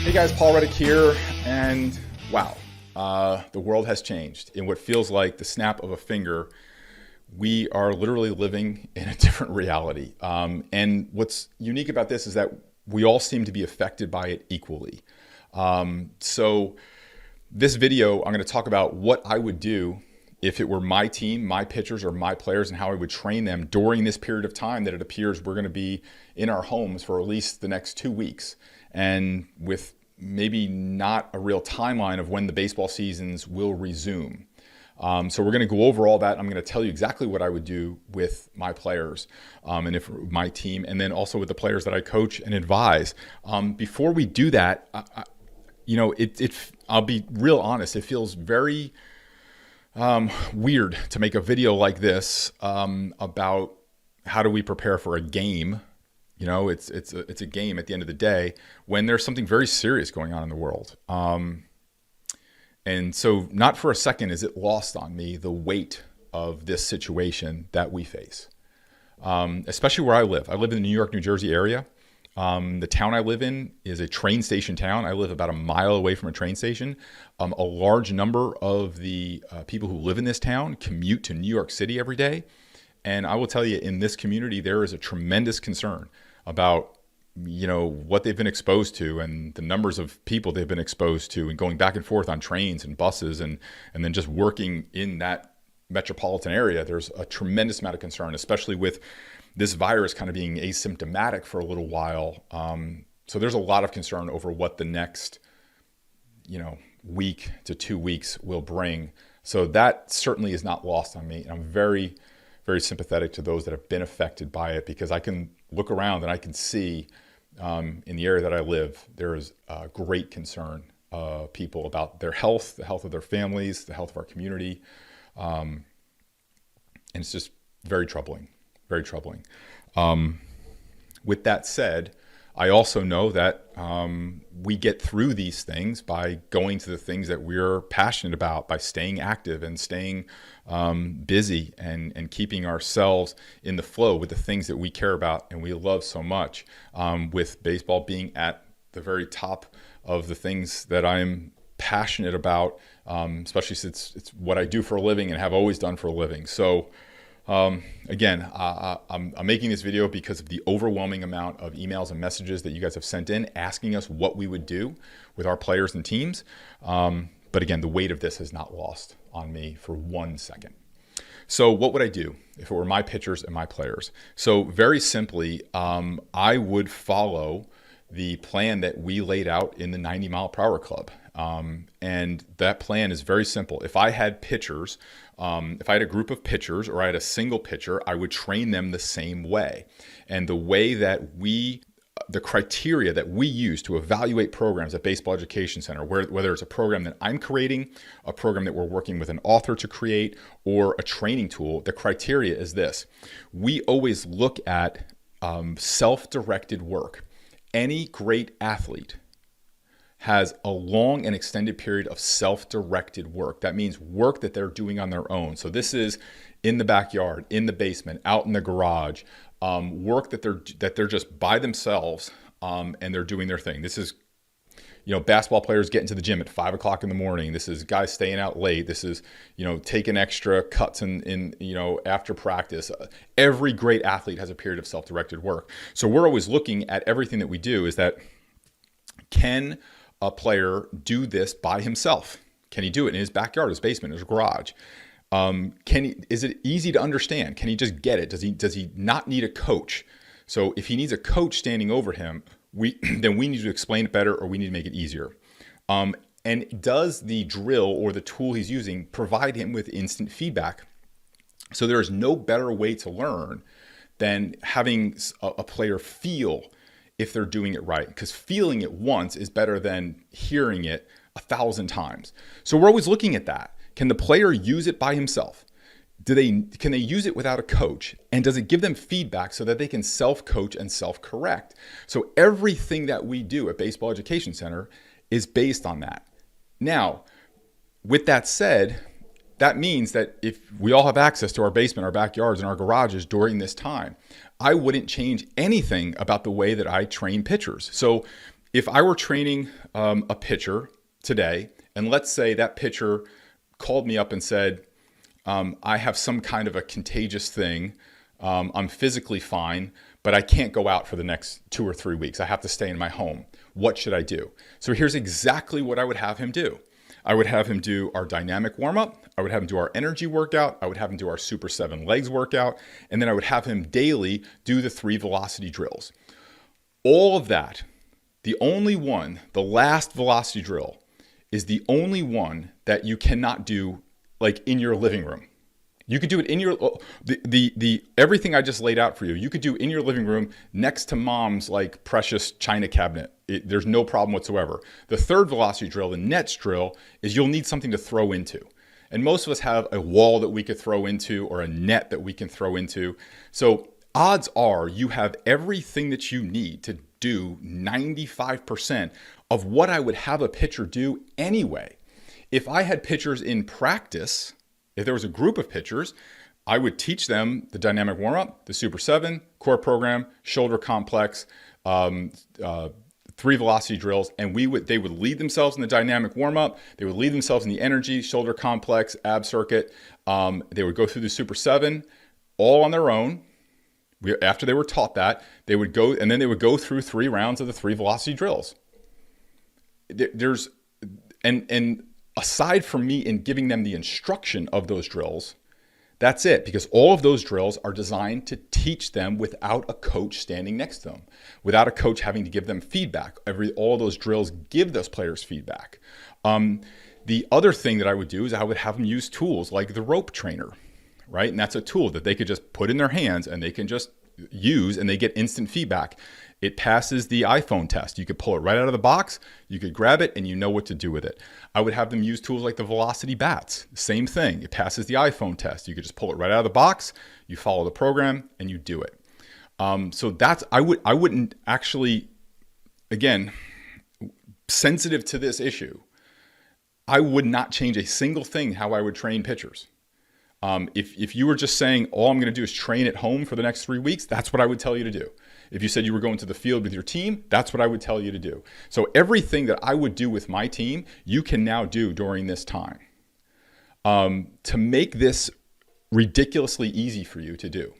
Hey guys, Paul Reddick here, and wow, the world has changed. In what feels like the snap of a finger, we are literally living in a different reality. And what's unique about this is that we all seem to be affected by it equally. So this video, I'm going to talk about what I would do if it were my team, my pitchers, or my players, and how I would train them during this period of time that it appears we're going to be in our homes for at least the next 2 weeks. And with maybe not a real timeline of when the baseball seasons will resume. So we're going to go over all that. I'm going to tell you exactly what I would do with my players and if my team, and then also with the players that I coach and advise. Before we do that, I'll be real honest. It feels very weird to make a video like this about how do we prepare for a game. You know, it's a game at the end of the day when there's something very serious going on in the world. And so not for a second is it lost on me the weight of this situation that we face, especially where I live. I live in the New York, New Jersey area. The town I live in is a train station town. I live about a mile away from a train station. A large number of the people who live in this town commute to New York City every day. And I will tell you, in this community, there is a tremendous concern about, what they've been exposed to and the numbers of people they've been exposed to, and going back and forth on trains and buses and then just working in that metropolitan area. There's a tremendous amount of concern, especially with this virus kind of being asymptomatic for a little while. So there's a lot of concern over what the next, week to 2 weeks will bring. So that certainly is not lost on me. I'm very, very sympathetic to those that have been affected by it, because I can look around and I can see in the area that I live, there is great concern people about their health, the health of their families, the health of our community. And it's just very troubling, very troubling. With that said, I also know that we get through these things by going to the things that we're passionate about, by staying active and staying busy and keeping ourselves in the flow with the things that we care about and we love so much, with baseball being at the very top of the things that I'm passionate about, especially since it's what I do for a living and have always done for a living. So again, I'm making this video because of the overwhelming amount of emails and messages that you guys have sent in asking us what we would do with our players and teams. But again, the weight of this is not lost on me for 1 second. So what would I do if it were my pitchers and my players? So very simply, I would follow the plan that we laid out in the 90 mile per hour club. And that plan is very simple. If I had pitchers, if I had a group of pitchers or I had a single pitcher, I would train them the same way. And the way that the criteria that we use to evaluate programs at Baseball Education Center, whether it's a program that I'm creating, a program that we're working with an author to create, or a training tool, the criteria is this. We always look at self-directed work. Any great athlete has a long and extended period of self-directed work. That means work that they're doing on their own. So this is in the backyard, in the basement, out in the garage, work that they're just by themselves, and they're doing their thing. This is, basketball players getting to the gym at 5 o'clock in the morning. This is guys staying out late. This is, taking extra cuts in after practice. Every great athlete has a period of self-directed work. So we're always looking at everything that we do is that, can a player do this by himself? Can he do it in his backyard, his basement, his garage? Is it easy to understand? Can he just get it? Does he not need a coach? So if he needs a coach standing over him, then we need to explain it better, or we need to make it easier. And does the drill or the tool he's using provide him with instant feedback? So there is no better way to learn than having a player feel if they're doing it right, because feeling it once is better than hearing it 1,000 times. So we're always looking at that. Can the player use it by himself? Can they use it without a coach? And does it give them feedback so that they can self-coach and self-correct? So everything that we do at Baseball Education Center is based on that. Now, with that said, that means that if we all have access to our basement, our backyards, and our garages during this time, I wouldn't change anything about the way that I train pitchers. So if I were training a pitcher today, and let's say that pitcher called me up and said, I have some kind of a contagious thing. I'm physically fine, but I can't go out for the next 2 or 3 weeks. I have to stay in my home. What should I do? So here's exactly what I would have him do. I would have him do our dynamic warm-up. I would have him do our energy workout. I would have him do our Super 7 legs workout. And then I would have him daily do the 3 velocity drills. All of that, the only one, the last velocity drill, is the only one that you cannot do like in your living room. You could do it in your, the everything I just laid out for you, you could do in your living room next to mom's like precious china cabinet. There's no problem whatsoever. The third velocity drill, the nets drill, is you'll need something to throw into. And most of us have a wall that we could throw into or a net that we can throw into. So odds are you have everything that you need to do 95% of what I would have a pitcher do anyway. If I had pitchers in practice, if there was a group of pitchers, I would teach them the dynamic warm-up, the Super 7, core program, shoulder complex, 3 velocity drills, and they would lead themselves in the dynamic warm-up. They would lead themselves in the energy, shoulder complex, ab circuit. They would go through the Super 7 all on their own. After they were taught that, they would go, and then they would go through 3 rounds of the 3 velocity drills. And aside from me in giving them the instruction of those drills, that's it, because all of those drills are designed to teach them without a coach standing next to them, without a coach having to give them feedback. All of those drills give those players feedback. The other thing that I would do is I would have them use tools like the rope trainer, right? And that's a tool that they could just put in their hands and they can just use and they get instant feedback. It passes the iPhone test. You could pull it right out of the box, you could grab it, and you know what to do with it. I would have them use tools like the Velocity Bats. Same thing. It passes the iPhone test. You could just pull it right out of the box, you follow the program, and you do it. So that's, I wouldn't actually, again, sensitive to this issue, I would not change a single thing how I would train pitchers. If you were just saying, all I'm going to do is train at home for the next 3 weeks, that's what I would tell you to do. If you said you were going to the field with your team, that's what I would tell you to do. So everything that I would do with my team, you can now do during this time. To make this ridiculously easy for you to do,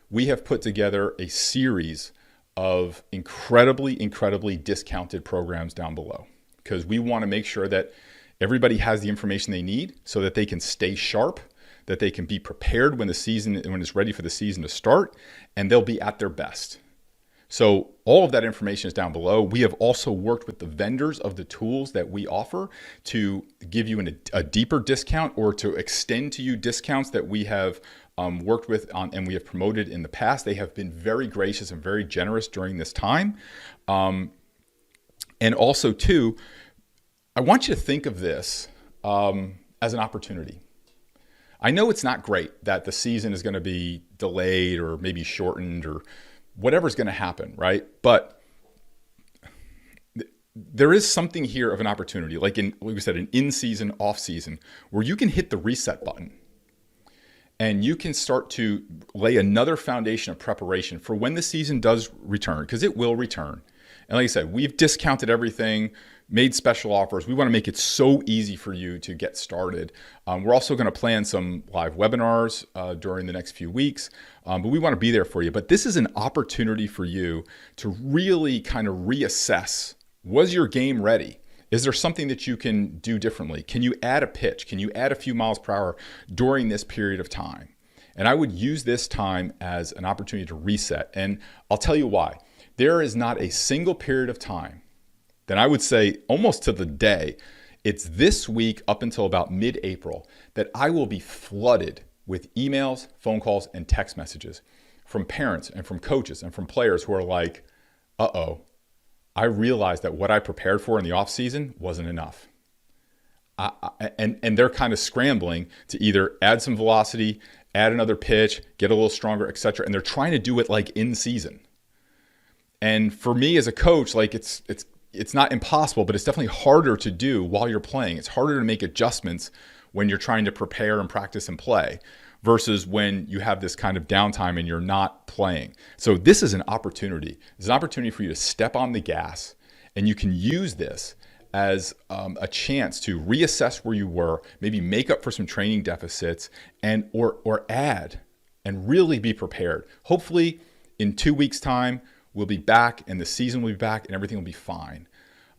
we have put together a series of incredibly discounted programs down below, because we want to make sure that everybody has the information they need so that they can stay sharp, that they can be prepared when it's ready for the season to start, and they'll be at their best. So all of that information is down below. We have also worked with the vendors of the tools that we offer to give you a deeper discount or to extend to you discounts that we have worked with on and we have promoted in the past. They have been very gracious and very generous during this time. And also too, I want you to think of this as an opportunity. I know it's not great that the season is going to be delayed or maybe shortened or whatever's going to happen, right? But there is something here of an opportunity, like we said, an in-season, off-season, where you can hit the reset button and you can start to lay another foundation of preparation for when the season does return, because it will return. And like I said, we've discounted everything, made special offers. We want to make it so easy for you to get started. We're also going to plan some live webinars during the next few weeks, but we want to be there for you. But this is an opportunity for you to really kind of reassess, was your game ready? Is there something that you can do differently? Can you add a pitch? Can you add a few miles per hour during this period of time? And I would use this time as an opportunity to reset. And I'll tell you why. There is not a single period of time, then I would say almost to the day, it's this week up until about mid-April that I will be flooded with emails, phone calls, and text messages from parents and from coaches and from players who are like, uh-oh, I realized that what I prepared for in the off season wasn't enough. And they're kind of scrambling to either add some velocity, add another pitch, get a little stronger, etc. And they're trying to do it like in season. And for me as a coach, like it's not impossible, but it's definitely harder to do while you're playing. It's harder to make adjustments when you're trying to prepare and practice and play versus when you have this kind of downtime and you're not playing. So this is an opportunity. It's an opportunity for you to step on the gas And you can use this as a chance to reassess where you were, maybe make up for some training deficits, and or add, and really be prepared. Hopefully in 2 weeks' time, we'll be back and the season will be back and everything will be fine.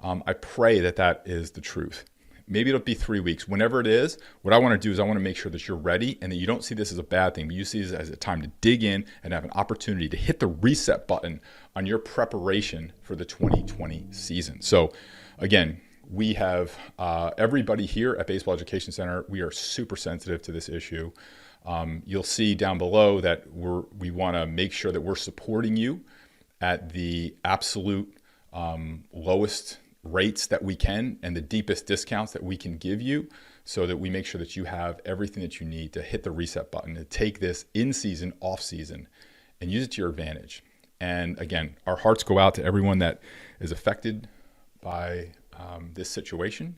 I pray that that is the truth. Maybe it'll be 3 weeks. Whenever it is, what I want to do is I want to make sure that you're ready and that you don't see this as a bad thing, but you see this as a time to dig in and have an opportunity to hit the reset button on your preparation for the 2020 season. So again, we have everybody here at Baseball Education Center. We are super sensitive to this issue. You'll see down below that we want to make sure that we're supporting you at the absolute lowest rates that we can and the deepest discounts that we can give you, so that we make sure that you have everything that you need to hit the reset button, to take this in season, off season, and use it to your advantage. And again, our hearts go out to everyone that is affected by this situation.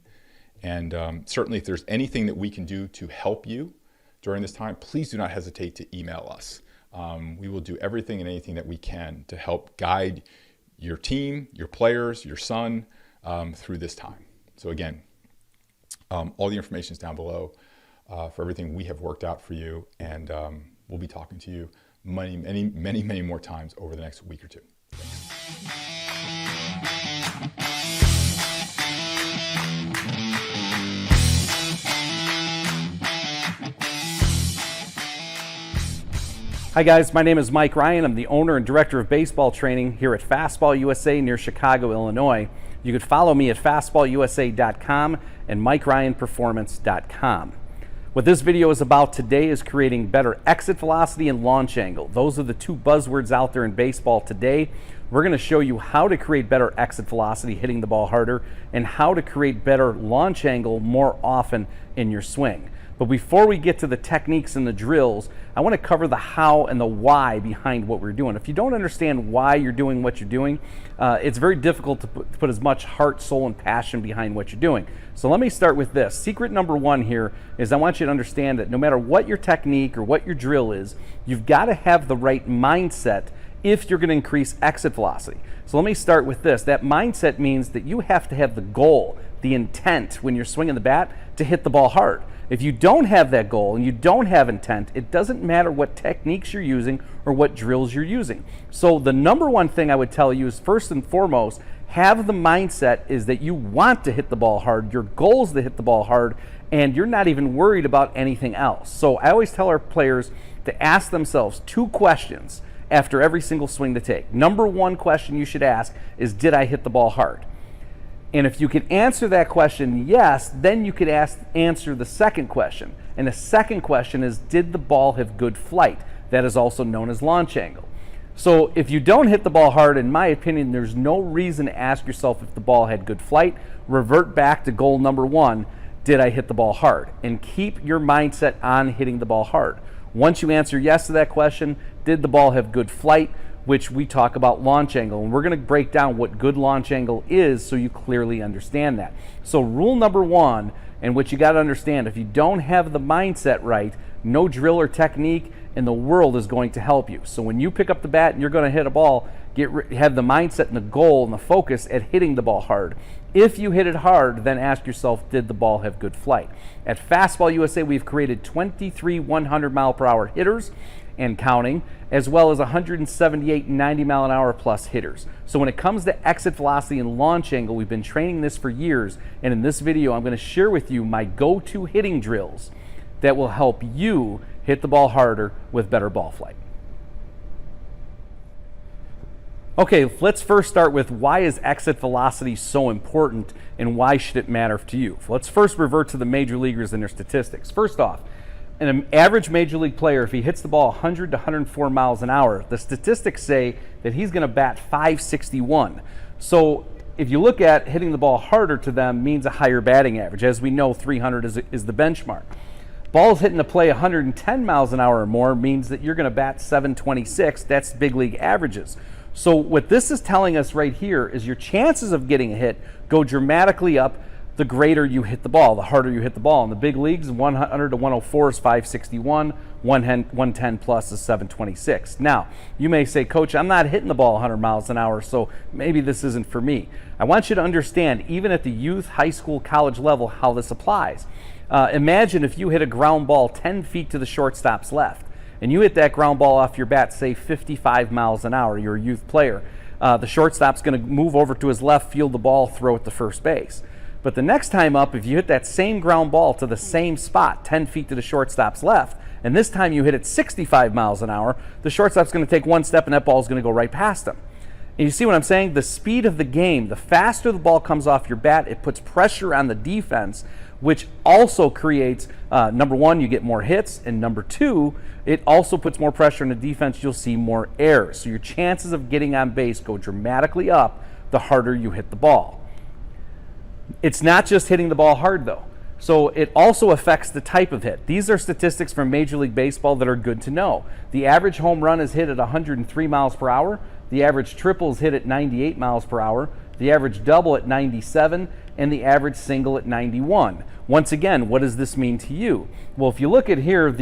And certainly if there's anything that we can do to help you during this time, please do not hesitate to email us. We will do everything and anything that we can to help guide your team, your players, your son through this time. So again, all the information is down below for everything we have worked out for you, and we'll be talking to you many more times over the next week or two. Thanks. Hi guys, my name is Mike Ryan. I'm the owner and director of baseball training here at Fastball USA near Chicago, Illinois. You can follow me at fastballusa.com and MikeRyanPerformance.com. What this video is about today is creating better exit velocity and launch angle. Those are the two buzzwords out there in baseball today. We're going to show you how to create better exit velocity, hitting the ball harder, and how to create better launch angle more often in your swing. But before we get to the techniques and the drills, I want to cover the how and the why behind what we're doing. If you don't understand why you're doing what you're doing, it's very difficult to put as much heart, soul, and passion behind what you're doing. So let me start with this. Secret number one here is I want you to understand that no matter what your technique or what your drill is, you've got to have the right mindset if you're going to increase exit velocity. So let me start with this. That mindset means that you have to have the goal, the intent when you're swinging the bat to hit the ball hard. If you don't have that goal and you don't have intent, it doesn't matter what techniques you're using or what drills you're using. So the number one thing I would tell you is, first and foremost, have the mindset is that you want to hit the ball hard. Your goal is to hit the ball hard, and you're not even worried about anything else. So I always tell our players to ask themselves 2 questions after every single swing to take. Number one question you should ask is, did I hit the ball hard? And if you can answer that question yes, then you could answer the second question. And the second question is, did the ball have good flight? That is also known as launch angle. So if you don't hit the ball hard, in my opinion, there's no reason to ask yourself if the ball had good flight. Revert back to goal number one, did I hit the ball hard? And keep your mindset on hitting the ball hard. Once you answer yes to that question, did the ball have good flight, which we talk about launch angle, and we're going to break down what good launch angle is so you clearly understand that. So rule number one, and what you got to understand, if you don't have the mindset right, no drill or technique in the world is going to help you. So when you pick up the bat and you're going to hit a ball, have the mindset and the goal and the focus at hitting the ball hard. If you hit it hard, then ask yourself, did the ball have good flight? At Fastball USA, we've created 23 100-mile-per-hour hitters and counting, as well as 178 90-mile-an-hour plus hitters. So when it comes to exit velocity and launch angle, we've been training this for years, and in this video, I'm going to share with you my go-to hitting drills that will help you hit the ball harder with better ball flight. Okay, let's first start with, why is exit velocity so important and why should it matter to you? Let's first revert to the major leaguers and their statistics. First off, an average major league player, if he hits the ball 100 to 104 miles an hour, the statistics say that he's going to bat .561. So if you look at hitting the ball harder to them means a higher batting average. As we know, 300 is the benchmark. Balls hitting to play 110 miles an hour or more means that you're going to bat .726. That's big league averages. So what this is telling us right here is your chances of getting a hit go dramatically up the greater you hit the ball, the harder you hit the ball. In the big leagues, 100 to 104 is 561, 110 plus is 726. Now, you may say, Coach, I'm not hitting the ball 100 miles an hour, so maybe this isn't for me. I want you to understand, even at the youth, high school, college level, how this applies. Imagine if you hit a ground ball 10 feet to the shortstop's left, and you hit that ground ball off your bat, say 55 miles an hour, you're a youth player. The shortstop's going to move over to his left, field the ball, throw it to first base. But the next time up, if you hit that same ground ball to the same spot, 10 feet to the shortstop's left, and this time you hit it 65 miles an hour, the shortstop's going to take one step and that ball is going to go right past him. And you see what I'm saying? The speed of the game, the faster the ball comes off your bat, it puts pressure on the defense, which also creates, number one, you get more hits, and number two, it also puts more pressure on the defense. You'll see more errors. So your chances of getting on base go dramatically up the harder you hit the ball. It's not just hitting the ball hard, though. So it also affects the type of hit. These are statistics from Major League Baseball that are good to know. The average home run is hit at 103 miles per hour. The average triple is hit at 98 miles per hour. The average double at 97, and the average single at 91. Once again, what does this mean to you? Well, if you look at here,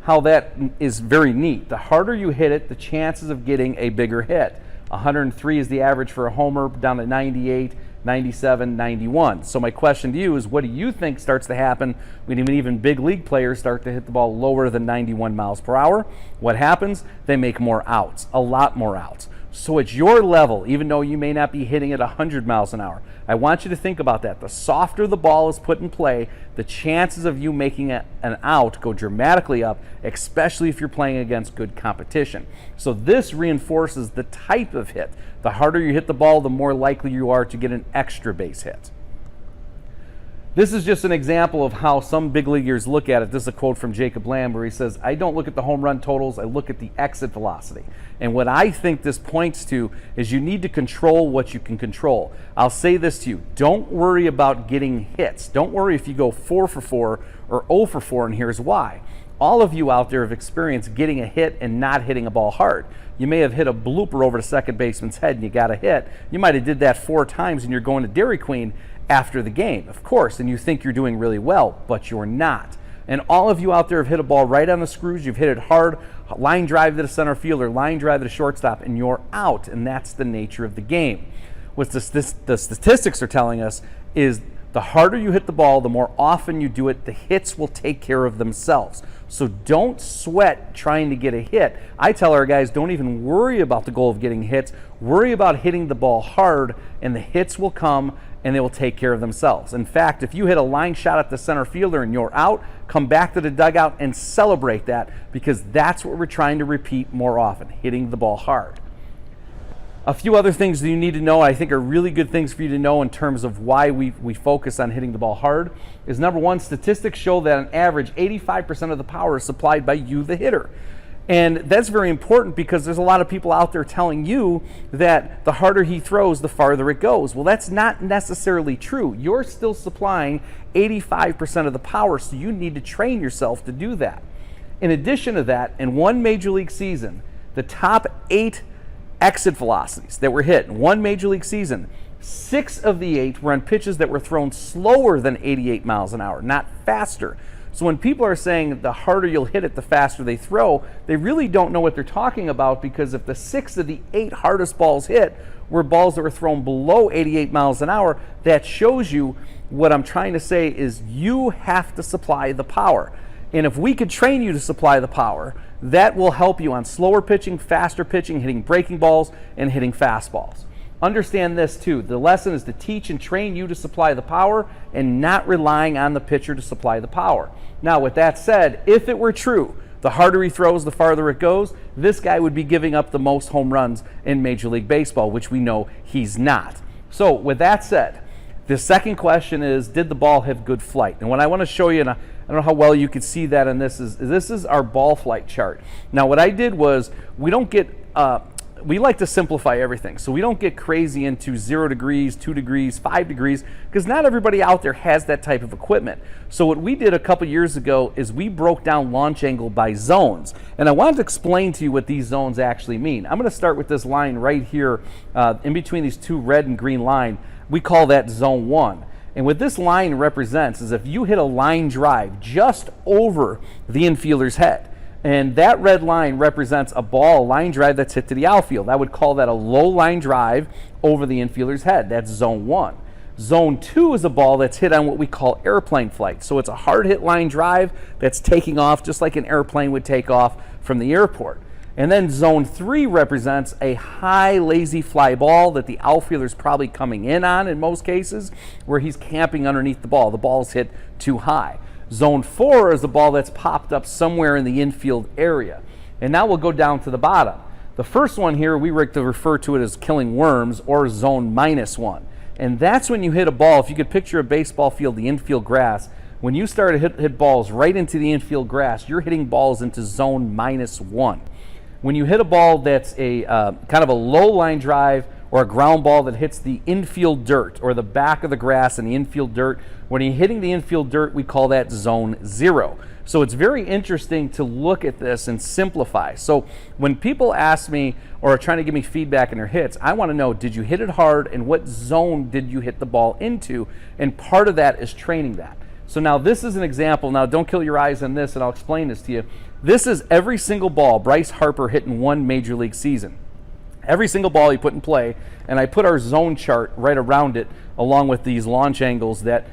how that is very neat. The harder you hit it, the chances of getting a bigger hit. 103 is the average for a homer, down to 98, 97, 91. So my question to you is, what do you think starts to happen when even big league players start to hit the ball lower than 91 miles per hour? What happens? They make more outs, a lot more outs. So at your level, even though you may not be hitting at 100 miles an hour, I want you to think about that. The softer the ball is put in play, the chances of you making an out go dramatically up, especially if you're playing against good competition. So this reinforces the type of hit. The harder you hit the ball, the more likely you are to get an extra base hit. This is just an example of how some big leaguers look at it. This is a quote from Jacob Lamb where he says, I don't look at the home run totals, I look at the exit velocity. And what I think this points to is you need to control what you can control. I'll say this to you, don't worry about getting hits. Don't worry if you go 4 for 4 or 0 for 4, and here's why. All of you out there have experienced getting a hit and not hitting a ball hard. You may have hit a blooper over the second baseman's head and you got a hit. You might have did that 4 times and you're going to Dairy Queen after the game, of course, and you think you're doing really well, but you're not. And all of you out there have hit a ball right on the screws. You've hit it hard, line drive to the center fielder, line drive to the shortstop, and you're out, and that's the nature of the game. What the statistics are telling us is the harder you hit the ball, the more often you do it, the hits will take care of themselves. So don't sweat trying to get a hit. I tell our guys, don't even worry about the goal of getting hits. Worry about hitting the ball hard, and the hits will come, and they will take care of themselves. In fact, if you hit a line shot at the center fielder and you're out, come back to the dugout and celebrate that, because that's what we're trying to repeat more often, hitting the ball hard. A few other things that you need to know, I think are really good things for you to know in terms of why we focus on hitting the ball hard, is number one, statistics show that on average 85% of the power is supplied by you, the hitter. And that's very important because there's a lot of people out there telling you that the harder he throws, the farther it goes. Well, that's not necessarily true. You're still supplying 85% of the power, so you need to train yourself to do that. In addition to that, in one Major League season, the top 8 exit velocities that were hit in one Major League season, 6 of the 8 were on pitches that were thrown slower than 88 miles an hour, not faster. So when people are saying the harder you'll hit it, the faster they throw, they really don't know what they're talking about, because if the 6 of the 8 hardest balls hit were balls that were thrown below 88 miles an hour, that shows you what I'm trying to say is you have to supply the power. And if we could train you to supply the power, that will help you on slower pitching, faster pitching, hitting breaking balls, and hitting fastballs. Understand this too. The lesson is to teach and train you to supply the power and not relying on the pitcher to supply the power. Now, with that said, if it were true, the harder he throws, the farther it goes, this guy would be giving up the most home runs in Major League Baseball, which we know he's not. So with that said, the second question is, did the ball have good flight? And what I want to show you, and I don't know how well you can see that in this is our ball flight chart. Now what I did was, we like to simplify everything. So we don't get crazy into 0 degrees, 2 degrees, 5 degrees, because not everybody out there has that type of equipment. So what we did a couple years ago is we broke down launch angle by zones. And I wanted to explain to you what these zones actually mean. I'm going to start with this line right here in between these 2 red and green lines. We call that zone 1. And what this line represents is if you hit a line drive just over the infielder's head, and that red line represents a line drive that's hit to the outfield. I would call that a low line drive over the infielder's head. That's zone 1. Zone 2 is a ball that's hit on what we call airplane flight. So it's a hard hit line drive that's taking off just like an airplane would take off from the airport. And then zone 3 represents a high lazy fly ball that the outfielder's probably coming in on in most cases, where he's camping underneath the ball. The ball's hit too high. Zone 4 is a ball that's popped up somewhere in the infield area. And now we'll go down to the bottom. The first one here, we like to refer to it as killing worms, or zone -1. And that's when you hit a ball. If you could picture a baseball field, the infield grass, when you start to hit balls right into the infield grass, you're hitting balls into zone -1. When you hit a ball that's a kind of a low line drive or a ground ball that hits the infield dirt or the back of the grass and the infield dirt, when you're hitting the infield dirt, we call that zone 0. So it's very interesting to look at this and simplify. So when people ask me or are trying to give me feedback in their hits, I want to know, did you hit it hard and what zone did you hit the ball into? And part of that is training that. So now this is an example. Now don't kill your eyes on this, and I'll explain this to you. This is every single ball Bryce Harper hit in one major league season. Every single ball he put in play, and I put our zone chart right around it along with these launch angles that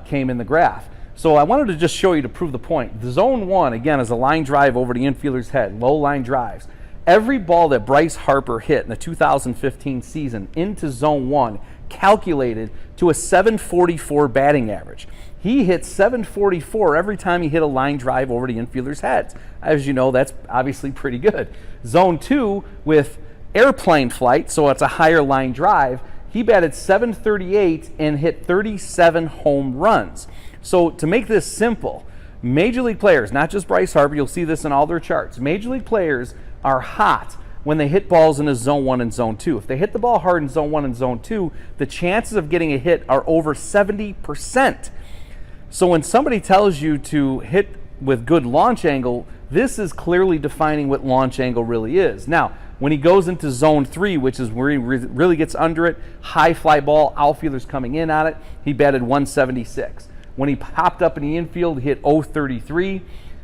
came in the graph. So I wanted to just show you to prove the point. The zone 1, again, is a line drive over the infielder's head, low line drives. Every ball that Bryce Harper hit in the 2015 season into zone 1 calculated to a 744 batting average. He hit 744 every time he hit a line drive over the infielder's heads. As you know, that's obviously pretty good. Zone 2 with airplane flight, so it's a higher line drive, he batted 738 and hit 37 home runs. So to make this simple, major league players, not just Bryce Harper, you'll see this in all their charts, major league players are hot when they hit balls in zone 1 and zone 2. If they hit the ball hard in zone 1 and zone 2, the chances of getting a hit are over 70%. So when somebody tells you to hit with good launch angle, this is clearly defining what launch angle really is. Now, when he goes into zone 3, which is where he really gets under it, high fly ball, outfielders coming in on it, he batted 176. When he popped up in the infield, he hit 033.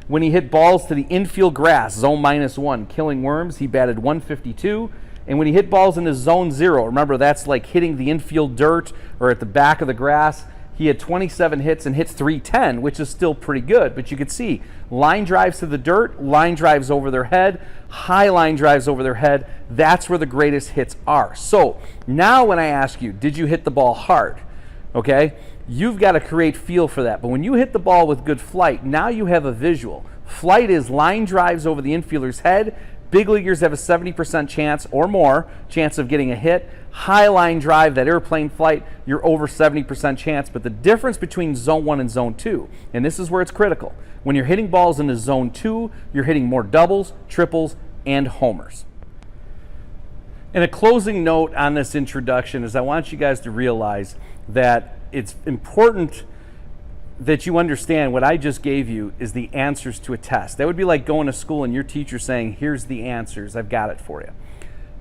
When he hit balls to the infield grass, zone -1, killing worms, he batted 152. And when he hit balls into zone 0, remember that's like hitting the infield dirt or at the back of the grass, he had 27 hits and hit 310, which is still pretty good. But you could see line drives to the dirt, line drives over their head, high line drives over their head. That's where the greatest hits are. So now when I ask you, did you hit the ball hard? Okay, you've got to create feel for that. But when you hit the ball with good flight, now you have a visual. Flight is line drives over the infielder's head. Big leaguers have a 70% chance or more chance of getting a hit. High line drive, that airplane flight, you're over 70% chance. But the difference between zone 1 and zone 2, and this is where it's critical, when you're hitting balls into zone 2, you're hitting more doubles, triples, and homers. And a closing note on this introduction is I want you guys to realize that it's important that you understand what I just gave you is the answers to a test. That would be like going to school and your teacher saying, here's the answers, I've got it for you.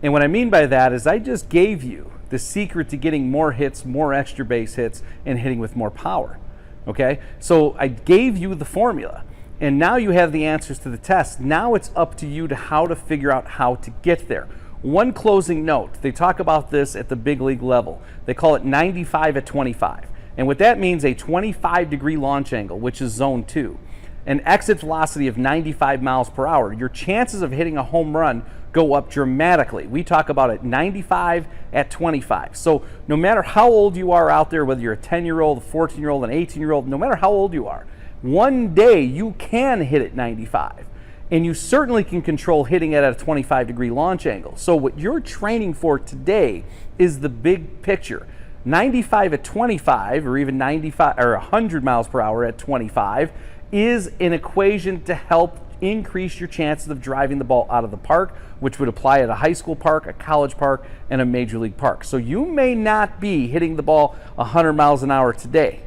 And what I mean by that is I just gave you the secret to getting more hits, more extra base hits, and hitting with more power. Okay? So I gave you the formula, and now you have the answers to the test. Now it's up to you to how to figure out how to get there. One closing note, they talk about this at the big league level. They call it 95 at 25. And what that means, a 25-degree launch angle, which is zone 2, an exit velocity of 95 miles per hour, your chances of hitting a home run go up dramatically. We talk about it 95 at 25. So no matter how old you are out there, whether you're a 10-year-old, a 14-year-old, an 18-year-old, no matter how old you are, one day you can hit at 95. And you certainly can control hitting it at a 25-degree launch angle. So what you're training for today is the big picture. 95 at 25, or even 95 or 100 miles per hour at 25, is an equation to help increase your chances of driving the ball out of the park, which would apply at a high school park, a college park, and a major league park. So you may not be hitting the ball 100 miles an hour today,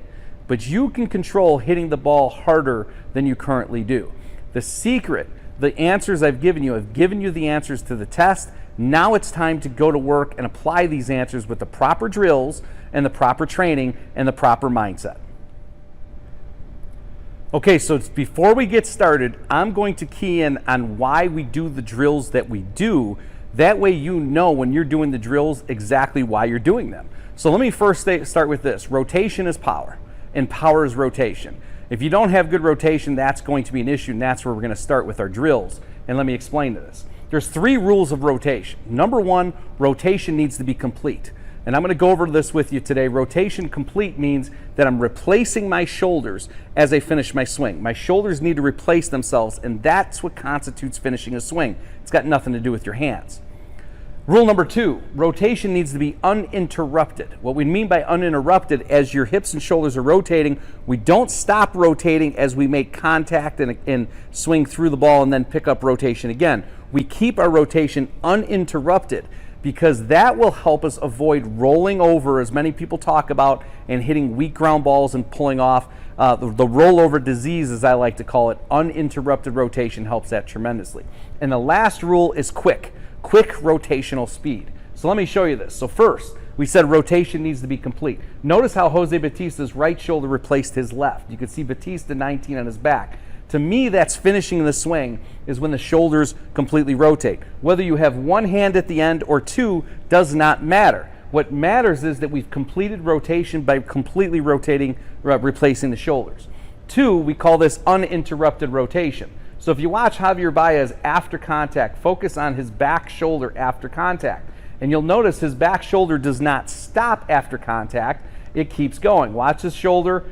but you can control hitting the ball harder than you currently do. The secret, the answers I've given you the answers to the test. Now it's time to go to work and apply these answers with the proper drills and the proper training and the proper mindset. Okay, so before we get started, I'm going to key in on why we do the drills that we do. That way you know when you're doing the drills exactly why you're doing them. So let me first start with this. Rotation is power, and power is rotation. If you don't have good rotation, that's going to be an issue, and that's where we're going to start with our drills. And let me explain this. There's 3 rules of rotation. Number 1, rotation needs to be complete. And I'm going to go over this with you today. Rotation complete means that I'm replacing my shoulders as I finish my swing. My shoulders need to replace themselves, and that's what constitutes finishing a swing. It's got nothing to do with your hands. Rule number 2, rotation needs to be uninterrupted. What we mean by uninterrupted, as your hips and shoulders are rotating, we don't stop rotating as we make contact and swing through the ball and then pick up rotation again. We keep our rotation uninterrupted, because that will help us avoid rolling over, as many people talk about, and hitting weak ground balls and pulling off the rollover disease, as I like to call it. Uninterrupted rotation helps that tremendously. And the last rule is quick rotational speed. So let me show you this. So first, we said rotation needs to be complete. Notice how Jose Batista's right shoulder replaced his left. You can see Batista 19 on his back. To me, that's finishing the swing, is when the shoulders completely rotate. Whether you have one hand at the end or 2 does not matter. What matters is that we've completed rotation by completely rotating, replacing the shoulders. 2, we call this uninterrupted rotation. So if you watch Javier Baez after contact, focus on his back shoulder after contact. And you'll notice his back shoulder does not stop after contact. It keeps going. Watch his shoulder.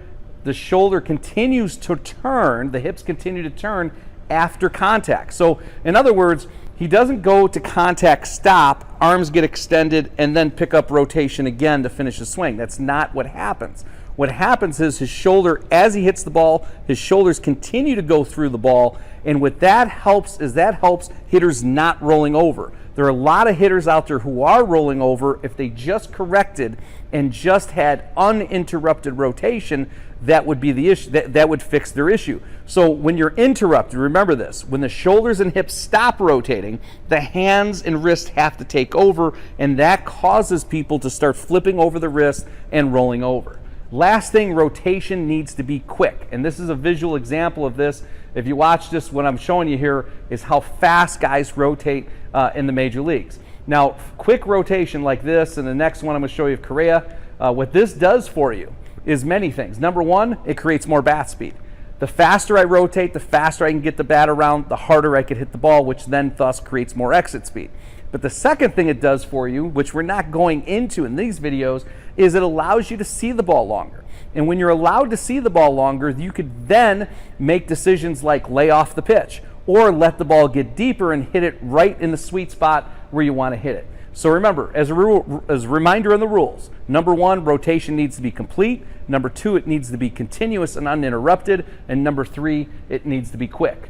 The shoulder continues to turn, the hips continue to turn after contact. So in other words, he doesn't go to contact, stop, arms get extended, and then pick up rotation again to finish the swing. That's not what happens. What happens is his shoulder, as he hits the ball, his shoulders continue to go through the ball, and what that helps is that helps hitters not rolling over. There are a lot of hitters out there who are rolling over. If they just corrected and just had uninterrupted rotation, that would be the issue. That would fix their issue. So when you're interrupted, remember this: when the shoulders and hips stop rotating, the hands and wrist have to take over, and that causes people to start flipping over the wrist and rolling over. Last thing, rotation needs to be quick. And this is a visual example of this. If you watch this, what I'm showing you here is how fast guys rotate in the major leagues. Now, quick rotation like this, and the next one I'm going to show you of Correa, what this does for you is many things. Number 1, it creates more bat speed. The faster I rotate, the faster I can get the bat around, the harder I can hit the ball, which then thus creates more exit speed. But the second thing it does for you, which we're not going into in these videos, is it allows you to see the ball longer. And when you're allowed to see the ball longer, you could then make decisions like lay off the pitch or let the ball get deeper and hit it right in the sweet spot where you want to hit it. So remember, as a reminder on the rules, number 1, rotation needs to be complete. Number 2, it needs to be continuous and uninterrupted. And number 3, it needs to be quick.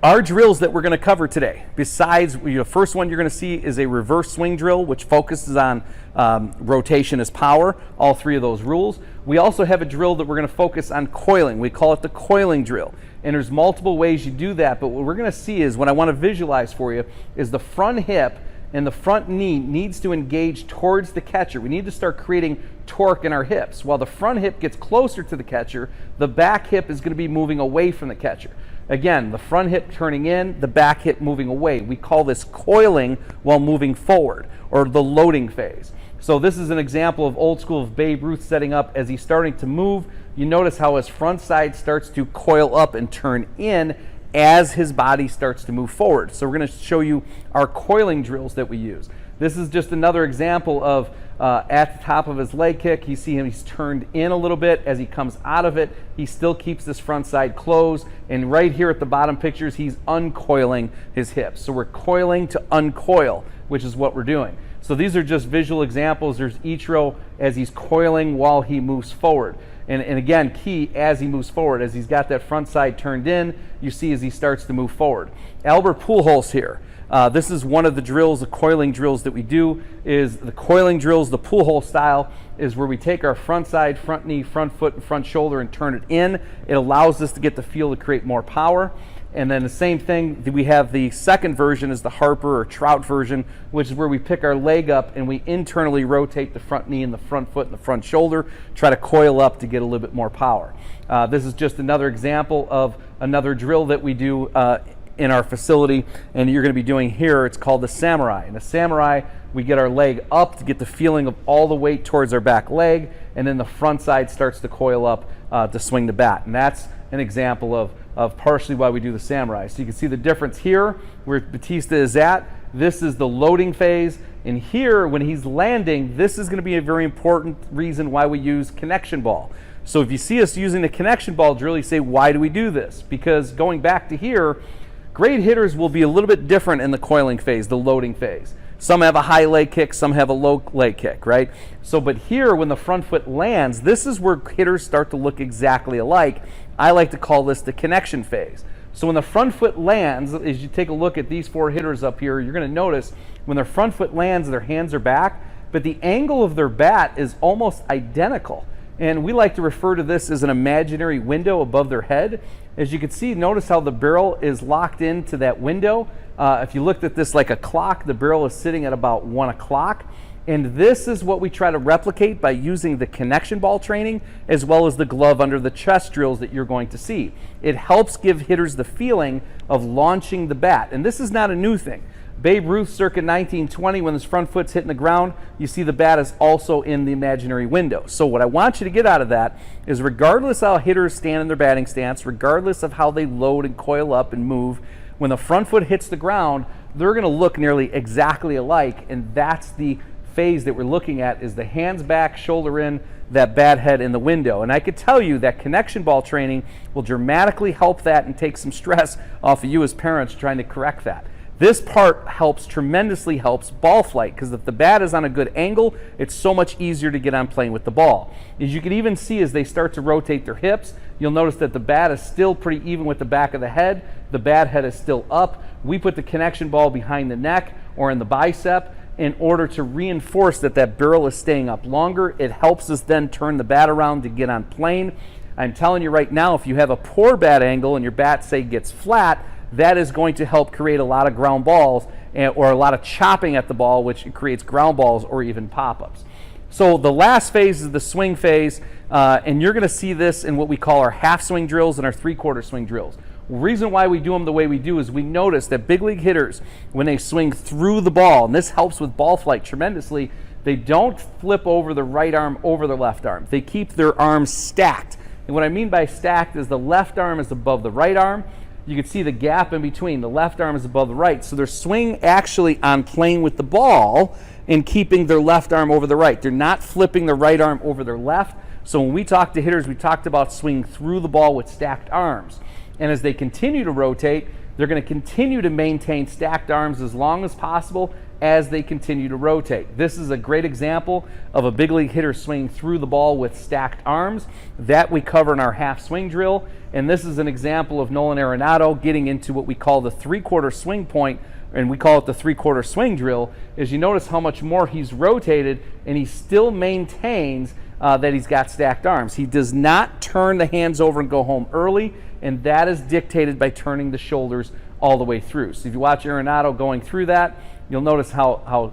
Our drills that we're going to cover today, besides the first one you're going to see is a reverse swing drill, which focuses on rotation as power, all 3 of those rules. We also have a drill that we're going to focus on coiling. We call it the coiling drill. And there's multiple ways you do that, but what we're going to see is, what I want to visualize for you, is the front hip and the front knee needs to engage towards the catcher. We need to start creating torque in our hips. While the front hip gets closer to the catcher, the back hip is going to be moving away from the catcher. Again, the front hip turning in, the back hip moving away. We call this coiling while moving forward, or the loading phase. So this is an example of old school of Babe Ruth setting up. As he's starting to move, you notice how his front side starts to coil up and turn in as his body starts to move forward. So we're going to show you our coiling drills that we use. This is just another example of at the top of his leg kick, you see him, he's turned in a little bit. As he comes out of it, he still keeps this front side closed. And right here at the bottom pictures, he's uncoiling his hips. So we're coiling to uncoil, which is what we're doing. So these are just visual examples. There's Ichiro as he's coiling while he moves forward. And again, key as he moves forward, as he's got that front side turned in, you see as he starts to move forward. Albert Pujols here. This is one of the drills, the coiling drills that we do, is the coiling drills, the Pujols style, is where we take our front side, front knee, front foot, and front shoulder and turn it in. It allows us to get the feel to create more power. And then the same thing, we have the second version is the Harper or Trout version, which is where we pick our leg up and we internally rotate the front knee and the front foot and the front shoulder, try to coil up to get a little bit more power. This is just another example of another drill that we do in our facility, and you're going to be doing here. It's called the Samurai. And the Samurai, we get our leg up to get the feeling of all the weight towards our back leg, and then the front side starts to coil up to swing the bat. And that's an example of partially why we do the Samurai. So you can see the difference here where Batista is at. This is the loading phase, and here when he's landing, this is going to be a very important reason why we use connection ball. So if you see us using the connection ball drill, you say, why do we do this? Because going back to here, great hitters will be a little bit different in the coiling phase, the loading phase. Some have a high leg kick, some have a low leg kick, right? So, but here when the front foot lands, this is where hitters start to look exactly alike. I like to call this the connection phase. So when the front foot lands, as you take a look at these 4 hitters up here, you're going to notice when their front foot lands, their hands are back, but the angle of their bat is almost identical. And we like to refer to this as an imaginary window above their head. As you can see, notice how the barrel is locked into that window. If you looked at this like a clock, the barrel is sitting at about 1 o'clock. And this is what we try to replicate by using the connection ball training as well as the glove under the chest drills that you're going to see. It helps give hitters the feeling of launching the bat. And this is not a new thing. Babe Ruth circa 1920, when his front foot's hitting the ground, you see the bat is also in the imaginary window. So what I want you to get out of that is regardless how hitters stand in their batting stance, regardless of how they load and coil up and move, when the front foot hits the ground, they're going to look nearly exactly alike, and that's the phase that we're looking at, is the hands back, shoulder in, that bat head in the window. And I could tell you that connection ball training will dramatically help that and take some stress off of you as parents trying to correct that. This part tremendously helps ball flight, because if the bat is on a good angle, it's so much easier to get on playing with the ball. As you can even see as they start to rotate their hips, you'll notice that the bat is still pretty even with the back of the head. The bat head is still up. We put the connection ball behind the neck or in the bicep in order to reinforce that that barrel is staying up longer. It helps us then turn the bat around to get on plane. I'm telling you right now, if you have a poor bat angle and your bat, say, gets flat, that is going to help create a lot of ground balls or a lot of chopping at the ball, which creates ground balls or even pop-ups. So the last phase is the swing phase, and you're going to see this in what we call our half swing drills and our 3/4 swing drills. The reason why we do them the way we do is we notice that big league hitters, when they swing through the ball, and this helps with ball flight tremendously, they don't flip over the right arm over the left arm. They keep their arms stacked. And what I mean by stacked is the left arm is above the right arm. You can see the gap in between. The left arm is above the right. So they're swinging actually on playing with the ball and keeping their left arm over the right. They're not flipping the right arm over their left. So when we talk to hitters, we talked about swinging through the ball with stacked arms. And as they continue to rotate, they're going to continue to maintain stacked arms as long as possible as they continue to rotate. This is a great example of a big league hitter swinging through the ball with stacked arms. That we cover in our half swing drill. And this is an example of Nolan Arenado getting into what we call the 3/4 swing point, and we call it the 3/4 swing drill. As you notice how much more he's rotated, and he still maintains that he's got stacked arms. He does not turn the hands over and go home early, and that is dictated by turning the shoulders all the way through. So if you watch Arenado going through that, you'll notice how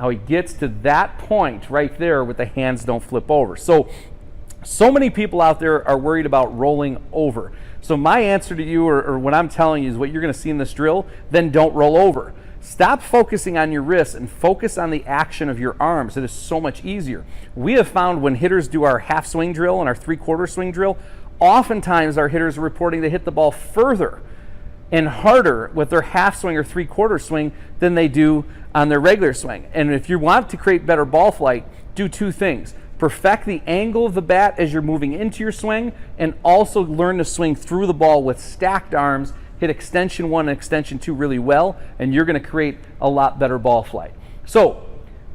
he gets to that point right there with the hands don't flip over. So many people out there are worried about rolling over. So my answer to you, or what I'm telling you, is what you're going to see in this drill, then don't roll over. Stop focusing on your wrists and focus on the action of your arms. It is so much easier. We have found when hitters do our half swing drill and our 3/4 swing drill, oftentimes our hitters are reporting they hit the ball further and harder with their half swing or 3/4 swing than they do on their regular swing. And if you want to create better ball flight, do 2 things. Perfect the angle of the bat as you're moving into your swing, and also learn to swing through the ball with stacked arms. Hit extension 1 and extension 2 really well, and you're going to create a lot better ball flight. So,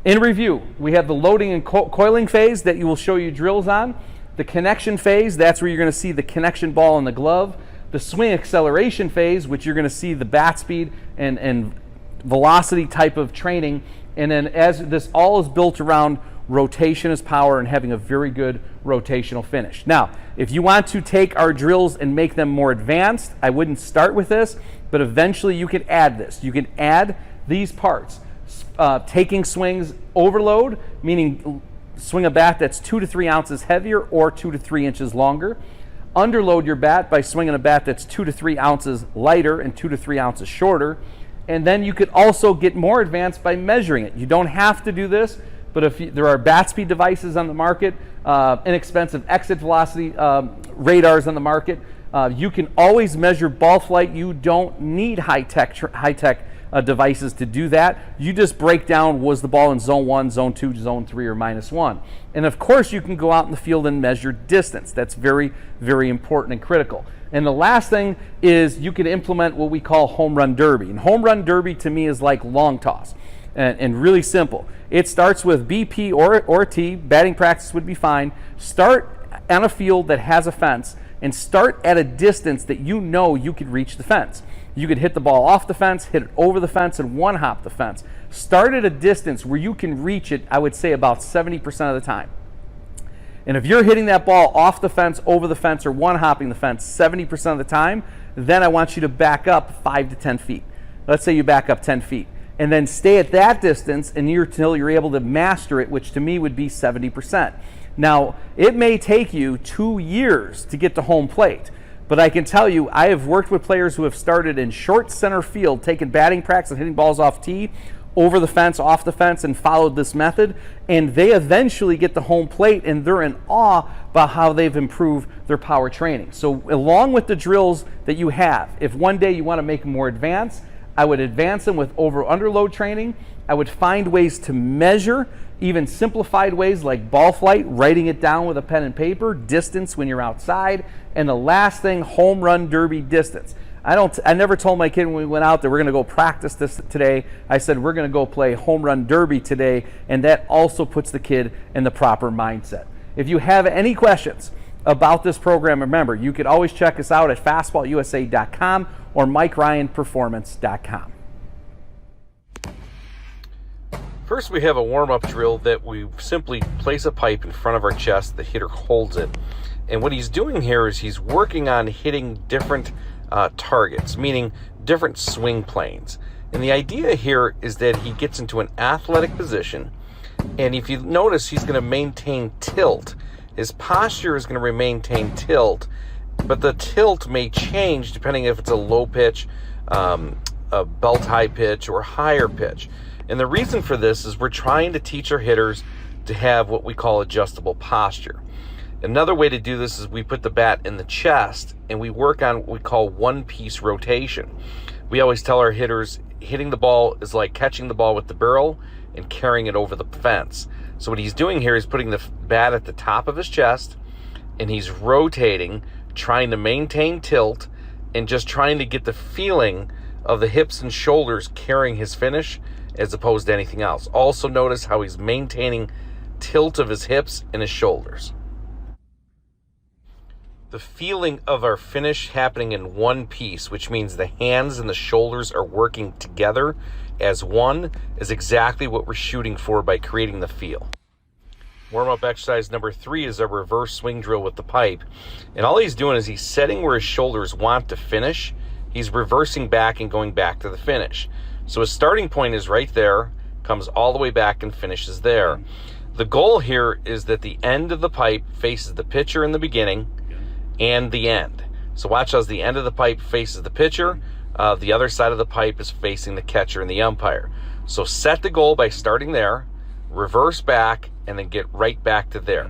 in review, we have the loading and coiling phase that you will show you drills on. The connection phase, that's where you're going to see the connection ball and the glove. The swing acceleration phase, which you're going to see the bat speed and velocity type of training. And then as this all is built around rotation is power and having a very good rotational finish. Now, if you want to take our drills and make them more advanced, I wouldn't start with this, but eventually you can add this. You can add these parts. Taking swings overload, meaning swing a bat that's 2 to 3 ounces heavier or 2 to 3 inches longer. Underload your bat by swinging a bat that's 2 to 3 ounces lighter and 2 to 3 ounces shorter. And then you could also get more advanced by measuring it. You don't have to do this, but if there are bat speed devices on the market, inexpensive exit velocity radars on the market, you can always measure ball flight. You don't need high-tech devices to do that. You just break down, was the ball in zone 1, zone 2, zone 3, or -1. And of course you can go out in the field and measure distance. That's very, very important and critical. And the last thing is you can implement what we call home run derby. And home run derby to me is like long toss and really simple. It starts with BP or T, batting practice would be fine. Start on a field that has a fence and start at a distance that you know you could reach the fence. You could hit the ball off the fence, hit it over the fence, and one-hop the fence. Start at a distance where you can reach it, I would say, about 70% of the time. And if you're hitting that ball off the fence, over the fence, or one-hopping the fence 70% of the time, then I want you to back up 5 to 10 feet. Let's say you back up 10 feet. And then stay at that distance until you're able to master it, which to me would be 70%. Now, it may take you 2 years to get to home plate. But I can tell you, I have worked with players who have started in short center field, taken batting practice and hitting balls off tee, over the fence, off the fence, and followed this method. And they eventually get to home plate, and they're in awe about how they've improved their power training. So along with the drills that you have, if one day you want to make them more advanced, I would advance them with over-underload training. I would find ways to measure, even simplified ways like ball flight, writing it down with a pen and paper, distance when you're outside, and the last thing, home run derby distance. I never told my kid when we went out that we're going to go practice this today. I said we're going to go play home run derby today, and that also puts the kid in the proper mindset. If you have any questions about this program, remember, you could always check us out at fastballusa.com or MikeRyanPerformance.com. First, we have a warm-up drill that we simply place a pipe in front of our chest. The hitter holds it. And what he's doing here is he's working on hitting different targets, meaning different swing planes. And the idea here is that he gets into an athletic position, and if you notice, he's going to maintain tilt. His posture is going to maintain tilt, but the tilt may change depending if it's a low pitch, a belt high pitch, or higher pitch. And the reason for this is we're trying to teach our hitters to have what we call adjustable posture. Another way to do this is we put the bat in the chest and we work on what we call one-piece rotation. We always tell our hitters hitting the ball is like catching the ball with the barrel and carrying it over the fence. So what he's doing here is putting the bat at the top of his chest and he's rotating, trying to maintain tilt and just trying to get the feeling of the hips and shoulders carrying his finish as opposed to anything else. Also notice how he's maintaining tilt of his hips and his shoulders. The feeling of our finish happening in one piece, which means the hands and the shoulders are working together as one, is exactly what we're shooting for by creating the feel. Warm-up exercise number 3 is a reverse swing drill with the pipe. And all he's doing is he's setting where his shoulders want to finish. He's reversing back and going back to the finish. So his starting point is right there, comes all the way back and finishes there. The goal here is that the end of the pipe faces the pitcher in the beginning and the end. So watch as the end of the pipe faces the pitcher, the other side of the pipe is facing the catcher and the umpire. So set the goal by starting there, reverse back, and then get right back to there.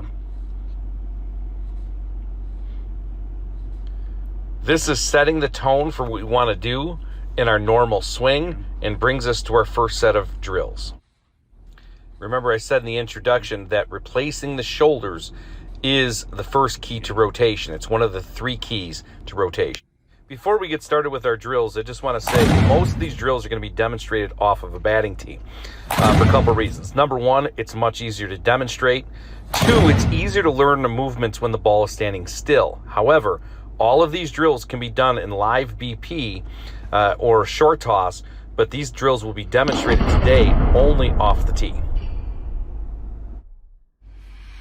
This is setting the tone for what we want to do in our normal swing and brings us to our first set of drills. Remember, I said in the introduction that replacing the shoulders is the first key to rotation. It's one of the 3 keys to rotation. Before we get started with our drills, I just want to say most of these drills are going to be demonstrated off of a batting tee for a couple of reasons. Number 1, it's much easier to demonstrate. 2, it's easier to learn the movements when the ball is standing still. However, all of these drills can be done in live BP or short toss, but these drills will be demonstrated today only off the tee.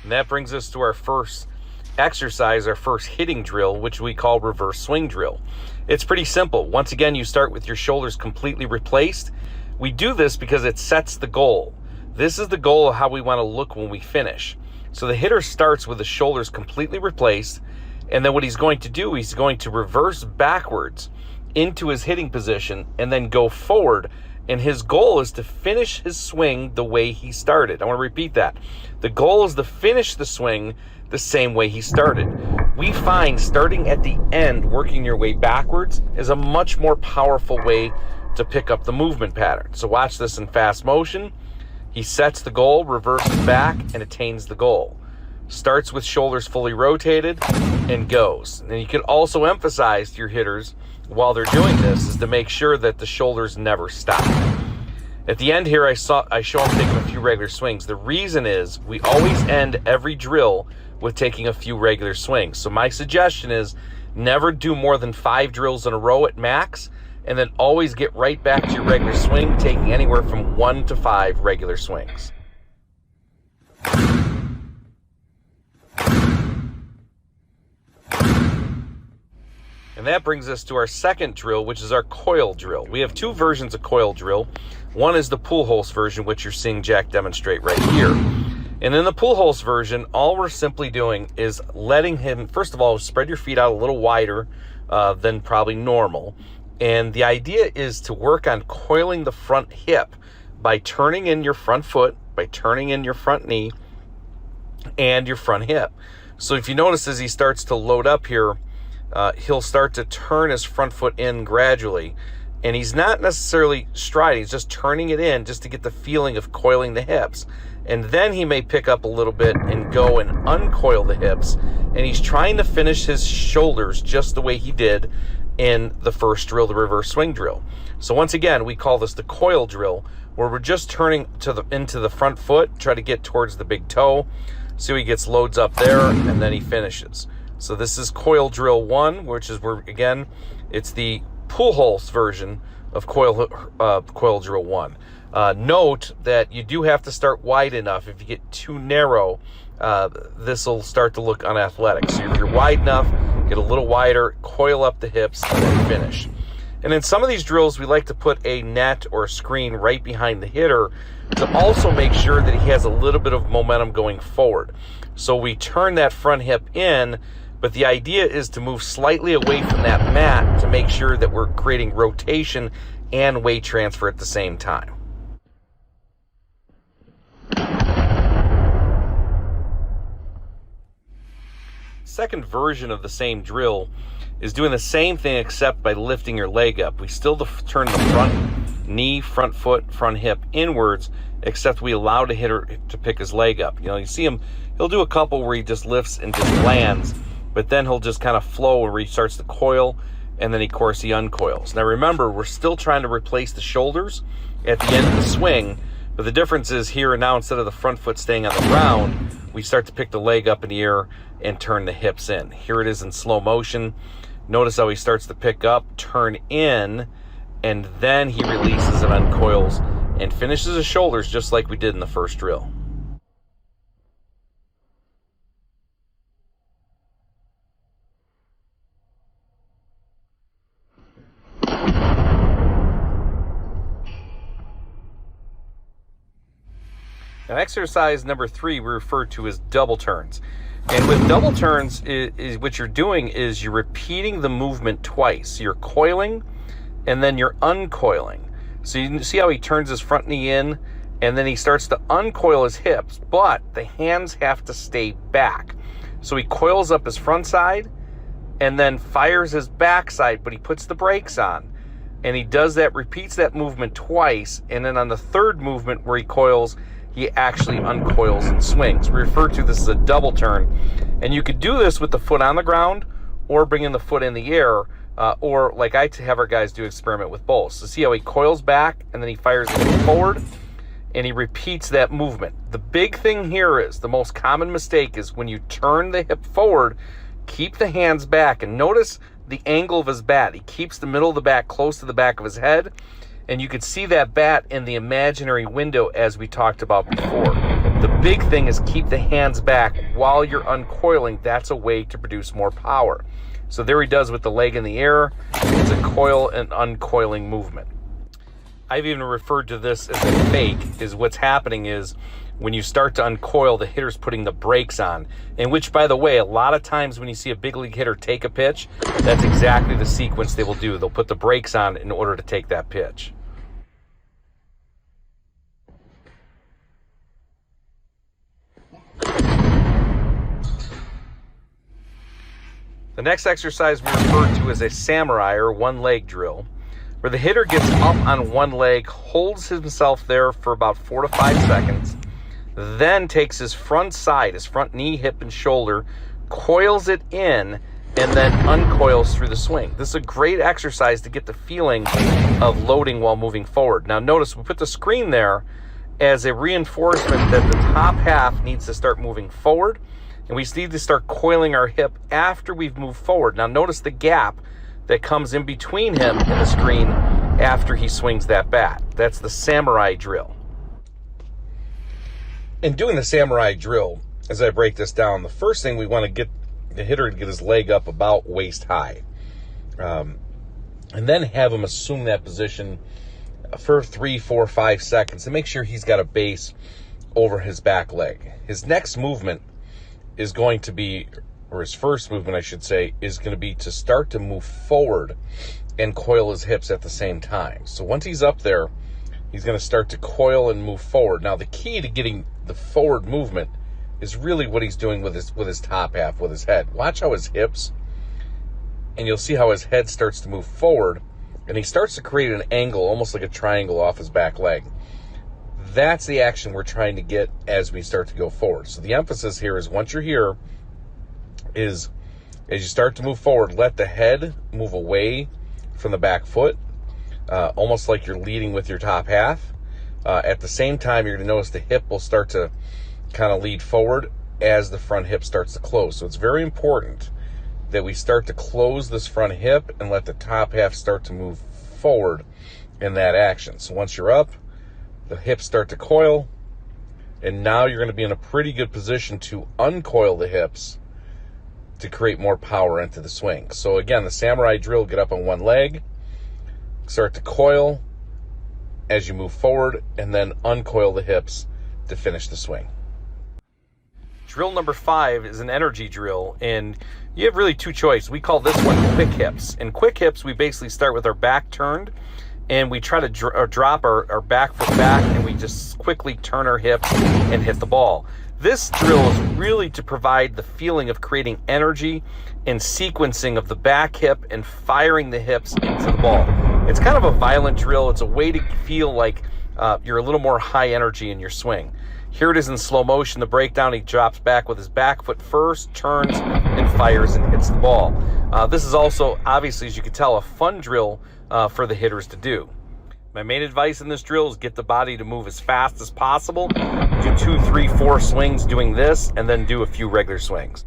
And that brings us to our first exercise, our first hitting drill, which we call reverse swing drill. It's pretty simple. Once again, you start with your shoulders completely replaced. We do this because it sets the goal. This is the goal of how we want to look when we finish. So the hitter starts with the shoulders completely replaced, and then what he's going to do, he's going to reverse backwards into his hitting position and then go forward. And his goal is to finish his swing the way he started. I want to repeat that. The goal is to finish the swing the same way he started. We find starting at the end, working your way backwards, is a much more powerful way to pick up the movement pattern. So watch this in fast motion. He sets the goal, reverses back, and attains the goal. Starts with shoulders fully rotated and goes. And you can also emphasize to your hitters while they're doing this is to make sure that the shoulders never stop. At the end here, I show them taking a few regular swings. The reason is we always end every drill with taking a few regular swings. So my suggestion is never do more than 5 drills in a row at max, and then always get right back to your regular swing, taking anywhere from 1 to 5 regular swings. And that brings us to our second drill, which is our coil drill. We have 2 versions of coil drill. One is the pull holes version, which you're seeing Jack demonstrate right here. And in the pull holes version, all we're simply doing is letting him, first of all, spread your feet out a little wider than probably normal. And the idea is to work on coiling the front hip by turning in your front foot, by turning in your front knee, and your front hip. So if you notice as he starts to load up here, he'll start to turn his front foot in gradually. And he's not necessarily striding, he's just turning it in just to get the feeling of coiling the hips. And then he may pick up a little bit and go and uncoil the hips. And he's trying to finish his shoulders just the way he did in the first drill, the reverse swing drill. So once again, we call this the coil drill, where we're just turning into the front foot, try to get towards the big toe. So he gets loads up there, and then he finishes. So this is coil drill 1, which is where, again, it's the pull holes version of coil drill 1. Note that you do have to start wide enough. If you get too narrow, this will start to look unathletic. So if you're wide enough, get a little wider, coil up the hips, and then finish. And in some of these drills, we like to put a net or a screen right behind the hitter to also make sure that he has a little bit of momentum going forward. So we turn that front hip in, but the idea is to move slightly away from that mat to make sure that we're creating rotation and weight transfer at the same time. Second version of the same drill is doing the same thing except by lifting your leg up. We still turn the front knee, front foot, front hip inwards, except we allow the hitter to pick his leg up. You know, you see him, he'll do a couple where he just lifts and just lands, but then he'll just kind of flow where he starts to coil, and then of course he uncoils. Now remember, we're still trying to replace the shoulders at the end of the swing, but the difference is here and now, instead of the front foot staying on the ground, we start to pick the leg up in the air and turn the hips in. Here it is in slow motion. Notice how he starts to pick up, turn in, and then he releases and uncoils and finishes his shoulders just like we did in the first drill. Now, exercise number 3 we refer to as double turns. And with double turns, is what you're doing is you're repeating the movement twice. You're coiling, and then you're uncoiling. So you can see how he turns his front knee in, and then he starts to uncoil his hips, but the hands have to stay back. So he coils up his front side, and then fires his back side, but he puts the brakes on. And he does that, repeats that movement twice, and then on the third movement where he coils, he actually uncoils and swings. We refer to this as a double turn. And you could do this with the foot on the ground or bringing the foot in the air, or like I have our guys do, experiment with both. So see how he coils back and then he fires the hip forward and he repeats that movement. The big thing here is, the most common mistake is when you turn the hip forward, keep the hands back and notice the angle of his bat. He keeps the middle of the bat close to the back of his head. And you could see that bat in the imaginary window as we talked about before. The big thing is keep the hands back while you're uncoiling. That's a way to produce more power. So there he does with the leg in the air. It's a coil and uncoiling movement. I've even referred to this as a fake, is what's happening is when you start to uncoil, the hitter's putting the brakes on. And which, by the way, a lot of times when you see a big league hitter take a pitch, that's exactly the sequence they will do. They'll put the brakes on in order to take that pitch. The next exercise we refer to as a samurai or one-leg drill, where the hitter gets up on one leg, holds himself there for about 4 to 5 seconds, then takes his front side, his front knee, hip, and shoulder, coils it in, and then uncoils through the swing. This is a great exercise to get the feeling of loading while moving forward. Now notice we put the screen there as a reinforcement that the top half needs to start moving forward, and we need to start coiling our hip after we've moved forward. Now notice the gap that comes in between him and the screen after he swings that bat. That's the samurai drill. In doing the samurai drill, as I break this down, the first thing we want to get the hitter to get his leg up about waist high. And then have him assume that position for 3, 4, 5 seconds to make sure he's got a base over his back leg. His next movement is going to be, or his first movement, I should say, is going to be to start to move forward and coil his hips at the same time. So once he's up there, he's going to start to coil and move forward. Now, the key to getting the forward movement is really what he's doing with his top half, with his head. Watch how his hips, and you'll see how his head starts to move forward, and he starts to create an angle, almost like a triangle off his back leg. That's the action we're trying to get as we start to go forward. So the emphasis here is once you're here, is as you start to move forward, let the head move away from the back foot, almost like you're leading with your top half. At the same time, you're going to notice the hip will start to kind of lead forward as the front hip starts to close. So it's very important that we start to close this front hip and let the top half start to move forward in that action. So once you're up, the hips start to coil, and now you're going to be in a pretty good position to uncoil the hips to create more power into the swing. So again, the samurai drill, get up on one leg, start to coil as you move forward, and then uncoil the hips to finish the swing. Drill number 5 is an energy drill, and you have really 2 choices. We call this one quick hips. In quick hips, we basically start with our back turned, and we try to drop our back foot back, and we just quickly turn our hips and hit the ball. This drill is really to provide the feeling of creating energy and sequencing of the back hip and firing the hips into the ball. It's kind of a violent drill. It's a way to feel like you're a little more high energy in your swing. Here it is in slow motion, the breakdown. He drops back with his back foot first, turns, and fires and hits the ball. This is also, obviously, as you can tell, a fun drill for the hitters to do. My main advice in this drill is get the body to move as fast as possible. Do 2, 3, 4 swings doing this, and then do a few regular swings.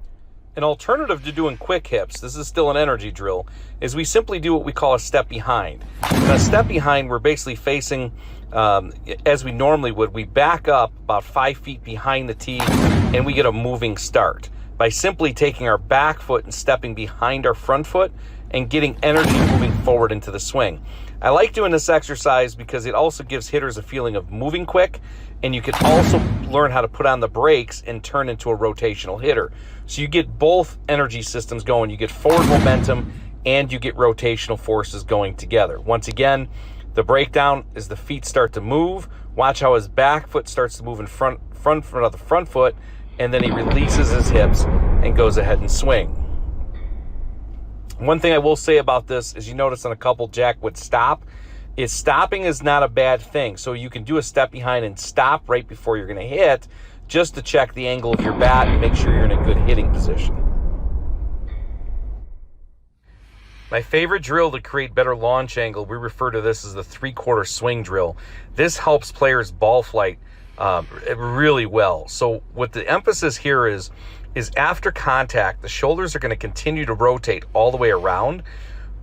An alternative to doing quick hips, this is still an energy drill, is we simply do what we call a step behind. In a step behind, we're basically facing, as we normally would, we back up about 5 feet behind the tee, and we get a moving start by simply taking our back foot and stepping behind our front foot and getting energy moving forward into the swing. I like doing this exercise because it also gives hitters a feeling of moving quick, and you can also learn how to put on the brakes and turn into a rotational hitter. So you get both energy systems going. You get forward momentum and you get rotational forces going together. Once again, the breakdown is the feet start to move. Watch how his back foot starts to move in front of the front foot, and then he releases his hips and goes ahead and swing. One thing I will say about this is, you notice on a couple Jack would stop, is stopping is not a bad thing. So you can do a step behind and stop right before you're going to hit, just to check the angle of your bat and make sure you're in a good hitting position. My favorite drill to create better launch angle, we refer to this as the 3/4 swing drill. This helps players ball flight really well. So what the emphasis here is after contact, the shoulders are going to continue to rotate all the way around,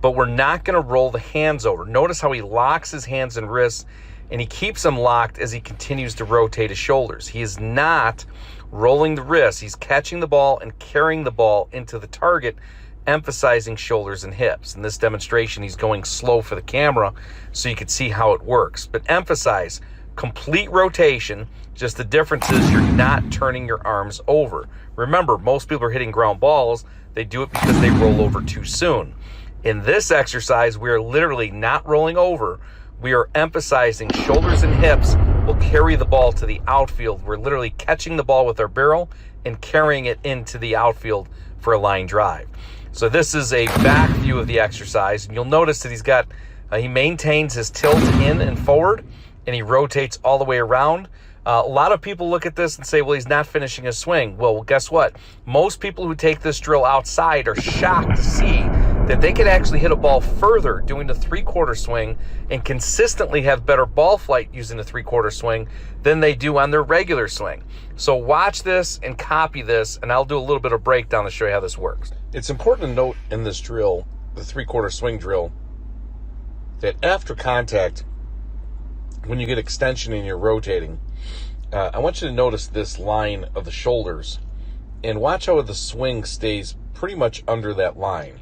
but we're not going to roll the hands over. Notice how he locks his hands and wrists and he keeps them locked as he continues to rotate his shoulders. He is not rolling the wrists. He's catching the ball and carrying the ball into the target, emphasizing shoulders and hips. In this demonstration, he's going slow for the camera so you can see how it works. But emphasize complete rotation, just the difference is you're not turning your arms over. Remember, most people are hitting ground balls. They do it because they roll over too soon. In this exercise, we are literally not rolling over. We are emphasizing shoulders and hips will carry the ball to the outfield. We're literally catching the ball with our barrel and carrying it into the outfield for a line drive. So this is a back view of the exercise, and you'll notice that he maintains his tilt in and forward, and he rotates all the way around. A lot of people look at this and say, well, he's not finishing his swing. Well, guess what? Most people who take this drill outside are shocked to see that they can actually hit a ball further doing the three-quarter swing and consistently have better ball flight using the three-quarter swing than they do on their regular swing. So watch this and copy this, and I'll do a little bit of breakdown to show you how this works. It's important to note in this drill, the three-quarter swing drill, that after contact, when you get extension and you're rotating, I want you to notice this line of the shoulders and watch how the swing stays pretty much under that line.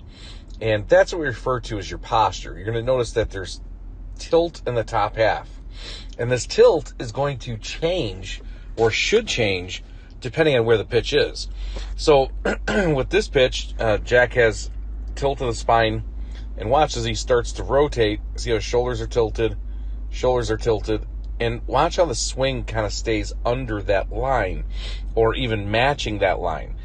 And that's what we refer to as your posture. You're going to notice that there's tilt in the top half. And this tilt is going to change, or should change, depending on where the pitch is. So with this pitch, Jack has tilt of the spine, and watch as he starts to rotate. See how his shoulders are tilted, and watch how the swing kind of stays under that line, or even matching that line.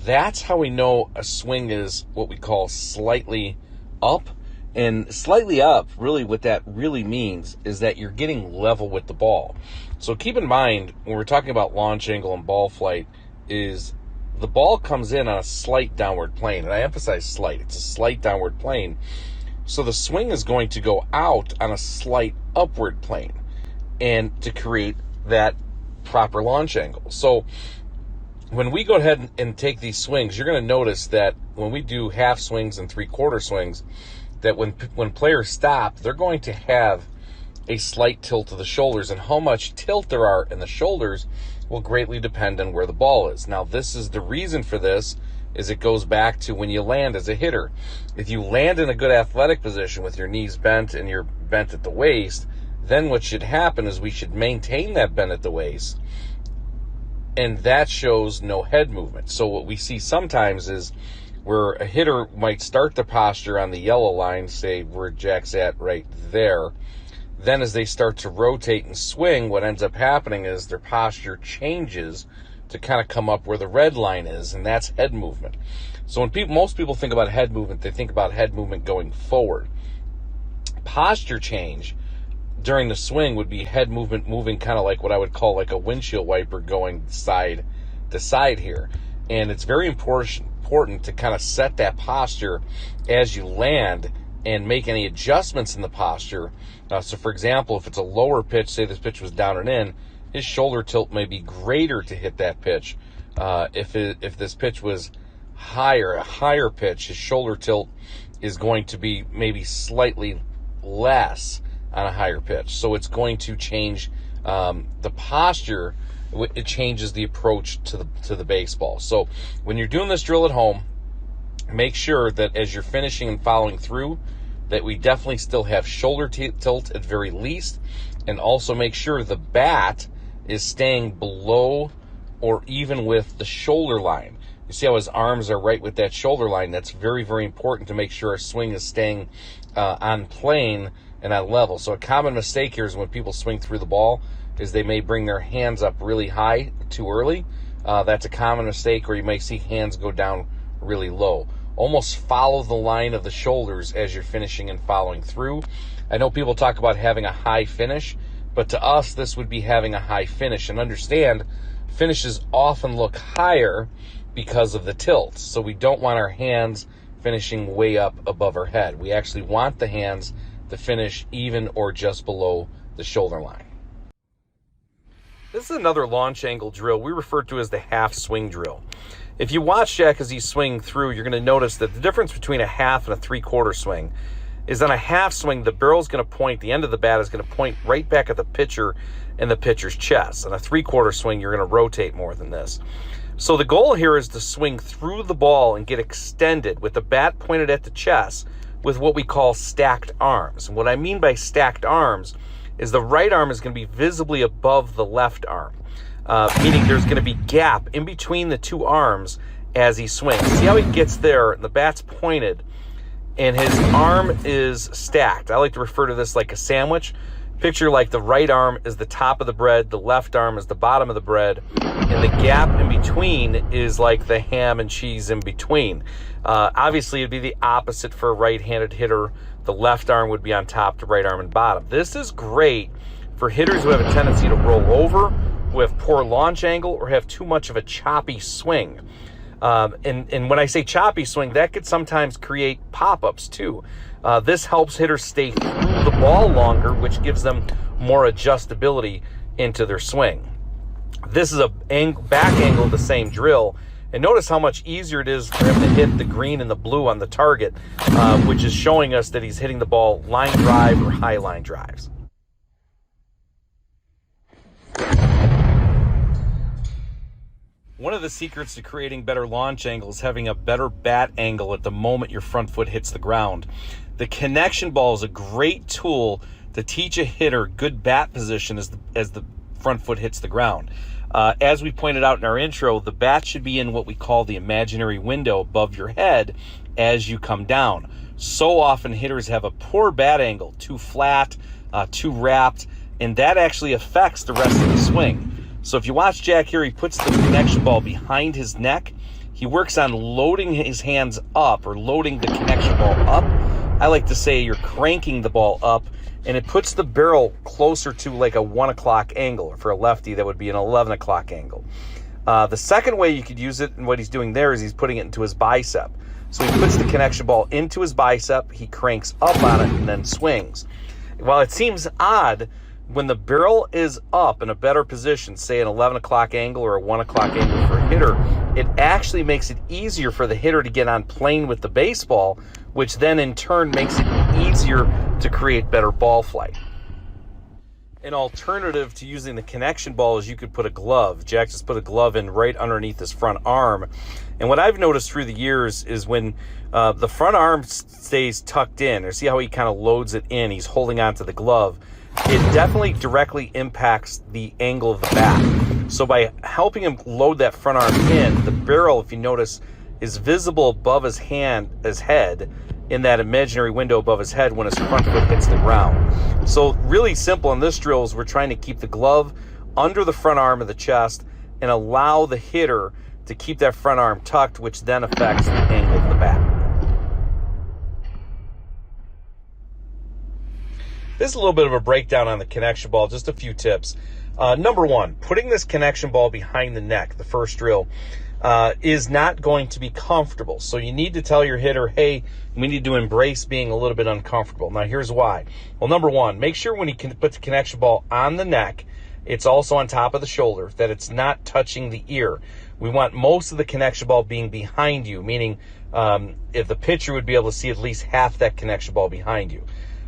That's how we know a swing is what we call slightly up. And slightly up, really what that really means is that you're getting level with the ball. So keep in mind, when we're talking about launch angle and ball flight, is the ball comes in on a slight downward plane. And I emphasize slight. It's a slight downward plane. So the swing is going to go out on a slight upward plane, and to create that proper launch angle. So when we go ahead and take these swings, you're going to notice that when we do half swings and three-quarter swings, that when players stop, they're going to have a slight tilt of the shoulders, and how much tilt there are in the shoulders will greatly depend on where the ball is. Now, this is the reason for this, is it goes back to when you land as a hitter. If you land in a good athletic position with your knees bent and you're bent at the waist, then what should happen is we should maintain that bend at the waist, and that shows no head movement. So what we see sometimes is where a hitter might start the posture on the yellow line, say where Jack's at right there. Then as they start to rotate and swing, what ends up happening is their posture changes to kind of come up where the red line is, and that's head movement. So when most people think about head movement, they think about head movement going forward. Posture change during the swing would be head movement moving kind of like what I would call like a windshield wiper going side to side here. And it's very important to kind of set that posture as you land and make any adjustments in the posture. So for example, if it's a lower pitch, say this pitch was down and in, his shoulder tilt may be greater to hit that pitch. If this pitch was higher, a higher pitch, his shoulder tilt is going to be maybe slightly less on a higher pitch. So it's going to change the posture. It changes the approach to the baseball. So when you're doing this drill at home, make sure that as you're finishing and following through, that we definitely still have shoulder tilt at very least, and also make sure the bat is staying below or even with the shoulder line. You see how his arms are right with that shoulder line? That's very, very important to make sure our swing is staying on plane and on level. So a common mistake here is when people swing through the ball is they may bring their hands up really high too early. That's a common mistake, or you may see hands go down really low. Almost follow the line of the shoulders as you're finishing and following through. I know people talk about having a high finish, but to us, this would be having a high finish. And understand, finishes often look higher because of the tilt. So we don't want our hands finishing way up above our head. We actually want the hands to finish even or just below the shoulder line. This is another launch angle drill we refer to as the half swing drill. If you watch Jack as he's swinging through, you're going to notice that the difference between a half and a three-quarter swing is on a half swing, the barrel's going to point, the end of the bat is going to point right back at the pitcher and the pitcher's chest. On a 3/4 swing, you're going to rotate more than this. So the goal here is to swing through the ball and get extended with the bat pointed at the chest with what we call stacked arms. And what I mean by stacked arms is the right arm is going to be visibly above the left arm, meaning there's going to be gap in between the two arms as he swings. See how he gets there, and the bat's pointed, and his arm is stacked. I like to refer to this like a sandwich. Picture like the right arm is the top of the bread, the left arm is the bottom of the bread, and the gap in between is like the ham and cheese in between. Obviously, it'd be the opposite for a right-handed hitter. The left arm would be on top, the right arm and bottom. This is great for hitters who have a tendency to roll over, who have poor launch angle, or have too much of a choppy swing. And when I say choppy swing, that could sometimes create pop-ups too. This helps hitters stay through the ball longer, which gives them more adjustability into their swing. This is a back angle of the same drill. And notice how much easier it is for him to hit the green and the blue on the target, which is showing us that he's hitting the ball line drive or high line drives. One of the secrets to creating better launch angle is having a better bat angle at the moment your front foot hits the ground. The connection ball is a great tool to teach a hitter good bat position as the front foot hits the ground. As we pointed out in our intro, the bat should be in what we call the imaginary window above your head as you come down. So often hitters have a poor bat angle, too flat, too wrapped, and that actually affects the rest of the swing. So if you watch Jack here, he puts the connection ball behind his neck. He works on loading his hands up, or loading the connection ball up. I like to say you're cranking the ball up, and it puts the barrel closer to like a 1 o'clock angle. Or for a lefty, that would be an 11 o'clock angle. The second way you could use it, and what he's doing there, is he's putting it into his bicep. So he puts the connection ball into his bicep, he cranks up on it, and then swings. While it seems odd, when the barrel is up in a better position, say an 11 o'clock angle or a 1 o'clock angle for a hitter, it actually makes it easier for the hitter to get on plane with the baseball, which then in turn makes it easier to create better ball flight. An alternative to using the connection ball is you could put a glove. Jack just put a glove in right underneath his front arm. And what I've noticed through the years is when the front arm stays tucked in, or see how he kind of loads it in, he's holding onto the glove, it definitely directly impacts the angle of the bat. So by helping him load that front arm in, the barrel, if you notice, is visible above his head, in that imaginary window above his head when his front foot hits the ground. So really simple in this drill is we're trying to keep the glove under the front arm of the chest and allow the hitter to keep that front arm tucked, which then affects the angle of the bat. This is a little bit of a breakdown on the connection ball, just a few tips. Number one, putting this connection ball behind the neck, the first drill, is not going to be comfortable. So you need to tell your hitter, hey, we need to embrace being a little bit uncomfortable. Now here's why. Well, number one, make sure when you can put the connection ball on the neck, it's also on top of the shoulder, that it's not touching the ear. We want most of the connection ball being behind you, meaning if the pitcher would be able to see at least half that connection ball behind you.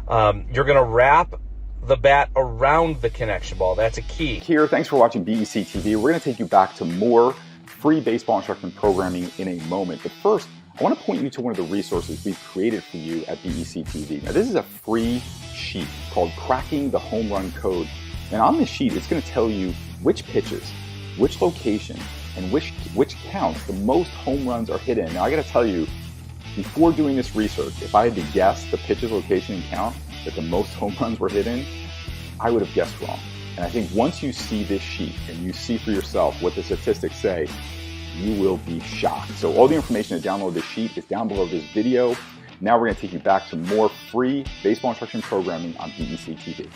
You're going to wrap the bat around the connection ball. That's a key. Here, thanks for watching Bec TV. We're going to take you back to more free baseball instruction programming in a moment. But first, I want to point you to one of the resources we've created for you at Bec TV. Now, this is a free sheet called Cracking the Home Run Code. And on this sheet, it's going to tell you which pitches, which location, and which counts the most home runs are hit in. Now, I got to tell you, before doing this research, if I had to guess the pitches, location, and count that the most home runs were hit in, I would have guessed wrong. And I think once you see this sheet and you see for yourself what the statistics say, you will be shocked. So all the information to download this sheet is down below this video. Now we're going to take you back to more free baseball instruction programming on Bec TV.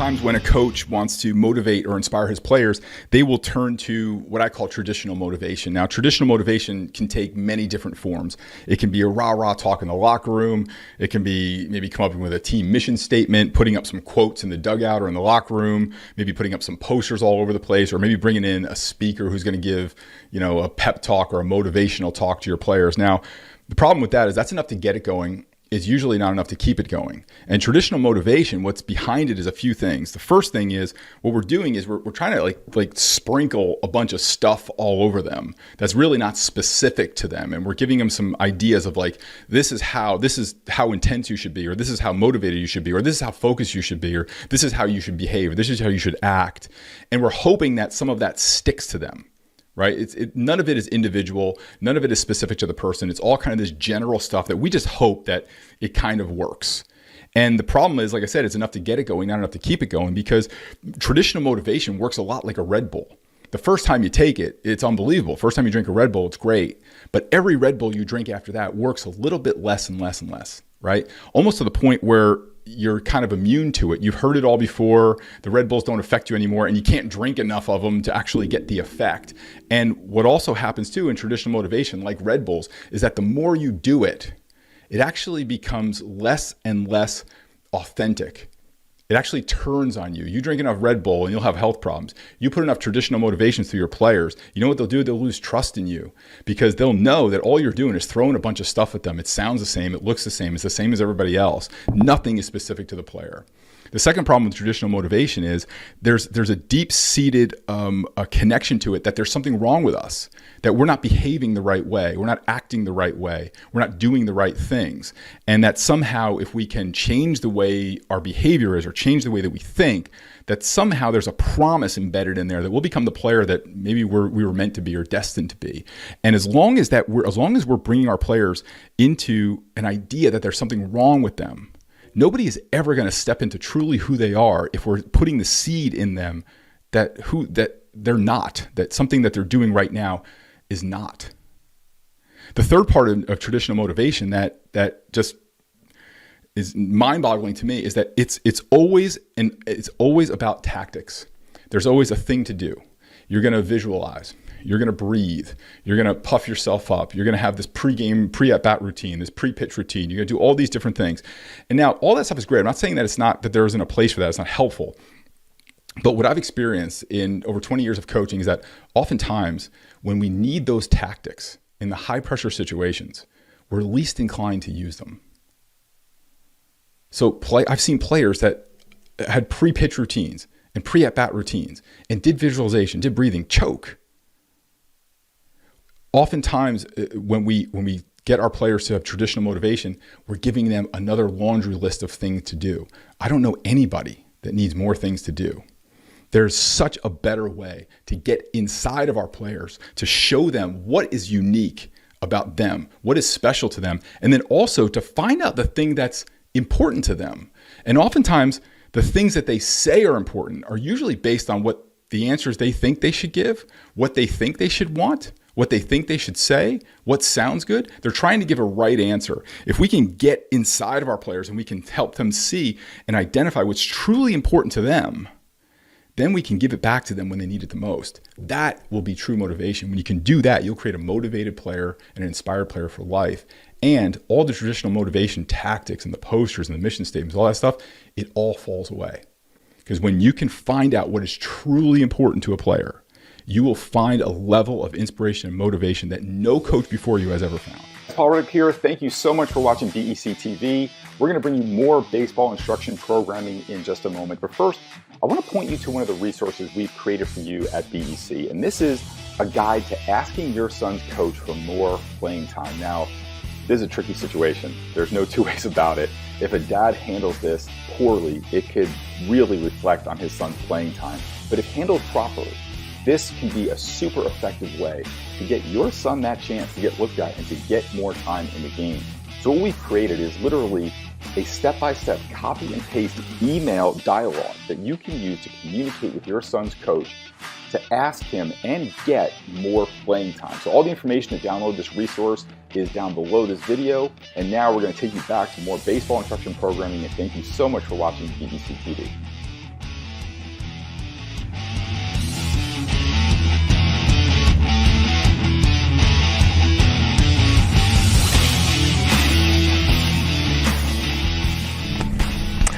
Oftentimes when a coach wants to motivate or inspire his players, they will turn to what I call traditional motivation. Now, traditional motivation can take many different forms. It can be a rah-rah talk in the locker room. It can be maybe come up with a team mission statement, putting up some quotes in the dugout or in the locker room, maybe putting up some posters all over the place, or maybe bringing in a speaker who's going to give, a pep talk or a motivational talk to your players. Now, the problem with that is that's enough to get it going. Is usually not enough to keep it going. And traditional motivation, what's behind it is a few things. The first thing is what we're doing is we're trying to like sprinkle a bunch of stuff all over them that's really not specific to them. And we're giving them some ideas of like, this is how intense you should be, or this is how motivated you should be, or this is how focused you should be, or this is how you should behave, or this is how you should act. And we're hoping that some of that sticks to them. Right? None of it is individual. None of it is specific to the person. It's all kind of this general stuff that we just hope that it kind of works. And the problem is, like I said, it's enough to get it going, not enough to keep it going, because traditional motivation works a lot like a Red Bull. The first time you take it, it's unbelievable. First time you drink a Red Bull, it's great. But every Red Bull you drink after that works a little bit less and less and less, right? Almost to the point where you're kind of immune to it. You've heard it all before. The Red Bulls don't affect you anymore, and you can't drink enough of them to actually get the effect. And what also happens too in traditional motivation, like Red Bulls, is that the more you do it, it actually becomes less and less authentic. It actually turns on you. You drink enough Red Bull and you'll have health problems. You put enough traditional motivations through your players, you know what they'll do? They'll lose trust in you, because they'll know that all you're doing is throwing a bunch of stuff at them. It sounds the same. It looks the same. It's the same as everybody else. Nothing is specific to the player. The second problem with traditional motivation is there's a deep-seated a connection to it that there's something wrong with us, that we're not behaving the right way, we're not acting the right way, we're not doing the right things, and that somehow if we can change the way our behavior is or change the way that we think, that somehow there's a promise embedded in there that we'll become the player that maybe we were meant to be or destined to be. And as long as we're bringing our players into an idea that there's something wrong with them, nobody is ever going to step into truly who they are if we're putting the seed in them that they're not, that something that they're doing right now is not. The third part of traditional motivation that just is mind-boggling to me is that it's always about tactics. There's always a thing to do. You're going to visualize. You're going to breathe. You're going to puff yourself up. You're going to have this pre-at-bat routine, this pre-pitch routine. You're going to do all these different things. And now all that stuff is great. I'm not saying that there isn't a place for that. It's not helpful. But what I've experienced in over 20 years of coaching is that oftentimes when we need those tactics in the high-pressure situations, we're least inclined to use them. So I've seen players that had pre-pitch routines and pre-at-bat routines and did visualization, did breathing, choke. Oftentimes when we get our players to have traditional motivation, we're giving them another laundry list of things to do. I don't know anybody that needs more things to do. There's such a better way to get inside of our players, to show them what is unique about them, what is special to them, and then also to find out the thing that's important to them. And oftentimes the things that they say are important are usually based on what the answers they think they should give, what they think they should want, what they think they should say, what sounds good. They're trying to give a right answer. If we can get inside of our players and we can help them see and identify what's truly important to them, then we can give it back to them when they need it the most. That will be true motivation. When you can do that, you'll create a motivated player and an inspired player for life. And all the traditional motivation tactics and the posters and the mission statements, all that stuff, it all falls away. Because when you can find out what is truly important to a player, you will find a level of inspiration and motivation that no coach before you has ever found. Paul Reddick here. Thank you so much for watching Bec TV. We're going to bring you more baseball instruction programming in just a moment. But first, I want to point you to one of the resources we've created for you at Bec. And this is a guide to asking your son's coach for more playing time. Now, this is a tricky situation. There's no two ways about it. If a dad handles this poorly, it could really reflect on his son's playing time. But if handled properly, this can be a super effective way to get your son that chance to get looked at and to get more time in the game. So what we've created is literally a step-by-step copy and paste email dialogue that you can use to communicate with your son's coach to ask him and get more playing time. So all the information to download this resource is down below this video. And now we're going to take you back to more baseball instruction programming. And thank you so much for watching Bec TV.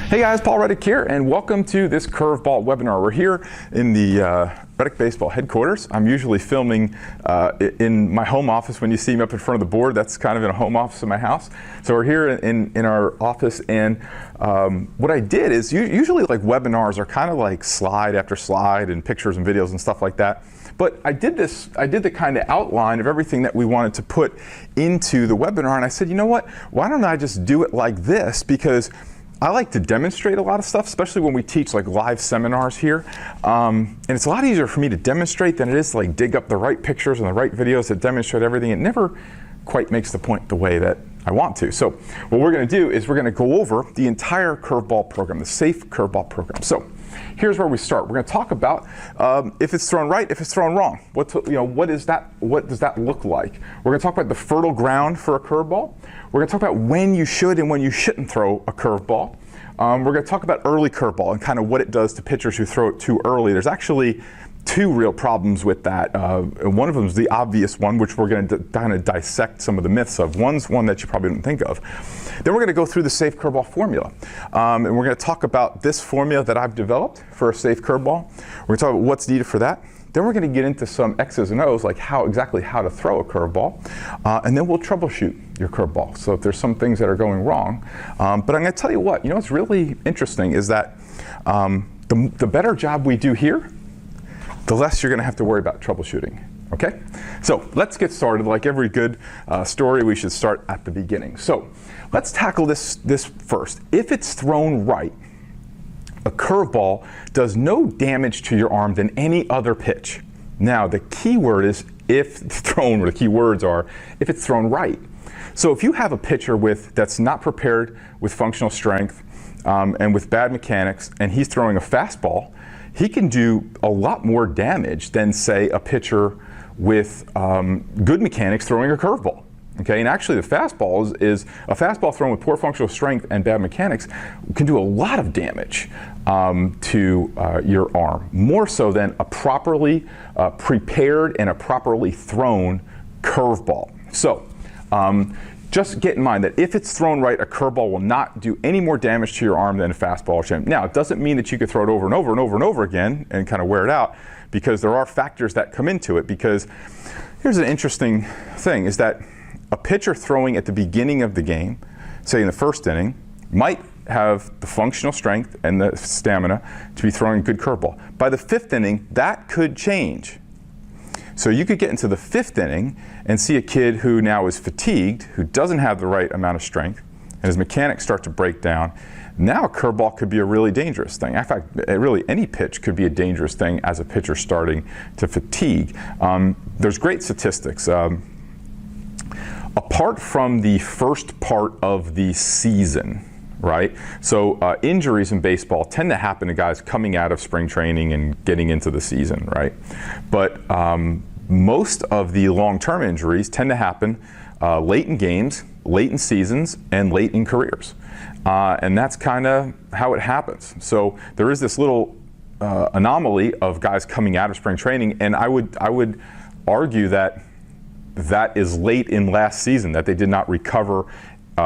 Hey guys, Paul Reddick here, and welcome to this curveball webinar. We're here in the Reddick Baseball headquarters. I'm usually filming in my home office. When you see me up in front of the board, that's kind of in a home office in my house. So we're here in our office, and what I did is usually like webinars are kind of like slide after slide and pictures and videos and stuff like that. But I did the kind of outline of everything that we wanted to put into the webinar, and I said, you know what, why don't I just do it like this? Because I like to demonstrate a lot of stuff, especially when we teach like live seminars here. And it's a lot easier for me to demonstrate than it is to like dig up the right pictures and the right videos that demonstrate everything. It never quite makes the point the way that I want to. So what we're gonna do is we're gonna go over the entire curveball program, the safe curveball program. So here's where we start. We're gonna talk about if it's thrown right, if it's thrown wrong. What does that look like? We're gonna talk about the fertile ground for a curveball. We're gonna talk about when you should and when you shouldn't throw a curveball. We're gonna talk about early curveball and kind of what it does to pitchers who throw it too early. There's actually two real problems with that. One of them is the obvious one, which we're going to kind of dissect some of the myths of. One's one that you probably don't think of. Then we're going to go through the safe curveball formula. And we're going to talk about this formula that I've developed for a safe curveball. We're going to talk about what's needed for that. Then we're going to get into some X's and O's, like exactly how to throw a curveball. And then we'll troubleshoot your curveball. So if there's some things that are going wrong. But I'm going to tell you what's really interesting is that the better job we do here, the less you're going to have to worry about troubleshooting. Okay? So let's get started. Like every good story, we should start at the beginning. So let's tackle this first. If it's thrown right, a curveball does no damage to your arm than any other pitch. Now, the key word is if thrown, or the key words are if it's thrown right. So if you have a pitcher that's not prepared with functional strength and with bad mechanics, and he's throwing a fastball, he can do a lot more damage than, say, a pitcher with good mechanics throwing a curveball. Okay, and actually the fastball is a fastball thrown with poor functional strength and bad mechanics can do a lot of damage to your arm, more so than a properly prepared and a properly thrown curveball. So just get in mind that if it's thrown right, a curveball will not do any more damage to your arm than a fastball should. Now, it doesn't mean that you could throw it over and over and over and over again and kind of wear it out, because there are factors that come into it. Because here's an interesting thing, is that a pitcher throwing at the beginning of the game, say in the first inning, might have the functional strength and the stamina to be throwing a good curveball. By the fifth inning, that could change. So you could get into the fifth inning and see a kid who now is fatigued, who doesn't have the right amount of strength, and his mechanics start to break down. Now a curveball could be a really dangerous thing. In fact, really any pitch could be a dangerous thing as a pitcher starting to fatigue. There's great statistics. Apart from the first part of the season, right? So injuries in baseball tend to happen to guys coming out of spring training and getting into the season, right? But most of the long-term injuries tend to happen late in games, late in seasons, and late in careers. And that's kind of how it happens. So there is this little anomaly of guys coming out of spring training, and I would argue that is late in last season, that they did not recover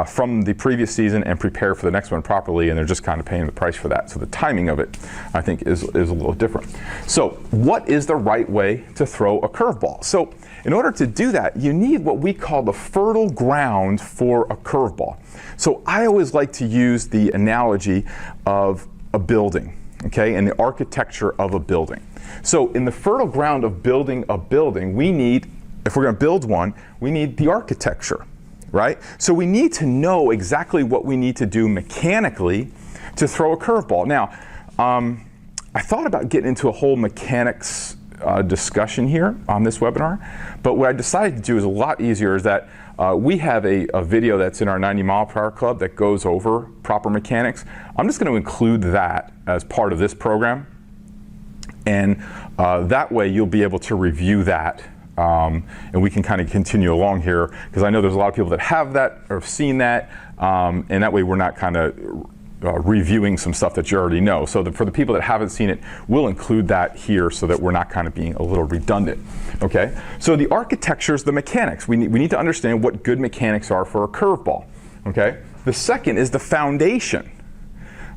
from the previous season and prepare for the next one properly, and they're just kind of paying the price for that. So the timing of it, I think, is a little different. So what is the right way to throw a curveball? So in order to do that, you need what we call the fertile ground for a curveball. So I always like to use the analogy of a building, okay, and the architecture of a building. So in the fertile ground of building a building, we need, if we're going to build one, we need the architecture, right? So we need to know exactly what we need to do mechanically to throw a curveball. Now, I thought about getting into a whole mechanics discussion here on this webinar, but what I decided to do is a lot easier, is that we have a video that's in our 90 mile per hour club that goes over proper mechanics. I'm just going to include that as part of this program, and that way you'll be able to review that. And we can kind of continue along here, because I know there's a lot of people that have that or have seen that, and that way we're not kind of reviewing some stuff that you already know. So for the people that haven't seen it, we'll include that here so that we're not kind of being a little redundant. Okay, so the architecture is the mechanics. We need to understand what good mechanics are for a curveball. Okay, the second is the foundation.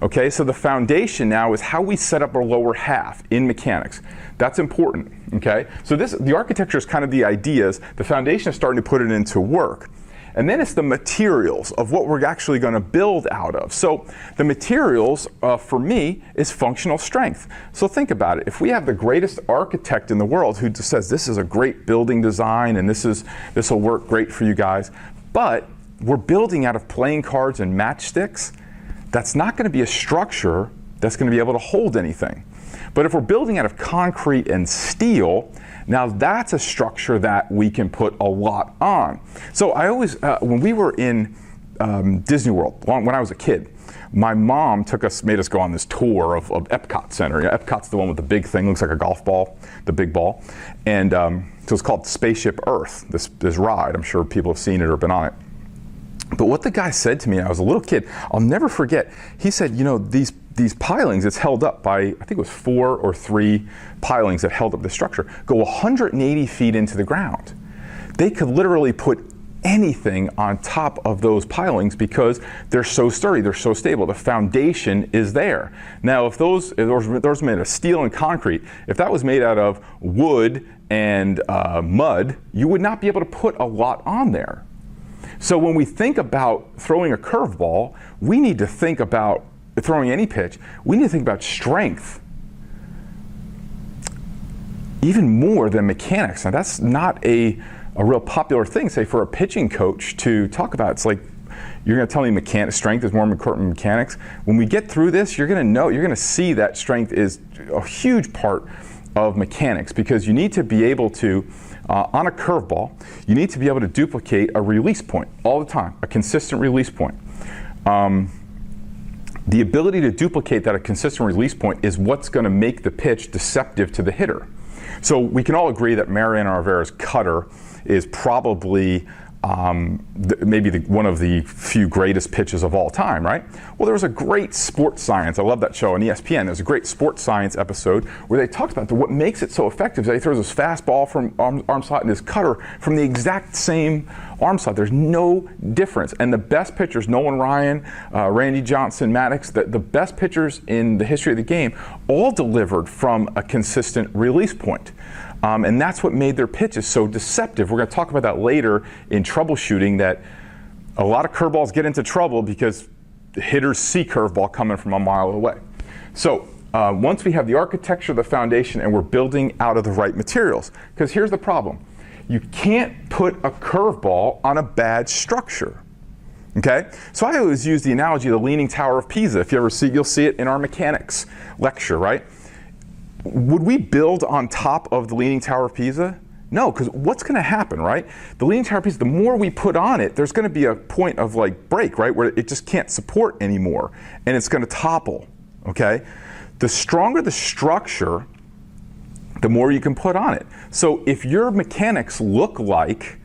Okay, so the foundation now is how we set up our lower half in mechanics. That's important, okay? So the architecture is kind of the ideas, the foundation is starting to put it into work. And then it's the materials of what we're actually going to build out of. So the materials, for me, is functional strength. So think about it. If we have the greatest architect in the world who just says this is a great building design and this will work great for you guys, but we're building out of playing cards and matchsticks, that's not going to be a structure that's going to be able to hold anything. But if we're building out of concrete and steel, now that's a structure that we can put a lot on. So I always, when we were in Disney World, when I was a kid, my mom made us go on this tour of Epcot Center. You know, Epcot's the one with the big thing, looks like a golf ball, the big ball. And so it's called Spaceship Earth, this ride. I'm sure people have seen it or been on it. But what the guy said to me, I was a little kid, I'll never forget. He said, you know, these pilings, it's held up by, I think it was 4 or 3 pilings that held up the structure, go 180 feet into the ground. They could literally put anything on top of those pilings because they're so sturdy, they're so stable. The foundation is there. Now, if those were made of steel and concrete, if that was made out of wood and mud, you would not be able to put a lot on there. So when we think about throwing a curveball, we need to think about throwing any pitch, we need to think about strength even more than mechanics. Now that's not a real popular thing, say, for a pitching coach to talk about. It's like, you're going to tell me strength is more important than mechanics. When we get through this, you're going to see that strength is a huge part of mechanics, because you need to be able to, on a curveball, you need to be able to duplicate a release point all the time, a consistent release point. The ability to duplicate that, a consistent release point, is what's going to make the pitch deceptive to the hitter. So we can all agree that Mariano Rivera's cutter is probably maybe one of the few greatest pitches of all time, right? Well, there was a great sports science, I love that show on ESPN, there's a great sports science episode where they talked about what makes it so effective is that he throws his fastball from arm slot and his cutter from the exact same arm slot. There's no difference. And the best pitchers, Nolan Ryan, Randy Johnson, Maddox, the best pitchers in the history of the game all delivered from a consistent release point. And that's what made their pitches so deceptive. We're going to talk about that later in troubleshooting, that a lot of curveballs get into trouble because the hitters see curveball coming from a mile away. So once we have the architecture, the foundation, and we're building out of the right materials, because here's the problem. You can't put a curveball on a bad structure. Okay? So I always use the analogy of the Leaning Tower of Pisa. If you ever see, you'll see it in our mechanics lecture, right? Would we build on top of the Leaning Tower of Pisa? No, because what's going to happen, right? The Leaning Tower of Pisa, the more we put on it, there's going to be a point of like break, right, where it just can't support anymore, and it's going to topple, okay? The stronger the structure, the more you can put on it. So if your mechanics look like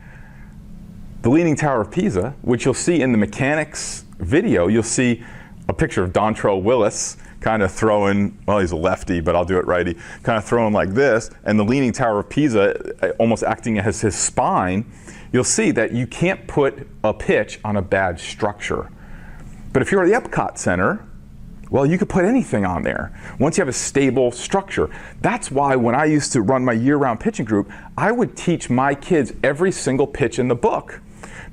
the Leaning Tower of Pisa, which you'll see in the mechanics video, you'll see a picture of Dontrell Willis kind of throwing, well, he's a lefty, but I'll do it righty, kind of throwing like this, and the Leaning Tower of Pisa almost acting as his spine. You'll see that you can't put a pitch on a bad structure. But if you're at the Epcot Center, well, you could put anything on there once you have a stable structure. That's why when I used to run my year-round pitching group, I would teach my kids every single pitch in the book,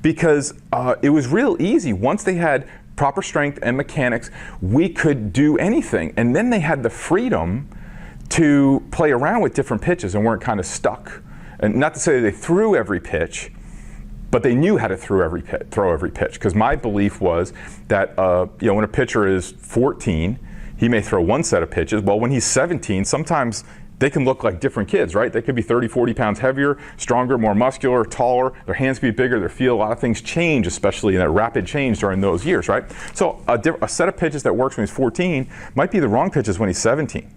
because it was real easy. Once they had proper strength and mechanics, we could do anything. And then they had the freedom to play around with different pitches and weren't kind of stuck. And not to say that they threw every pitch, but they knew how to throw every pitch. Because my belief was that when a pitcher is 14, he may throw one set of pitches. Well, when he's 17, sometimes they can look like different kids, right? They could be 30, 40 pounds heavier, stronger, more muscular, taller, their hands could be bigger, their feel, a lot of things change, especially in that rapid change during those years, right? So a set of pitches that works when he's 14 might be the wrong pitches when he's 17,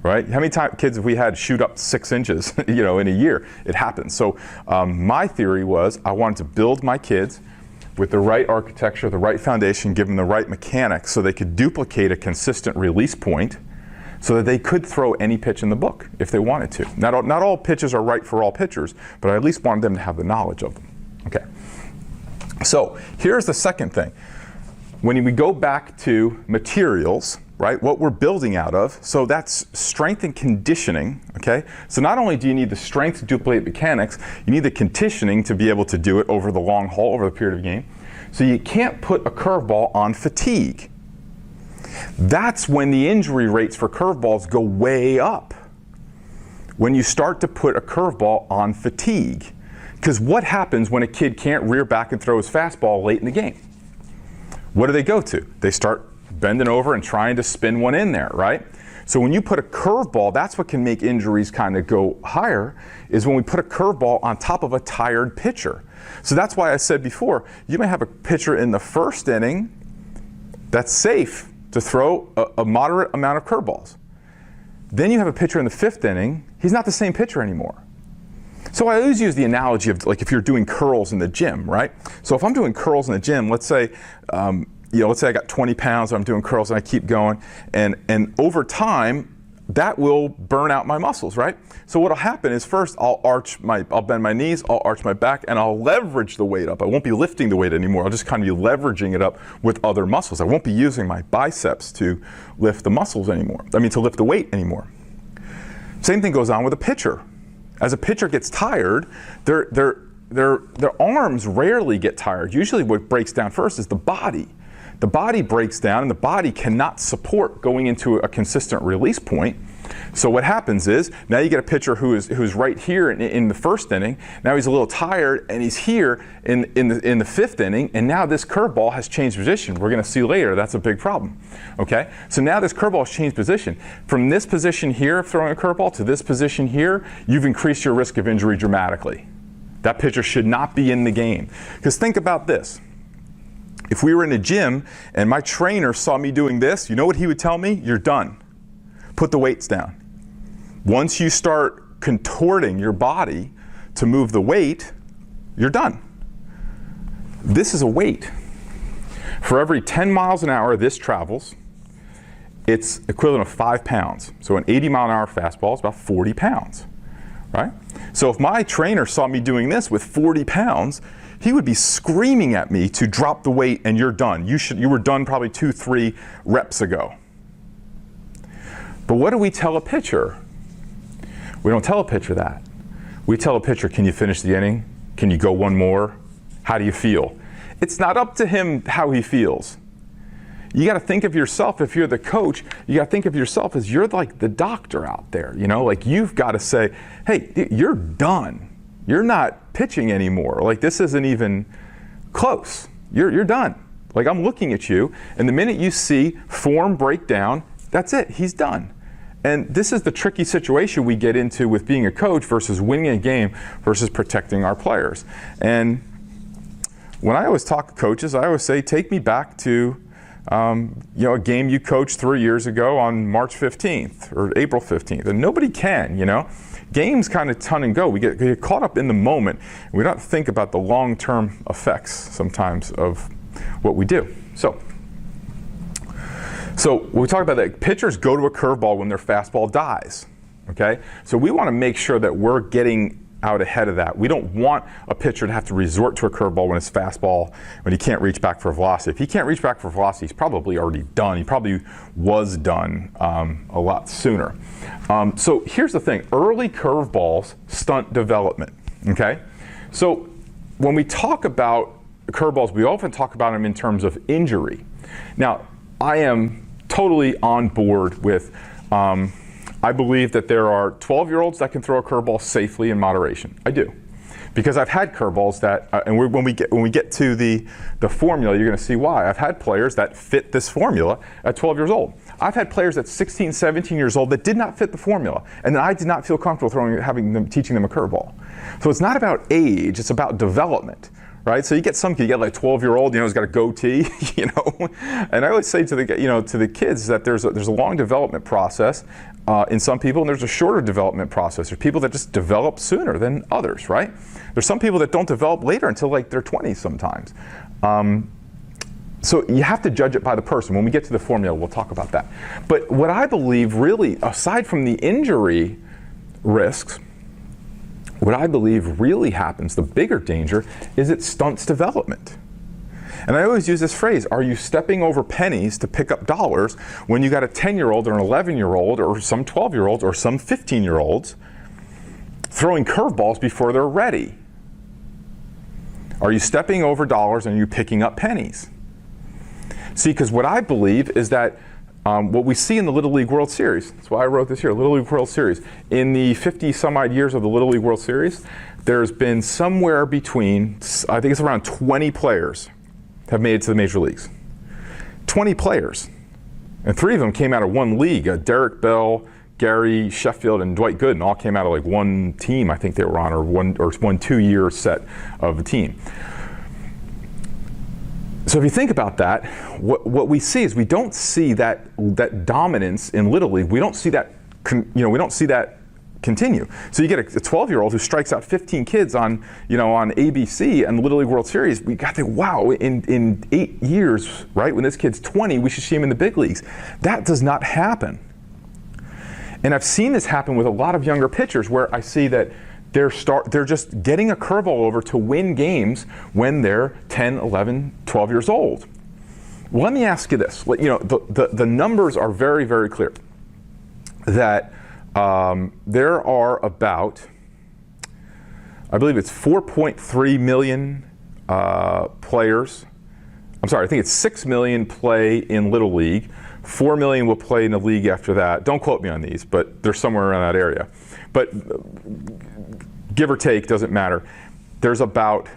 right? How many kids have we had shoot up 6 inches, in a year? It happens. So my theory was I wanted to build my kids with the right architecture, the right foundation, give them the right mechanics so they could duplicate a consistent release point, so that they could throw any pitch in the book if they wanted to. Not all pitches are right for all pitchers, but I at least wanted them to have the knowledge of them. Okay. So here's the second thing. when we go back to materials, right, what we're building out of, so that's strength and conditioning, okay? So not only do you need the strength to duplicate mechanics, you need the conditioning to be able to do it over the long haul, over the period of the game. So you can't put a curveball on fatigue. That's when the injury rates for curveballs go way up. When you start to put a curveball on fatigue. Because what happens when a kid can't rear back and throw his fastball late in the game? What do they go to? They start bending over and trying to spin one in there, right? So when you put a curveball, that's what can make injuries kind of go higher, is when we put a curveball on top of a tired pitcher. So that's why I said before, you may have a pitcher in the first inning that's safe to throw a moderate amount of curveballs. Then you have a pitcher in the fifth inning, he's not the same pitcher anymore. So I always use the analogy of like if you're doing curls in the gym, right? So if I'm doing curls in the gym, let's say, let's say I got 20 pounds and I'm doing curls and I keep going, and over time, that will burn out my muscles, right? So what'll happen is first I'll bend my knees, I'll arch my back, and I'll leverage the weight up. I won't be lifting the weight anymore. I'll just kind of be leveraging it up with other muscles. I won't be using my biceps to lift the muscles anymore. To lift the weight anymore. Same thing goes on with a pitcher. As a pitcher gets tired, their arms rarely get tired. Usually what breaks down first is the body. The body breaks down and the body cannot support going into a consistent release point. So what happens is, now you get a pitcher who's right here in the first inning, now he's a little tired and he's here in the fifth inning, and now this curveball has changed position. We're gonna see later, that's a big problem, okay? So now this curveball has changed position. From this position here of throwing a curveball to this position here, you've increased your risk of injury dramatically. That pitcher should not be in the game. Because think about this. If we were in a gym and my trainer saw me doing this, you know what he would tell me? You're done. Put the weights down. Once you start contorting your body to move the weight, you're done. This is a weight. For every 10 miles an hour this travels, it's equivalent of 5 pounds. So an 80-mile-an-hour fastball is about 40 pounds, right? So if my trainer saw me doing this with 40 pounds, he would be screaming at me to drop the weight and you're done. You were done probably 2-3 reps ago. But what do we tell a pitcher? We don't tell a pitcher that. We tell a pitcher, can you finish the inning? Can you go one more? How do you feel? It's not up to him how he feels. You got to think of yourself, if you're the coach, you got to think of yourself as you're like the doctor out there, like you've got to say, hey, you're done. You're not pitching anymore. Like this isn't even close. You're done. Like I'm looking at you, and the minute you see form break down, that's it, he's done. And this is the tricky situation we get into with being a coach versus winning a game versus protecting our players. And when I always talk to coaches, I always say, take me back to a game you coached 3 years ago on March 15th or April 15th, and nobody can, Games kind of ton and go. We get caught up in the moment. We don't think about the long-term effects sometimes of what we do. So when we talk about that, pitchers go to a curveball when their fastball dies, okay? So we want to make sure that we're getting out ahead of that. We don't want a pitcher to have to resort to a curveball when his fastball, when he can't reach back for velocity. If he can't reach back for velocity, he's probably already done. He probably was done a lot sooner. So here's the thing, early curveballs stunt development, okay? So when we talk about curveballs, we often talk about them in terms of injury. Now, I am totally on board with I believe that there are 12-year-olds that can throw a curveball safely in moderation. I do. Because I've had curveballs that, and when we get to the formula, you're going to see why. I've had players that fit this formula at 12 years old. I've had players at 16, 17 years old that did not fit the formula, and then I did not feel comfortable teaching them a curveball. So it's not about age, it's about development. Right, so you get some kid, you get like a 12-year-old, who's got a goatee, and I always say to the kids that there's a long development process in some people, and there's a shorter development process. There's people that just develop sooner than others, right? There's some people that don't develop later until like their 20s sometimes. So you have to judge it by the person. When we get to the formula, we'll talk about that. But what I believe really, aside from the injury risks, what I believe really happens, the bigger danger, is it stunts development. And I always use this phrase, are you stepping over pennies to pick up dollars when you got a 10-year-old or an 11-year-old or some 12-year-olds or some 15-year-olds throwing curveballs before they're ready? Are you stepping over dollars and are you picking up pennies? See, because what I believe is that what we see in the Little League World Series, that's why I wrote this here, Little League World Series. In the 50 some odd years of the Little League World Series, there's been somewhere between, I think it's around 20 players have made it to the major leagues. 20 players. And 3 of them came out of one league. Derek Bell, Gary Sheffield, and Dwight Gooden all came out of like one team I think they were on, or one 2-year set of a team. So if you think about that, what we see is we don't see that dominance in Little League. We don't see that, we don't see that continue. So you get a 12-year-old who strikes out 15 kids on ABC and the Little League World Series. We got to think, wow, in 8 years, right, when this kid's 20, we should see him in the big leagues. That does not happen. And I've seen this happen with a lot of younger pitchers where I see that they're just getting a curveball over to win games when they're 10, 11, 12 years old. Well, let me ask you this. The numbers are very, very clear that there are about, I believe it's 4.3 million players. I'm sorry, I think it's 6 million play in Little League. 4 million will play in the league after that. Don't quote me on these, but they're somewhere around that area. But give or take, doesn't matter. There's about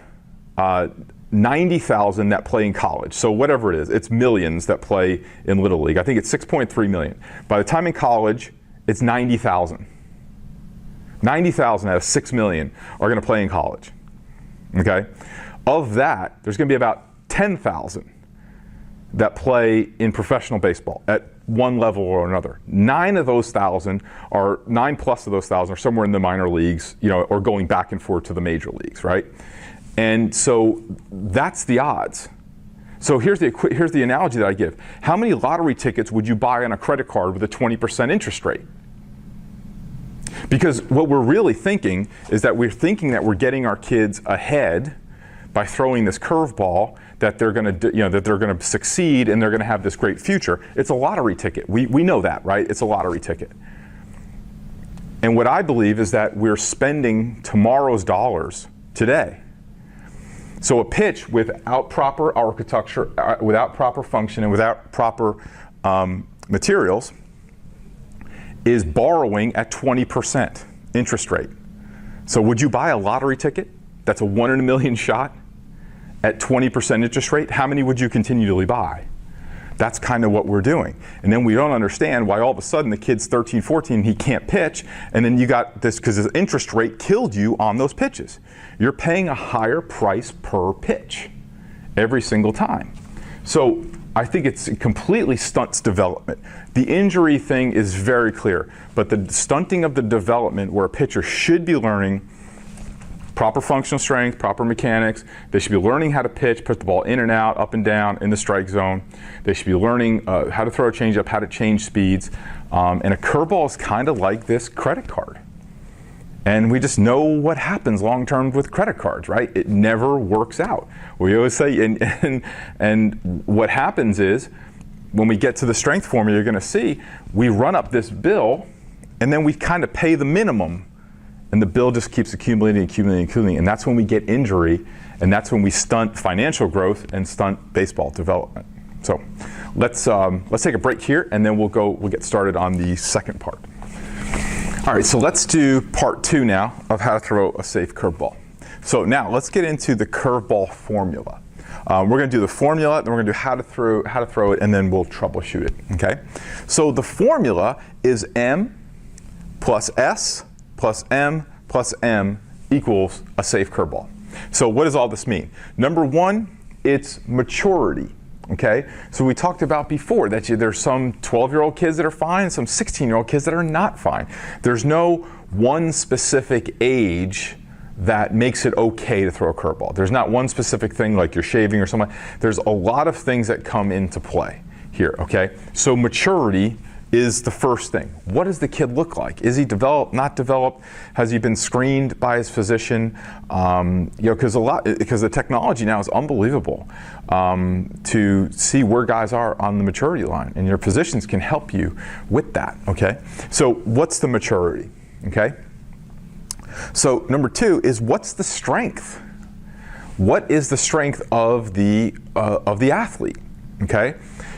90,000 that play in college. So whatever it is, it's millions that play in Little League. I think it's 6.3 million. By the time in college, it's 90,000. 90,000 out of 6 million are going to play in college. Okay? Of that, there's going to be about 10,000 that play in professional baseball at one level or another. 9 plus of those 1,000 are somewhere in the minor leagues, or going back and forth to the major leagues, right? And so that's the odds. So here's the analogy that I give. How many lottery tickets would you buy on a credit card with a 20% interest rate? Because what we're really thinking is that we're thinking that we're getting our kids ahead by throwing this curveball, that they're going to succeed and they're going to have this great future. It's a lottery ticket. We know that, right? It's a lottery ticket. And what I believe is that we're spending tomorrow's dollars today. So a pitch without proper architecture, without proper function, and without proper materials is borrowing at 20% interest rate. So would you buy a lottery ticket that's a 1 in a million shot at 20% interest rate? How many would you continually buy? That's kind of what we're doing. And then we don't understand why all of a sudden the kid's 13, 14, he can't pitch, and then you got this because his interest rate killed you on those pitches. You're paying a higher price per pitch every single time. So I think it completely stunts development. The injury thing is very clear, but the stunting of the development where a pitcher should be learning proper functional strength, proper mechanics. They should be learning how to pitch, put the ball in and out, up and down in the strike zone. They should be learning how to throw a changeup, how to change speeds. And a curveball is kind of like this credit card. And we just know what happens long term with credit cards, right? It never works out. We always say, and what happens is when we get to the strength formula, you're going to see we run up this bill, and then we kind of pay the minimum. And the bill just keeps accumulating, and that's when we get injury, and that's when we stunt financial growth and stunt baseball development. So let's take a break here, and then we'll get started on the second part. All right, so let's do part 2 now of how to throw a safe curveball. So now let's get into the curveball formula. We're going to do the formula, then we're going to do how to throw it, and then we'll troubleshoot it. Okay. So the formula is M plus S plus M plus M equals a safe curveball. So what does all this mean? Number 1, it's maturity. Okay, so we talked about before that there's some 12-year-old kids that are fine, some 16-year-old kids that are not fine. There's no one specific age that makes it okay to throw a curveball. There's not one specific thing like you're shaving or something. There's a lot of things that come into play here. Okay, so maturity is the first thing. What does the kid look like? Is he developed, not developed? Has he been screened by his physician? Because the technology now is unbelievable to see where guys are on the maturity line, and your physicians can help you with that. Okay, so what's the maturity? Okay, so number 2 is what's the strength? What is the strength of the athlete? Okay.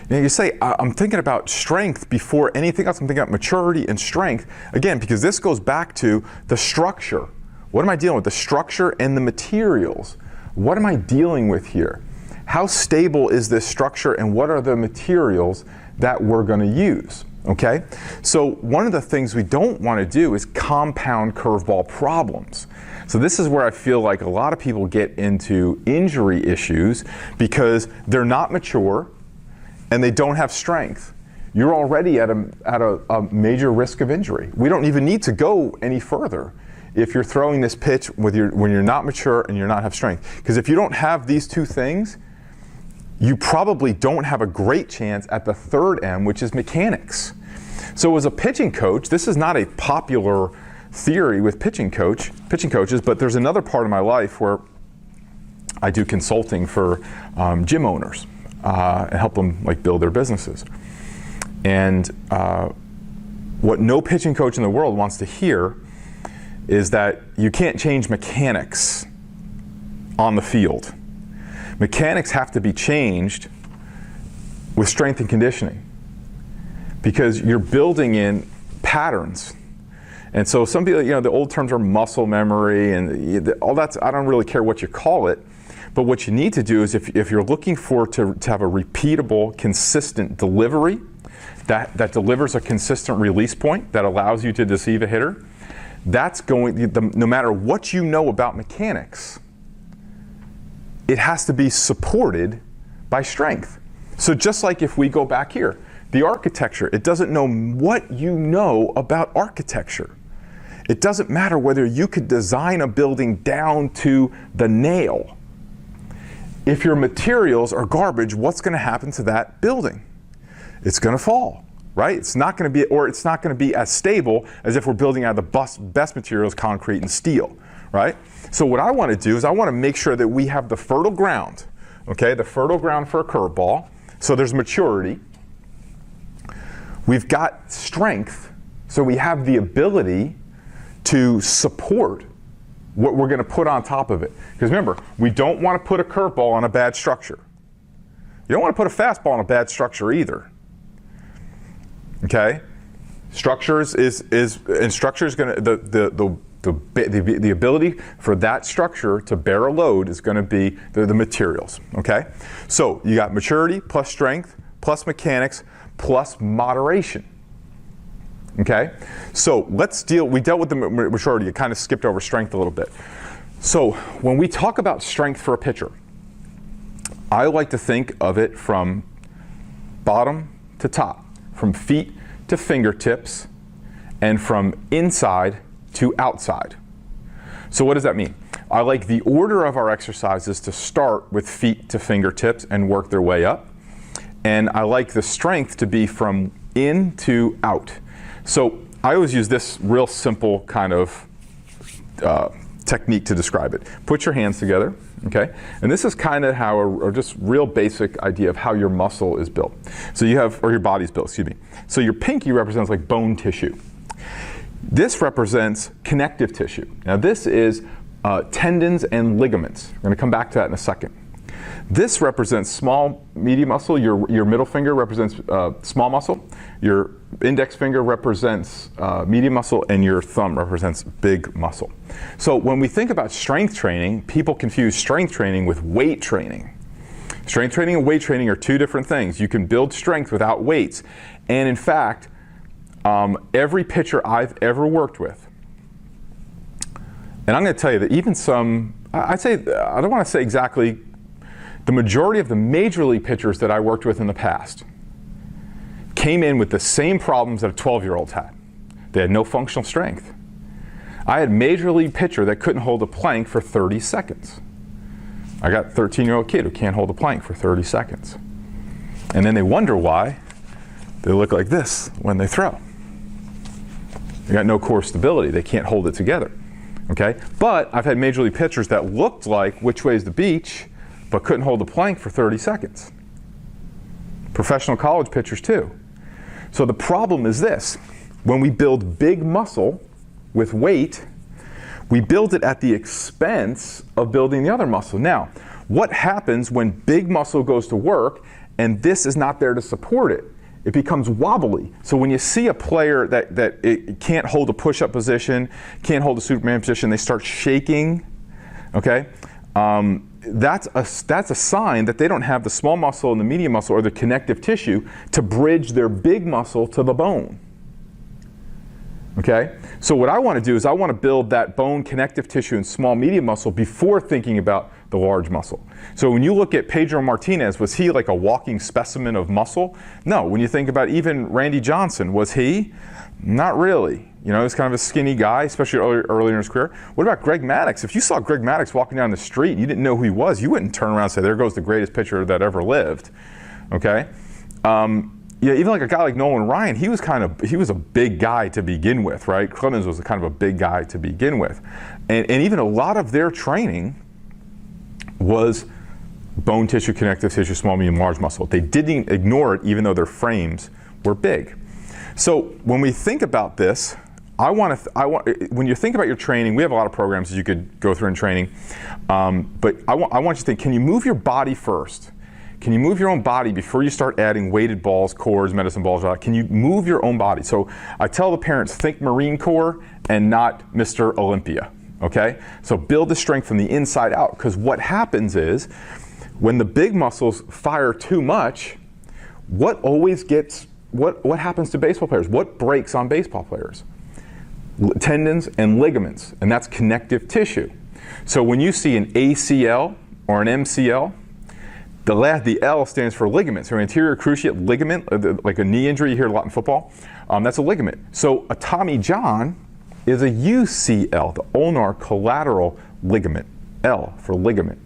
You say, I'm thinking about strength before anything else. I'm thinking about maturity and strength. Again, because this goes back to the structure. What am I dealing with? The structure and the materials. What am I dealing with here? How stable is this structure, and what are the materials that we're going to use? Okay? So one of the things we don't want to do is compound curveball problems. So this is where I feel like a lot of people get into injury issues because they're not mature and they don't have strength. You're already at a major risk of injury. We don't even need to go any further if you're throwing this pitch when you're not mature and you're not have strength. Because if you don't have these 2 things, you probably don't have a great chance at the third M, which is mechanics. So as a pitching coach, this is not a popular theory with pitching coaches, but there's another part of my life where I do consulting for gym owners. And help them build their businesses. And what no pitching coach in the world wants to hear is that you can't change mechanics on the field. Mechanics have to be changed with strength and conditioning because you're building in patterns. And so some people, the old terms are muscle memory and all that. I don't really care what you call it. But what you need to do is if you're looking to have a repeatable, consistent delivery that delivers a consistent release point that allows you to deceive a hitter, no matter what you know about mechanics, it has to be supported by strength. So just like if we go back here, the architecture, it doesn't know what you know about architecture. It doesn't matter whether you could design a building down to the nail. If your materials are garbage, what's going to happen to that building? It's going to fall, right? It's not going to be as stable as if we're building out of the best materials, concrete and steel, right? So what I want to do is I want to make sure that we have the fertile ground, okay? The fertile ground for a curveball. So there's maturity. We've got strength, so we have the ability to support what we're going to put on top of it. Because remember, we don't want to put a curveball on a bad structure. You don't want to put a fastball on a bad structure either. Okay? Structure is going to the ability for that structure to bear a load is going to be the materials. Okay? So you got maturity plus strength plus mechanics plus moderation. Okay, so we dealt with the maturity. It kind of skipped over strength a little bit. So when we talk about strength for a pitcher, I like to think of it from bottom to top, from feet to fingertips, and from inside to outside. So what does that mean? I like the order of our exercises to start with feet to fingertips and work their way up. And I like the strength to be from in to out. So I always use this real simple kind of technique to describe it. Put your hands together, okay? And this is kind of how, or just real basic idea of how your muscle is built. So you have, or your body's built, excuse me. So your pinky represents like bone tissue. This represents connective tissue. Now this is tendons and ligaments. We're gonna come back to that in a second. This represents small, medium muscle. Your middle finger represents small muscle. Your index finger represents medium muscle, and your thumb represents big muscle. So when we think about strength training, people confuse strength training with weight training. Strength training and weight training are 2 different things. You can build strength without weights. And in fact, every pitcher I've ever worked with, and I'm going to tell you that even some, I don't want to say exactly, the majority of the major league pitchers that I worked with in the past came in with the same problems that a 12-year-old had. They had no functional strength. I had a major league pitcher that couldn't hold a plank for 30 seconds. I got a 13-year-old kid who can't hold a plank for 30 seconds. And then they wonder why They look like this when they throw. They got no core stability. They can't hold it together. Okay? But I've had major league pitchers that looked like which way is the beach, but couldn't hold the plank for 30 seconds. Professional college pitchers too. So the problem is this. When we build big muscle with weight, we build it at the expense of building the other muscle. Now, what happens when big muscle goes to work and this is not there to support it? It becomes wobbly. So when you see a player that it can't hold a push-up position, can't hold a Superman position, they start shaking, okay? That's a sign that they don't have the small muscle and the medium muscle or the connective tissue to bridge their big muscle to the bone. Okay? So what I want to do is I want to build that bone, connective tissue, and small medium muscle before thinking about the large muscle. So when you look at Pedro Martinez, was he like a walking specimen of muscle? No. When you think about even Randy Johnson, was he? Not really. You know, he was kind of a skinny guy, especially earlier in his career. What about Greg Maddux? If you saw Greg Maddux walking down the street and you didn't know who he was, you wouldn't turn around and say, there goes the greatest pitcher that ever lived. Okay? Yeah, even like a guy like Nolan Ryan, he was a big guy to begin with, right? Clemens was kind of a big guy to begin with. And even a lot of their training was bone tissue, connective tissue, small, medium, large muscle. They didn't ignore it even though their frames were big. So when we think about this, when you think about your training, we have a lot of programs that you could go through in training, but I want you to think, can you move your body first? Can you move your own body before you start adding weighted balls, cords, medicine balls? Can you move your own body? So I tell the parents, think Marine Corps and not Mr. Olympia, okay? So build the strength from the inside out, because what happens is when the big muscles fire too much, what happens to baseball players? What breaks on baseball players? Tendons and ligaments, and that's connective tissue. So when you see an ACL or an MCL, the L stands for ligament. So anterior cruciate ligament, like a knee injury, you hear a lot in football, that's a ligament. So a Tommy John is a UCL, the ulnar collateral ligament, L for ligament.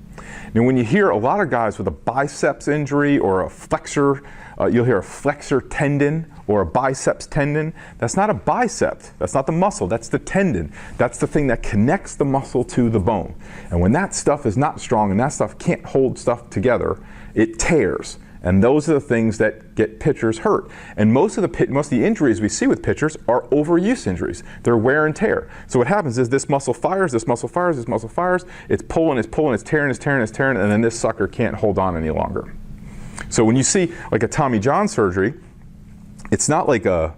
Now when you hear a lot of guys with a biceps injury or a flexor, you'll hear a flexor tendon or a biceps tendon. That's not a bicep, that's not the muscle, that's the tendon. That's the thing that connects the muscle to the bone. And when that stuff is not strong and that stuff can't hold stuff together, it tears. And those are the things that get pitchers hurt. And most of the injuries we see with pitchers are overuse injuries. They're wear and tear. So what happens is this muscle fires, this muscle fires, this muscle fires, it's pulling, it's tearing, and then this sucker can't hold on any longer. So when you see like a Tommy John surgery, it's not like a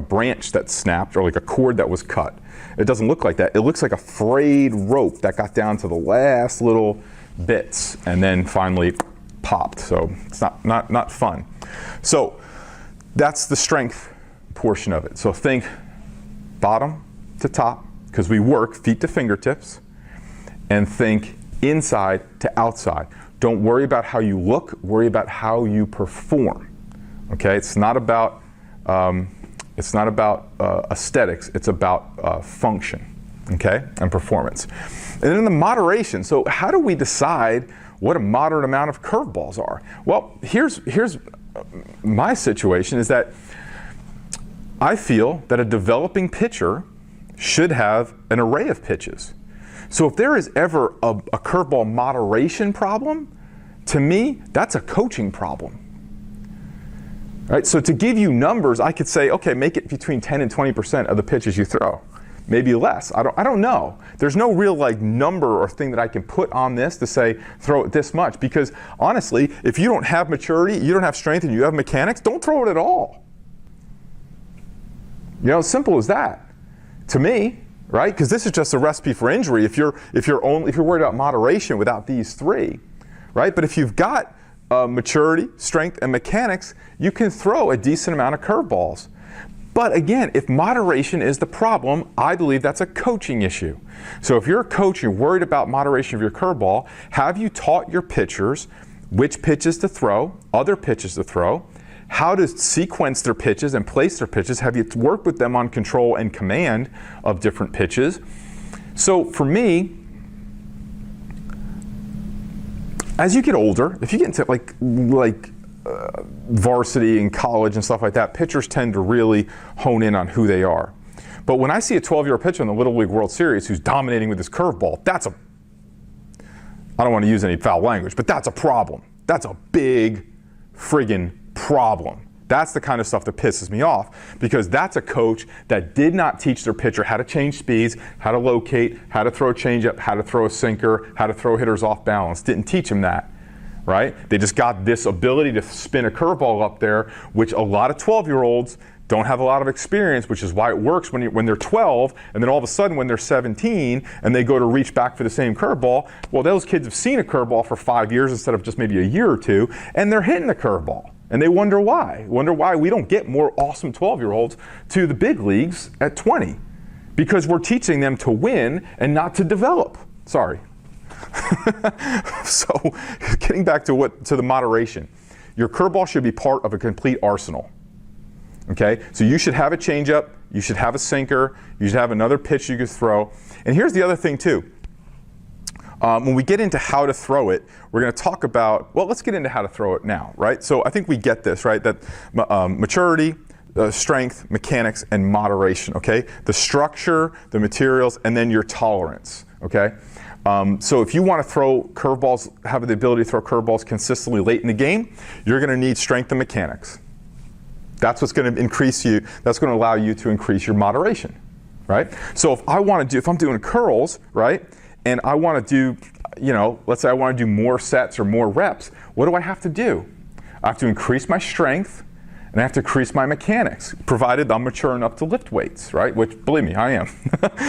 branch that snapped or like a cord that was cut. It doesn't look like that. It looks like a frayed rope that got down to the last little bits and then finally popped. So it's not fun. So that's the strength portion of it. So think bottom to top, because we work feet to fingertips, and think inside to outside. Don't worry about how you look, worry about how you perform. Okay, it's not about aesthetics, it's about function, okay, and performance. And then the moderation. So how do we decide what a moderate amount of curveballs are? Well, here's my situation is that I feel that a developing pitcher should have an array of pitches. So if there is ever a curveball moderation problem, to me, that's a coaching problem. Right? So to give you numbers, I could say, okay, make it between 10 and 20% of the pitches you throw. Maybe less. I don't know. There's no real like number or thing that I can put on this to say throw it this much, because honestly, if you don't have maturity, you don't have strength, and you have mechanics, don't throw it at all. You know, simple as that. To me, right? Because this is just a recipe for injury if you're worried about moderation without these three, right? But if you've got maturity, strength, and mechanics, you can throw a decent amount of curveballs. But again, if moderation is the problem, I believe that's a coaching issue. So if you're a coach, you're worried about moderation of your curveball, have you taught your pitchers which pitches to throw, other pitches to throw, how to sequence their pitches and place their pitches? Have you worked with them on control and command of different pitches? So for me, as you get older, if you get into like varsity and college and stuff like that, pitchers tend to really hone in on who they are. But when I see a 12-year-old pitcher in the Little League World Series who's dominating with his curveball, I don't want to use any foul language, but that's a problem. That's a big friggin' problem. That's the kind of stuff that pisses me off, because that's a coach that did not teach their pitcher how to change speeds, how to locate, how to throw a changeup, how to throw a sinker, how to throw hitters off balance. Didn't teach them that, right? They just got this ability to spin a curveball up there, which a lot of 12-year-olds don't have a lot of experience, which is why it works when they're 12, and then all of a sudden when they're 17 and they go to reach back for the same curveball, well, those kids have seen a curveball for 5 years instead of just maybe a year or two, and they're hitting the curveball. And they wonder why we don't get more awesome 12-year-olds to the big leagues at 20. Because we're teaching them to win and not to develop. Sorry. So getting back to the moderation. Your curveball should be part of a complete arsenal. Okay? So you should have a changeup, you should have a sinker, you should have another pitch you could throw. And here's the other thing too. When we get into how to throw it, we're going to talk about, well, let's get into how to throw it now, right? So I think we get this, right? That maturity, strength, mechanics, and moderation, okay? The structure, the materials, and then your tolerance, okay? So if you want to throw curveballs, have the ability to throw curveballs consistently late in the game, you're going to need strength and mechanics. That's what's going to increase you, that's going to allow you to increase your moderation, right? So if I'm doing curls, right? And I want to do, let's say I want to do more sets or more reps, what do I have to do? I have to increase my strength, and I have to increase my mechanics, provided I'm mature enough to lift weights, right? Which, believe me, I am.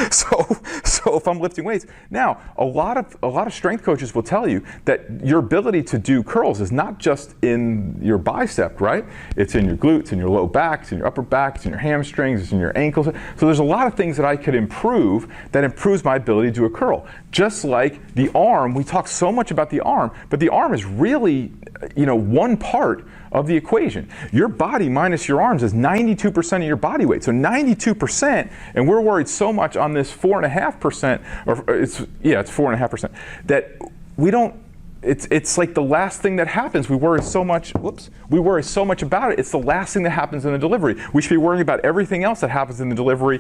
So if I'm lifting weights, now a lot of strength coaches will tell you that your ability to do curls is not just in your bicep, right? It's in your glutes, in your low back, it's in your upper back, it's in your hamstrings, it's in your ankles. So there's a lot of things that I could improve that improves my ability to do a curl. Just like the arm, we talk so much about the arm, but the arm is really, one part of the equation. Your body minus your arms is 92% of your body weight. So 92%, and we're worried so much on this 4.5%, or it's 4.5%, that we don't, it's like the last thing that happens. We worry so much about it. It's the last thing that happens in the delivery. We should be worrying about everything else that happens in the delivery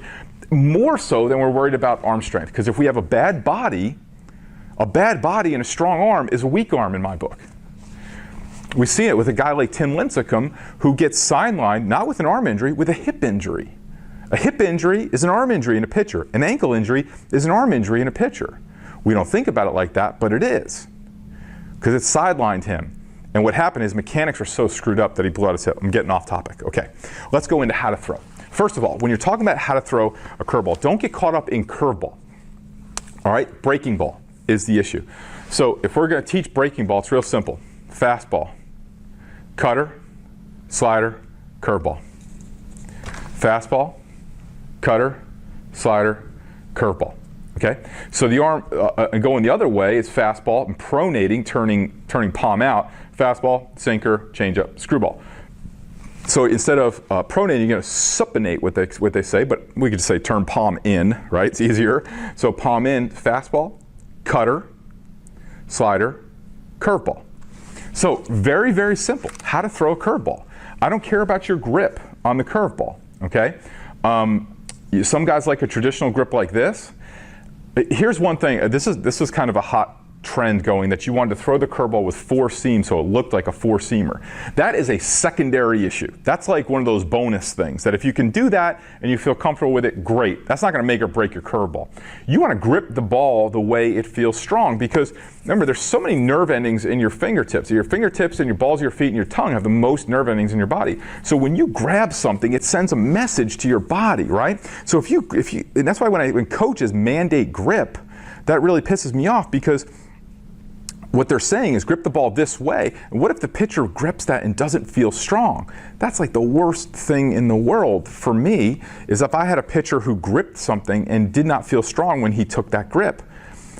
more so than we're worried about arm strength. Because if we have a bad body and a strong arm is a weak arm in my book. We see it with a guy like Tim Lincecum, who gets sidelined not with an arm injury, with a hip injury. A hip injury is an arm injury in a pitcher. An ankle injury is an arm injury in a pitcher. We don't think about it like that, but it is, because it sidelined him. And what happened is mechanics were so screwed up that he blew out his hip. I'm getting off topic. Okay, let's go into how to throw. First of all, when you're talking about how to throw a curveball, don't get caught up in curveball. All right, breaking ball is the issue. So if we're going to teach breaking ball, it's real simple. Fastball, cutter, slider, curveball. Fastball, cutter, slider, curveball. Okay? So the arm, and going the other way, is fastball and pronating, turning palm out. Fastball, sinker, changeup, screwball. So instead of pronating, you're going to supinate, what they say, but we could just say turn palm in, right? It's easier. So palm in, fastball, cutter, slider, curveball. So very, very simple. How to throw a curveball. I don't care about your grip on the curveball, okay? Some guys like a traditional grip like this. Here's one thing. This is kind of a hot trend going, that you wanted to throw the curveball with 4 seams so it looked like a 4-seamer. That is a secondary issue. That's like one of those bonus things that if you can do that and you feel comfortable with it, great. That's not going to make or break your curveball. You want to grip the ball the way it feels strong, because remember, there's so many nerve endings in your fingertips. Your fingertips and your balls of your feet and your tongue have the most nerve endings in your body. So when you grab something, it sends a message to your body, right? So if you and that's why when coaches mandate grip, that really pisses me off, because what they're saying is grip the ball this way. And what if the pitcher grips that and doesn't feel strong? That's like the worst thing in the world for me, is if I had a pitcher who gripped something and did not feel strong when he took that grip.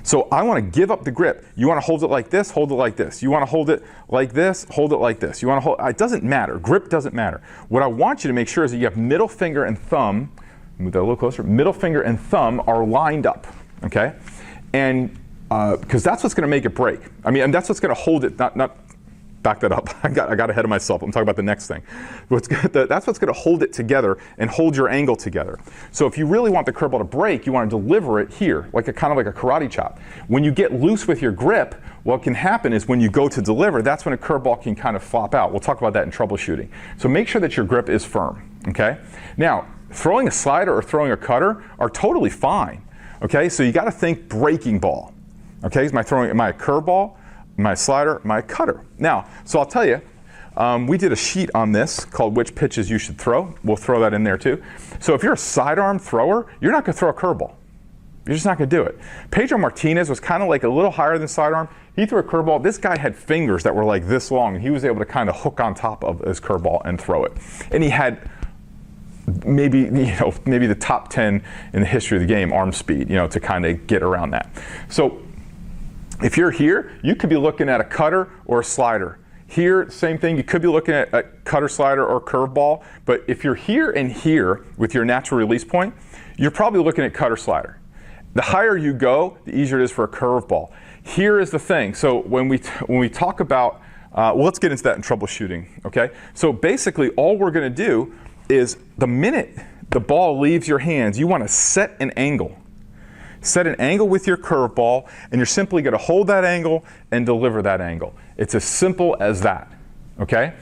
So I want to give up the grip. You want to hold it like this, hold it like this. You want to hold it like this, hold it like this. You want to hold, it doesn't matter. Grip doesn't matter. What I want you to make sure is that you have middle finger and thumb, move that a little closer, middle finger and thumb are lined up, okay? And because that's what's going to make it break. I mean, and that's what's going to hold it, not back that up. I got ahead of myself. I'm talking about the next thing. That's what's going to hold it together and hold your angle together. So if you really want the curveball to break, you want to deliver it here, kind of like a karate chop. When you get loose with your grip, what can happen is when you go to deliver, that's when a curveball can kind of flop out. We'll talk about that in troubleshooting. So make sure that your grip is firm, okay? Now, throwing a slider or throwing a cutter are totally fine, okay? So you got to think breaking ball, okay? Am I a curveball? My slider, my cutter. Now, so I'll tell you, we did a sheet on this called which pitches you should throw. We'll throw that in there too. So if you're a sidearm thrower, you're not going to throw a curveball. You're just not going to do it. Pedro Martinez was kind of like a little higher than sidearm. He threw a curveball. This guy had fingers that were like this long, and he was able to kind of hook on top of his curveball and throw it. And he had maybe the top 10 in the history of the game arm speed, to kind of get around that. So if you're here, you could be looking at a cutter or a slider. Here, same thing, you could be looking at a cutter, slider, or curveball, but if you're here and here with your natural release point, you're probably looking at cutter, slider. The higher you go, the easier it is for a curveball. Here is the thing, so when we talk about, let's get into that in troubleshooting, okay? So basically all we're gonna do is the minute the ball leaves your hands, you wanna set an angle. Set an angle with your curveball, and you're simply going to hold that angle and deliver that angle. It's as simple as that, okay?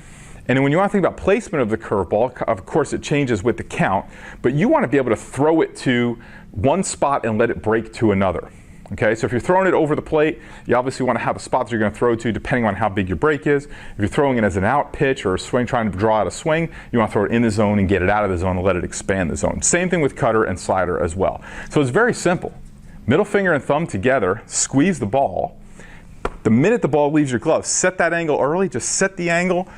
And when you want to think about placement of the curveball, of course it changes with the count, but you want to be able to throw it to one spot and let it break to another, okay? So if you're throwing it over the plate, you obviously want to have a spot that you're going to throw to depending on how big your break is. If you're throwing it as an out pitch or a swing, trying to draw out a swing, you want to throw it in the zone and get it out of the zone and let it expand the zone. Same thing with cutter and slider as well. So it's very simple. Middle finger and thumb together, squeeze the ball. The minute the ball leaves your glove, set that angle early, just set the angle,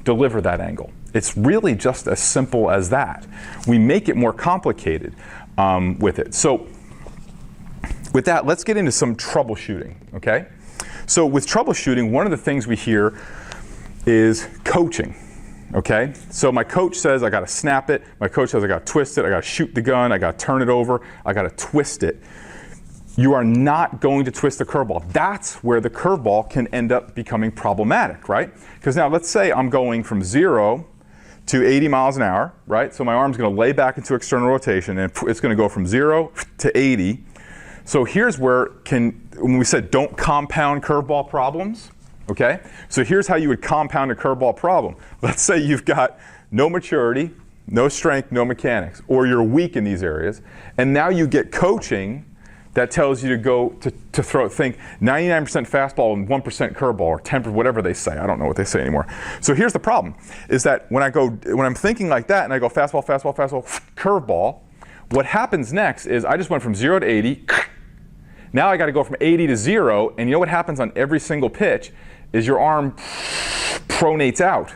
deliver that angle. It's really just as simple as that. We make it more complicated with it. So with that, let's get into some troubleshooting, okay? So with troubleshooting, one of the things we hear is coaching. Okay, so my coach says I got to snap it. My coach says I got to twist it. I got to shoot the gun. I got to turn it over. I got to twist it. You are not going to twist the curveball. That's where the curveball can end up becoming problematic, right? Because now let's say I'm going from 0 to 80 miles an hour, right? So my arm's going to lay back into external rotation, and it's going to go from 0 to 80. So here's where when we said don't compound curveball problems. Okay, so here's how you would compound a curveball problem. Let's say you've got no maturity, no strength, no mechanics, or you're weak in these areas, and now you get coaching that tells you to go to throw, think 99% fastball and 1% curveball, or 10%, whatever they say. I don't know what they say anymore. So here's the problem, is that when I'm thinking like that and I go fastball, fastball, fastball, curveball, what happens next is I just went from 0 to 80, now I got to go from 80 to 0, and you know what happens on every single pitch is your arm pronates out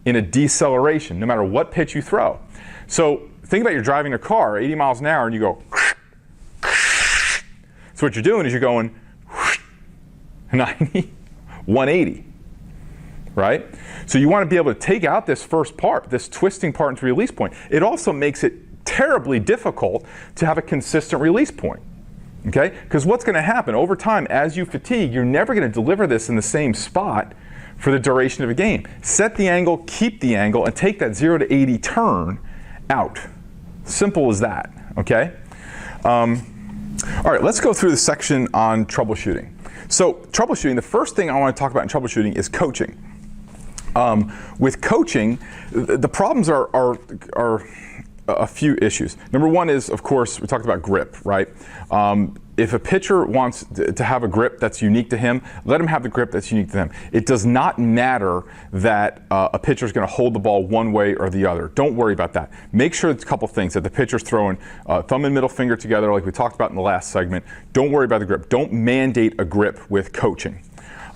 in a deceleration, no matter what pitch you throw. So think about you're driving a car 80 miles an hour and you go, so what you're doing is you're going 90, 180, right? So you want to be able to take out this first part, this twisting part into release point. It also makes it terribly difficult to have a consistent release point. Okay? Because what's going to happen over time as you fatigue, you're never going to deliver this in the same spot for the duration of a game. Set the angle, keep the angle, and take that 0 to 80 turn out. Simple as that. Okay? All right, let's go through the section on troubleshooting. So troubleshooting, the first thing I want to talk about in troubleshooting is coaching. With coaching, the problems are a few issues. Number one is, of course, we talked about grip, right? If a pitcher wants to have a grip that's unique to him, let him have the grip that's unique to them. It does not matter that a pitcher is going to hold the ball one way or the other. Don't worry about that. Make sure it's a couple things, that the pitcher's throwing thumb and middle finger together like we talked about in the last segment. Don't worry about the grip. Don't mandate a grip with coaching.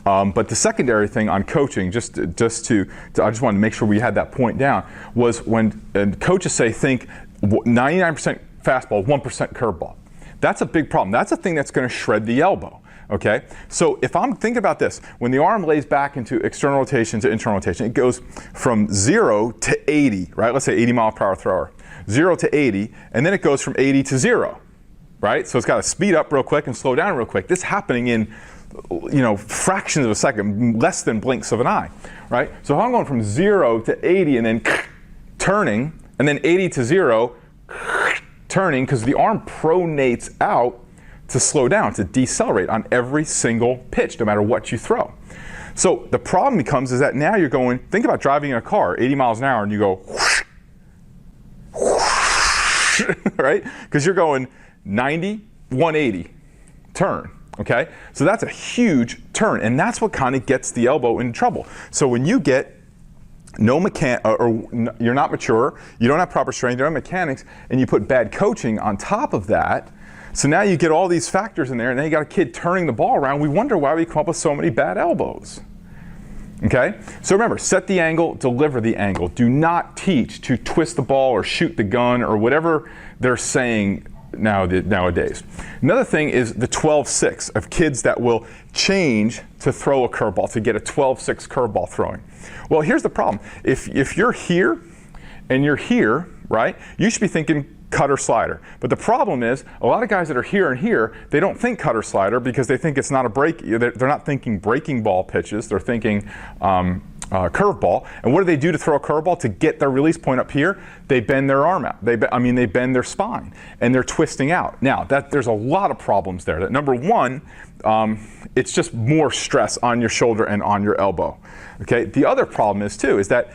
But the secondary thing on coaching, I just wanted to make sure we had that point down, was when coaches say think 99% fastball, 1% curveball. That's a big problem. That's a thing that's going to shred the elbow. Okay? So if I'm thinking about this, when the arm lays back into external rotation to internal rotation, it goes from 0 to 80, right? Let's say 80 mile per hour thrower. 0 to 80, and then it goes from 80 to 0, right? So it's got to speed up real quick and slow down real quick. This is happening in fractions of a second, less than blinks of an eye, right? So if I'm going from 0 to 80 and then turning, and then 80 to 0, turning, because the arm pronates out to slow down, to decelerate on every single pitch, no matter what you throw. So the problem becomes is that now you're going, think about driving in a car 80 miles an hour and you go, whoosh, whoosh, right? Because you're going 90, 180, turn, okay? So that's a huge turn, and that's what kind of gets the elbow in trouble. So when you get or you're not mature, you don't have proper strength, you don't have mechanics, and you put bad coaching on top of that, so now you get all these factors in there, and then you got a kid turning the ball around. We wonder why we come up with so many bad elbows. Okay? So remember, set the angle, deliver the angle. Do not teach to twist the ball or shoot the gun or whatever they're saying nowadays. Another thing is the 12-6 of kids that will change to throw a curveball, to get a 12-6 curveball throwing. Well, here's the problem. If you're here and you're here, right, you should be thinking cutter slider. But the problem is, a lot of guys that are here and here, they don't think cutter slider because they think it's not a break. They're not thinking breaking ball pitches. They're thinking curveball. And what do they do to throw a curveball? To get their release point up here, they bend their arm out. They bend their spine, and they're twisting out. Now, there's a lot of problems there. That number one, it's just more stress on your shoulder and on your elbow. Okay. The other problem is that,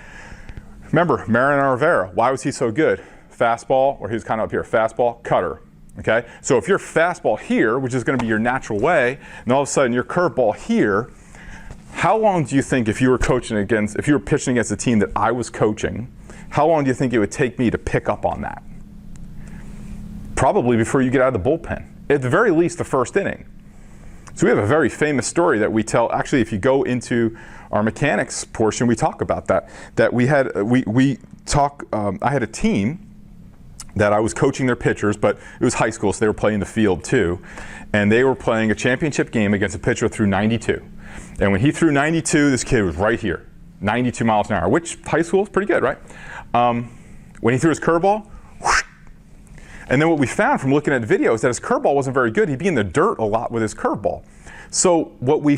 remember, Mariano Rivera, why was he so good? Fastball, or he was kind of up here, fastball, cutter, okay? So if you're fastball here, which is going to be your natural way, and all of a sudden your curveball here, how long do you think if you were pitching against a team that I was coaching, how long do you think it would take me to pick up on that? Probably before you get out of the bullpen. At the very least, the first inning. So we have a very famous story that we tell. Actually, if you go into our mechanics portion, we talk about that. That I had a team that I was coaching their pitchers, but it was high school, so they were playing the field too. And they were playing a championship game against a pitcher through 92. And when he threw 92, this kid was right here, 92 miles an hour, which high school is pretty good, right? When he threw his curveball, whoosh. And then what we found from looking at the video is that his curveball wasn't very good. He'd be in the dirt a lot with his curveball. So what we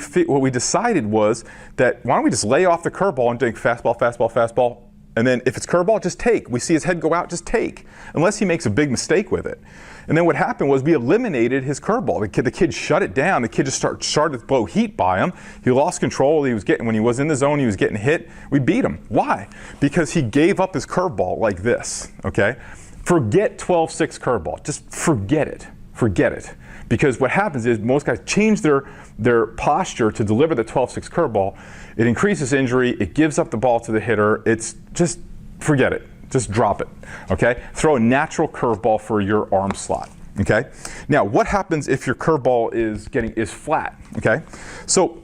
decided was that why don't we just lay off the curveball and think fastball, fastball, fastball, and then if it's curveball, just take. We see his head go out, just take, unless he makes a big mistake with it. And then what happened was we eliminated his curveball. The kid shut it down. The kid just started to blow heat by him. He lost control. When he was in the zone, he was getting hit. We beat him. Why? Because he gave up his curveball like this, okay? Forget 12-6 curveball. Just forget it. Forget it. Because what happens is most guys change their posture to deliver the 12-6 curveball. It increases injury. It gives up the ball to the hitter. It's just forget it. Just drop it. Okay? Throw a natural curveball for your arm slot. Okay? Now, what happens if your curveball is flat? Okay? So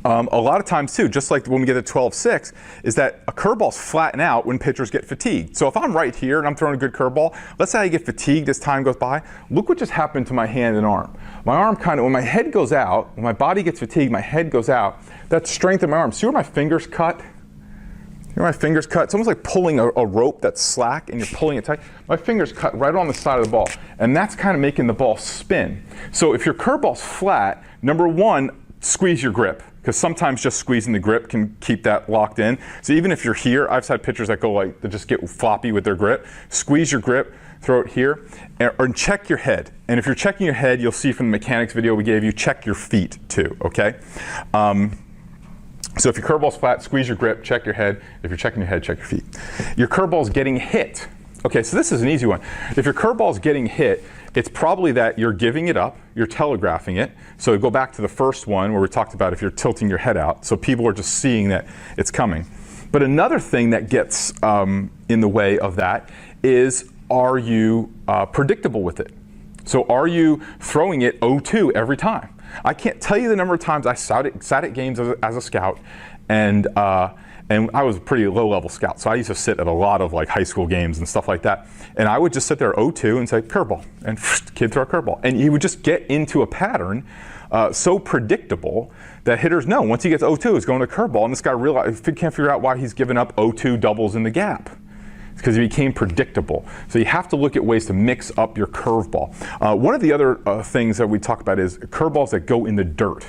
a lot of times too, just like when we get a 12-6, is that a curveball's flatten out when pitchers get fatigued. So if I'm right here and I'm throwing a good curveball, let's say I get fatigued as time goes by, look what just happened to my hand and arm. My arm when my head goes out, when my body gets fatigued, my head goes out, that strength in my arm. See where my fingers cut? See where my fingers cut? It's almost like pulling a rope that's slack and you're pulling it tight. My fingers cut right on the side of the ball, and that's kind of making the ball spin. So if your curveball's flat, number one, squeeze your grip. Because sometimes just squeezing the grip can keep that locked in. So even if you're here, I've had pitchers that go they just get floppy with their grip. Squeeze your grip, throw it here, and check your head. And if you're checking your head, you'll see from the mechanics video we gave you, check your feet too, okay? So if your curveball's flat, squeeze your grip, check your head. If you're checking your head, check your feet. Your curveball's getting hit. Okay, so this is an easy one. If your curveball's getting hit, it's probably that you're giving it up, you're telegraphing it. So go back to the first one where we talked about if you're tilting your head out. So people are just seeing that it's coming. But another thing that gets in the way of that is, are you predictable with it? So are you throwing it 0-2 every time? I can't tell you the number of times I sat at games as a scout, and I was a pretty low-level scout, so I used to sit at a lot of high school games and stuff like that. And I would just sit there 0-2 and say, curveball, and kid throw a curveball. And he would just get into a pattern so predictable that hitters know once he gets 0-2, it's going to curveball, and this guy can't figure out why he's given up 0-2 doubles in the gap. because it became predictable. So you have to look at ways to mix up your curveball. One of the other things that we talk about is curveballs that go in the dirt.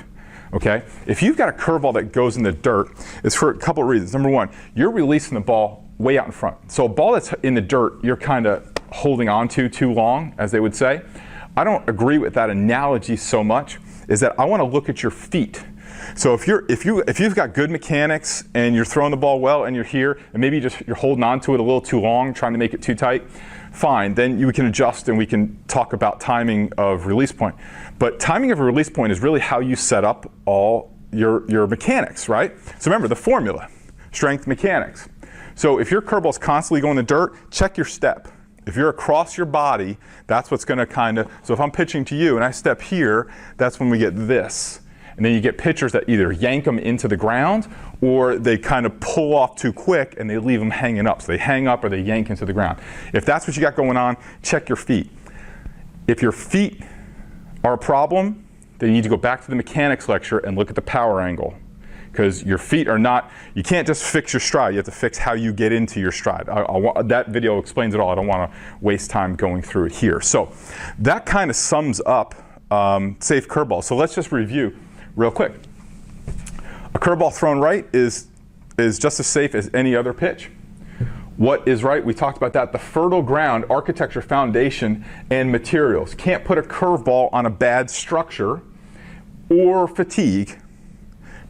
Okay? If you've got a curveball that goes in the dirt, it's for a couple of reasons. Number one, you're releasing the ball way out in front. So a ball that's in the dirt, you're kind of holding on to too long, as they would say. I don't agree with that analogy so much, is that I want to look at your feet. So if you've got good mechanics and you're throwing the ball well and you're here and maybe you're holding on to it a little too long, trying to make it too tight, fine. Then we can adjust and we can talk about timing of release point. But timing of a release point is really how you set up all your mechanics, right? So remember the formula, strength, mechanics. So if your curveball's constantly going in the dirt, check your step. If you're across your body, that's what's going to kind of, so if I'm pitching to you and I step here, that's when we get this. And then you get pitchers that either yank them into the ground or they kind of pull off too quick and they leave them hanging up. So they hang up or they yank into the ground. If that's what you got going on, check your feet. If your feet are a problem, then you need to go back to the mechanics lecture and look at the power angle. Because your feet are not, you can't just fix your stride, you have to fix how you get into your stride. That video explains it all. I don't want to waste time going through it here. So that kind of sums up safe curveball. So let's just review real quick. A curveball thrown right is just as safe as any other pitch. What is right? We talked about that. The fertile ground, architecture, foundation, and materials. Can't put a curveball on a bad structure or fatigue.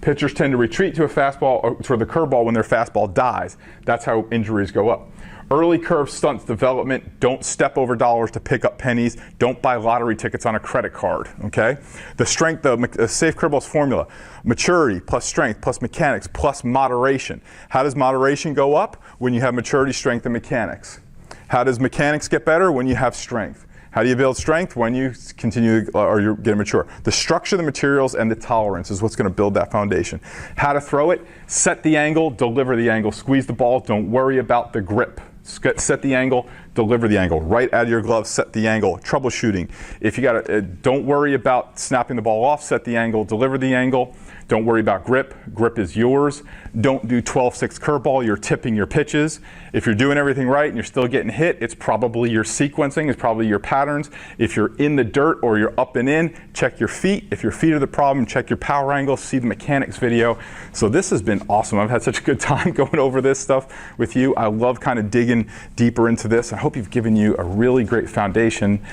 Pitchers tend to retreat to a fastball or to the curveball when their fastball dies. That's how injuries go up. Early curve stunts development. Don't step over dollars to pick up pennies. Don't buy lottery tickets on a credit card, okay? The strength, the safe curveball's formula, maturity plus strength plus mechanics plus moderation. How does moderation go up? When you have maturity, strength, and mechanics. How does mechanics get better? When you have strength. How do you build strength? When you continue or you're getting mature. The structure, the materials, and the tolerance is what's going to build that foundation. How to throw it, set the angle, deliver the angle, squeeze the ball, don't worry about the grip. Set the angle, deliver the angle. Right out of your glove, set the angle. Troubleshooting. If you got to, don't worry about snapping the ball off, set the angle, deliver the angle. Don't worry about grip. Grip is yours. Don't do 12-6 curveball. You're tipping your pitches. If you're doing everything right and you're still getting hit, it's probably your sequencing. It's probably your patterns. If you're in the dirt or you're up and in, check your feet. If your feet are the problem, check your power angle. See the mechanics video. So this has been awesome. I've had such a good time going over this stuff with you. I love kind of digging deeper into this. I hope you've given you a really great foundation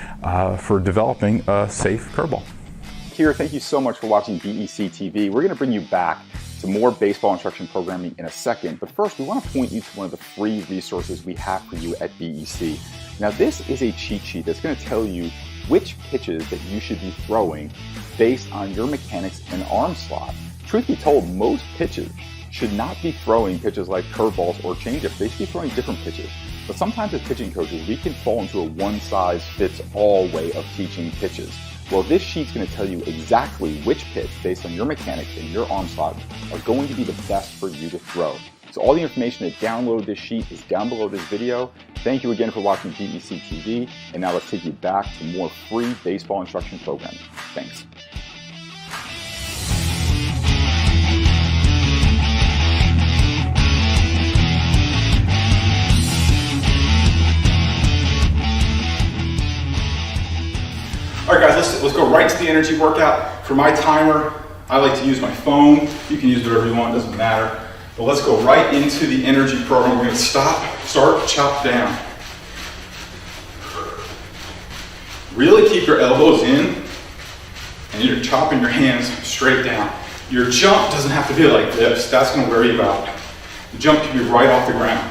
for developing a safe curveball. Here, thank you so much for watching Bec TV. We're going to bring you back to more baseball instruction programming in a second, but first we want to point you to one of the free resources we have for you at Bec. Now this is a cheat sheet that's going to tell you which pitches that you should be throwing based on your mechanics and arm slot. Truth be told, most pitches should not be throwing pitches like curveballs or changeups. They should be throwing different pitches. But sometimes as pitching coaches, we can fall into a one-size-fits-all way of teaching pitches. Well, this sheet's going to tell you exactly which pitch, based on your mechanics and your arm slot, are going to be the best for you to throw. So all the information to download this sheet is down below this video. Thank you again for watching Bec TV, and now let's take you back to more free baseball instruction programming. Thanks. All right, guys, let's go right to the energy workout. For my timer, I like to use my phone. You can use whatever you want, doesn't matter. But let's go right into the energy program. We're gonna start, chop down. Really keep your elbows in, and you're chopping your hands straight down. Your jump doesn't have to be like this. That's gonna wear you out. The jump can be right off the ground.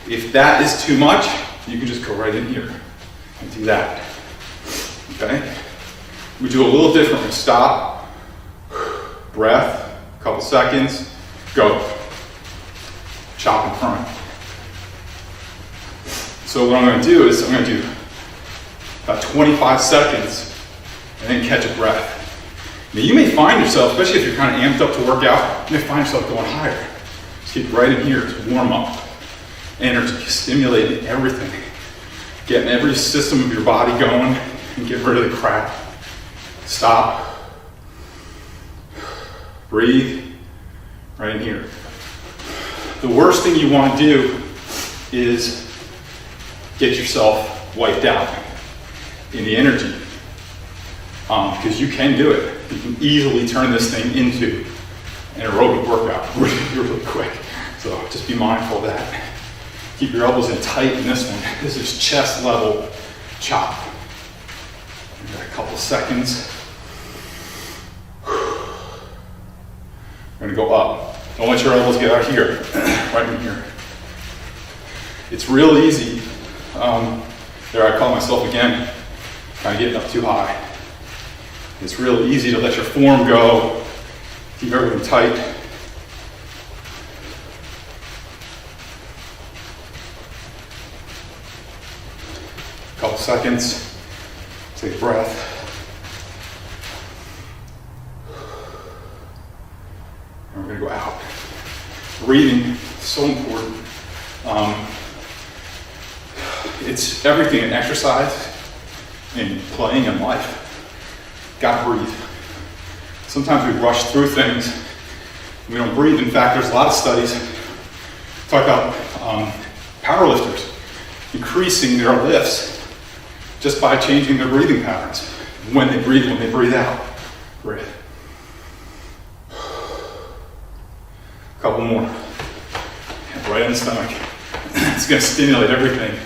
If that is too much, you can just go right in here and do that. Okay? We do a little different. We stop, breath, a couple seconds, go. Chop in front. So what I'm going to do is I'm going to do about 25 seconds and then catch a breath. Now you may find yourself, especially if you're kind of amped up to work out, you may find yourself going higher. Just keep right in here to warm up. Energy, stimulating everything. Getting every system of your body going. And get rid of the crap. Stop. Breathe. Right in here. The worst thing you want to do is get yourself wiped out in the energy, because you can do it. You can easily turn this thing into an aerobic workout really quick. So just be mindful of that. Keep your elbows in tight in this one. This is chest level chop. We've got a couple seconds. We're gonna go up. Don't let your elbows get out here, right in here. It's real easy. There I call myself again, kind of getting up too high. It's real easy to let your form go, keep everything tight. Couple seconds, take a breath. And we're gonna go out. Breathing is so important. It's everything in exercise, in playing, in life. Gotta breathe. Sometimes we rush through things, we don't breathe. In fact, there's a lot of studies talk about powerlifters increasing their lifts just by changing their breathing patterns. When they breathe out. Breathe. Couple more. Right in the stomach. It's gonna stimulate everything.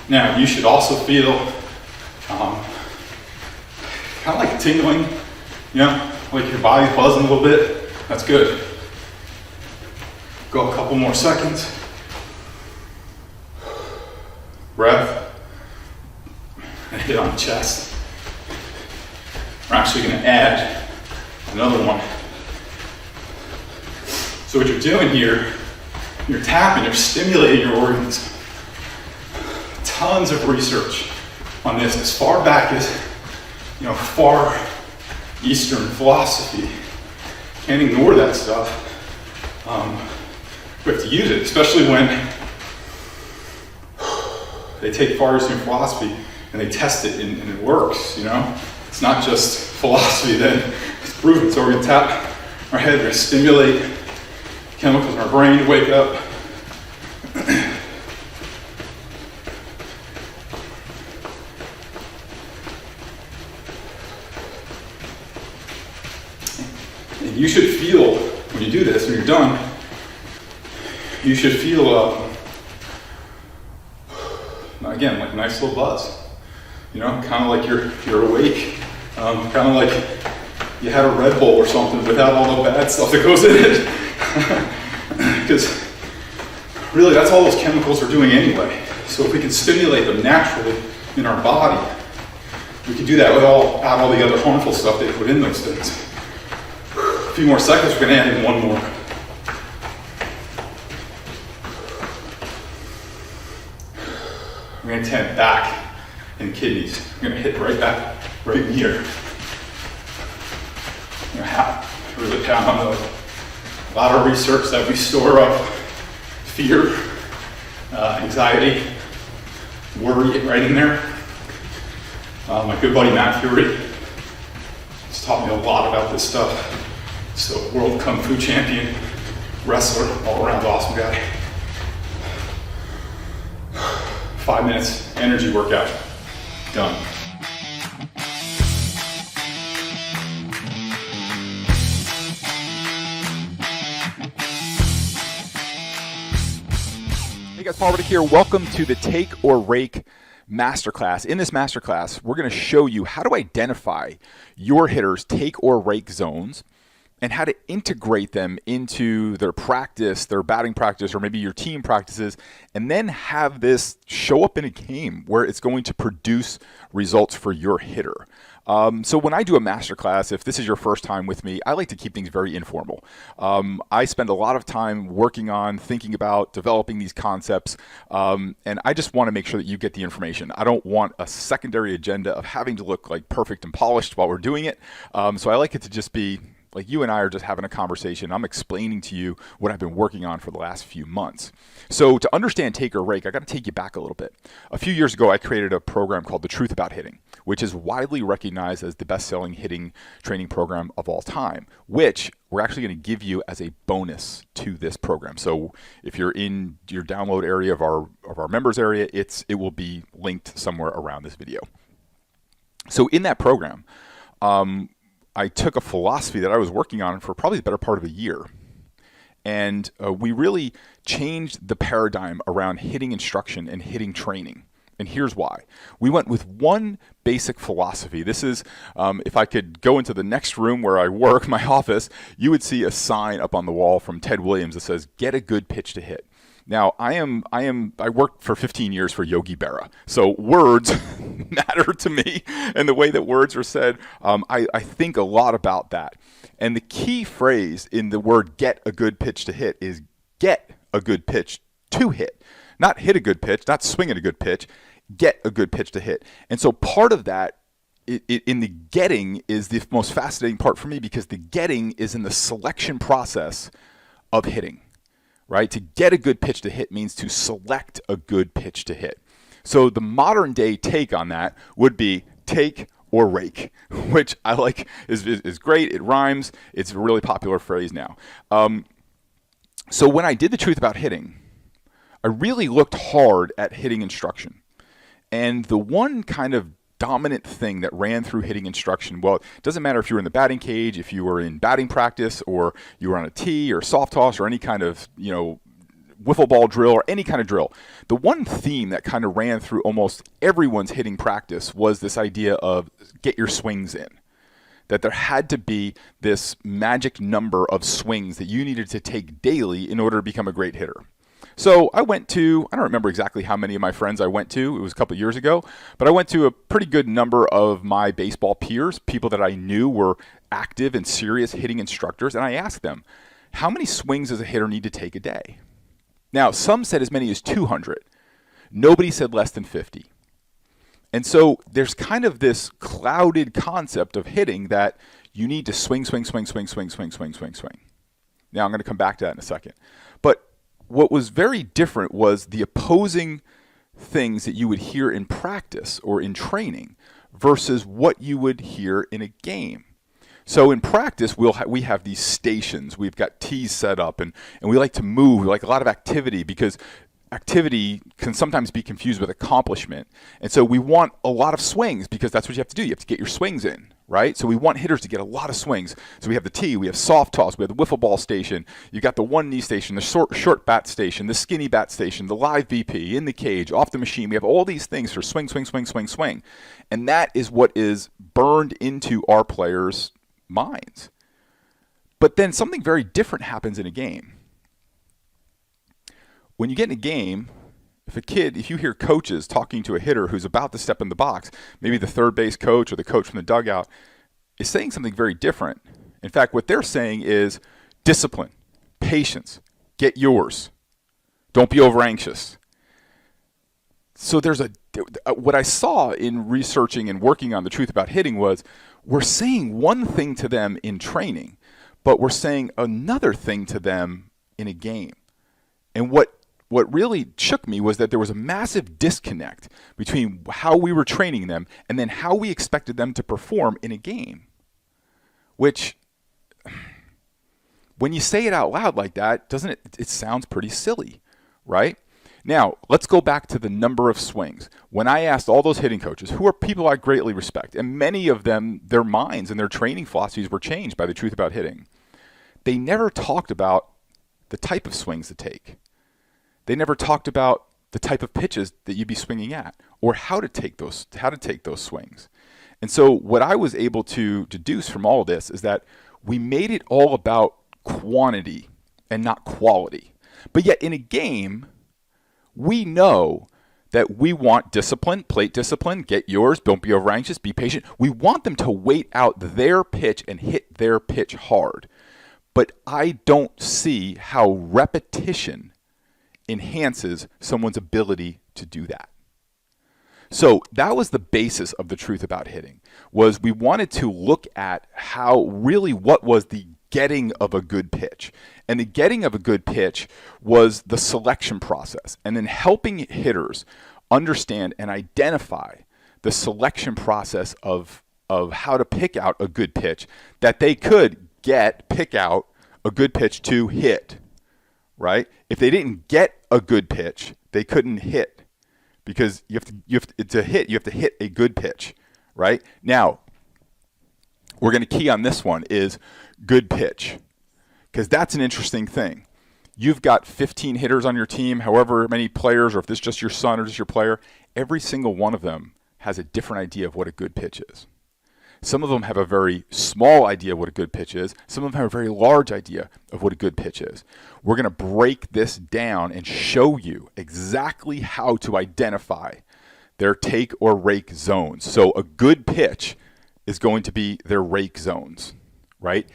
Now, you should also feel kind of like tingling, like your body's buzzing a little bit. That's good. Go a couple more seconds. Breath. And hit on the chest. We're actually going to add another one. So what you're doing here, you're tapping, you're stimulating your organs. Tons of research on this, as far back as far Eastern philosophy. Can't ignore that stuff. We have to use it, especially when they take Far Eastern philosophy and they test it and it works. It's not just philosophy then, it's proven. So we're going to tap our head, we're going to stimulate chemicals in our brain to wake up. And you should feel, when you do this, when you're done, you should feel, again, like a nice little buzz. Kind of like you're awake, kind of like you had a Red Bull or something without all the bad stuff that goes in it. Because really, that's all those chemicals are doing anyway. So if we can stimulate them naturally in our body, we can do that without all the other harmful stuff they put in those things. A few more seconds, we're going to add in one more. We're going to tap back and kidneys. We're going to hit right back, right in here. We're going to really pound on those. A lot of research that we store up fear, anxiety, worry right in there. My good buddy Matt Fury has taught me a lot about this stuff. So, world Kung Fu champion, wrestler, all around awesome guy. 5 minutes, energy workout, done. Hey guys, Paul Riddick here. Welcome to the Take or Rake Masterclass. In this masterclass, we're going to show you how to identify your hitters' take or rake zones and how to integrate them into their practice, their batting practice, or maybe your team practices, and then have this show up in a game where it's going to produce results for your hitter. So when I do a masterclass, if this is your first time with me, I like to keep things very informal. I spend a lot of time working on, thinking about, developing these concepts, and I just want to make sure that you get the information. I don't want a secondary agenda of having to look like perfect and polished while we're doing it. So I like it to just be Like you and I are just having a conversation. I'm explaining to you what I've been working on for the last few months. So to understand take or rake, I got to take you back a little bit. A few years ago, I created a program called The Truth About Hitting, which is widely recognized as the best-selling hitting training program of all time, which we're actually going to give you as a bonus to this program. So if you're in your download area of our members area, it will be linked somewhere around this video. So in that program, I took a philosophy that I was working on for probably the better part of a year. And we really changed the paradigm around hitting instruction and hitting training. And here's why. We went with one basic philosophy. This is, if I could go into the next room where I work, my office, you would see a sign up on the wall from Ted Williams that says, "Get a good pitch to hit." Now, I worked for 15 years for Yogi Berra, so words matter to me, and the way that words are said, I think a lot about that. And the key phrase in the word "get a good pitch to hit" is get a good pitch to hit. Not hit a good pitch, not swing at a good pitch, get a good pitch to hit. And so part of that in the getting is the most fascinating part for me, because the getting is in the selection process of hitting. Right? To get a good pitch to hit means to select a good pitch to hit. So the modern day take on that would be take or rake, which I like is great. It rhymes. It's a really popular phrase now. So when I did The Truth About Hitting, I really looked hard at hitting instruction. And the one kind of dominant thing that ran through hitting instruction, well, it doesn't matter if you were in the batting cage, if you were in batting practice, or you were on a tee or soft toss or any kind of, wiffle ball drill or any kind of drill. The one theme that kind of ran through almost everyone's hitting practice was this idea of get your swings in. That there had to be this magic number of swings that you needed to take daily in order to become a great hitter. So I went to, I don't remember exactly how many of my friends I went to, it was a couple of years ago, but I went to a pretty good number of my baseball peers, people that I knew were active and serious hitting instructors, and I asked them, how many swings does a hitter need to take a day? Now, some said as many as 200. Nobody said less than 50. And so there's kind of this clouded concept of hitting that you need to swing. Now, I'm going to come back to that in a second. But what was very different was the opposing things that you would hear in practice or in training versus what you would hear in a game. So in practice, we have these stations. We've got tees set up, and we like to move. We like a lot of activity, because activity can sometimes be confused with accomplishment. And so we want a lot of swings, because that's what you have to do. You have to get your swings in, right? So we want hitters to get a lot of swings. So we have the tee, we have soft toss, we have the wiffle ball station, you got the one knee station, the short bat station, the skinny bat station, the live BP, in the cage, off the machine. We have all these things for swing. And that is what is burned into our players' minds. But then something very different happens in a game. When you get in a game, if you hear coaches talking to a hitter who's about to step in the box, maybe the third base coach or the coach from the dugout is saying something very different. In fact, what they're saying is discipline, patience, get yours. Don't be over anxious. So what I saw in researching and working on The Truth About Hitting was we're saying one thing to them in training, but we're saying another thing to them in a game. And what really shook me was that there was a massive disconnect between how we were training them and then how we expected them to perform in a game. Which, when you say it out loud like that, doesn't it sounds pretty silly, right? Now, let's go back to the number of swings. When I asked all those hitting coaches, who are people I greatly respect, and many of them, their minds and their training philosophies were changed by The Truth About Hitting, they never talked about the type of swings to take. They never talked about the type of pitches that you'd be swinging at, or how to take those swings. And so what I was able to deduce from all of this is that we made it all about quantity and not quality. But yet in a game, we know that we want discipline, plate discipline, get yours, don't be over anxious, be patient. We want them to wait out their pitch and hit their pitch hard. But I don't see how repetition enhances someone's ability to do that. So that was the basis of the truth about hitting, was we wanted to look at how really what was the getting of a good pitch. And the getting of a good pitch was the selection process, and then helping hitters understand and identify the selection process of how to pick out a good pitch that they could pick out a good pitch to hit, right? If they didn't get a good pitch, they couldn't hit, because to hit, you have to hit a good pitch, right? Now, we're going to key on this one is good pitch, because that's an interesting thing. You've got 15 hitters on your team, however many players, or if this is just your son or just your player, every single one of them has a different idea of what a good pitch is. Some of them have a very small idea of what a good pitch is. Some of them have a very large idea of what a good pitch is. We're going to break this down and show you exactly how to identify their take or rake zones. So a good pitch is going to be their rake zones, right?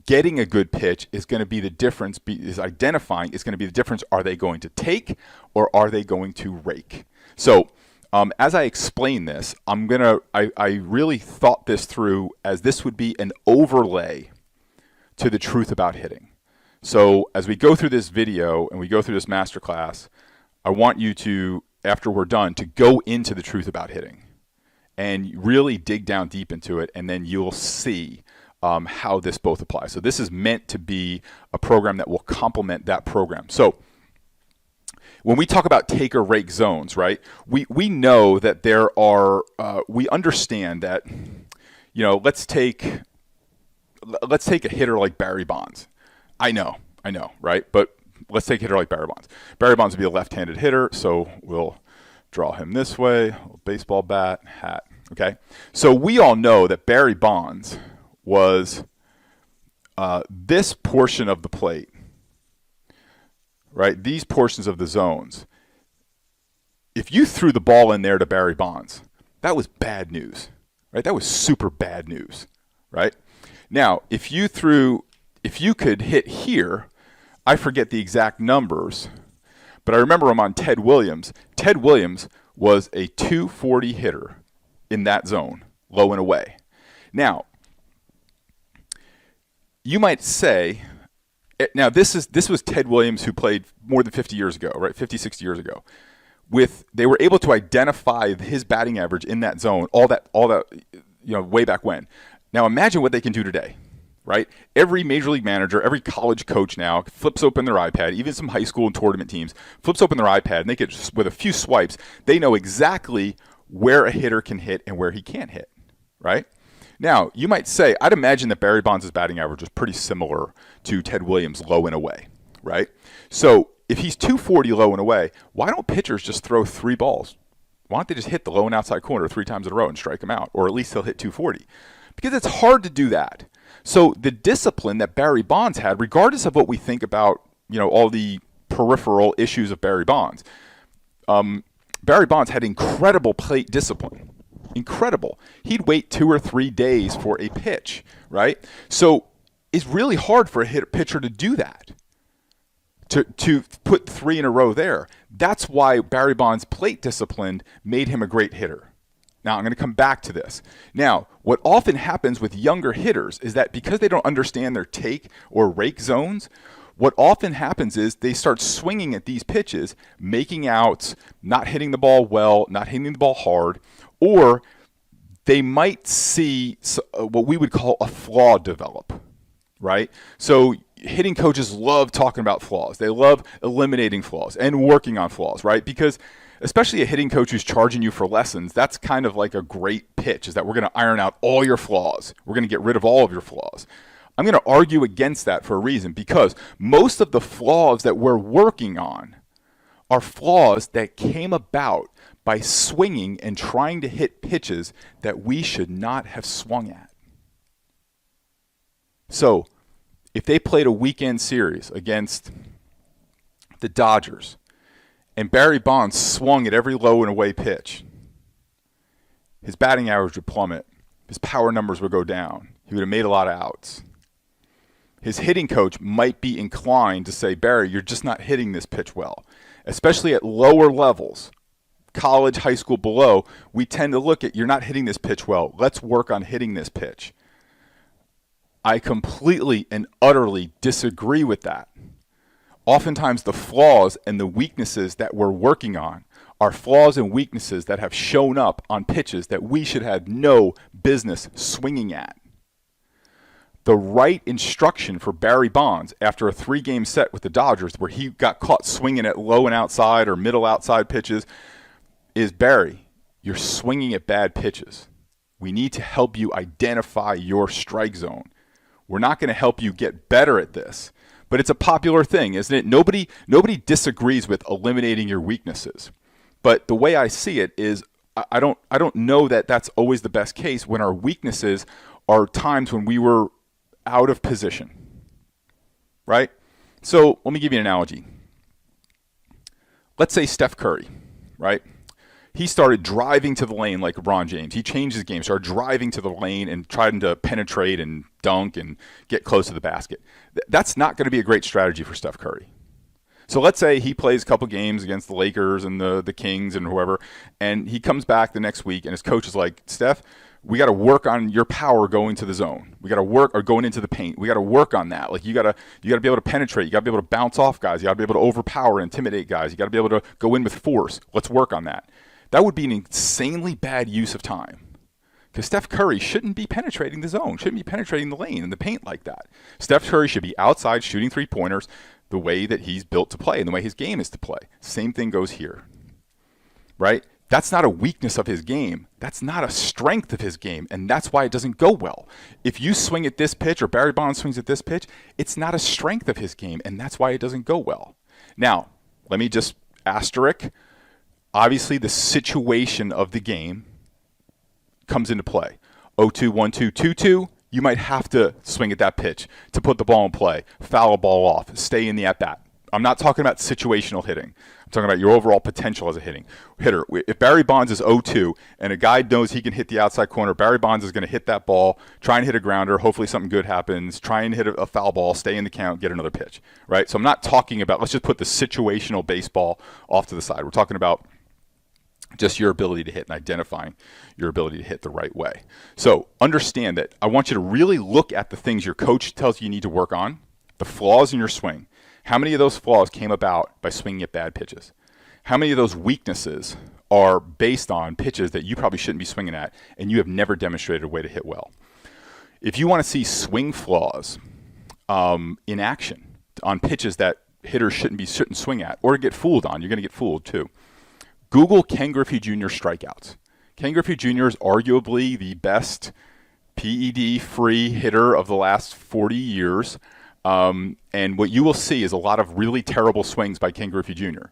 Getting a good pitch is going to be the difference, identifying is going to be the difference. Are they going to take or are they going to rake? So as I explain this, I really thought this through as this would be an overlay to the truth about hitting. So as we go through this video and we go through this masterclass, I want you to, after we're done, to go into the truth about hitting and really dig down deep into it, and then you'll see how this both applies. So this is meant to be a program that will complement that program. So when we talk about take or rake zones, right, we know that there are, we understand that, you know, let's take a hitter like Barry Bonds. I know, right? But let's take a hitter like Barry Bonds. Barry Bonds would be a left-handed hitter, so we'll draw him this way, baseball bat, hat, okay? So we all know that Barry Bonds was this portion of the plate, right? These portions of the zones. If you threw the ball in there to Barry Bonds, that was bad news, right? That was super bad news, right? Now, if you could hit here, I forget the exact numbers, but I remember I'm on Ted Williams. Ted Williams was a 240 hitter in that zone, low and away. Now, you might say, now this was Ted Williams, who played more than 50 years ago, right? 50, 60 years ago. They were able to identify his batting average in that zone, all that, you know, way back when. Now imagine what they can do today, right? Every major league manager, every college coach now flips open their iPad, even some high school and tournament teams, flips open their iPad, and they could, with a few swipes, they know exactly where a hitter can hit and where he can't hit, right? Now, you might say, I'd imagine that Barry Bonds' batting average is pretty similar to Ted Williams' low and away, right? So if he's 240 low and away, why don't pitchers just throw 3 balls? Why don't they just hit the low and outside corner 3 times in a row and strike him out? Or at least he'll hit 240. Because it's hard to do that. So the discipline that Barry Bonds had, regardless of what we think about, you know, all the peripheral issues of Barry Bonds, Barry Bonds had incredible plate discipline. Incredible. He'd wait 2 or 3 days for a pitch, right? So it's really hard for a pitcher to do that, to put 3 in a row there. That's why Barry Bonds' plate discipline made him a great hitter. Now, I'm going to come back to this. Now, what often happens with younger hitters is that because they don't understand their take or rake zones, what often happens is they start swinging at these pitches, making outs, not hitting the ball well, not hitting the ball hard, or they might see what we would call a flaw develop, right? So hitting coaches love talking about flaws. They love eliminating flaws and working on flaws, right? Because especially a hitting coach who's charging you for lessons, that's kind of like a great pitch, is that we're going to iron out all your flaws. We're going to get rid of all of your flaws. I'm going to argue against that for a reason, because most of the flaws that we're working on are flaws that came about by swinging and trying to hit pitches that we should not have swung at. So, if they played a weekend series against the Dodgers and Barry Bonds swung at every low and away pitch, his batting average would plummet. His power numbers would go down. He would have made a lot of outs. His hitting coach might be inclined to say, Barry, you're just not hitting this pitch well, especially at lower levels. college, high school, below, we tend to look at, you're not hitting this pitch well. Let's work on hitting this pitch. I completely and utterly disagree with that. Oftentimes the flaws and the weaknesses that we're working on are flaws and weaknesses that have shown up on pitches that we should have no business swinging at. The right instruction for Barry Bonds after a 3-game set with the Dodgers where he got caught swinging at low and outside or middle outside pitches is, Barry, you're swinging at bad pitches. We need to help you identify your strike zone. We're not going to help you get better at this, but it's a popular thing, isn't it? Nobody disagrees with eliminating your weaknesses. But the way I see it is I don't know that that's always the best case when our weaknesses are times when we were out of position, right? So let me give you an analogy. Let's say Steph Curry, right? He started driving to the lane like LeBron James. He changed his game, started driving to the lane and trying to penetrate and dunk and get close to the basket. That's not going to be a great strategy for Steph Curry. So let's say he plays a couple games against the Lakers and the Kings and whoever, and he comes back the next week and his coach is like, Steph, we got to work on your power going to the zone. We got to work, or going into the paint. We got to work on that. Like you got to be able to penetrate. You got to be able to bounce off guys. You got to be able to overpower and intimidate guys. You got to be able to go in with force. Let's work on that. That would be an insanely bad use of time. Because Steph Curry shouldn't be penetrating the zone, shouldn't be penetrating the lane and the paint like that. Steph Curry should be outside shooting 3-pointers the way that he's built to play and the way his game is to play. Same thing goes here, right? That's not a weakness of his game. That's not a strength of his game, and that's why it doesn't go well. If you swing at this pitch or Barry Bonds swings at this pitch, it's not a strength of his game, and that's why it doesn't go well. Now, let me just asterisk. Obviously, the situation of the game comes into play. 0-2, 1-2, 2-2, you might have to swing at that pitch to put the ball in play, foul a ball off, stay in the at-bat. I'm not talking about situational hitting. I'm talking about your overall potential as a hitter. If Barry Bonds is 0-2 and a guy knows he can hit the outside corner, Barry Bonds is going to hit that ball, try and hit a grounder, hopefully something good happens, try and hit a foul ball, stay in the count, get another pitch, right? So I'm not talking about, let's just put the situational baseball off to the side. We're talking about just your ability to hit and identifying your ability to hit the right way. So understand that I want you to really look at the things your coach tells you need to work on, the flaws in your swing. How many of those flaws came about by swinging at bad pitches? How many of those weaknesses are based on pitches that you probably shouldn't be swinging at and you have never demonstrated a way to hit well? If you want to see swing flaws in action on pitches that hitters shouldn't swing at or get fooled on, you're going to get fooled too. Google Ken Griffey Jr. strikeouts. Ken Griffey Jr. is arguably the best PED-free hitter of the last 40 years. And what you will see is a lot of really terrible swings by Ken Griffey Jr.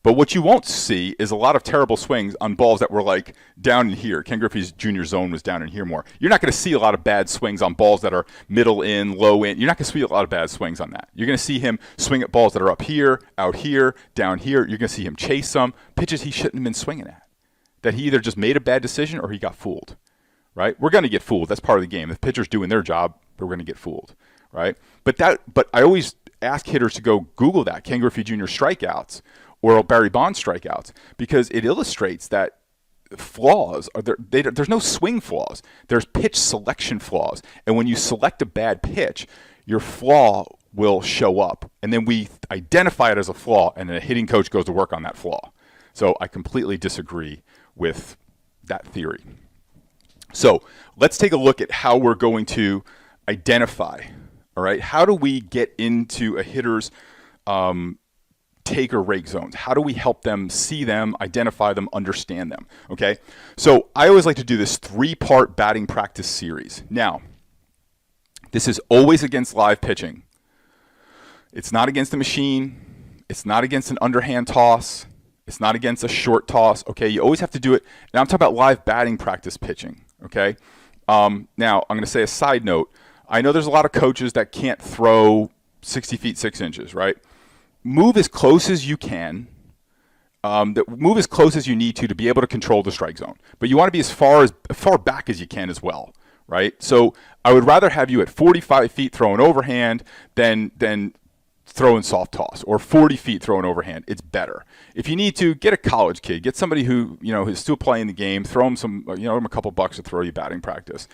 But what you won't see is a lot of terrible swings on balls that were like down in here. Ken Griffey Jr.'s zone was down in here more. You're not going to see a lot of bad swings on balls that are middle in, low in. You're not going to see a lot of bad swings on that. You're going to see him swing at balls that are up here, out here, down here. You're going to see him chase some pitches he shouldn't have been swinging at, that he either just made a bad decision or he got fooled, right? We're going to get fooled. That's part of the game. If pitcher's doing their job, we're going to get fooled, right? But I always ask hitters to go Google that, Ken Griffey Jr. strikeouts or Barry Bonds strikeouts, because it illustrates that flaws are there's no swing flaws. There's pitch selection flaws. And when you select a bad pitch, your flaw will show up. And then we identify it as a flaw, and then a hitting coach goes to work on that flaw. So I completely disagree with that theory. So let's take a look at how we're going to identify. All right, how do we get into a hitter's take or rake zones? How do we help them see them, identify them, understand them? Okay, so I always like to do this 3-part batting practice series. Now, this is always against live pitching. It's not against a machine. It's not against an underhand toss. It's not against a short toss. Okay, you always have to do it. Now I'm talking about live batting practice pitching. Okay, now I'm going to say a side note. I know there's a lot of coaches that can't throw 60 feet 6 inches, right? Move as close as you can. Move as close as you need to be able to control the strike zone. But you want to be as far back as you can as well, right? So I would rather have you at 45 feet throwing overhand than throwing soft toss, or 40 feet throwing overhand. It's better. If you need to, get a college kid, get somebody who is still playing the game, throw them him a couple bucks to throw you batting practice.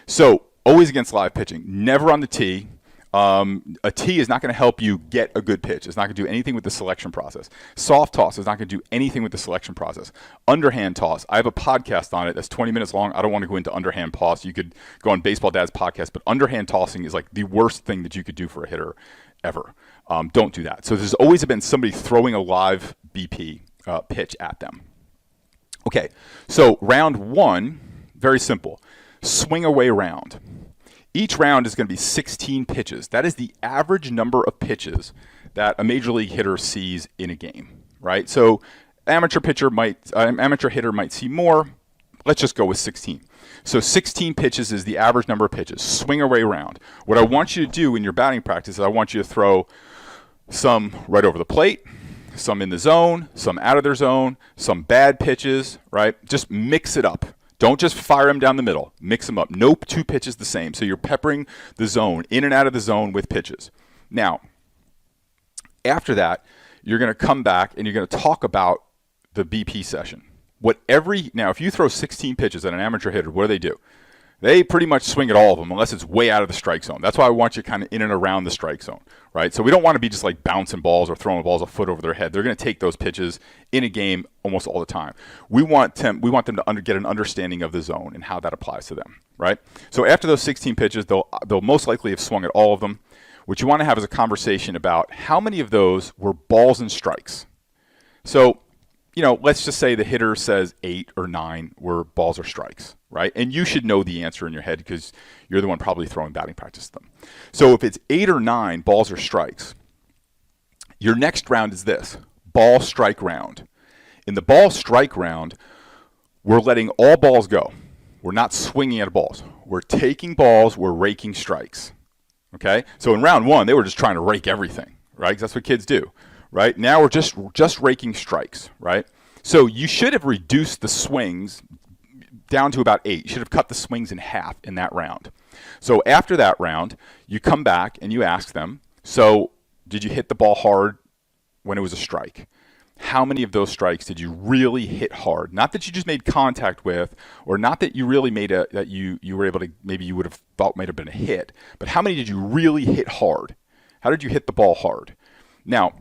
So always against live pitching, never on the tee. A tee is not going to help you get a good pitch. It's not going to do anything with the selection process. Soft toss is not going to do anything with the selection process. Underhand toss, I have a podcast on it that's 20 minutes long. I don't want to go into underhand toss. You could go on Baseball Dad's podcast, but underhand tossing is like the worst thing that you could do for a hitter ever. Don't do that. So there's always been somebody throwing a live BP pitch at them. Okay, so round one, very simple. Swing away round. Each round is going to be 16 pitches. That is the average number of pitches that a major league hitter sees in a game, right? So amateur hitter might see more. Let's just go with 16. So 16 pitches is the average number of pitches. Swing away round. What I want you to do in your batting practice is I want you to throw some right over the plate, some in the zone, some out of their zone, some bad pitches, right? Just mix it up. Don't just fire them down the middle. Mix them up. No two pitches the same. So you're peppering the zone, in and out of the zone with pitches. Now, after that, you're going to come back and you're going to talk about the BP session. Now, if you throw 16 pitches at an amateur hitter, what do? They pretty much swing at all of them unless it's way out of the strike zone. That's why I want you kind of in and around the strike zone, right? So we don't want to be just like bouncing balls or throwing balls a foot over their head. They're going to take those pitches in a game almost all the time. We want them to get an understanding of the zone and how that applies to them, right? So after those 16 pitches, they'll most likely have swung at all of them. What you want to have is a conversation about how many of those were balls and strikes. So, let's just say the hitter says 8 or 9 were balls or strikes, right? And you should know the answer in your head because you're the one probably throwing batting practice to them. So if it's 8 or 9 balls or strikes, your next round is this, ball strike round. In the ball strike round, we're letting all balls go. We're not swinging at balls. We're taking balls, we're raking strikes, okay? So in round one, they were just trying to rake everything, right? 'Cause that's what kids do. Right? Now we're just raking strikes, right? So you should have reduced the swings down to about 8. You should have cut the swings in half in that round. So after that round, you come back and you ask them, so did you hit the ball hard when it was a strike? How many of those strikes did you really hit hard? Not that you just made contact with, or not that you really made that you were able to, maybe you would have thought might have been a hit, but how many did you really hit hard? How did you hit the ball hard? Now,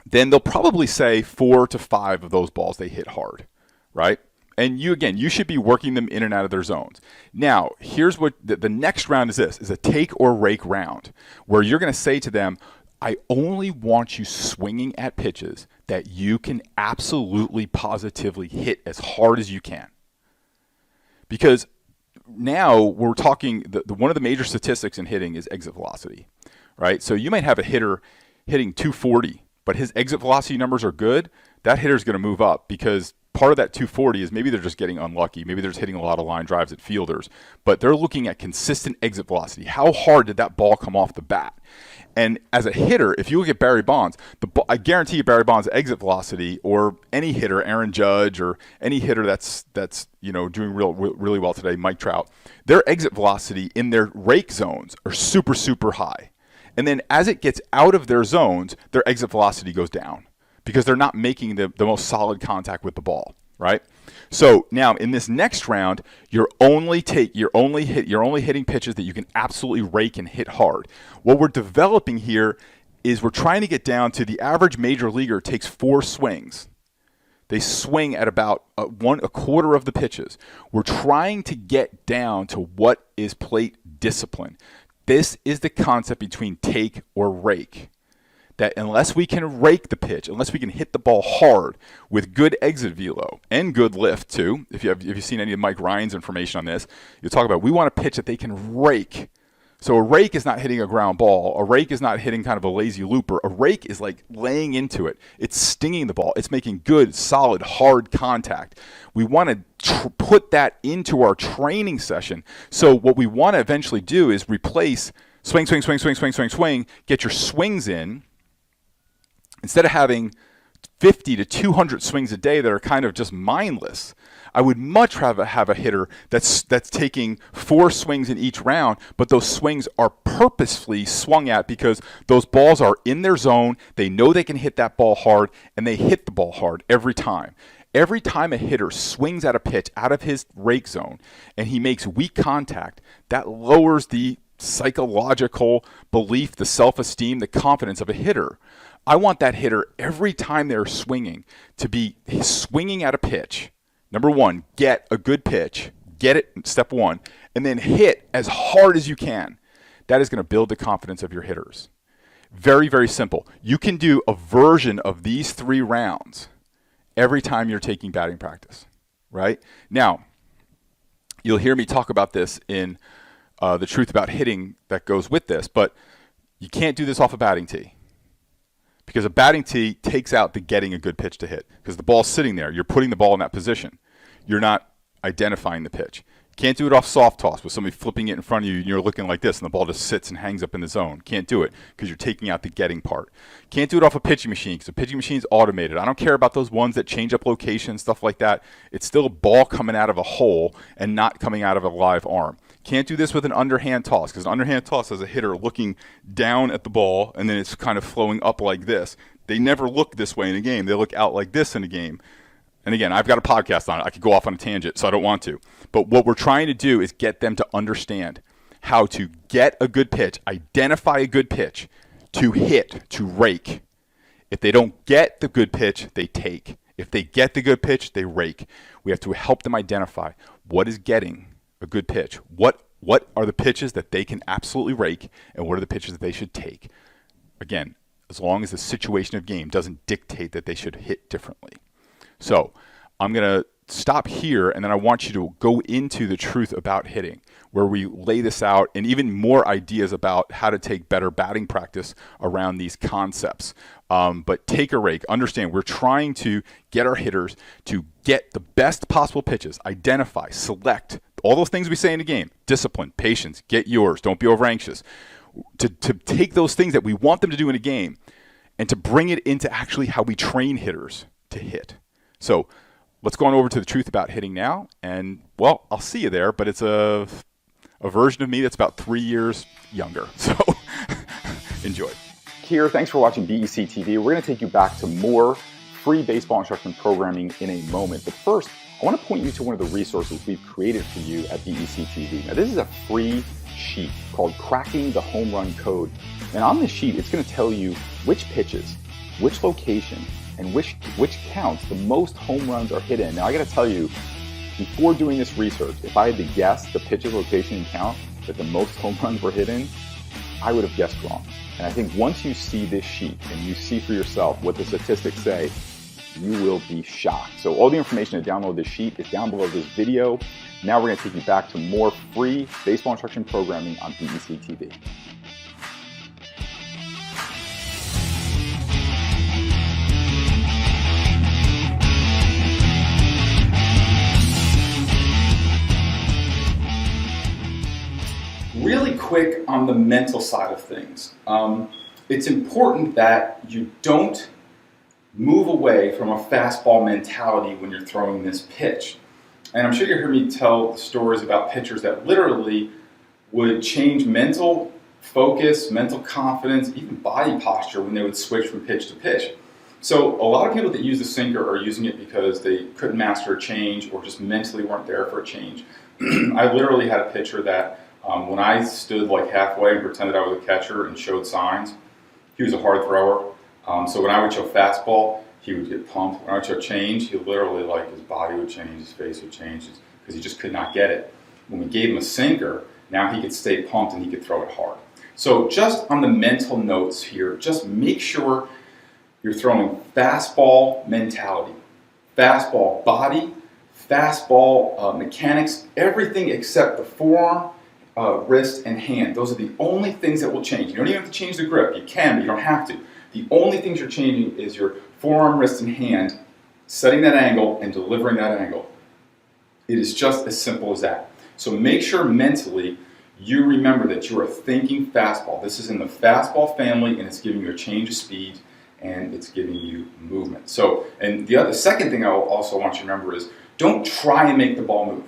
then they'll probably say 4 to 5 of those balls they hit hard, right? And you should be working them in and out of their zones. Now, here's what the next round is a take or rake round, where you're going to say to them, I only want you swinging at pitches that you can absolutely positively hit as hard as you can. Because now we're talking, one of the major statistics in hitting is exit velocity, right? So you might have a hitter hitting 240, but his exit velocity numbers are good. That hitter's going to move up because part of that 240 is maybe they're just getting unlucky. Maybe they're just hitting a lot of line drives at fielders, but they're looking at consistent exit velocity. How hard did that ball come off the bat? And as a hitter, if you look at Barry Bonds, I guarantee you Barry Bonds' exit velocity, or any hitter, Aaron Judge, or any hitter that's doing really well today, Mike Trout, their exit velocity in their rake zones are super, super high. And then as it gets out of their zones, their exit velocity goes down because they're not making the most solid contact with the ball, right? So now in this next round, you're only hitting pitches that you can absolutely rake and hit hard. What we're developing here is we're trying to get down to the average major leaguer takes 4 swings. They swing at about a quarter of the pitches. We're trying to get down to what is plate discipline. This is the concept between take or rake. That unless we can rake the pitch, unless we can hit the ball hard with good exit velo and good lift too, if you've seen any of Mike Ryan's information on this, you'll talk about we want a pitch that they can rake. So a rake is not hitting a ground ball. A rake is not hitting kind of a lazy looper. A rake is like laying into it. It's stinging the ball. It's making good, solid, hard contact. We want to put that into our training session. So what we want to eventually do is replace swing, swing, swing, swing, swing, swing, swing, get your swings in. Instead of having 50 to 200 swings a day that are kind of just mindless, I would much rather have a hitter that's taking 4 swings in each round, but those swings are purposefully swung at because those balls are in their zone. They know they can hit that ball hard, and they hit the ball hard every time. Every time a hitter swings at a pitch out of his rake zone and he makes weak contact, that lowers the psychological belief, the self-esteem, the confidence of a hitter. I want that hitter every time they're swinging to be swinging at a pitch. Number one, get a good pitch, get it, step one, and then hit as hard as you can. That is going to build the confidence of your hitters. Very, very simple. You can do a version of these 3 rounds every time you're taking batting practice, right? Now, you'll hear me talk about this in the truth about hitting that goes with this, but you can't do this off a batting tee because a batting tee takes out the getting a good pitch to hit because the ball's sitting there. You're putting the ball in that position. You're not identifying the pitch. Can't do it off soft toss with somebody flipping it in front of you and you're looking like this and the ball just sits and hangs up in the zone. Can't do it because you're taking out the getting part. Can't do it off a pitching machine because the pitching machine's automated. I don't care about those ones that change up location, stuff like that. It's still a ball coming out of a hole and not coming out of a live arm. Can't do this with an underhand toss because an underhand toss has a hitter looking down at the ball and then it's kind of flowing up like this. They never look this way in a game. They look out like this in a game. And again, I've got a podcast on it. I could go off on a tangent, so I don't want to. But what we're trying to do is get them to understand how to get a good pitch, identify a good pitch, to hit, to rake. If they don't get the good pitch, they take. If they get the good pitch, they rake. We have to help them identify what is getting a good pitch. What are the pitches that they can absolutely rake, and what are the pitches that they should take? Again, as long as the situation of game doesn't dictate that they should hit differently. So I'm going to stop here, and then I want you to go into the truth about hitting, where we lay this out and even more ideas about how to take better batting practice around these concepts. But take a rake. Understand, we're trying to get our hitters to get the best possible pitches, identify, select, all those things we say in the game, discipline, patience, get yours, don't be over anxious. To take those things that we want them to do in a game and to bring it into actually how we train hitters to hit. So let's go on over to the truth about hitting now. And, well, I'll see you there, but it's a version of me that's about 3 years younger. So enjoy. Here, thanks for watching BEC TV. We're going to take you back to more free baseball instruction programming in a moment. But first, I want to point you to one of the resources we've created for you at BEC TV. Now, this is a free sheet called Cracking the Home Run Code. And on this sheet, it's going to tell you which pitches, which location, and which counts the most home runs are hit in. Now, I got to tell you, before doing this research, if I had to guess the pitches, location, and count that the most home runs were hit in, I would have guessed wrong. And I think once you see this sheet and you see for yourself what the statistics say, you will be shocked. So all the information to download this sheet is down below this video. Now we're going to take you back to more free baseball instruction programming on BEC TV. Really quick on the mental side of things. It's important that you don't move away from a fastball mentality when you're throwing this pitch. And I'm sure you heard me tell stories about pitchers that literally would change mental focus, mental confidence, even body posture when they would switch from pitch to pitch. So a lot of people that use the sinker are using it because they couldn't master a change or just mentally weren't there for a change. I literally had a pitcher that when I stood like halfway and pretended I was a catcher and showed signs, he was a hard thrower. So when I would show fastball, he would get pumped. When I would show change, he literally, like, his body would change, his face would change, because he just could not get it. When we gave him a sinker, now he could stay pumped and he could throw it hard. So just on the mental notes here, just make sure you're throwing fastball mentality, fastball body, fastball mechanics, everything except the forearm, wrist, and hand. Those are the only things that will change. You don't even have to change the grip. You can, but you don't have to. The only things you're changing is your forearm, wrist, and hand, setting that angle and delivering that angle. It is just as simple as that. So make sure mentally you remember that you are thinking fastball. This is in the fastball family, and it's giving you a change of speed, and it's giving you movement. So, and the second thing I also want you to remember is Don't try and make the ball move.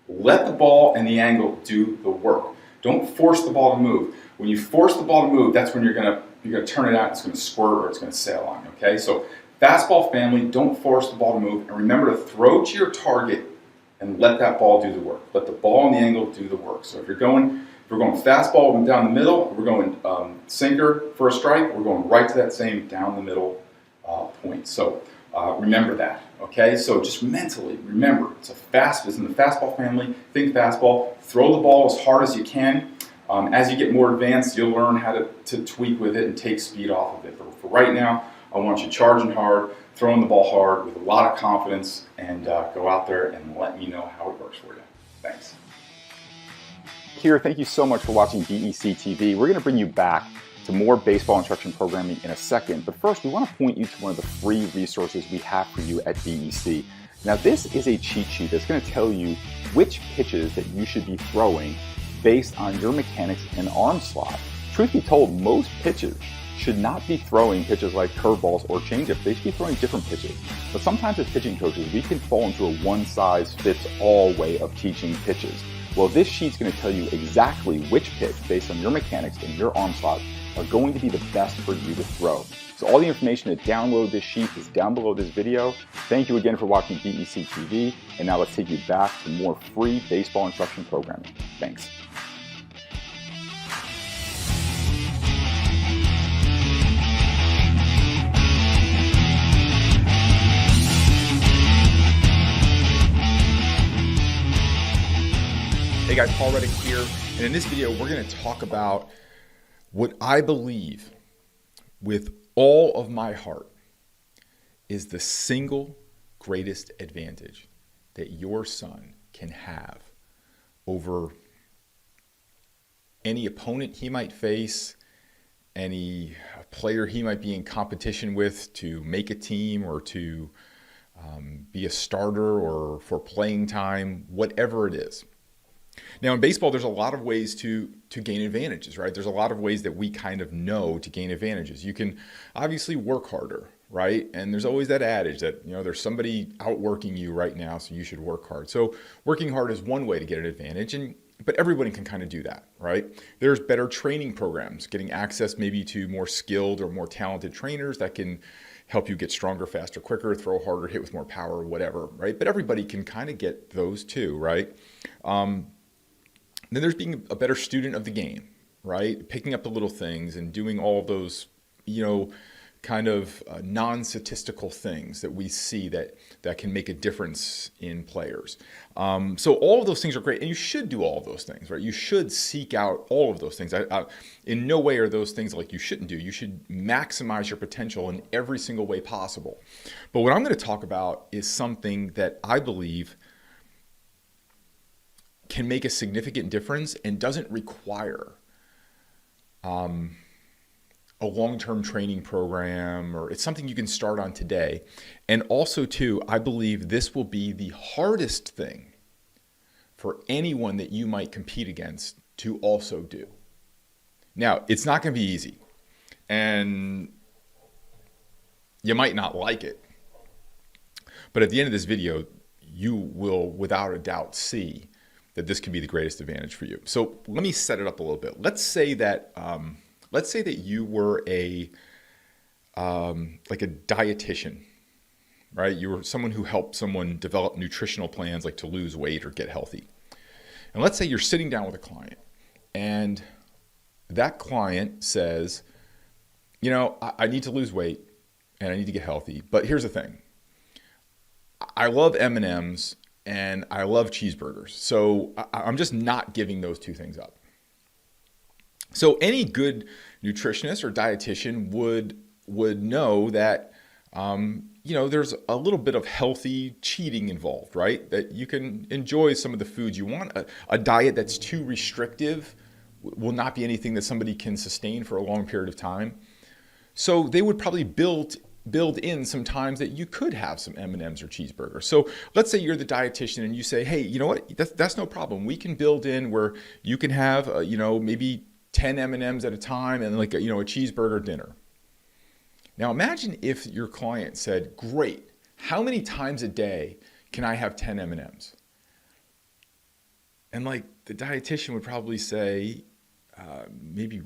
Let the ball and the angle do the work. Don't force the ball to move. When you force the ball to move, that's when you're gonna turn it out, it's gonna squirt or it's gonna sail on you, okay? So fastball family, don't force the ball to move, and remember to throw to your target and let that ball do the work. Let the ball and the angle do the work. So if we're going fastball down the middle, we're going sinker for a strike, we're going right to that same down the middle point. So remember that, okay? So just mentally remember, it's in the fastball family. Think fastball. Throw the ball as hard as you can. As you get more advanced, you'll learn how to tweak with it and take speed off of it. But for right now, I want you charging hard, throwing the ball hard with a lot of confidence, and go out there and let me know how it works for you. Thanks. Here, thank you so much for watching BEC TV. We're going to bring you back to more baseball instruction programming in a second. But first, we want to point you to one of the free resources we have for you at BEC. Now, this is a cheat sheet that's going to tell you which pitches that you should be throwing based on your mechanics and arm slot. Truth be told, most pitchers should not be throwing pitches like curveballs or changeups. They should be throwing different pitches. But sometimes as pitching coaches, we can fall into a one-size-fits-all way of teaching pitches. Well, this sheet's going to tell you exactly which pitch, based on your mechanics and your arm slot, are going to be the best for you to throw. So all the information to download this sheet is down below this video. Thank you again for watching BEC TV, and now let's take you back to more free baseball instruction programming. Thanks. Hey guys, Paul Reddick here, and in this video we're going to talk about what I believe with all of my heart is the single greatest advantage that your son can have over any opponent he might face, any player he might be in competition with to make a team or to be a starter or for playing time, whatever it is. Now in baseball, there's a lot of ways to gain advantages, right? There's a lot of ways that we kind of know to gain advantages. You can obviously work harder, right? And there's always that adage that, you know, there's somebody outworking you right now, so you should work hard. So working hard is one way to get an advantage, but everybody can kind of do that, right? There's better training programs, getting access maybe to more skilled or more talented trainers that can help you get stronger, faster, quicker, throw harder, hit with more power, whatever, right? But everybody can kind of get those too, right? Then there's being a better student of the game, right? Picking up the little things and doing all of those, you know, kind of non-statistical things that we see that can make a difference in players. So all of those things are great, and you should do all of those things, right? You should seek out all of those things. In no way are those things like you shouldn't do. You should maximize your potential in every single way possible. But what I'm going to talk about is something that I believe can make a significant difference and doesn't require a long-term training program, or it's something you can start on today. And also too, I believe this will be the hardest thing for anyone that you might compete against to also do. Now, it's not going to be easy, and you might not like it, but at the end of this video, you will without a doubt see that this can be the greatest advantage for you. So let me set it up a little bit. Let's say that you were like a dietitian, right? You were someone who helped someone develop nutritional plans, like to lose weight or get healthy. And let's say you're sitting down with a client, and that client says, you know, I need to lose weight and I need to get healthy, but here's the thing. I love M&Ms and I love cheeseburgers. So I'm just not giving those two things up. So any good nutritionist or dietitian would know that, you know, there's a little bit of healthy cheating involved, right? That you can enjoy some of the foods you want. A diet that's too restrictive will not be anything that somebody can sustain for a long period of time. So they would probably build in some times that you could have some M&Ms or cheeseburgers. So let's say you're the dietitian and you say, hey, you know what, that's no problem. We can build in where you can have, you know, maybe 10 M&Ms at a time and like, you know, a cheeseburger dinner. Now imagine if your client said, great, how many times a day can I have 10 M&Ms? And like the dietitian would probably say, maybe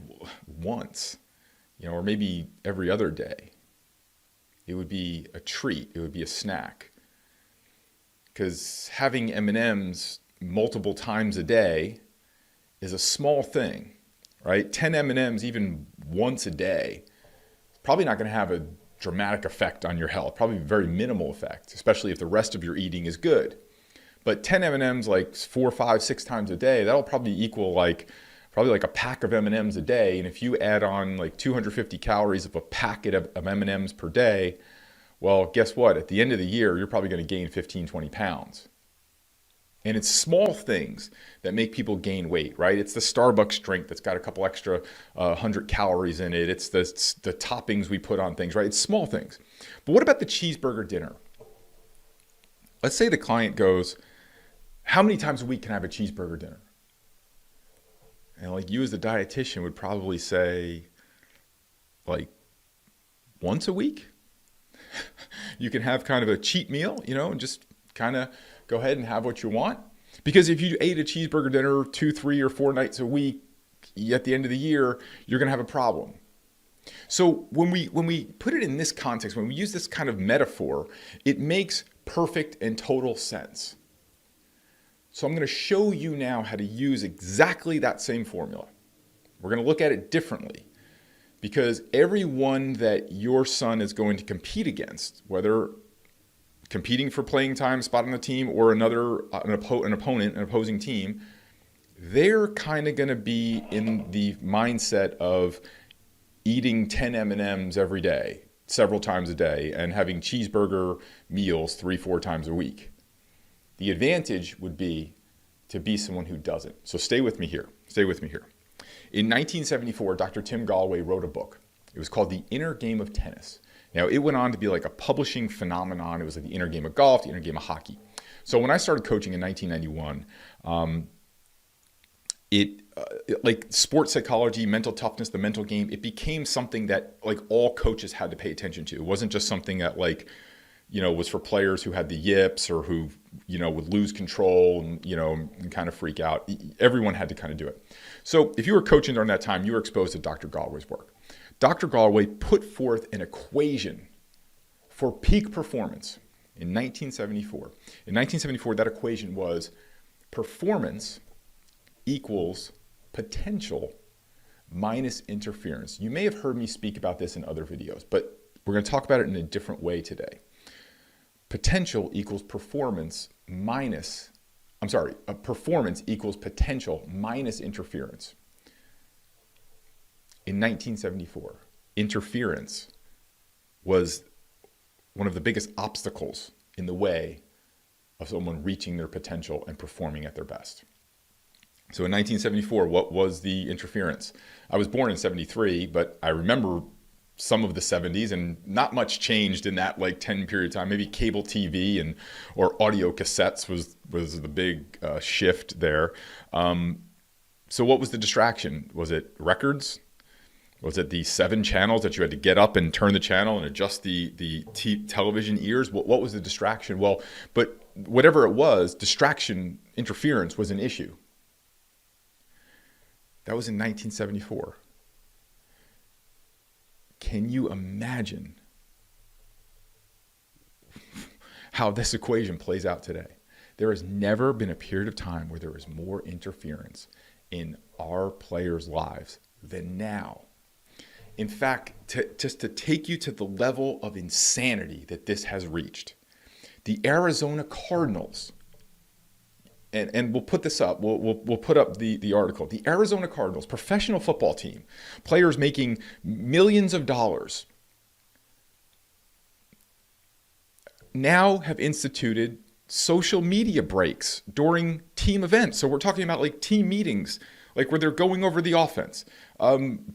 once, or maybe every other day. It would be a treat. It would be a snack. Because having M&Ms multiple times a day is a small thing, right? 10 M&Ms even once a day, probably not going to have a dramatic effect on your health, probably very minimal effect, especially if the rest of your eating is good. But 10 M&Ms like 4, 5, 6 times a day, that'll probably equal probably like a pack of M&Ms a day. And if you add on like 250 calories of a packet of M&Ms per day, well, guess what? At the end of the year, you're probably going to gain 15, 20 pounds. And it's small things that make people gain weight, right? It's the Starbucks drink that's got a couple extra 100 calories in it. It's the toppings we put on things, right? It's small things. But what about the cheeseburger dinner? Let's say the client goes, how many times a week can I have a cheeseburger dinner? And like you as the dietitian would probably say, like once a week? You can have kind of a cheat meal, and just kind of go ahead and have what you want. Because if you ate a cheeseburger dinner 2, 3, or 4 nights a week, at the end of the year, you're going to have a problem. So when we put it in this context, when we use this kind of metaphor, it makes perfect and total sense. So I'm going to show you now how to use exactly that same formula. We're going to look at it differently. Because everyone that your son is going to compete against, whether competing for playing time, spot on the team, or an opponent, an opposing team, they're kind of going to be in the mindset of eating 10 M&Ms every day, several times a day, and having cheeseburger meals 3, 4 times a week. The advantage would be to be someone who doesn't. So stay with me here. In 1974, Dr. Tim Gallwey wrote a book. It was called The Inner Game of Tennis. Now, it went on to be like a publishing phenomenon. It was like the inner game of golf, the inner game of hockey. So when I started coaching in 1991, like sports psychology, mental toughness, the mental game, it became something that like all coaches had to pay attention to. It wasn't just something that was for players who had the yips or who, would lose control and kind of freak out. Everyone had to kind of do it. So if you were coaching during that time, you were exposed to Dr. Gallwey's work. Dr. Gallwey put forth an equation for peak performance in 1974. In 1974, that equation was performance equals potential minus interference. You may have heard me speak about this in other videos, but we're going to talk about it in a different way today. Potential equals performance performance equals potential minus interference. In 1974, interference was one of the biggest obstacles in the way of someone reaching their potential and performing at their best. So in 1974, what was the interference? I was born in 73, but I remember some of the 70s, and not much changed in that 10 period of time. Maybe cable TV or audio cassettes was the big shift there. So what was the distraction? Was it records? Was it the 7 channels that you had to get up and turn the channel and adjust the television ears? What was the distraction? Well, but whatever it was, distraction, interference was an issue. That was in 1974. Can you imagine how this equation plays out today? There has never been a period of time where there is more interference in our players' lives than now. In fact, just to take you to the level of insanity that this has reached, the Arizona Cardinals, and we'll put this up, we'll put up the article. The Arizona Cardinals, professional football team, players making millions of dollars, now have instituted social media breaks during team events. So we're talking about team meetings, where they're going over the offense,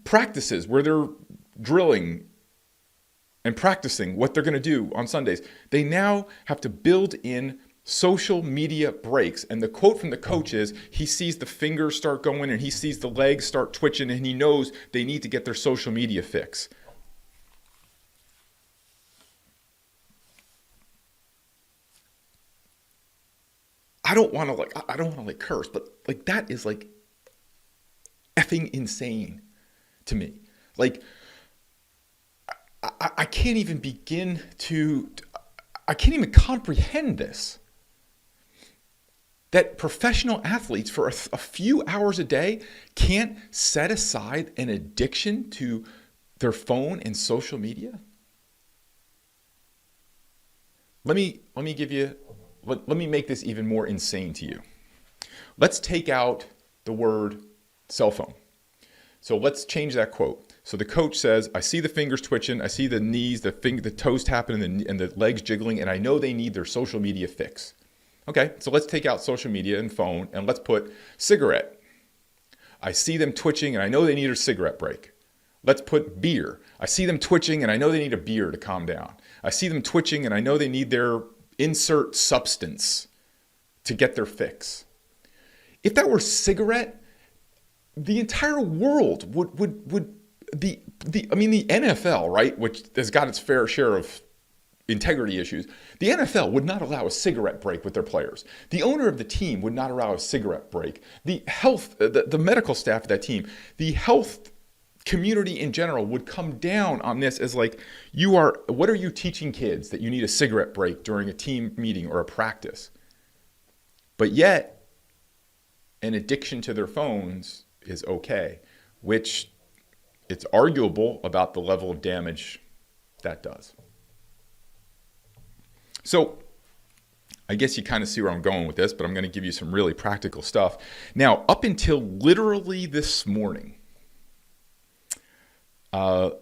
practices where they're drilling and practicing what they're going to do on Sundays. They now have to build in social media breaks. And the quote from the coach is, he sees the fingers start going and he sees the legs start twitching and he knows they need to get their social media fix. I don't want to curse, but like that is like effing insane to me. Like I can't even I can't even comprehend this. That professional athletes for a few hours a day can't set aside an addiction to their phone and social media. Let me make this even more insane to you. Let's take out the word cell phone. So let's change that quote. So the coach says, I see the fingers twitching, I see the knees, the toes tapping, and the legs jiggling, and I know they need their social media fix. Okay, so let's take out social media and phone, and let's put cigarette. I see them twitching, and I know they need a cigarette break. Let's put beer. I see them twitching, and I know they need a beer to calm down. I see them twitching, and I know they need their insert substance to get their fix. If that were cigarette, the entire world would the NFL, right, which has got its fair share of integrity issues, the NFL would not allow a cigarette break with their players. The owner of the team would not allow a cigarette break. The medical staff of that team, the health community in general would come down on this as like, what are you teaching kids that you need a cigarette break during a team meeting or a practice? But yet, an addiction to their phones is okay, which it's arguable about the level of damage that does. So I guess you kind of see where I'm going with this, but I'm going to give you some really practical stuff. Now, up until literally this morning, what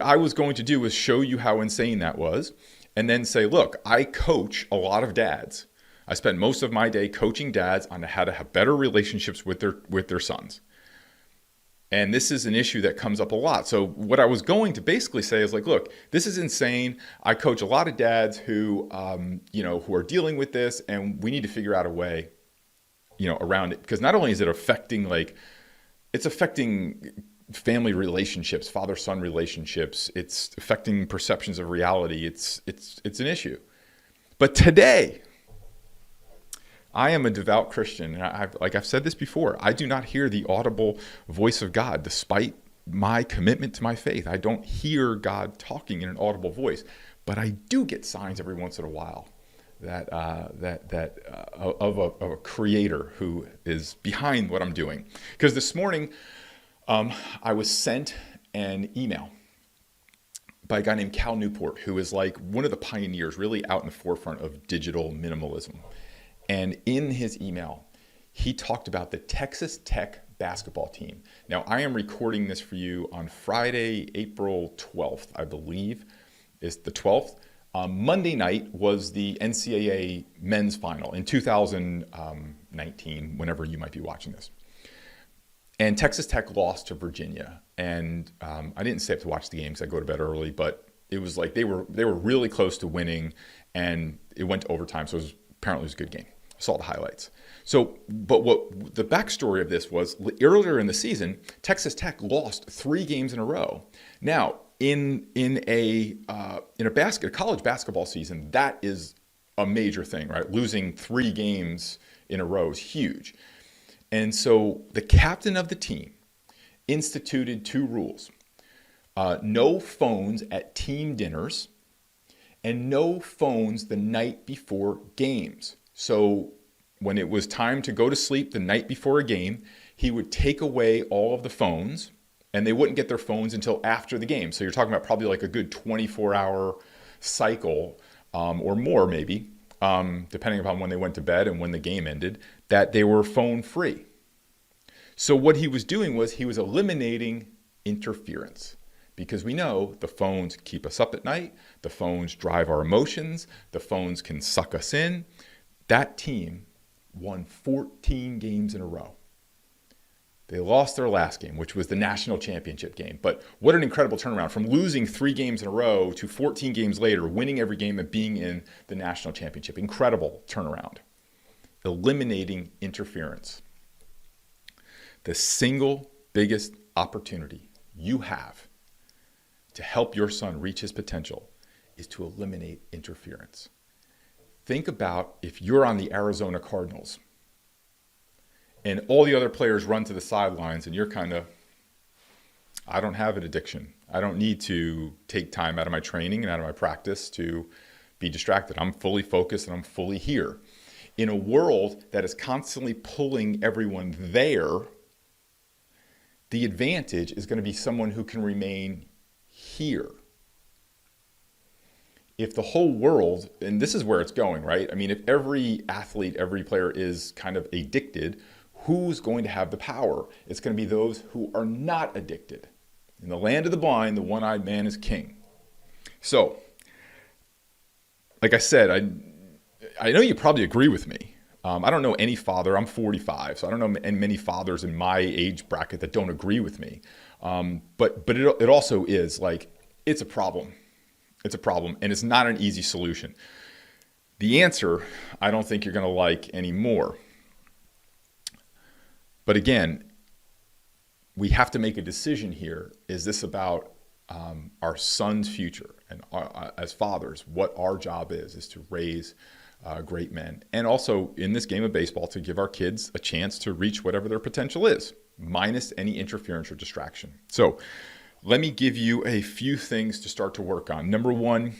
I was going to do was show you how insane that was, and then say, look, I coach a lot of dads. I spend most of my day coaching dads on how to have better relationships with their sons. And this is an issue that comes up a lot. So what I was going to basically say is like, look, this is insane. I coach a lot of dads who are dealing with this, and we need to figure out a way, around it. Because not only is it affecting it's affecting family relationships, father-son relationships. It's affecting perceptions of reality. It's an issue. But today, I am a devout Christian, and I've said this before, I do not hear the audible voice of God despite my commitment to my faith. I don't hear God talking in an audible voice, but I do get signs every once in a while of a creator who is behind what I'm doing. Because this morning, I was sent an email by a guy named Cal Newport, who is like one of the pioneers really out in the forefront of digital minimalism. And in his email, he talked about the Texas Tech basketball team. Now, I am recording this for you on Friday, April 12th, I believe, is the 12th. Monday night was the NCAA men's final in 2019, whenever you might be watching this. And Texas Tech lost to Virginia. And I didn't stay up to watch the games. I go to bed early, but it was like they were really close to winning, and it went to overtime. So apparently it was a good game. I saw the highlights. So, but what the backstory of this was, earlier in the season, Texas Tech lost 3 games in a row. Now, in a college basketball season, that is a major thing, right? Losing 3 games in a row is huge. And so the captain of the team instituted 2 rules. No phones at team dinners, and no phones the night before games. So when it was time to go to sleep the night before a game, he would take away all of the phones, and they wouldn't get their phones until after the game. So you're talking about probably like a good 24-hour cycle, or more maybe, depending upon when they went to bed and when the game ended, that they were phone free. So what he was doing was he was eliminating interference. Because we know the phones keep us up at night, the phones drive our emotions, the phones can suck us in. That team won 14 games in a row. They lost their last game, which was the national championship game. But what an incredible turnaround from losing 3 games in a row to 14 games later, winning every game and being in the national championship. Incredible turnaround. Eliminating interference. The single biggest opportunity you have to help your son reach his potential is to eliminate interference. Think about if you're on the Arizona Cardinals and all the other players run to the sidelines and you're kind of, I don't have an addiction. I don't need to take time out of my training and out of my practice to be distracted. I'm fully focused and I'm fully here. In a world that is constantly pulling everyone there, the advantage is going to be someone who can remain here. If the whole world, and this is where it's going, right? I mean, if every athlete, every player is kind of addicted, who's going to have the power? It's going to be those who are not addicted. In the land of the blind, the one-eyed man is king. So, like I said, I know you probably agree with me. I don't know any father. I'm 45, so I don't know many fathers in my age bracket that don't agree with me. But it also is like, it's a problem. It's a problem, and it's not an easy solution. The answer, I don't think you're going to like anymore. But again, we have to make a decision here. Is this about our son's future? And as fathers, what our job is to raise great men. And also in this game of baseball, to give our kids a chance to reach whatever their potential is, minus any interference or distraction. So let me give you a few things to start to work on. Number one,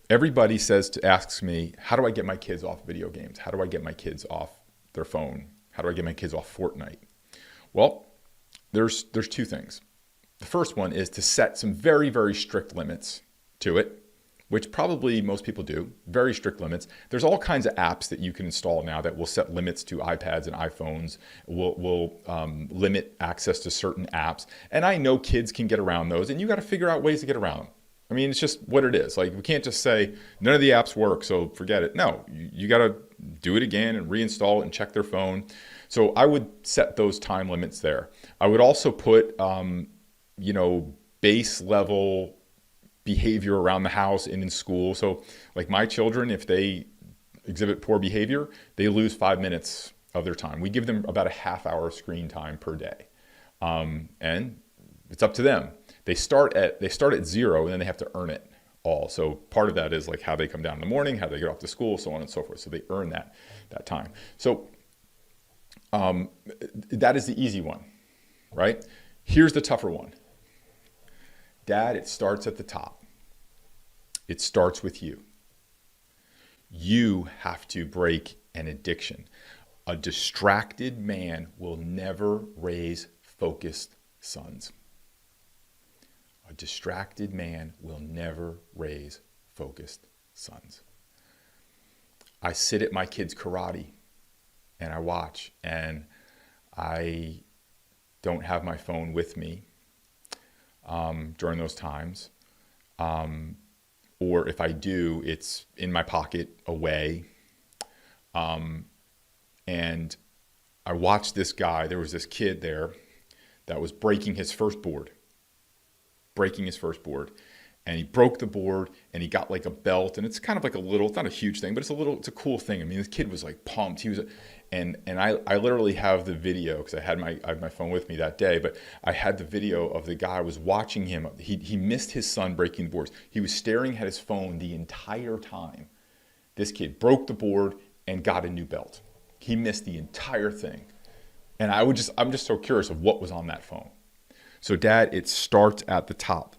everybody asks me, how do I get my kids off video games? How do I get my kids off their phone? How do I get my kids off Fortnite? Well, there's two things. The first one is to set some very, very strict limits to it, which probably most people do, very strict limits. There's all kinds of apps that you can install now that will set limits to iPads and iPhones, will limit access to certain apps. And I know kids can get around those, and you got to figure out ways to get around them. I mean, it's just what it is. Like, we can't just say, none of the apps work, so forget it. No, you got to do it again and reinstall it and check their phone. So I would set those time limits there. I would also put, base level behavior around the house and in school. So like my children, if they exhibit poor behavior, they lose 5 minutes of their time. We give them about a half hour screen time per day. And it's up to them. They start at 0 and then they have to earn it all. So part of that is like how they come down in the morning, how they get off to school, so on and so forth. So they earn that time. So that is the easy one, right? Here's the tougher one. Dad, it starts at the top. It starts with you. You have to break an addiction. A distracted man will never raise focused sons. A distracted man will never raise focused sons. I sit at my kids' karate and I watch, and I don't have my phone with me during those times. Or if I do, it's in my pocket away. And I watched this guy, there was this kid there that was breaking his first board. And he broke the board and he got like a belt, and it's kind of like it's not a huge thing, but it's a cool thing. I mean, this kid was like pumped. And I literally have the video because I had my phone with me that day, but I had the video of the guy was watching him. He missed his son breaking the boards. He was staring at his phone the entire time. This kid broke the board and got a new belt. He missed the entire thing. And I'm just so curious of what was on that phone. So Dad, it starts at the top.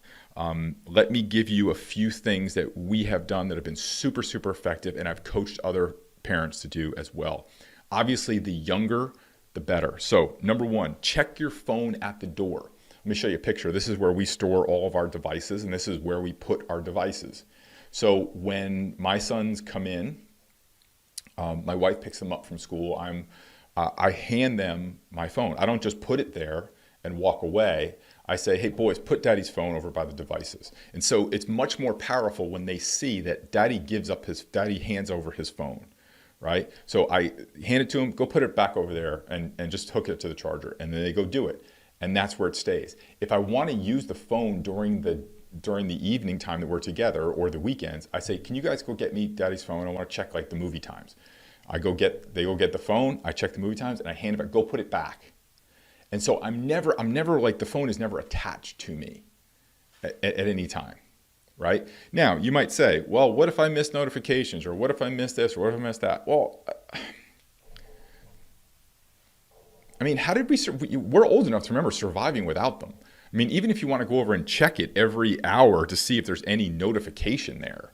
Let me give you a few things that we have done that have been super, super effective, and I've coached other parents to do as well. Obviously, the younger, the better. So number one, check your phone at the door. Let me show you a picture. This is where we store all of our devices, and this is where we put our devices. So when my sons come in, my wife picks them up from school. I hand them my phone. I don't just put it there and walk away. I say, hey boys, put Daddy's phone over by the devices. And so it's much more powerful when they see that Daddy hands over his phone, right? So I hand it to him, go put it back over there and just hook it to the charger. And then they go do it. And that's where it stays. If I want to use the phone during the evening time that we're together or the weekends, I say, can you guys go get me Daddy's phone? I want to check like the movie times. They go get the phone, I check the movie times, and I hand it back, go put it back. And so I'm never like, the phone is never attached to me at any time. right? Now, you might say, well, what if I miss notifications, or what if I miss this, or what if I miss that? Well, I mean, how did we're old enough to remember surviving without them. I mean, even if you want to go over and check it every hour to see if there's any notification there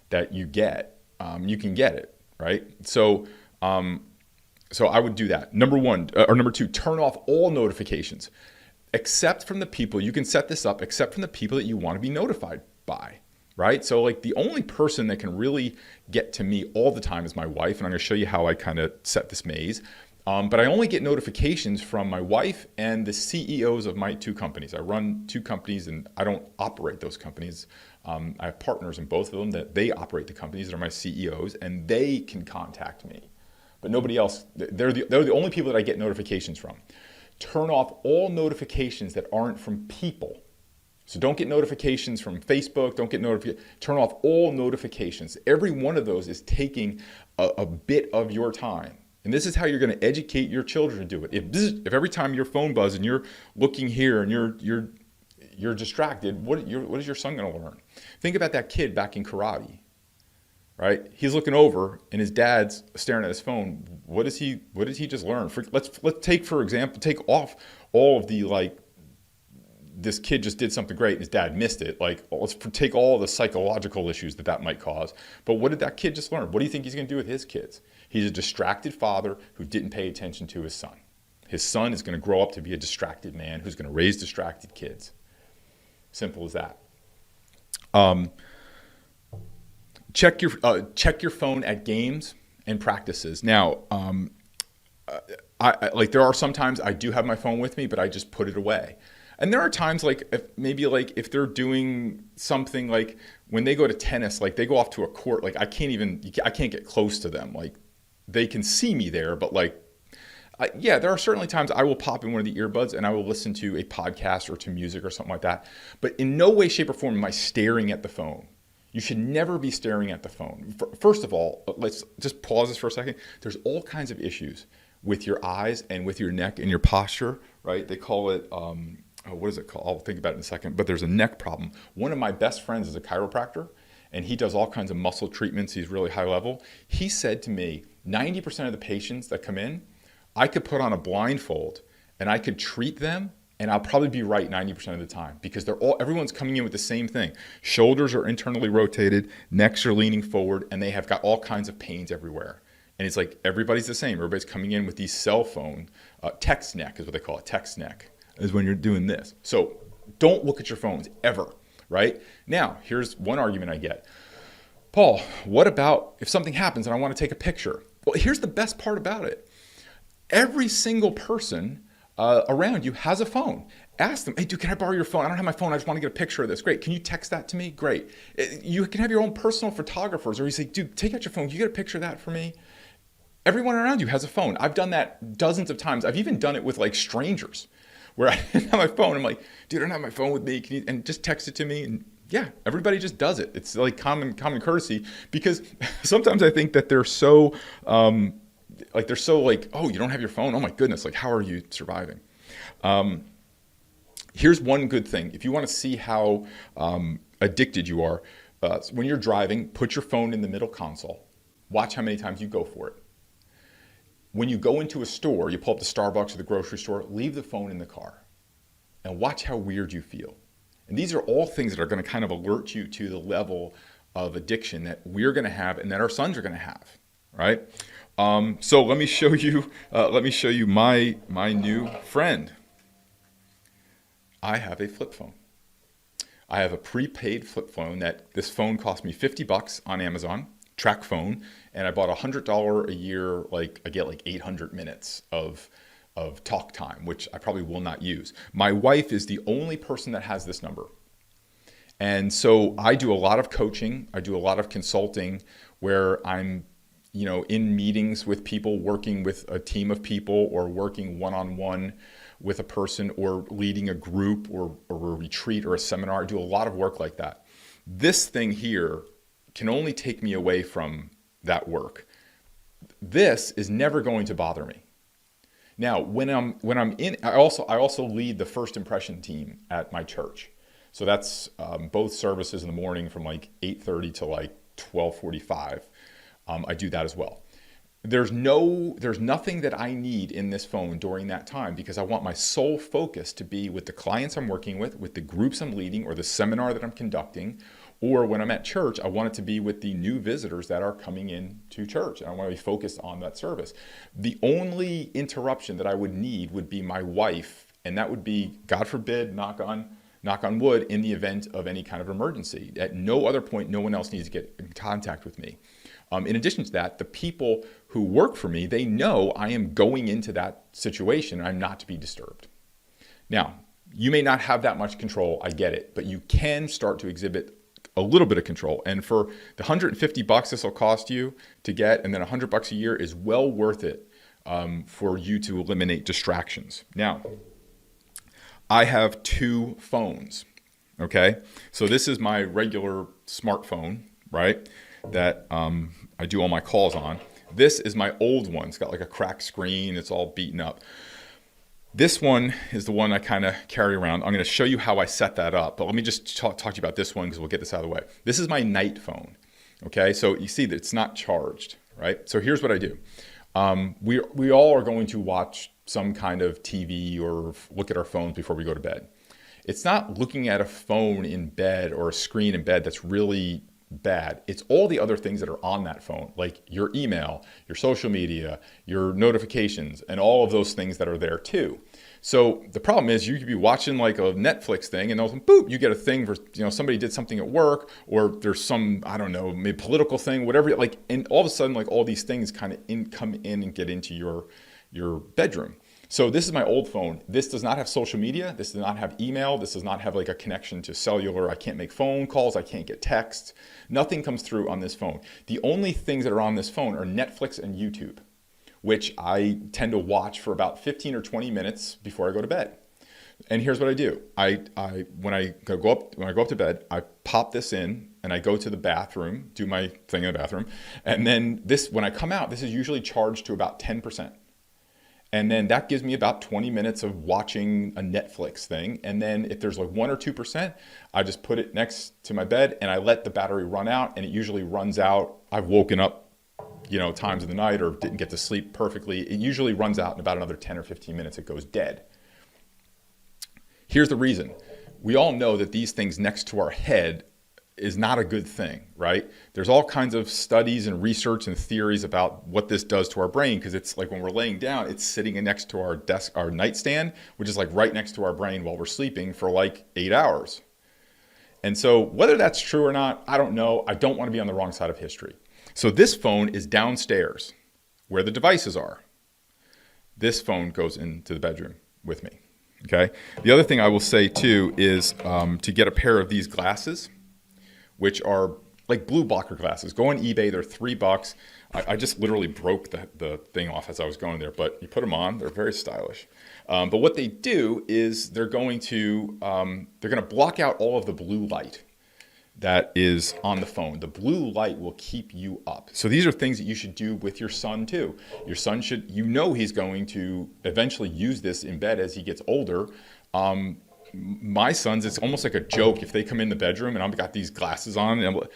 that you get, you can get it, right? So I would do that. Number one, or number two, turn off all notifications, except from the people, you can set this up, except from the people that you want to be notified by, right? So like the only person that can really get to me all the time is my wife, and I'm going to show you how I kind of set this maze. But I only get notifications from my wife and the CEOs of my two companies. I run two companies and I don't operate those companies. I have partners in both of them that they operate the companies that are my CEOs, and they can contact me. But nobody else, they're the only people that I get notifications from. Turn off all notifications that aren't from people. So don't get notifications from Facebook, don't get notifications. Turn off all notifications. Every one of those is taking a bit of your time. And this is how you're going to educate your children to do it. If every time your phone buzzes and you're looking here and you're distracted, what is your son going to learn? Think about that kid back in karate, right? He's looking over and his dad's staring at his phone. What did he just learn? Let's take, for example, take off all of the like, this kid just did something great and his dad missed it. Like, let's take all the psychological issues that might cause. But what did that kid just learn? What do you think he's going to do with his kids? He's a distracted father who didn't pay attention to his son. His son is going to grow up to be a distracted man who's going to raise distracted kids. Simple as that. Check your phone at games and practices. Now, there are sometimes I do have my phone with me, but I just put it away. And there are times if they're doing something like when they go to tennis, like they go off to a court, like I can't get close to them. Like they can see me there, but there are certainly times I will pop in one of the earbuds and I will listen to a podcast or to music or something like that. But in no way, shape, or form am I staring at the phone. You should never be staring at the phone. First of all, let's just pause this for a second. There's all kinds of issues with your eyes and with your neck and your posture, right? They call it, what is it called? I'll think about it in a second, but there's a neck problem. One of my best friends is a chiropractor, and he does all kinds of muscle treatments. He's really high level. He said to me, 90% of the patients that come in, I could put on a blindfold and I could treat them, and I'll probably be right 90% of the time because everyone's coming in with the same thing. Shoulders are internally rotated, necks are leaning forward, and they have got all kinds of pains everywhere. And it's like everybody's the same. Everybody's coming in with these cell phone, text neck is what they call it, text neck is when you're doing this. So don't look at your phones ever, right? Now, here's one argument I get. Paul, what about if something happens and I want to take a picture? Well, here's the best part about it. Every single person around you has a phone. Ask them, hey, dude, can I borrow your phone? I don't have my phone. I just want to get a picture of this. Great. Can you text that to me? Great. You can have your own personal photographers, or you say, dude, take out your phone. Can you get a picture of that for me? Everyone around you has a phone. I've done that dozens of times. I've even done it with like strangers where I didn't have my phone. I'm like, dude, I don't have my phone with me. Can you, and just text it to me. And yeah, everybody just does it. It's like common courtesy, because sometimes I think that they're so oh, you don't have your phone? Oh my goodness. Like, how are you surviving? Here's one good thing. If you want to see how addicted you are, when you're driving, put your phone in the middle console. Watch how many times you go for it. When you go into a store, you pull up the Starbucks or the grocery store, leave the phone in the car and watch how weird you feel. And these are all things that are going to kind of alert you to the level of addiction that we're going to have and that our sons are going to have, right? So let me show you my new friend. I have a flip phone. I have a prepaid flip phone this phone cost me $50 on Amazon, track phone, and I bought $100 a year, I get 800 minutes of talk time, which I probably will not use. My wife is the only person that has this number. And so I do a lot of coaching, I do a lot of consulting where I'm in meetings with people, working with a team of people, or working one-on-one with a person, or leading a group or a retreat or a seminar. I do a lot of work like that. This thing here can only take me away from that work. This is never going to bother me. Now, when I'm in, I also lead the first impression team at my church. So that's both services in the morning from like 8:30 to like 12:45. I do that as well. There's nothing that I need in this phone during that time because I want my sole focus to be with the clients I'm working with the groups I'm leading or the seminar that I'm conducting, or when I'm at church, I want it to be with the new visitors that are coming in to church. And I want to be focused on that service. The only interruption that I would need would be my wife, and that would be, God forbid, knock on wood, in the event of any kind of emergency. At no other point, no one else needs to get in contact with me. In addition to that, the people who work for me, they know I am going into that situation and I'm not to be disturbed. Now, you may not have that much control, I get it, but you can start to exhibit a little bit of control. And for the $150 this will cost you to get, and then $100 a year is well worth it for you to eliminate distractions. Now, I have 2 phones, okay? So this is my regular smartphone, right? That I do all my calls on. This is my old one. It's got like a cracked screen. It's all beaten up. This one is the one I kind of carry around. I'm going to show you how I set that up, but let me just talk to you about this one because we'll get this out of the way. This is my night phone, okay? So you see that it's not charged, right? So here's what I do. We all are going to watch some kind of TV or look at our phones before we go to bed. It's not looking at a phone in bed or a screen in bed that's really bad. It's all the other things that are on that phone, like your email, your social media, your notifications, and all of those things that are there too. So the problem is you could be watching like a Netflix thing and all of a sudden, boop, you get a thing for, somebody did something at work, or there's some, I don't know, maybe political thing, whatever, like, and all of a sudden, like all these things kind of come in and get into your bedroom. So this is my old phone. This does not have social media. This does not have email. This does not have like a connection to cellular. I can't make phone calls. I can't get texts. Nothing comes through on this phone. The only things that are on this phone are Netflix and YouTube, which I tend to watch for about 15 or 20 minutes before I go to bed. And here's what I do. When I go up to bed, I pop this in and I go to the bathroom, do my thing in the bathroom. And then when I come out, this is usually charged to about 10%. And then that gives me about 20 minutes of watching a Netflix thing. And then if there's like 1 or 2%, I just put it next to my bed and I let the battery run out, and it usually runs out. I've woken up, times of the night or didn't get to sleep perfectly. It usually runs out in about another 10 or 15 minutes. It goes dead. Here's the reason. We all know that these things next to our head is not a good thing, right? There's all kinds of studies and research and theories about what this does to our brain, because it's like when we're laying down, it's sitting next to our desk, our nightstand, which is like right next to our brain while we're sleeping for like 8 hours. And so whether that's true or not, I don't know. I don't want to be on the wrong side of history. So this phone is downstairs where the devices are. This phone goes into the bedroom with me, okay? The other thing I will say too is to get a pair of these glasses, which are like blue blocker glasses. Go on eBay, they're $3. I just literally broke the thing off as I was going there, but you put them on, they're very stylish. But what they do is they're going to block out all of the blue light that is on the phone. The blue light will keep you up. So these are things that you should do with your son too. Your son should, he's going to eventually use this in bed as he gets older. My sons, it's almost like a joke if they come in the bedroom and I've got these glasses on and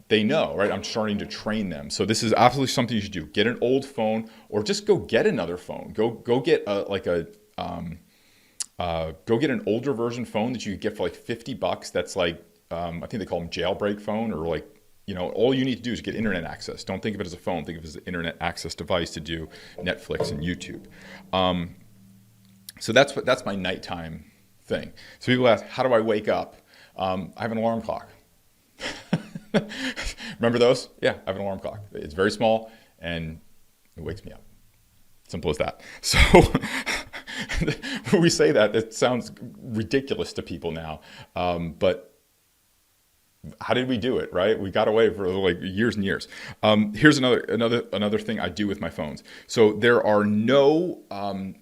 they know, right? I'm starting to train them. So this is absolutely something you should do. Get an old phone, or just go get another phone. Go get go get an older version phone that you could get for like $50. That's like, I think they call them jailbreak phone, or like, all you need to do is get internet access. Don't think of it as a phone. Think of it as an internet access device to do Netflix and YouTube. So that's my nighttime thing. So people ask, how do I wake up? I have an alarm clock. Remember those? Yeah, I have an alarm clock. It's very small and it wakes me up. Simple as that. So when we say that, it sounds ridiculous to people now. But how did we do it, right? We got away for like years and years. Here's another thing I do with my phones. So there are no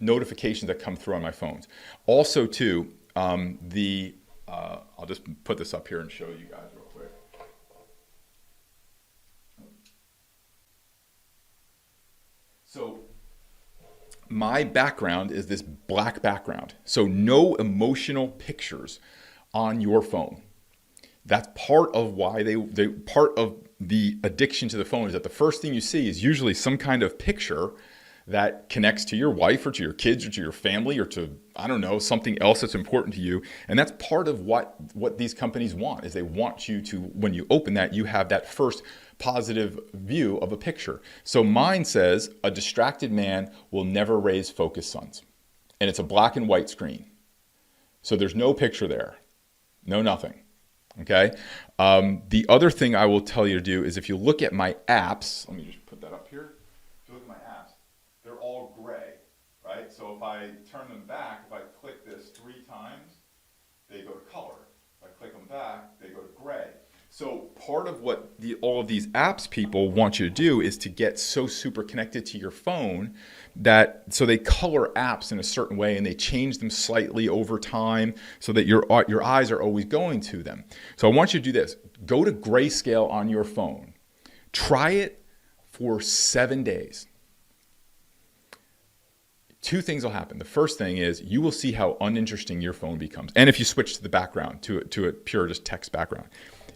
notifications that come through on my phones. Also, too, I'll just put this up here and show you guys real quick. So my background is this black background. So no emotional pictures on your phone. That's part of why they part of the addiction to the phone is that the first thing you see is usually some kind of picture that connects to your wife or to your kids or to your family or to, I don't know, something else that's important to you. And that's part of what these companies want, is they want you to, when you open that, you have that first positive view of a picture. So mine says, a distracted man will never raise focused sons. And it's a black and white screen. So there's no picture there, no nothing. Okay. The other thing I will tell you to do is if you look at my apps, let me just put that up here. If you look at my apps, they're all gray, right? So if I turn them back, if I click this 3 times, they go to color. If I click them back, they go to gray. So part of what all of these apps people want you to do is to get so super connected to your phone that so they color apps in a certain way and they change them slightly over time so that your eyes are always going to them. So I want you to do this. Go to grayscale on your phone. Try it for 7 days. 2 things will happen. The first thing is you will see how uninteresting your phone becomes. And if you switch to the background, to a pure just text background,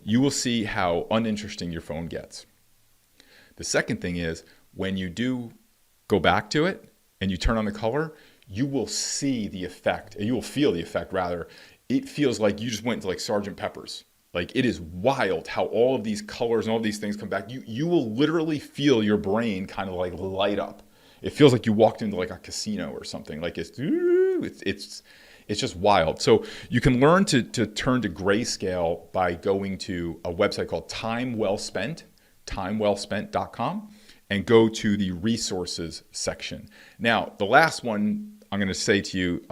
you will see how uninteresting your phone gets. The second thing is when you do go back to it and you turn on the color, you will see the effect, you will feel the effect rather. It feels like you just went to like Sgt. Pepper's. Like it is wild how all of these colors and all these things come back. You will literally feel your brain kind of like light up. It feels like you walked into like a casino or something. Like it's just wild. So you can learn to turn to grayscale by going to a website called timewellspent.com, and go to the resources section. Now, the last one I'm going to say to you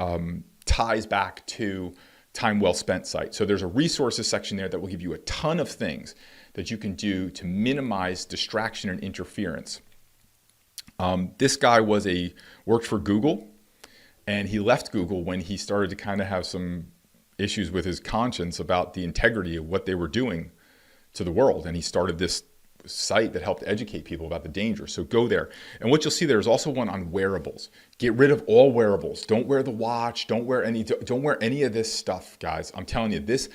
ties back to Time Well Spent site. So there's a resources section there that will give you a ton of things that you can do to minimize distraction and interference. This guy worked for Google. And he left Google when he started to kind of have some issues with his conscience about the integrity of what they were doing to the world. And he started this site that helped educate people about the danger. So go there. And what you'll see there is also one on wearables. Get rid of all wearables. Don't wear the watch. Don't wear any of this stuff, guys. I'm telling you, this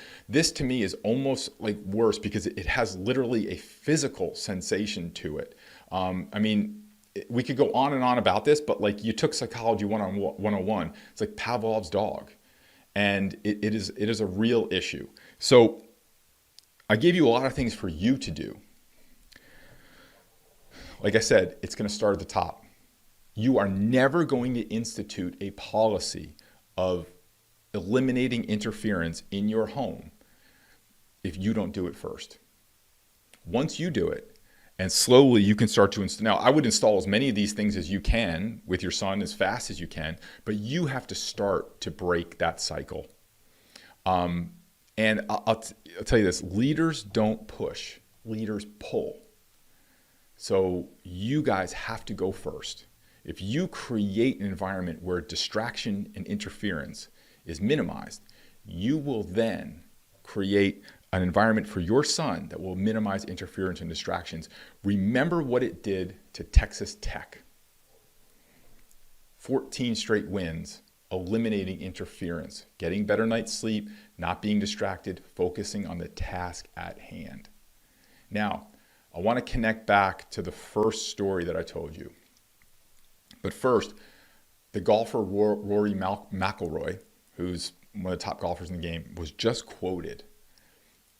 to me is almost like worse because it has literally a physical sensation to it. We could go on and on about this, but like you took Psychology 101, it's like Pavlov's dog. And it is a real issue. So I gave you a lot of things for you to do. Like I said, it's going to start at the top. You are never going to institute a policy of eliminating interference in your home if you don't do it first. Once you do it, and slowly you can start to install. Now, I would install as many of these things as you can with your son as fast as you can, but you have to start to break that cycle. And I'll tell you this, leaders don't push, leaders pull. So you guys have to go first. If you create an environment where distraction and interference is minimized, you will then create an environment for your son that will minimize interference and distractions. Remember what it did to Texas Tech. 14 straight wins, eliminating interference, getting better night's sleep, not being distracted, focusing on the task at hand. Now, I want to connect back to the first story that I told you. But first, the golfer Rory McIlroy, who's one of the top golfers in the game, was just quoted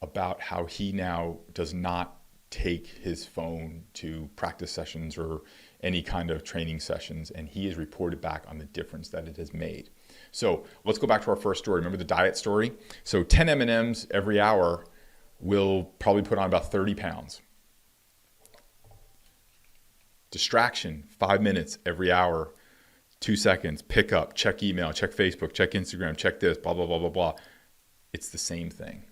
about how he now does not take his phone to practice sessions or any kind of training sessions, and he has reported back on the difference that it has made. So let's go back to our first story. Remember the diet story? So 10 M&Ms every hour will probably put on about 30 pounds. Distraction, 5 minutes every hour, 2 seconds, pick up, check email, check Facebook, check Instagram, check this, blah, blah, blah, blah, blah. It's the same thing.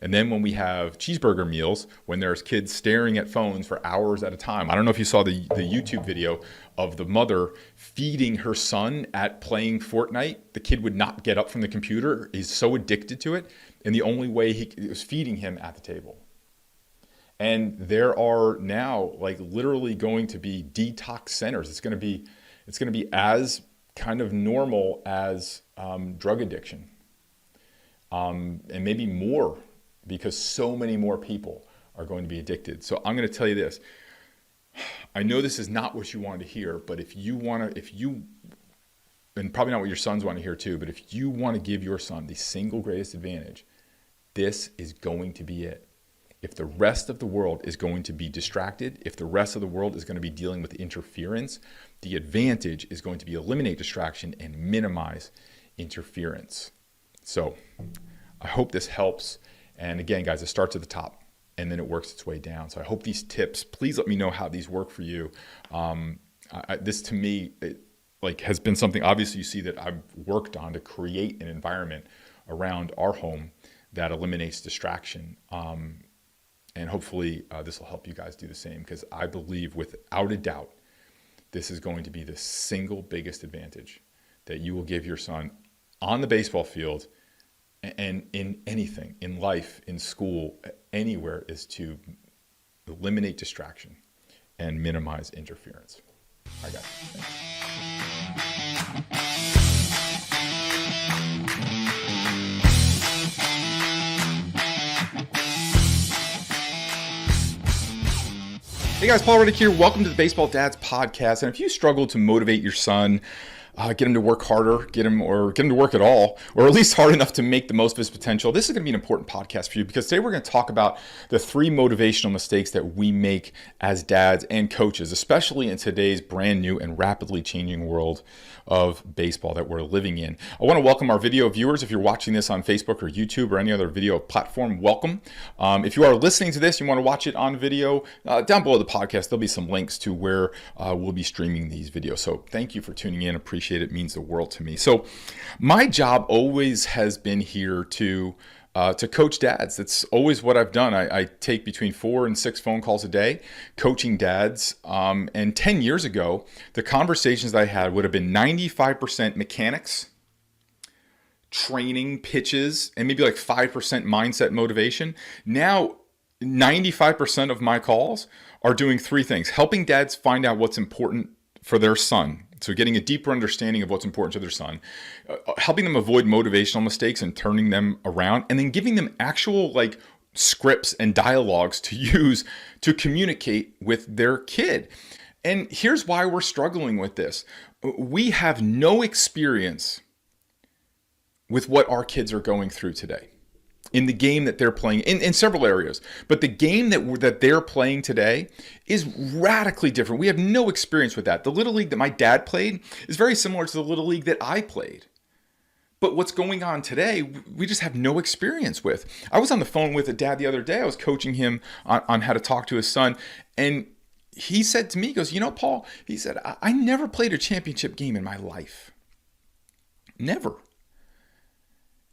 And then when we have cheeseburger meals, when there's kids staring at phones for hours at a time. I don't know if you saw the YouTube video of the mother feeding her son at playing Fortnite. The kid would not get up from the computer. He's so addicted to it. And the only way he was feeding him at the table. And there are now like literally going to be detox centers. It's going to be as kind of normal as drug addiction. and maybe more, because so many more people are going to be addicted. So I'm going to tell you this. I know this is not what you want to hear, but and probably not what your sons want to hear too, but if you want to give your son the single greatest advantage, this is going to be it. If the rest of the world is going to be distracted, if the rest of the world is going to be dealing with interference, the advantage is going to be eliminate distraction and minimize interference. So I hope this helps. And again, guys, it starts at the top and then it works its way down. So I hope these tips, please let me know how these work for you. This to me, has been something, obviously you see that I've worked on to create an environment around our home that eliminates distraction. And hopefully this will help you guys do the same, because I believe without a doubt, this is going to be the single biggest advantage that you will give your son on the baseball field and in anything, in life, in school, anywhere, is to eliminate distraction and minimize interference. All right, guys. Thanks. Hey guys, Paul Reddick here. Welcome to the Baseball Dads Podcast. And if you struggle to motivate your son, get him to work harder, get him to work at all, or at least hard enough to make the most of his potential, this is going to be an important podcast for you, because today we're going to talk about the 3 motivational mistakes that we make as dads and coaches, especially in today's brand new and rapidly changing world of baseball that we're living in. I want to welcome our video viewers. If you're watching this on Facebook or YouTube or any other video platform, welcome. If you are listening to this, you want to watch it on video, down below the podcast, there'll be some links to where we'll be streaming these videos. So thank you for tuning in. Appreciate it. It means the world to me. So my job always has been here to coach dads. That's always what I've done. I take between 4 and 6 phone calls a day coaching dads. And 10 years ago, the conversations that I had would have been 95% mechanics, training, pitches, and maybe like 5% mindset motivation. Now, 95% of my calls are doing 3 things: helping dads find out what's important for their son. So getting a deeper understanding of what's important to their son, helping them avoid motivational mistakes and turning them around, and then giving them actual scripts and dialogues to use to communicate with their kid. And here's why we're struggling with this. We have no experience with what our kids are going through today in the game that they're playing in several areas. But the game that they're playing today is radically different. We have no experience with that. The Little League that my dad played is very similar to the Little League that I played. But what's going on today, we just have no experience with. I was on the phone with a dad the other day. I was coaching him on how to talk to his son. And he said to me, he goes, Paul, he said, I never played a championship game in my life. Never.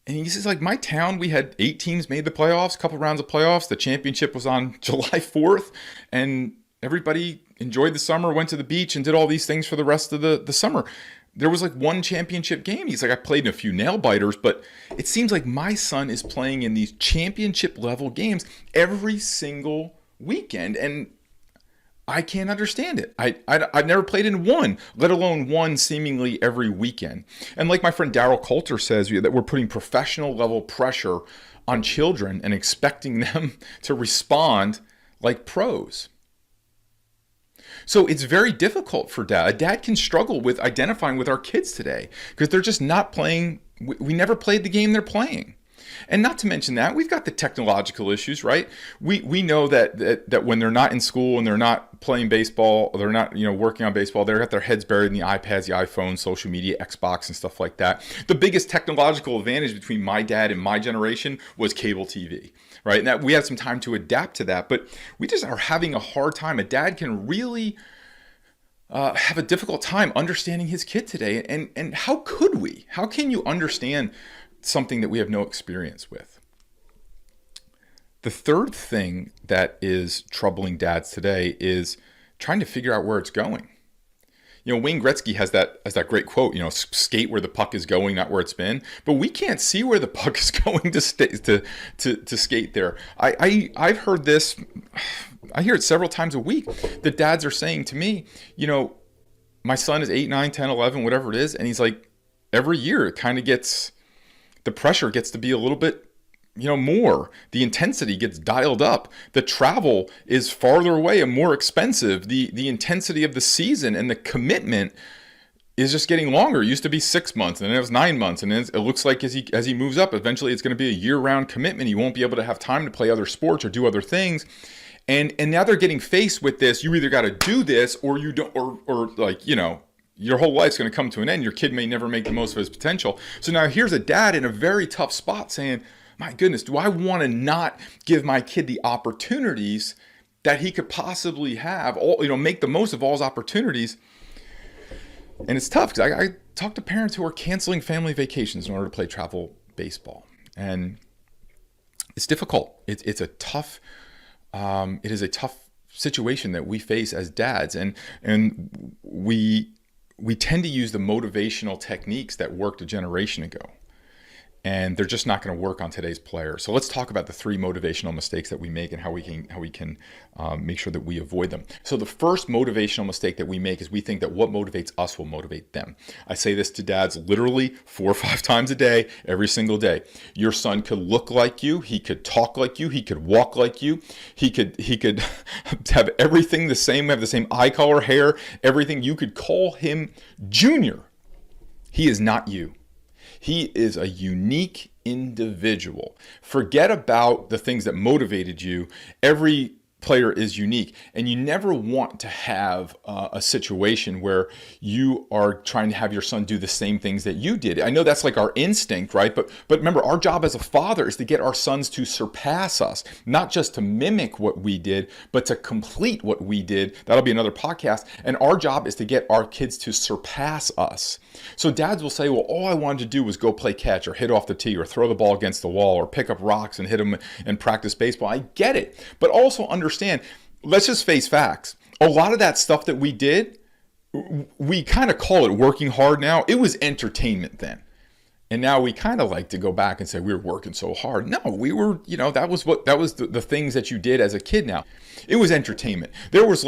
And he says, my town, we had 8 teams made the playoffs, a couple rounds of playoffs. The championship was on July 4th, and everybody enjoyed the summer, went to the beach, and did all these things for the rest of the summer. There was 1 championship game. He's I played in a few nail biters, but it seems like my son is playing in these championship level games every single weekend, and I can't understand it. I've never played in one, let alone one seemingly every weekend. And like my friend Darryl Coulter says, that we're putting professional level pressure on children and expecting them to respond like pros. So it's very difficult for dad. A dad can struggle with identifying with our kids today because they're just not playing. We never played the game they're playing. And not to mention that, we've got the technological issues, right? We know that when they're not in school and they're not playing baseball, or they're not working on baseball, they've got their heads buried in the iPads, the iPhones, social media, Xbox, and stuff like that. The biggest technological advantage between my dad and my generation was cable TV, right? And that we had some time to adapt to that, but we just are having a hard time. A dad can really have a difficult time understanding his kid today. And how could we? How can you understand something that we have no experience with? The third thing that is troubling dads today is trying to figure out where it's going. Wayne Gretzky has that great quote, skate where the puck is going, not where it's been. But we can't see where the puck is going to skate there. I've heard this. I hear it several times a week. The dads are saying to me, my son is 8, 9, 10, 11, whatever it is. And he's like, every year it kind of gets, the pressure gets to be a little bit, more. The intensity gets dialed up. The travel is farther away and more expensive. The intensity of the season and the commitment is just getting longer. It used to be 6 months, and then it was 9 months, and then it looks like as he moves up, eventually it's going to be a year-round commitment. He won't be able to have time to play other sports or do other things. And now they're getting faced with this. You either got to do this or you don't, or your whole life's going to come to an end. Your kid may never make the most of his potential. So now here's a dad in a very tough spot saying, my goodness, do I want to not give my kid the opportunities that he could possibly have, make the most of all his opportunities? And it's tough because I talk to parents who are canceling family vacations in order to play travel baseball. And it's difficult. It is a tough situation that we face as dads. And we tend to use the motivational techniques that worked a generation ago. And they're just not going to work on today's players. So let's talk about the 3 motivational mistakes that we make and how we can make sure that we avoid them. So the first motivational mistake that we make is we think that what motivates us will motivate them. I say this to dads literally 4 or 5 times a day, every single day. Your son could look like you, he could talk like you, he could walk like you, he could have everything the same, have the same eye color, hair, everything. You could call him Junior. He is not you. He is a unique individual. Forget about the things that motivated you. Every player is unique, and you never want to have a situation where you are trying to have your son do the same things that you did. I know that's like our instinct, right? But remember, our job as a father is to get our sons to surpass us, not just to mimic what we did, but to complete what we did. That'll be another podcast. And our job is to get our kids to surpass us. So dads will say, well, all I wanted to do was go play catch or hit off the tee or throw the ball against the wall or pick up rocks and hit them and practice baseball. I get it. But also understand, let's just face facts. A lot of that stuff that we did, we kind of call it working hard now. It was entertainment then. And now we kind of like to go back and say we were working so hard. No, we were, that was the things that you did as a kid now. It was entertainment. There was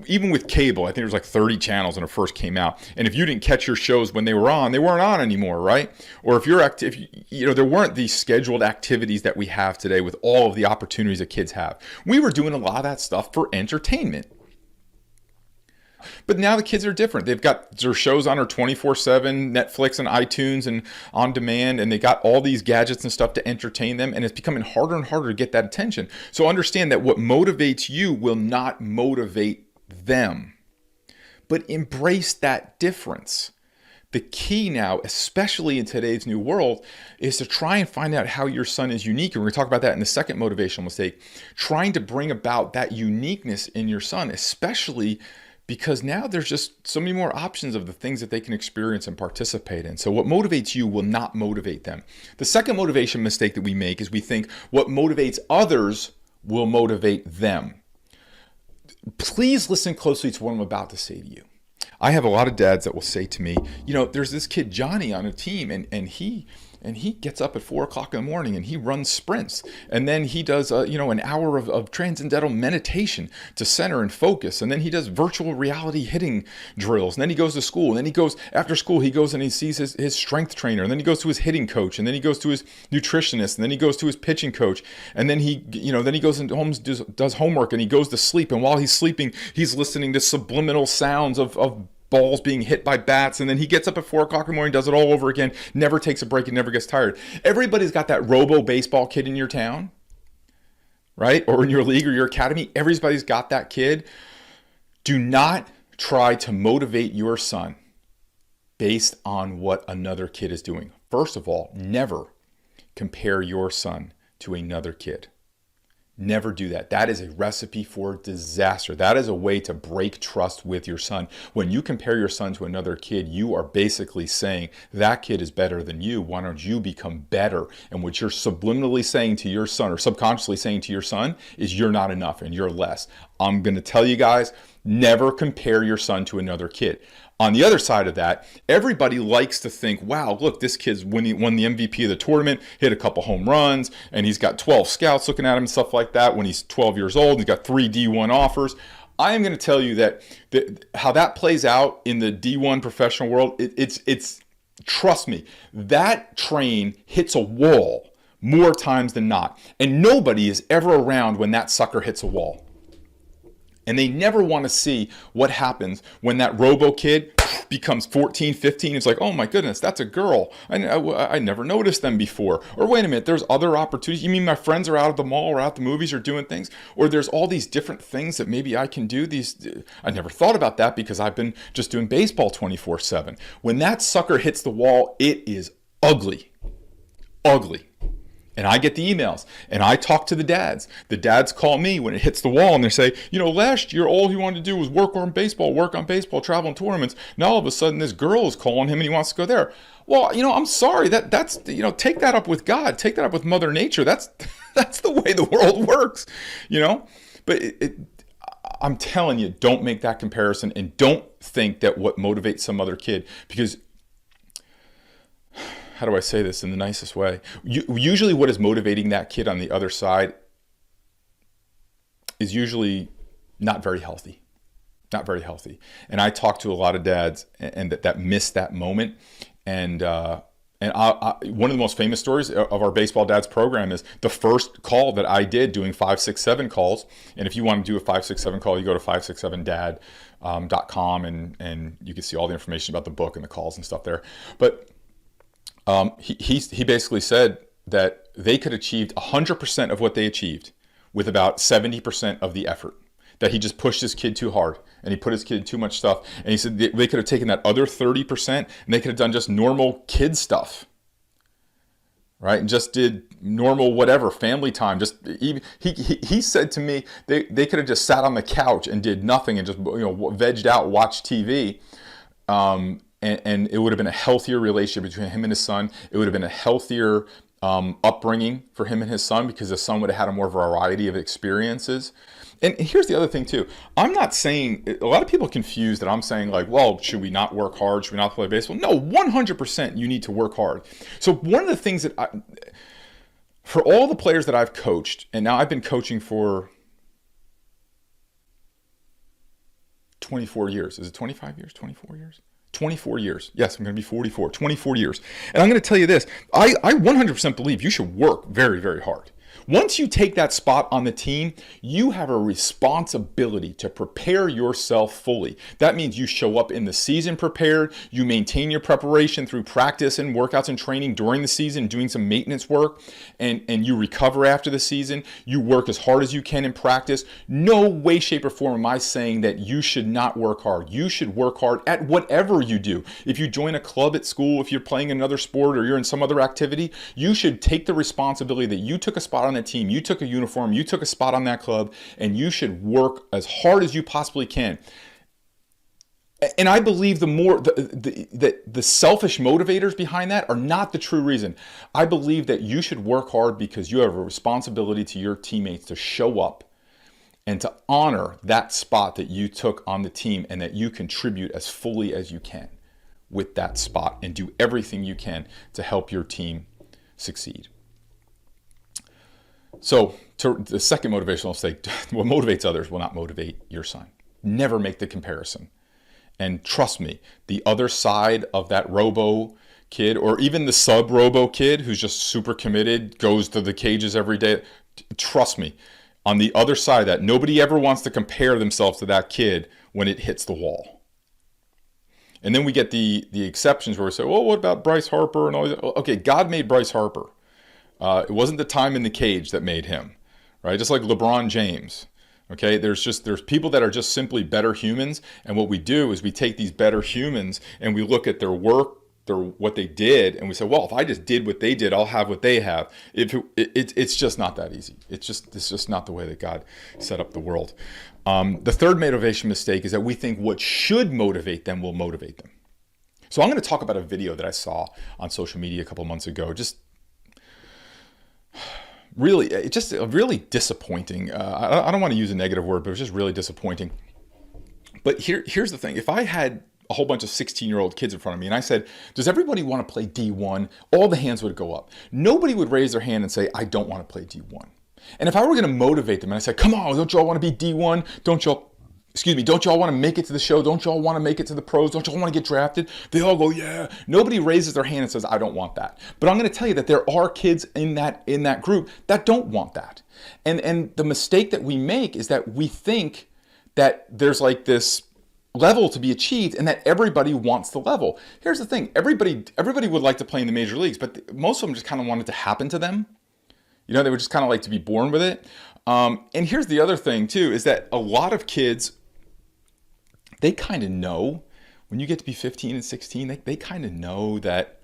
even with cable, I think there was like 30 channels when it first came out. And if you didn't catch your shows when they weren't on anymore, right? Or if you're active, there weren't these scheduled activities that we have today with all of the opportunities that kids have. We were doing a lot of that stuff for entertainment. But now the kids are different. They've got their shows on 24/7, Netflix and iTunes and on demand, and they got all these gadgets and stuff to entertain them, and it's becoming harder and harder to get that attention. So understand that what motivates you will not motivate them. But embrace that difference. The key now, especially in today's new world, is to try and find out how your son is unique. And we're going to talk about that in the second motivational mistake. Trying to bring about that uniqueness in your son, especially because now there's just so many more options of the things that they can experience and participate in. So what motivates you will not motivate them. The second motivation mistake that we make is we think what motivates others will motivate them. Please listen closely to what I'm about to say to you. I have a lot of dads that will say to me, there's this kid Johnny on a team and he gets up at 4:00 in the morning and he runs sprints. And then he does, an hour of transcendental meditation to center and focus. And then he does virtual reality hitting drills. And then he goes to school. And then after school, he goes and he sees his strength trainer. And then he goes to his hitting coach. And then he goes to his nutritionist. And then he goes to his pitching coach. And then he goes into home, does homework, and he goes to sleep. And while he's sleeping, he's listening to subliminal sounds of balls being hit by bats, and then he gets up at 4:00 in the morning, does it all over again, never takes a break and never gets tired. Everybody's got that robo baseball kid in your town, right? Or in your league or your academy. Everybody's got that kid. Do not try to motivate your son based on what another kid is doing. First of all, never compare your son to another kid. Never do that. That is a recipe for disaster. That is a way to break trust with your son. When you compare your son to another kid, you are basically saying that kid is better than you. Why don't you become better? And what you're subliminally saying to your son, or subconsciously saying to your son, is you're not enough and you're less. I'm going to tell you guys, never compare your son to another kid. On the other side of that, everybody likes to think, wow, look, this kid's won the MVP of the tournament, hit a couple home runs, and he's got 12 scouts looking at him and stuff like that when he's 12 years old. He's got 3 D1 offers. I am going to tell you that how that plays out in the D1 professional world, it's Trust me, that train hits a wall more times than not. And nobody is ever around when that sucker hits a wall. And they never want to see what happens when that robo kid becomes 14, 15. It's like, oh my goodness, that's a girl. I never noticed them before. Or wait a minute, there's other opportunities. You mean my friends are out at the mall or out at the movies or doing things? Or there's all these different things that maybe I can do. I never thought about that because I've been just doing baseball 24/7. When that sucker hits the wall, it is ugly. Ugly. And I get the emails, and I talk to the dads. The dads call me when it hits the wall, and they say, last year all he wanted to do was work on baseball, travel and tournaments. Now all of a sudden this girl is calling him, and he wants to go there. Well, I'm sorry. That's take that up with God. Take that up with Mother Nature. That's the way the world works, But I'm telling you, don't make that comparison, and don't think that what motivates some other kid, because how do I say this in the nicest way? Usually what is motivating that kid on the other side is usually not very healthy. Not very healthy. And I talk to a lot of dads and that miss that moment. And one of the most famous stories of our Baseball Dads program is the first call that I did doing 567 calls. And if you want to do a 567 call, you go to 567dad.com and you can see all the information about the book and the calls and stuff there. But he basically said that they could achieve 100% of what they achieved with about 70% of the effort. That he just pushed his kid too hard and he put his kid in too much stuff. And he said they could have taken that other 30% and they could have done just normal kid stuff, right? And just did normal whatever, family time. Just he said to me they could have just sat on the couch and did nothing and just vegged out, watched TV. And it would have been a healthier relationship between him and his son. It would have been a healthier upbringing for him and his son because the son would have had a more variety of experiences. And here's the other thing too. I'm not saying, a lot of people are confused that I'm saying like, well, should we not work hard? Should we not play baseball? No, 100% you need to work hard. So one of the things that for all the players that I've coached, and now I've been coaching for 24 years. Is it 25 years? 24 years? 24 years. Yes, I'm going to be 44. 24 years. And I'm going to tell you this. I 100% believe you should work very, very hard. Once you take that spot on the team, you have a responsibility to prepare yourself fully. That means you show up in the season prepared, you maintain your preparation through practice and workouts and training during the season, doing some maintenance work, and you recover after the season. You work as hard as you can in practice. No way, shape, or form am I saying that you should not work hard. You should work hard at whatever you do. If you join a club at school, if you're playing another sport or you're in some other activity, you should take the responsibility that you took a spot on that team, you took a uniform, you took a spot on that club, and you should work as hard as you possibly can. And I believe the selfish motivators behind that are not the true reason. I believe that you should work hard because you have a responsibility to your teammates to show up and to honor that spot that you took on the team and that you contribute as fully as you can with that spot and do everything you can to help your team succeed. So to the second motivational mistake, what motivates others will not motivate your son. Never make the comparison. And trust me, the other side of that robo kid, or even the sub-robo kid who's just super committed, goes to the cages every day, trust me, on the other side of that, nobody ever wants to compare themselves to that kid when it hits the wall. And then we get the exceptions where we say, well, what about Bryce Harper and all these? Okay, God made Bryce Harper. It wasn't the time in the cage that made him, right? Just like LeBron James, okay? There's people that are just simply better humans, and what we do is we take these better humans and we look at their work, what they did, and we say, well, if I just did what they did, I'll have what they have. It's just not that easy. It's just not the way that God set up the world. The third motivation mistake is that we think what should motivate them will motivate them. So I'm going to talk about a video that I saw on social media a couple months ago. Really disappointing. I don't want to use a negative word, but it was just really disappointing. But here's the thing. If I had a whole bunch of 16-year-old kids in front of me and I said, does everybody want to play D1? All the hands would go up. Nobody would raise their hand and say, I don't want to play D1. And if I were going to motivate them and I said, come on, don't y'all want to be D1? Don't y'all don't y'all want to make it to the show? Don't y'all want to make it to the pros? Don't y'all want to get drafted? They all go, yeah. Nobody raises their hand and says, I don't want that. But I'm going to tell you that there are kids in that group that don't want that. And the mistake that we make is that we think that there's like this level to be achieved and that everybody wants the level. Here's the thing. Everybody would like to play in the major leagues, but most of them just kind of want it to happen to them. They would just kind of like to be born with it. And here's the other thing too, is that a lot of kids, they kind of know when you get to be 15 and 16, they kind of know that,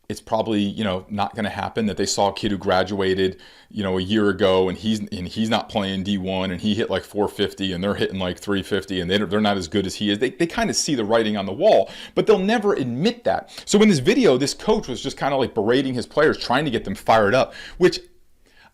it's probably, not going to happen, that they saw a kid who graduated, a year ago and he's not playing D1 and he hit like 450 and they're hitting like 350 and they're not as good as he is. They kind of see the writing on the wall, but they'll never admit that. So in this video, this coach was just kind of like berating his players, trying to get them fired up, which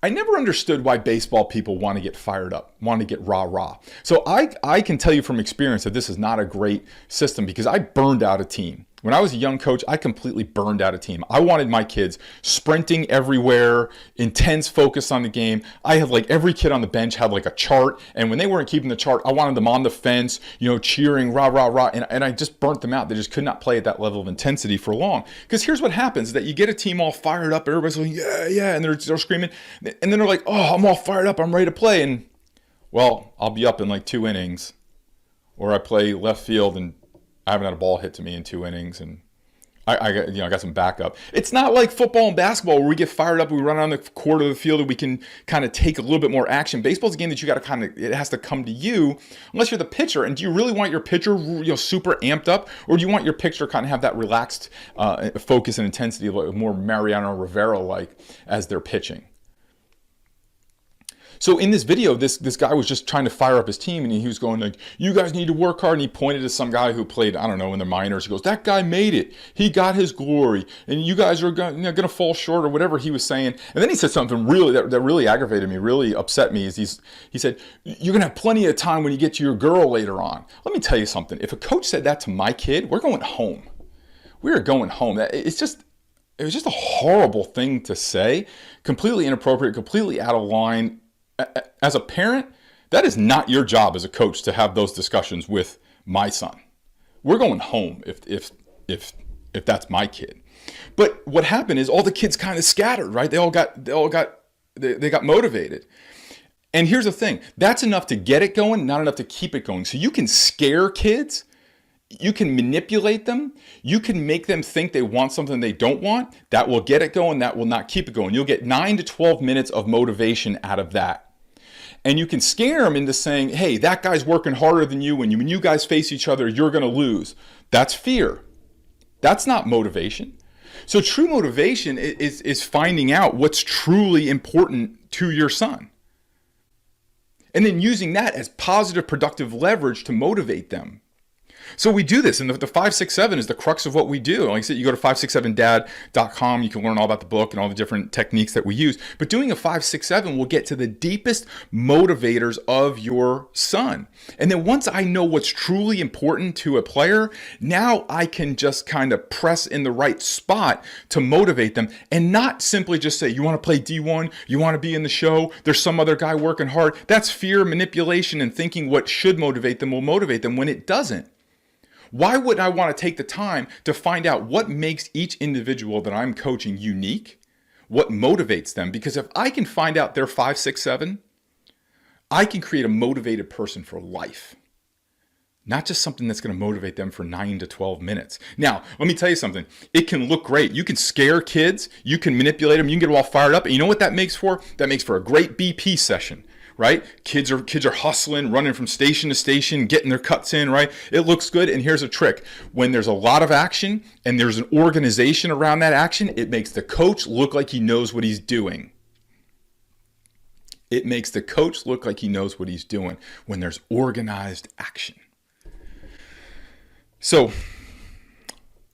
I never understood why baseball people want to get fired up, want to get rah-rah. So I can tell you from experience that this is not a great system because I burned out a team. When I was a young coach, I completely burned out a team. I wanted my kids sprinting everywhere, intense focus on the game. I had like every kid on the bench had like a chart, and when they weren't keeping the chart, I wanted them on the fence, cheering, rah, rah, rah, and I just burnt them out. They just could not play at that level of intensity for long. Because here's what happens, that you get a team all fired up, everybody's going, yeah, yeah, and they're screaming, and then they're like, oh, I'm all fired up, I'm ready to play, and well, I'll be up in like 2 innings, or I play left field and I haven't had a ball hit to me in 2 innings, and I got some backup. It's not like football and basketball where we get fired up, we run on the court of the field, and we can kind of take a little bit more action. Baseball's a game that you got to it has to come to you, unless you're the pitcher. And do you really want your pitcher, super amped up, or do you want your pitcher kind of have that relaxed focus and intensity, like more Mariano Rivera-like as they're pitching? So in this video, this guy was just trying to fire up his team, and he was going like, you guys need to work hard. And he pointed to some guy who played, I don't know, in the minors. He goes, that guy made it. He got his glory. And you guys are going to fall short, or whatever he was saying. And then he said something really that really aggravated me, really upset me. He said, you're going to have plenty of time when you get to your girl later on. Let me tell you something. If a coach said that to my kid, we're going home. We are going home. It was just a horrible thing to say. Completely inappropriate, completely out of line. As a parent, that is not your job as a coach to have those discussions with my son. We're going home if that's my kid. But what happened is all the kids kind of scattered, right? They got motivated. And here's the thing, that's enough to get it going, not enough to keep it going. So you can scare kids, you can manipulate them, you can make them think they want something they don't want. That will get it going, that will not keep it going. You'll get 9 to 12 minutes of motivation out of that. And you can scare them into saying, hey, that guy's working harder than you. When you guys face each other, you're going to lose. That's fear. That's not motivation. So true motivation is finding out what's truly important to your son. And then using that as positive, productive leverage to motivate them. So we do this, and the 567 is the crux of what we do. Like I said, you go to 567dad.com, you can learn all about the book and all the different techniques that we use. But doing a 567 will get to the deepest motivators of your son. And then once I know what's truly important to a player, now I can just kind of press in the right spot to motivate them, and not simply just say, you want to play D1, you want to be in the show, there's some other guy working hard. That's fear, manipulation, and thinking what should motivate them will motivate them when it doesn't. Why would I want to take the time to find out what makes each individual that I'm coaching unique? What motivates them? Because if I can find out their 5, 6, 7, I can create a motivated person for life. Not just something that's going to motivate them for 9 to 12 minutes. Now, let me tell you something. It can look great. You can scare kids. You can manipulate them. You can get them all fired up. And you know what that makes for? That makes for a great BP session. Right? Kids are hustling, running from station to station, getting their cuts in, right? It looks good. And here's a trick. When there's a lot of action and there's an organization around that action, it makes the coach look like he knows what he's doing. It makes the coach look like he knows what he's doing when there's organized action. So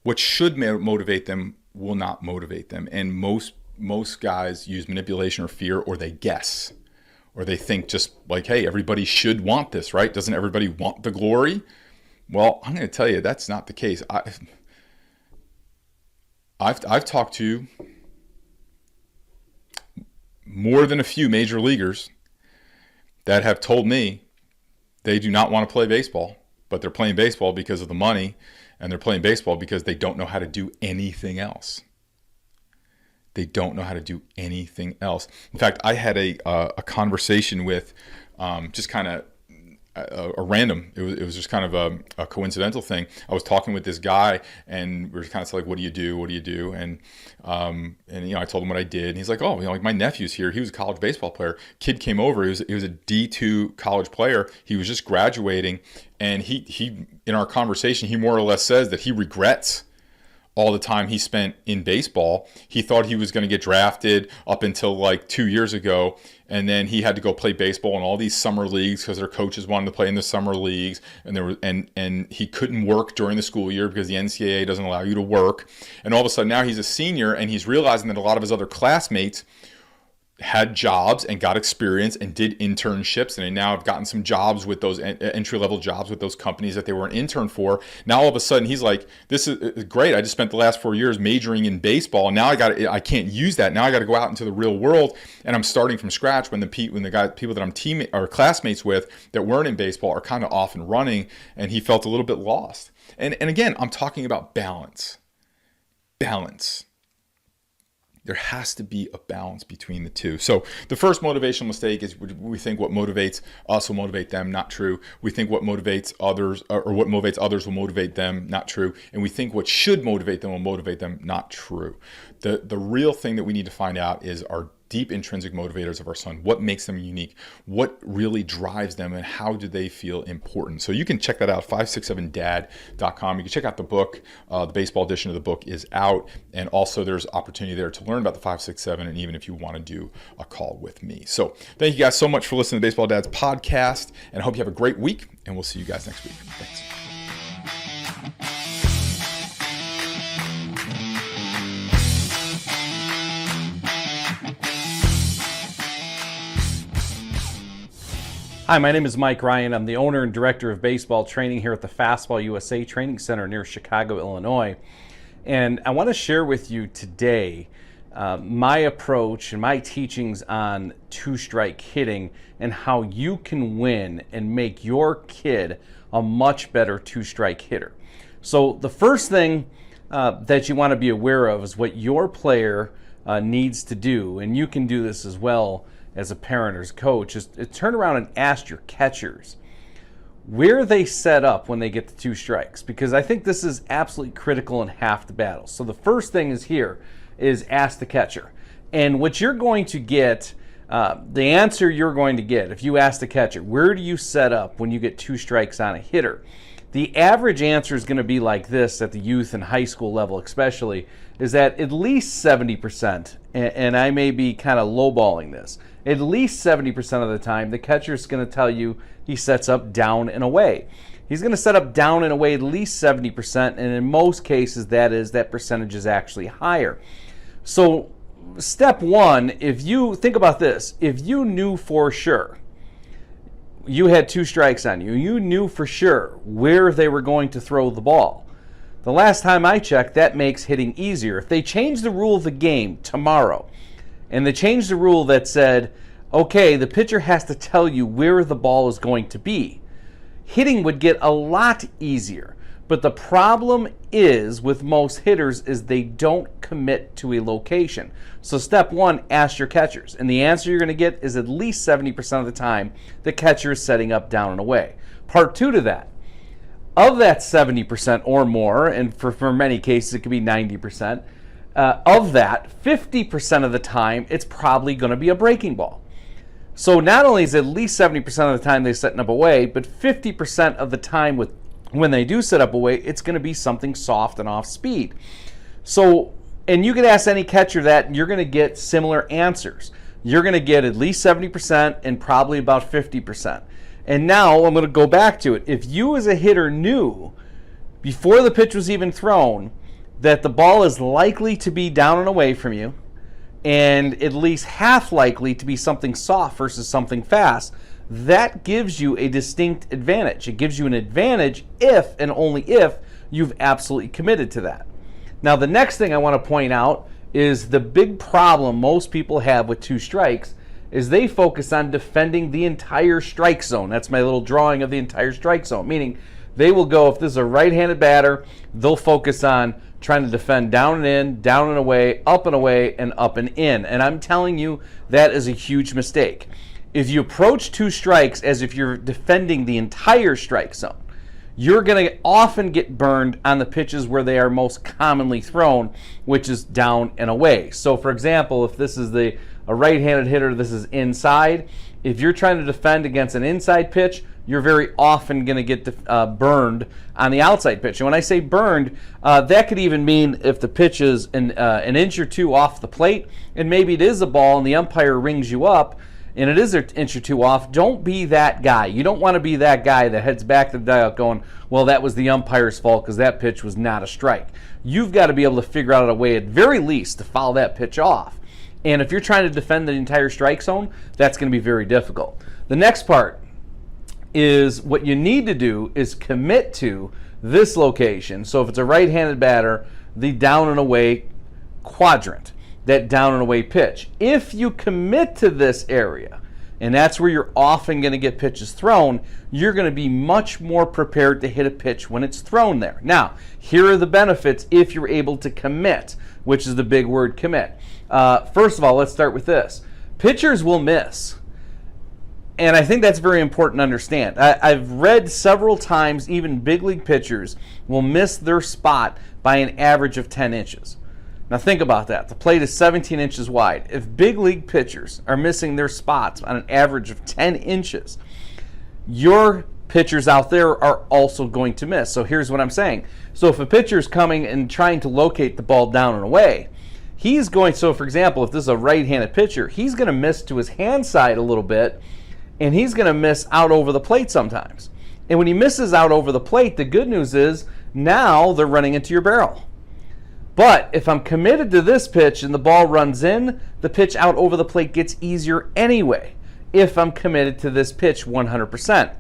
what should motivate them will not motivate them. And most guys use manipulation or fear, or they guess. Or they think just like, hey, everybody should want this, right? Doesn't everybody want the glory? Well, I'm going to tell you that's not the case. I've talked to more than a few major leaguers that have told me They do not want to play baseball, but they're playing baseball because of the money, and they're playing baseball because they don't know how to do anything else. They don't know how to do anything else. In fact, I had a conversation with just kind of a random, it was just kind of a coincidental thing. I was talking with this guy, and we were kind of like, what do you do? What do you do? And I told him what I did. And he's like, oh, like my nephew's here. He was a college baseball player. Kid came over. He was a D2 college player. He was just graduating. And he in our conversation, he more or less says that he regrets all the time he spent in baseball. He thought he was going to get drafted up until like 2 years ago, and then he had to go play baseball in all these summer leagues because their coaches wanted to play in the summer leagues, and he couldn't work during the school year because the NCAA doesn't allow you to work. And all of a sudden now he's a senior, and he's realizing that a lot of his other classmates had jobs and got experience and did internships, and they now have gotten some jobs with those entry-level jobs with those companies that they were an intern for. Now all of a sudden he's like, this is great. I just spent the last 4 years majoring in baseball, and now I can't use that. Now I got to go out into the real world, and I'm starting from scratch when the people that I'm classmates with that weren't in baseball are kind of off and running, and he felt a little bit lost. And again, I'm talking about balance. Balance. There has to be a balance between the two. So the first motivational mistake is we think what motivates us will motivate them. Not true. We think what motivates others, or what motivates others will motivate them. Not true. And we think what should motivate them will motivate them. Not true. The real thing that we need to find out is our deep intrinsic motivators of our son. What makes them unique? What really drives them, and how do they feel important? So you can check that out, 567dad.com. You can check out the book. The baseball edition of the book is out, and also there's opportunity there to learn about the 567, and even if you want to do a call with me. So thank you guys so much for listening to Baseball Dad's podcast, and I hope you have a great week, and we'll see you guys next week. Thanks. Hi, my name is Mike Ryan. I'm the owner and director of baseball training here at the Fastball USA Training Center near Chicago, Illinois. And I want to share with you today my approach and my teachings on two-strike hitting and how you can win and make your kid a much better two-strike hitter. So the first thing that you want to be aware of is what your player needs to do, and you can do this as well as a parent or as a coach, is turn around and ask your catchers where they set up when they get the two strikes, because I think this is absolutely critical in half the battle. So the first thing is ask the catcher. And what you're going to get, the answer you're going to get if you ask the catcher, where do you set up when you get two strikes on a hitter? The average answer is going to be like this at the youth and high school level especially, is that at least 70%, and I may be kind of lowballing this, at least 70% of the time, the catcher is going to tell you he sets up down and away. He's going to set up down and away at least 70%, and in most cases, that percentage is actually higher. So, step one, if you think about this, if you knew for sure you had two strikes on you, you knew for sure where they were going to throw the ball. The last time I checked, that makes hitting easier. If they change the rule of the game tomorrow, and they changed the rule that said, okay, the pitcher has to tell you where the ball is going to be, hitting would get a lot easier. But the problem is with most hitters is they don't commit to a location. So step one, ask your catchers. And the answer you're going to get is at least 70% of the time the catcher is setting up down and away. Part two to that, of that 70% or more, and for many cases it could be 90%, of that, 50% of the time, it's probably going to be a breaking ball. So not only is it at least 70% of the time they're setting up away, but 50% of the time when they do set up away, it's going to be something soft and off speed. So, and you could ask any catcher that, and you're going to get similar answers. You're going to get at least 70% and probably about 50%. And now I'm going to go back to it. If you as a hitter knew before the pitch was even thrown that the ball is likely to be down and away from you, and at least half likely to be something soft versus something fast, that gives you a distinct advantage. It gives you an advantage if and only if you've absolutely committed to that. Now, the next thing I want to point out is the big problem most people have with two strikes is they focus on defending the entire strike zone. That's my little drawing of the entire strike zone, meaning they will go, if this is a right-handed batter, they'll focus on trying to defend down and in, down and away, and up and in. And I'm telling you, that is a huge mistake. If you approach two strikes as if you're defending the entire strike zone, you're going to often get burned on the pitches where they are most commonly thrown, which is down and away. So, for example, if this is a right-handed hitter, this is inside. If you're trying to defend against an inside pitch, you're very often going to get burned on the outside pitch. And when I say burned, that could even mean if the pitch is an inch or two off the plate, and maybe it is a ball and the umpire rings you up, and it is an inch or two off, don't be that guy. You don't want to be that guy that heads back to the dugout going, well, that was the umpire's fault because that pitch was not a strike. You've got to be able to figure out a way, at very least, to foul that pitch off. And if you're trying to defend the entire strike zone, that's going to be very difficult. The next part is what you need to do is commit to this location. So if it's a right-handed batter, the down and away quadrant, that down and away pitch. If you commit to this area, and that's where you're often going to get pitches thrown, you're going to be much more prepared to hit a pitch when it's thrown there. Now, here are the benefits if you're able to commit, which is the big word, commit. First of all, let's start with this. Pitchers will miss. And I think that's very important to understand. I've read several times even big league pitchers will miss their spot by an average of 10 inches. Now think about that. The plate is 17 inches wide. If big league pitchers are missing their spots on an average of 10 inches, your pitchers out there are also going to miss. So here's what I'm saying. So if a pitcher is coming and trying to locate the ball down and away, he's going, so for example, if this is a right-handed pitcher, he's going to miss to his hand side a little bit, and he's going to miss out over the plate sometimes. And when he misses out over the plate, the good news is now they're running into your barrel. But if I'm committed to this pitch and the ball runs in, the pitch out over the plate gets easier anyway if I'm committed to this pitch 100%.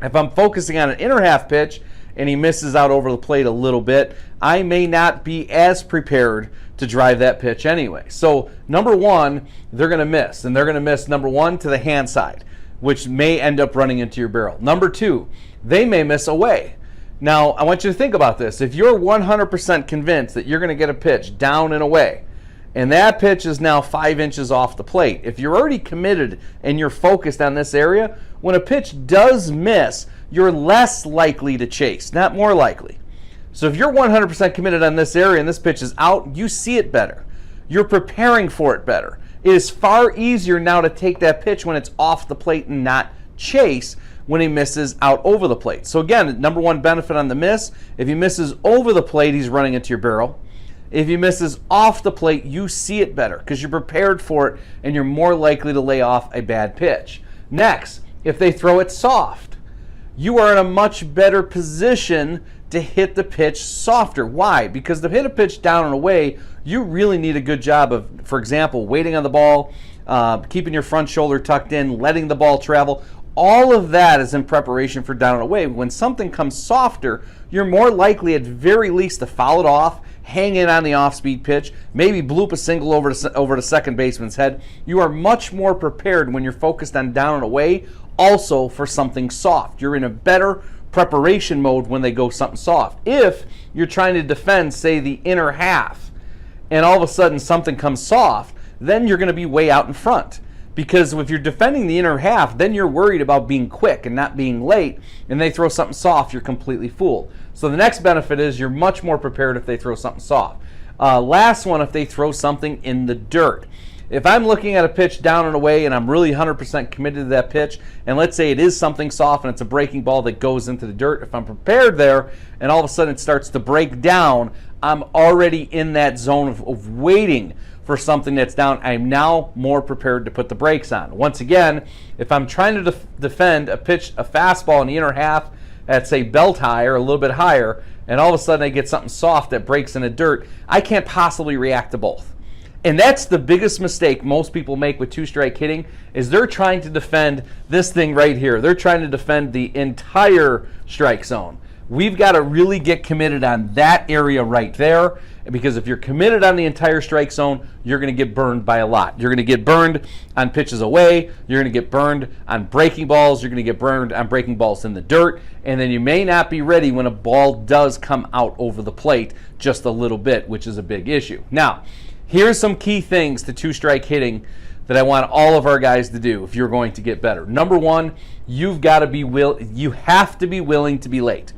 If I'm focusing on an inner half pitch and he misses out over the plate a little bit, I may not be as prepared to drive that pitch anyway. So number one, they're going to miss. And they're going to miss, number one, to the hand side, which may end up running into your barrel. Number two, they may miss away. Now, I want you to think about this. If you're 100% convinced that you're going to get a pitch down and away, and that pitch is now 5 inches off the plate, if you're already committed and you're focused on this area, when a pitch does miss, you're less likely to chase, not more likely. So if you're 100% committed on this area and this pitch is out, you see it better. You're preparing for it better. It is far easier now to take that pitch when it's off the plate and not chase when he misses out over the plate. So again, number one benefit on the miss, if he misses over the plate, he's running into your barrel. If he misses off the plate, you see it better because you're prepared for it and you're more likely to lay off a bad pitch. Next, if they throw it soft, you are in a much better position to hit the pitch softer. Why? Because to hit a pitch down and away, you really need a good job of, for example, waiting on the ball, keeping your front shoulder tucked in, letting the ball travel. All of that is in preparation for down and away. When something comes softer, you're more likely at very least to foul it off, hang in on the off-speed pitch, maybe bloop a single over to second baseman's head. You are much more prepared when you're focused on down and away, also for something soft. You're in a better preparation mode when they go something soft. If you're trying to defend, say, the inner half, and all of a sudden something comes soft, then you're going to be way out in front. Because if you're defending the inner half, then you're worried about being quick and not being late, and they throw something soft, you're completely fooled. So the next benefit is you're much more prepared if they throw something soft. Last one, if they throw something in the dirt. If I'm looking at a pitch down and away and I'm really 100% committed to that pitch, and let's say it is something soft and it's a breaking ball that goes into the dirt, if I'm prepared there and all of a sudden it starts to break down, I'm already in that zone of waiting for something that's down. I'm now more prepared to put the brakes on. Once again, if I'm trying to defend a pitch, a fastball in the inner half at, say, belt high or a little bit higher, and all of a sudden I get something soft that breaks in the dirt, I can't possibly react to both. And that's the biggest mistake most people make with two-strike hitting, is they're trying to defend this thing right here. They're trying to defend the entire strike zone. We've got to really get committed on that area right there, because if you're committed on the entire strike zone, you're going to get burned by a lot. You're going to get burned on pitches away. You're going to get burned on breaking balls. You're going to get burned on breaking balls in the dirt. And then you may not be ready when a ball does come out over the plate just a little bit, which is a big issue. Now, here's some key things to two-strike hitting that I want all of our guys to do if you're going to get better. Number one, you have to be willing to be late.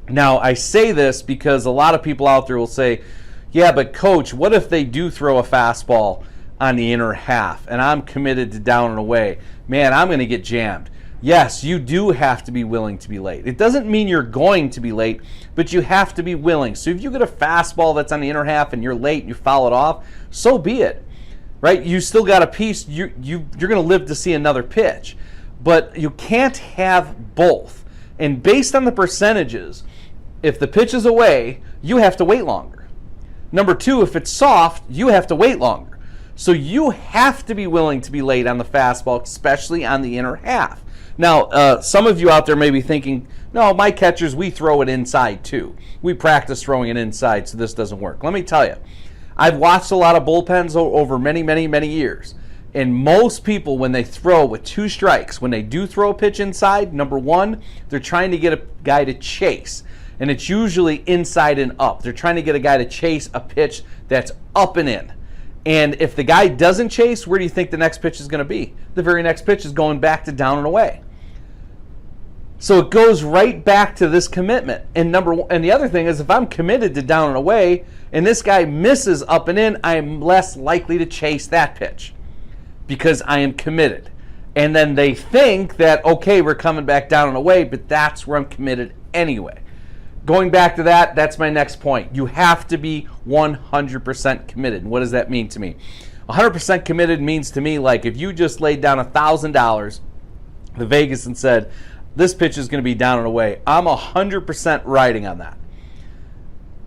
Now, I say this because a lot of people out there will say, yeah, but coach, what if they do throw a fastball on the inner half and I'm committed to down and away? Man, I'm going to get jammed. Yes, you do have to be willing to be late. It doesn't mean you're going to be late, but you have to be willing. So if you get a fastball that's on the inner half and you're late and you foul it off, so be it, right? You still got a piece. You're going to live to see another pitch, but you can't have both. And based on the percentages, if the pitch is away, you have to wait longer. Number two, if it's soft, you have to wait longer. So you have to be willing to be late on the fastball, especially on the inner half. Now, some of you out there may be thinking, no, my catchers, we throw it inside too. We practice throwing it inside, so this doesn't work. Let me tell you, I've watched a lot of bullpens over many, many, many years. And most people, when they throw with two strikes, when they do throw a pitch inside, number one, they're trying to get a guy to chase. And it's usually inside and up. They're trying to get a guy to chase a pitch that's up and in. And if the guy doesn't chase, where do you think the next pitch is going to be? The very next pitch is going back to down and away. So it goes right back to this commitment. And the other thing is, if I'm committed to down and away and this guy misses up and in, I am less likely to chase that pitch because I am committed. And then they think that, okay, we're coming back down and away, but that's where I'm committed anyway. Going back to that, that's my next point. You have to be 100% committed. And what does that mean to me? 100% committed means to me, like if you just laid down $1,000 to Vegas and said, this pitch is going to be down and away, I'm 100% riding on that.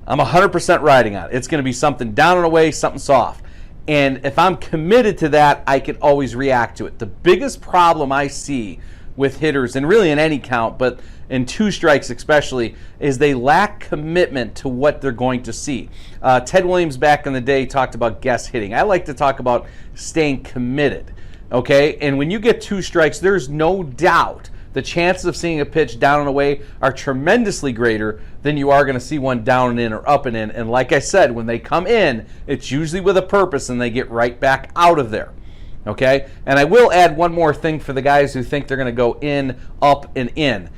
I'm 100% riding on it. It's going to be something down and away, something soft. And if I'm committed to that, I can always react to it. The biggest problem I see with hitters, and really in any count, but in two strikes especially, is they lack commitment to what they're going to see. Ted Williams back in the day talked about guess hitting. I like to talk about staying committed, okay? And when you get two strikes, there's no doubt the chances of seeing a pitch down and away are tremendously greater than you are going to see one down and in or up and in. And like I said, when they come in, it's usually with a purpose and they get right back out of there. Okay? And I will add one more thing for the guys who think they're going to go in, up, and in.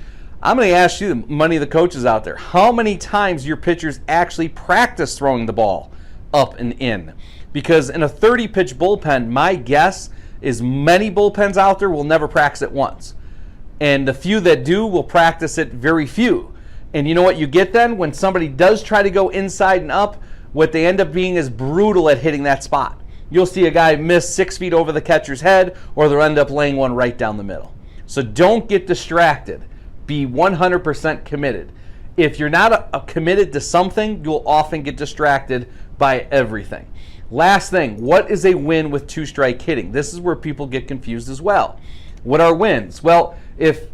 I'm going to ask you, many of the coaches out there, how many times your pitchers actually practice throwing the ball up and in? Because in a 30-pitch bullpen, my guess is many bullpens out there will never practice it once. And the few that do will practice it very few. And you know what you get then? When somebody does try to go inside and up, what they end up being is brutal at hitting that spot. You'll see a guy miss 6 feet over the catcher's head, or they'll end up laying one right down the middle. So don't get distracted. Be 100% committed. If you're not committed to something, you'll often get distracted by everything. Last thing, what is a win with two-strike hitting? This is where people get confused as well. What are wins? Well, if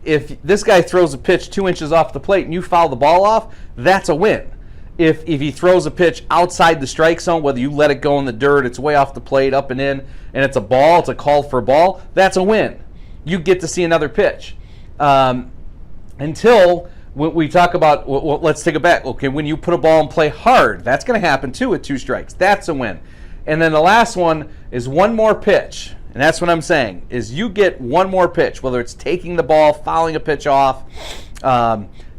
this guy throws a pitch 2 inches off the plate and you foul the ball off, that's a win. If he throws a pitch outside the strike zone, whether you let it go in the dirt, it's way off the plate, up and in, and it's a ball, it's a call for a ball, that's a win. You get to see another pitch. Until when we talk about, well, let's take it back. Okay, when you put a ball in play hard, that's going to happen too with two strikes. That's a win. And then the last one is one more pitch. And that's what I'm saying, is you get one more pitch, whether it's taking the ball, fouling a pitch off,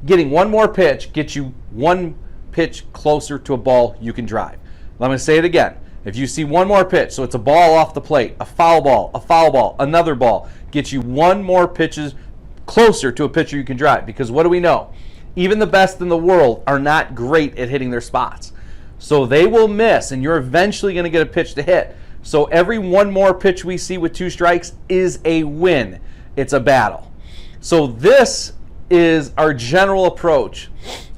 getting one more pitch gets you one pitch closer to a ball you can drive. Let me say it again. If you see one more pitch, so it's a ball off the plate, a foul ball, another ball, gets you one more pitches closer to a pitcher you can drive. Because what do we know? Even the best in the world are not great at hitting their spots. So they will miss, and you're eventually going to get a pitch to hit. So every one more pitch we see with two strikes is a win. It's a battle. So this is our general approach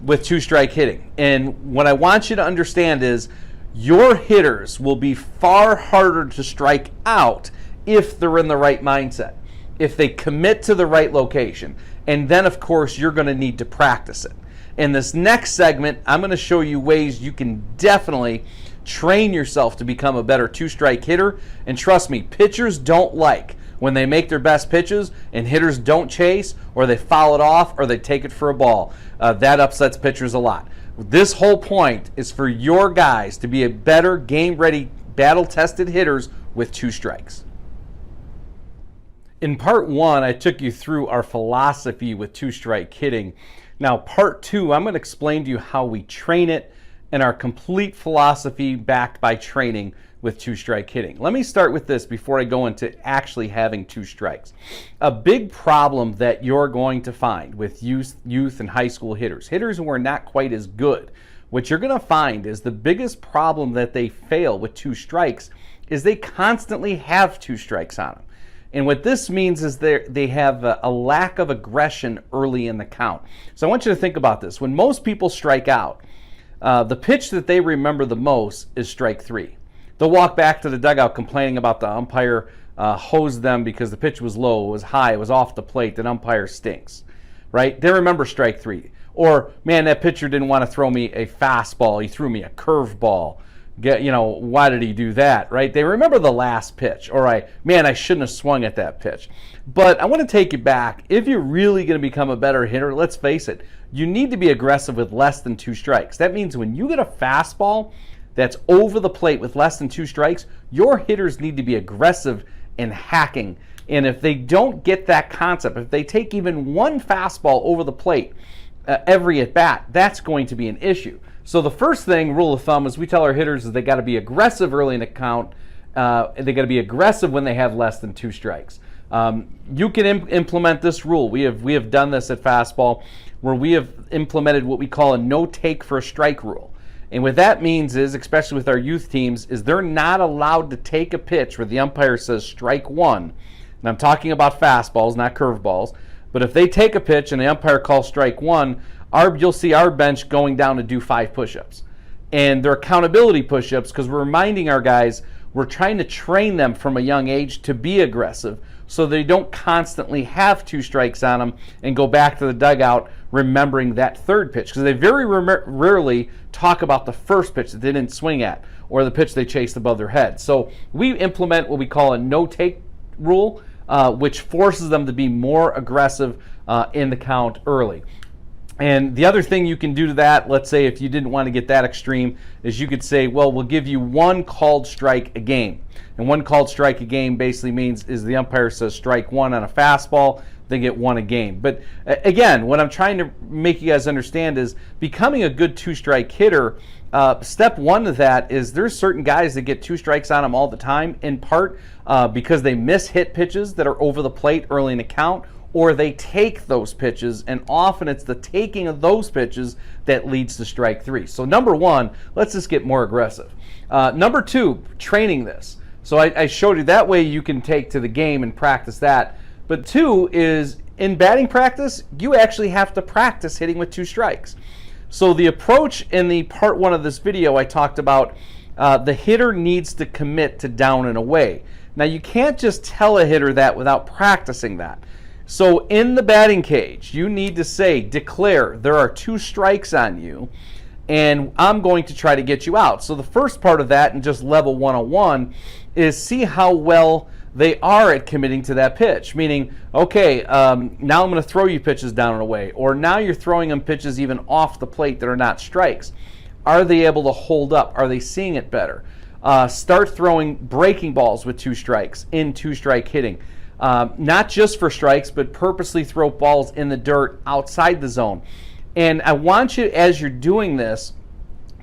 with two-strike hitting. And what I want you to understand is your hitters will be far harder to strike out if they're in the right mindset. if they commit to the right location. And then, of course, you're going to need to practice it. In this next segment, I'm going to show you ways you can definitely train yourself to become a better two-strike hitter. And trust me, pitchers don't like when they make their best pitches and hitters don't chase, or they foul it off, or they take it for a ball. That upsets pitchers a lot. This whole point is for your guys to be a better game-ready, battle-tested hitters with two strikes. In part one, I took you through our philosophy with two-strike hitting. Now, part two, I'm going to explain to you how we train it and our complete philosophy backed by training with two-strike hitting. Let me start with this before I go into actually having two strikes. A big problem that you're going to find with youth and high school hitters who are not quite as good, what you're going to find is the biggest problem that they fail with two strikes is they constantly have two strikes on them. And what this means is they have a lack of aggression early in the count. So I want you to think about this. When most people strike out, the pitch that they remember the most is strike three. They'll walk back to the dugout complaining about the umpire hosed them because the pitch was low, it was high, it was off the plate, that umpire stinks, right? They remember strike three. Or, man, that pitcher didn't want to throw me a fastball, he threw me a curveball. Why did he do that, right? They remember the last pitch. All right, man, I shouldn't have swung at that pitch. But I want to take you back. If you're really going to become a better hitter, let's face it, you need to be aggressive with less than two strikes. That means when you get a fastball that's over the plate with less than two strikes, your hitters need to be aggressive and hacking. And if they don't get that concept, if they take even one fastball over the plate every at bat, that's going to be an issue. So the first thing, rule of thumb, is we tell our hitters is they got to be aggressive early in the count. They got to be aggressive when they have less than two strikes. You can implement this rule. We have done this at Fastball, where we have implemented what we call a no take for a strike rule. And what that means is, especially with our youth teams, is they're not allowed to take a pitch where the umpire says strike one. And I'm talking about fastballs, not curveballs. But if they take a pitch and the umpire calls strike one, you'll see our bench going down to do 5 push-ups. And they're accountability push-ups because we're reminding our guys, we're trying to train them from a young age to be aggressive so they don't constantly have two strikes on them and go back to the dugout remembering that third pitch. Because they very rarely talk about the first pitch that they didn't swing at or the pitch they chased above their head. So we implement what we call a no-take rule, which forces them to be more aggressive in the count early. And the other thing you can do to that, let's say if you didn't want to get that extreme, is you could say, well, we'll give you one called strike a game. And one called strike a game basically means is the umpire says strike one on a fastball, they get one a game. But again, what I'm trying to make you guys understand is becoming a good two-strike hitter, step one of that is there's certain guys that get two strikes on them all the time, in part because they miss hit pitches that are over the plate early in the count, or they take those pitches, and often it's the taking of those pitches that leads to strike three. So number one, let's just get more aggressive. Number two, training this. So I showed you that way you can take to the game and practice that. But two is, in batting practice, you actually have to practice hitting with two strikes. So the approach in the part one of this video, I talked about the hitter needs to commit to down and away. Now you can't just tell a hitter that without practicing that. So in the batting cage, you need to say, declare, there are two strikes on you, and I'm going to try to get you out. So the first part of that, and just level 101, is see how well they are at committing to that pitch. Meaning, okay, now I'm going to throw you pitches down and away, or now you're throwing them pitches even off the plate that are not strikes. Are they able to hold up? Are they seeing it better? Start throwing breaking balls with two strikes in two-strike hitting. Not just for strikes, but purposely throw balls in the dirt outside the zone. And I want you, as you're doing this,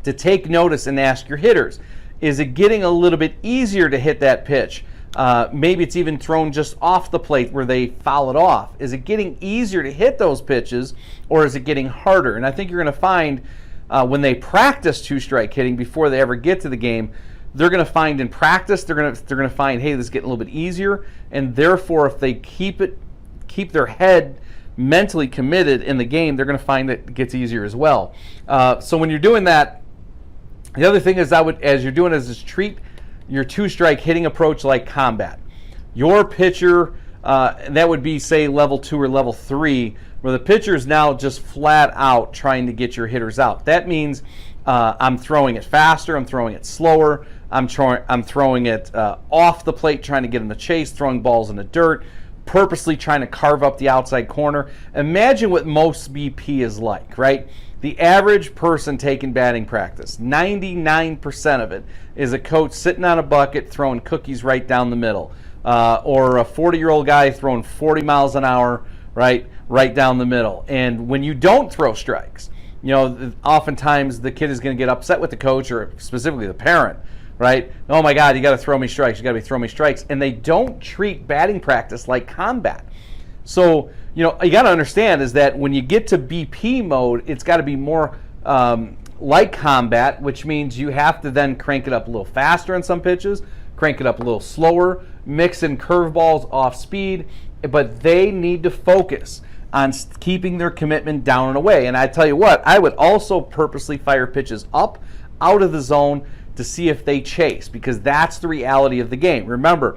to take notice and ask your hitters, is it getting a little bit easier to hit that pitch? Maybe it's even thrown just off the plate where they foul it off. Is it getting easier to hit those pitches, or is it getting harder? And I think you're going to find when they practice two-strike hitting before they ever get to the game, they're going to find in practice, they're going to find, hey, this is getting a little bit easier, and therefore if they keep their head mentally committed in the game, they're going to find that it gets easier as well. So when you're doing that, the other thing is as you're doing is treat your two-strike hitting approach like combat. Your pitcher That would be, say, level 2 or level 3, where the pitcher is now just flat out trying to get your hitters out. That means I'm throwing it faster, I'm throwing it slower, I'm throwing it off the plate, trying to get in the chase, throwing balls in the dirt, purposely trying to carve up the outside corner. Imagine what most BP is like, right? The average person taking batting practice, 99% of it is a coach sitting on a bucket throwing cookies right down the middle, or a 40-year-old guy throwing 40 miles an hour right down the middle. And when you don't throw strikes, oftentimes the kid is going to get upset with the coach, or specifically the parent, right? Oh my God, you got to throw me strikes. You got to be throwing me strikes. And they don't treat batting practice like combat. So, you got to understand is that when you get to BP mode, it's got to be more like combat, which means you have to then crank it up a little faster on some pitches, crank it up a little slower, mix in curveballs off speed, but they need to focus on keeping their commitment down and away. And I tell you what, I would also purposely fire pitches up, out of the zone, to see if they chase, because that's the reality of the game. Remember,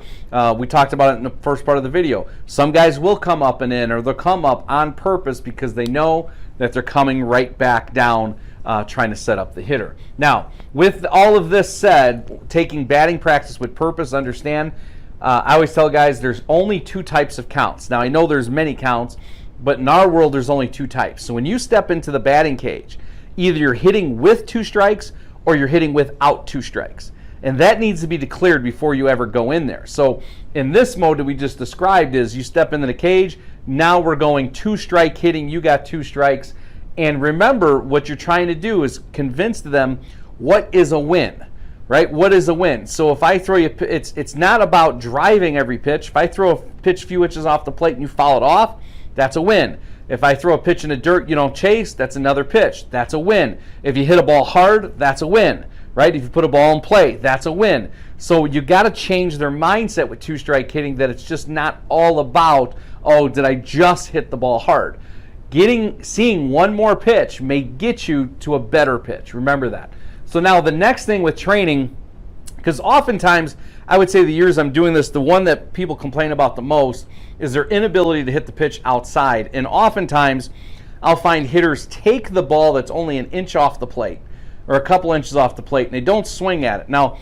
we talked about it in the first part of the video. Some guys will come up and in, or they'll come up on purpose because they know that they're coming right back down, trying to set up the hitter. Now, with all of this said, taking batting practice with purpose, understand, I always tell guys there's only 2 types of counts. Now, I know there's many counts, but in our world, there's only 2 types. So when you step into the batting cage, either you're hitting with 2 strikes or you're hitting without 2 strikes. And that needs to be declared before you ever go in there. So in this mode that we just described is you step into the cage, now we're going 2-strike hitting, you got 2 strikes. And remember, what you're trying to do is convince them what is a win, right? What is a win? So if I throw you, it's not about driving every pitch. If I throw a pitch a few inches off the plate and you foul it off, that's a win. If I throw a pitch in the dirt, you don't chase, that's another pitch. That's a win. If you hit a ball hard, that's a win, right? If you put a ball in play, that's a win. So you got to change their mindset with 2-strike hitting, that it's just not all about, oh, did I just hit the ball hard? Seeing one more pitch may get you to a better pitch. Remember that. So now the next thing with training, because oftentimes, I would say the years I'm doing this, the one that people complain about the most is their inability to hit the pitch outside. And oftentimes, I'll find hitters take the ball that's only an inch off the plate or a couple inches off the plate, and they don't swing at it. Now,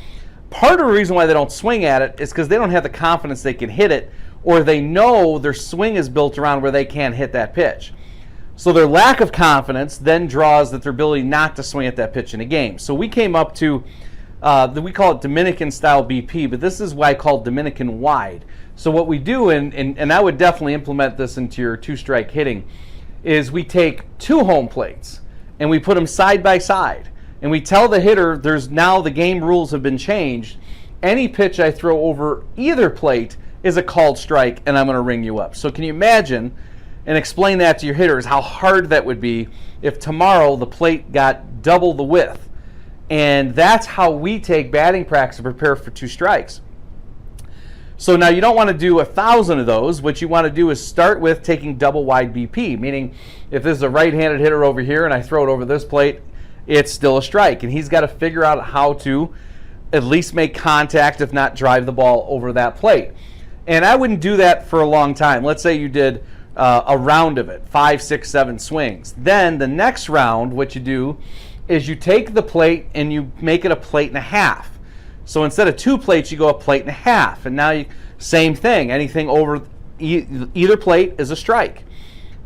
part of the reason why they don't swing at it is because they don't have the confidence they can hit it, or they know their swing is built around where they can't hit that pitch. So their lack of confidence then draws their ability not to swing at that pitch in a game. So we came up to we call it Dominican style BP, but this is why I call Dominican wide. So what we do, and I would definitely implement this into your 2-strike hitting, is we take 2 home plates and we put them side by side. And we tell the hitter, there's now the game rules have been changed. Any pitch I throw over either plate is a called strike, and I'm going to ring you up. So can you imagine and explain that to your hitters, how hard that would be if tomorrow the plate got double the width? And that's how we take batting practice to prepare for 2 strikes. So now you don't want to do 1,000 of those. What you want to do is start with taking double wide BP, meaning if this is a right-handed hitter over here and I throw it over this plate, it's still a strike. And he's got to figure out how to at least make contact, if not drive the ball over that plate. And I wouldn't do that for a long time. Let's say you did a round of it, 5, 6, 7 swings. Then the next round, what you do is you take the plate and you make it a plate and a half. So instead of 2 plates, you go a plate and a half. And now, same thing. Anything over either plate is a strike.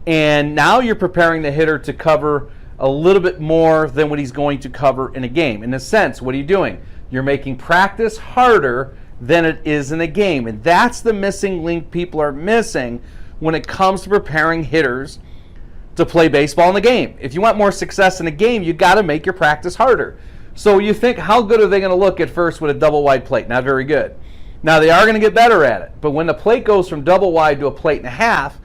And now you're preparing the hitter to cover a little bit more than what he's going to cover in a game. In a sense, what are you doing? You're making practice harder than it is in a game. And that's the missing link people are missing when it comes to preparing hitters to play baseball in the game. If you want more success in a game, you got to make your practice harder. So you think, how good are they going to look at first with a double wide plate? Not very good. Now they are going to get better at it, but when the plate goes from double wide to a plate and a half,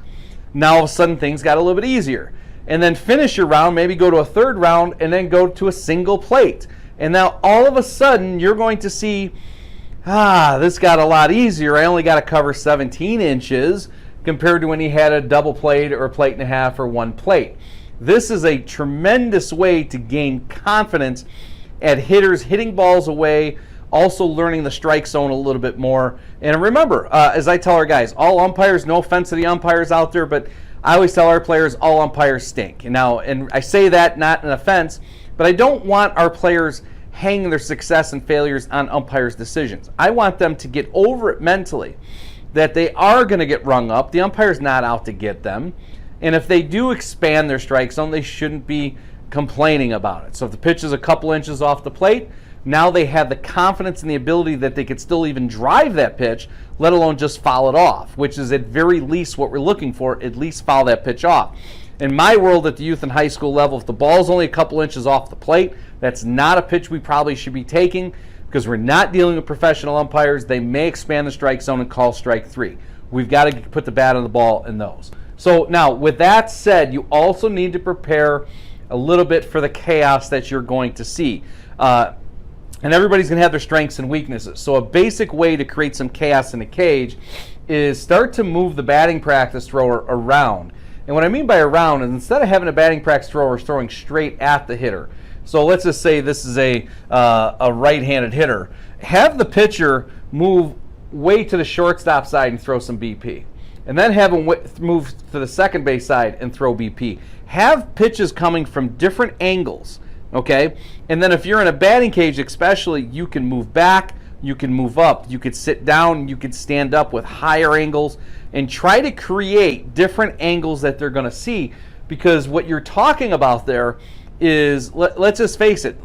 now all of a sudden things got a little bit easier. And then finish your round, maybe go to a 3rd round, and then go to a single plate. And now all of a sudden you're going to see, this got a lot easier. I only got to cover 17 inches compared to when he had a double plate or a plate and a half or 1 plate. This is a tremendous way to gain confidence at hitters hitting balls away also learning the strike zone a little bit more. And remember, as I tell our guys, all umpires, no offense to the umpires out there, but I always tell our players, all umpires stink. And I say that not an offense, but I don't want our players hanging their success and failures on umpires' decisions. I want them to get over it mentally, that they are going to get rung up. The umpire's not out to get them. And if they do expand their strike zone, they shouldn't be complaining about it. So if the pitch is a couple inches off the plate, now they have the confidence and the ability that they could still even drive that pitch, let alone just foul it off, which is at very least what we're looking for, at least foul that pitch off. In my world at the youth and high school level, if the ball's only a couple inches off the plate, that's not a pitch we probably should be taking, because we're not dealing with professional umpires. They may expand the strike zone and call strike 3. We've got to put the bat on the ball in those. So now, with that said, you also need to prepare a little bit for the chaos that you're going to see. And everybody's going to have their strengths and weaknesses. So a basic way to create some chaos in a cage is start to move the batting practice thrower around. And what I mean by around is, instead of having a batting practice thrower throwing straight at the hitter, so let's just say this is a right-handed hitter, have the pitcher move way to the shortstop side and throw some BP. And then have him move to the second base side and throw BP. Have pitches coming from different angles, okay? And then if you're in a batting cage especially, you can move back, you can move up, you could sit down, you could stand up with higher angles, and try to create different angles that they're going to see, because what you're talking about there is, let's just face it,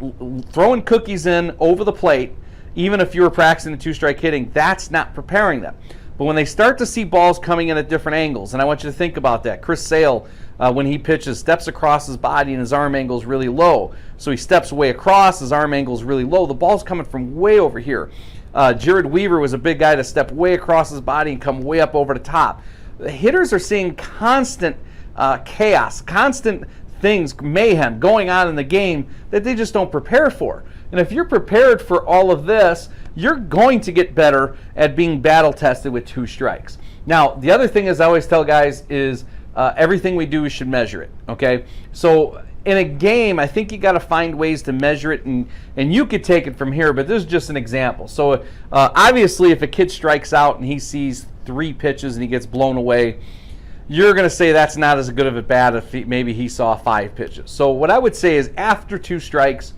throwing cookies in over the plate, even if you were practicing the two-strike hitting, that's not preparing them. But when they start to see balls coming in at different angles, and I want you to think about that. Chris Sale, when he pitches, steps across his body and his arm angle is really low. So he steps way across, his arm angle is really low. The ball's coming from way over here. Jared Weaver was a big guy to step way across his body and come way up over the top. The hitters are seeing constant chaos, constant things, mayhem going on in the game that they just don't prepare for. And if you're prepared for all of this, you're going to get better at being battle tested with two strikes. Now, the other thing is, I always tell guys, is everything we do, we should measure it, okay? So in a game, I think you got to find ways to measure it, and you could take it from here, but this is just an example. So obviously, if a kid strikes out and he sees 3 pitches and he gets blown away, you're going to say that's not as good of a bat if maybe he saw 5 pitches. So what I would say is, after 2 strikes,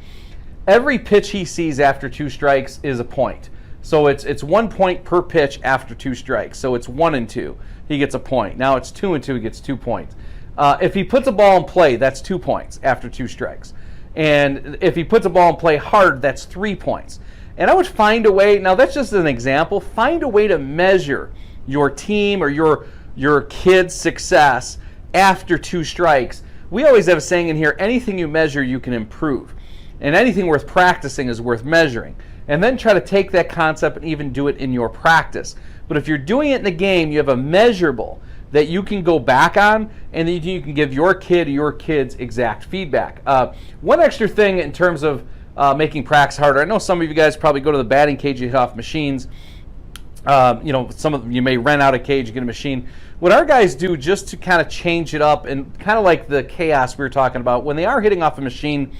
every pitch he sees after 2 strikes is a point. So it's 1 point per pitch after 2 strikes. So it's 1 and 2, he gets a point. Now it's 2 and 2, he gets 2 points. If he puts a ball in play, that's 2 points after 2 strikes. And if he puts a ball in play hard, that's 3 points. And I would find a way, now that's just an example, find a way to measure your team or your kid's success after 2 strikes. We always have a saying in here, anything you measure, you can improve. And anything worth practicing is worth measuring. And then try to take that concept and even do it in your practice. But if you're doing it in the game, you have a measurable that you can go back on, and then you can give your kid or your kids exact feedback. One extra thing in terms of making practice harder, I know some of you guys probably go to the batting cage, you hit off machines. Some of you may rent out a cage, get a machine. What our guys do, just to kind of change it up, and kind of like the chaos we were talking about, when they are hitting off a machine,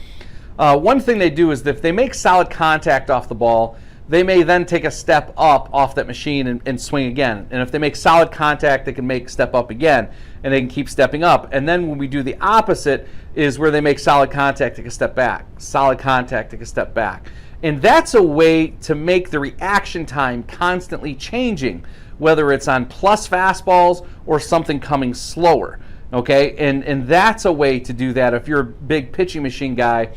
one thing they do is, if they make solid contact off the ball, they may then take a step up off that machine and swing again. And if they make solid contact, they can step up again, and they can keep stepping up. And then when we do the opposite, is where they make solid contact, take a step back. Solid contact, take a step back. And that's a way to make the reaction time constantly changing, whether it's on plus fastballs or something coming slower. Okay, and that's a way to do that. If you're a big pitching machine guy,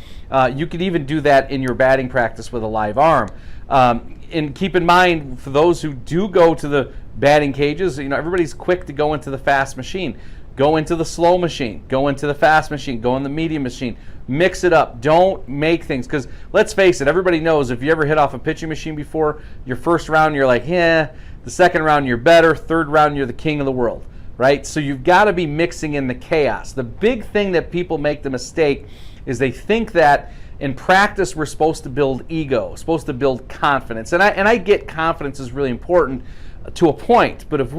you could even do that in your batting practice with a live arm. And keep in mind, for those who do go to the batting cages, everybody's quick to go into the fast machine. Go into the slow machine. Go into the fast machine. Go in the medium machine. Mix it up. Don't make things, because let's face it, everybody knows, if you ever hit off a pitching machine before, your first round you're like, the second round you're better, third round you're the king of the world. Right? So you've got to be mixing in the chaos. The big thing that people make the mistake is they think that in practice we're supposed to build ego, supposed to build confidence. And I get confidence is really important to a point, but if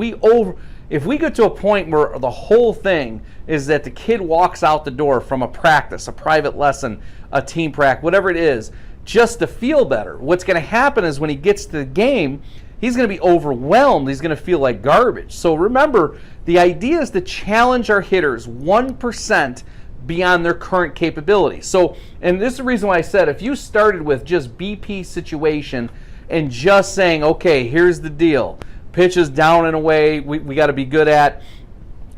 If we get to a point where the whole thing is that the kid walks out the door from a practice, a private lesson, a team practice, whatever it is, just to feel better, what's going to happen is when he gets to the game, he's going to be overwhelmed. He's going to feel like garbage. So remember, the idea is to challenge our hitters 1% beyond their current capability. So, and this is the reason why I said if you started with just BP situation and just saying, okay, here's the deal. Pitches down and away, we got to be good at,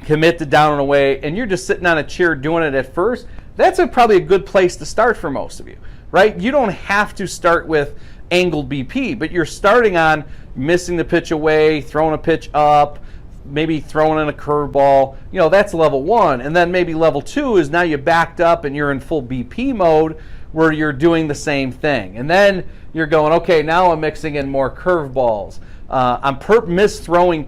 commit to down and away, and you're just sitting on a chair doing it at first, that's probably a good place to start for most of you, right? You don't have to start with angled BP, but you're starting on missing the pitch away, throwing a pitch up, maybe throwing in a curveball. That's level 1. And then maybe level 2 is now you backed up and you're in full BP mode where you're doing the same thing. And then you're going, okay, now I'm mixing in more curveballs. I'm mis-throwing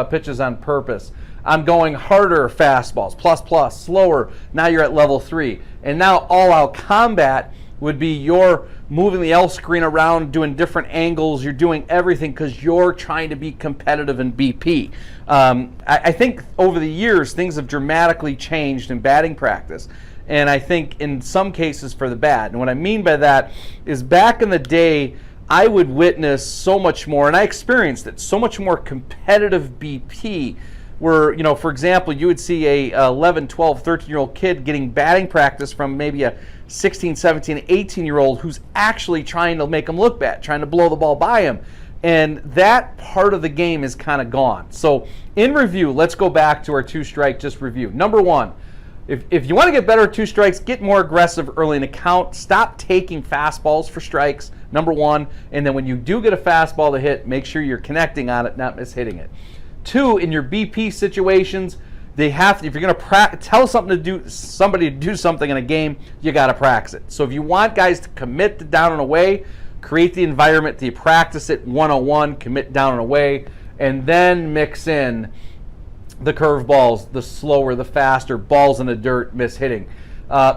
pitches on purpose. I'm going harder fastballs, plus, slower. Now you're at level 3. And now all-out combat would be you're moving the L screen around, doing different angles. You're doing everything because you're trying to be competitive in BP. I think over the years, things have dramatically changed in batting practice. And I think in some cases for the bad. And what I mean by that is back in the day, I would witness so much more, and I experienced it, so much more competitive BP where, for example, you would see a 11, 12, 13-year-old kid getting batting practice from maybe a 16, 17, 18-year-old who's actually trying to make him look bad, trying to blow the ball by him. And that part of the game is kind of gone. So in review, let's go back to our 2-strike just review. Number 1, if you want to get better at 2 strikes, get more aggressive early in the count. Stop taking fastballs for strikes, number 1. And then when you do get a fastball to hit, make sure you're connecting on it, not mishitting it. 2, in your BP situations, they have to, if you're going to tell somebody to do something in a game, you got to practice it. So if you want guys to commit to down and away, create the environment that you practice it 101, commit down and away, and then mix in the curveballs, the slower, the faster, balls in the dirt, mishitting.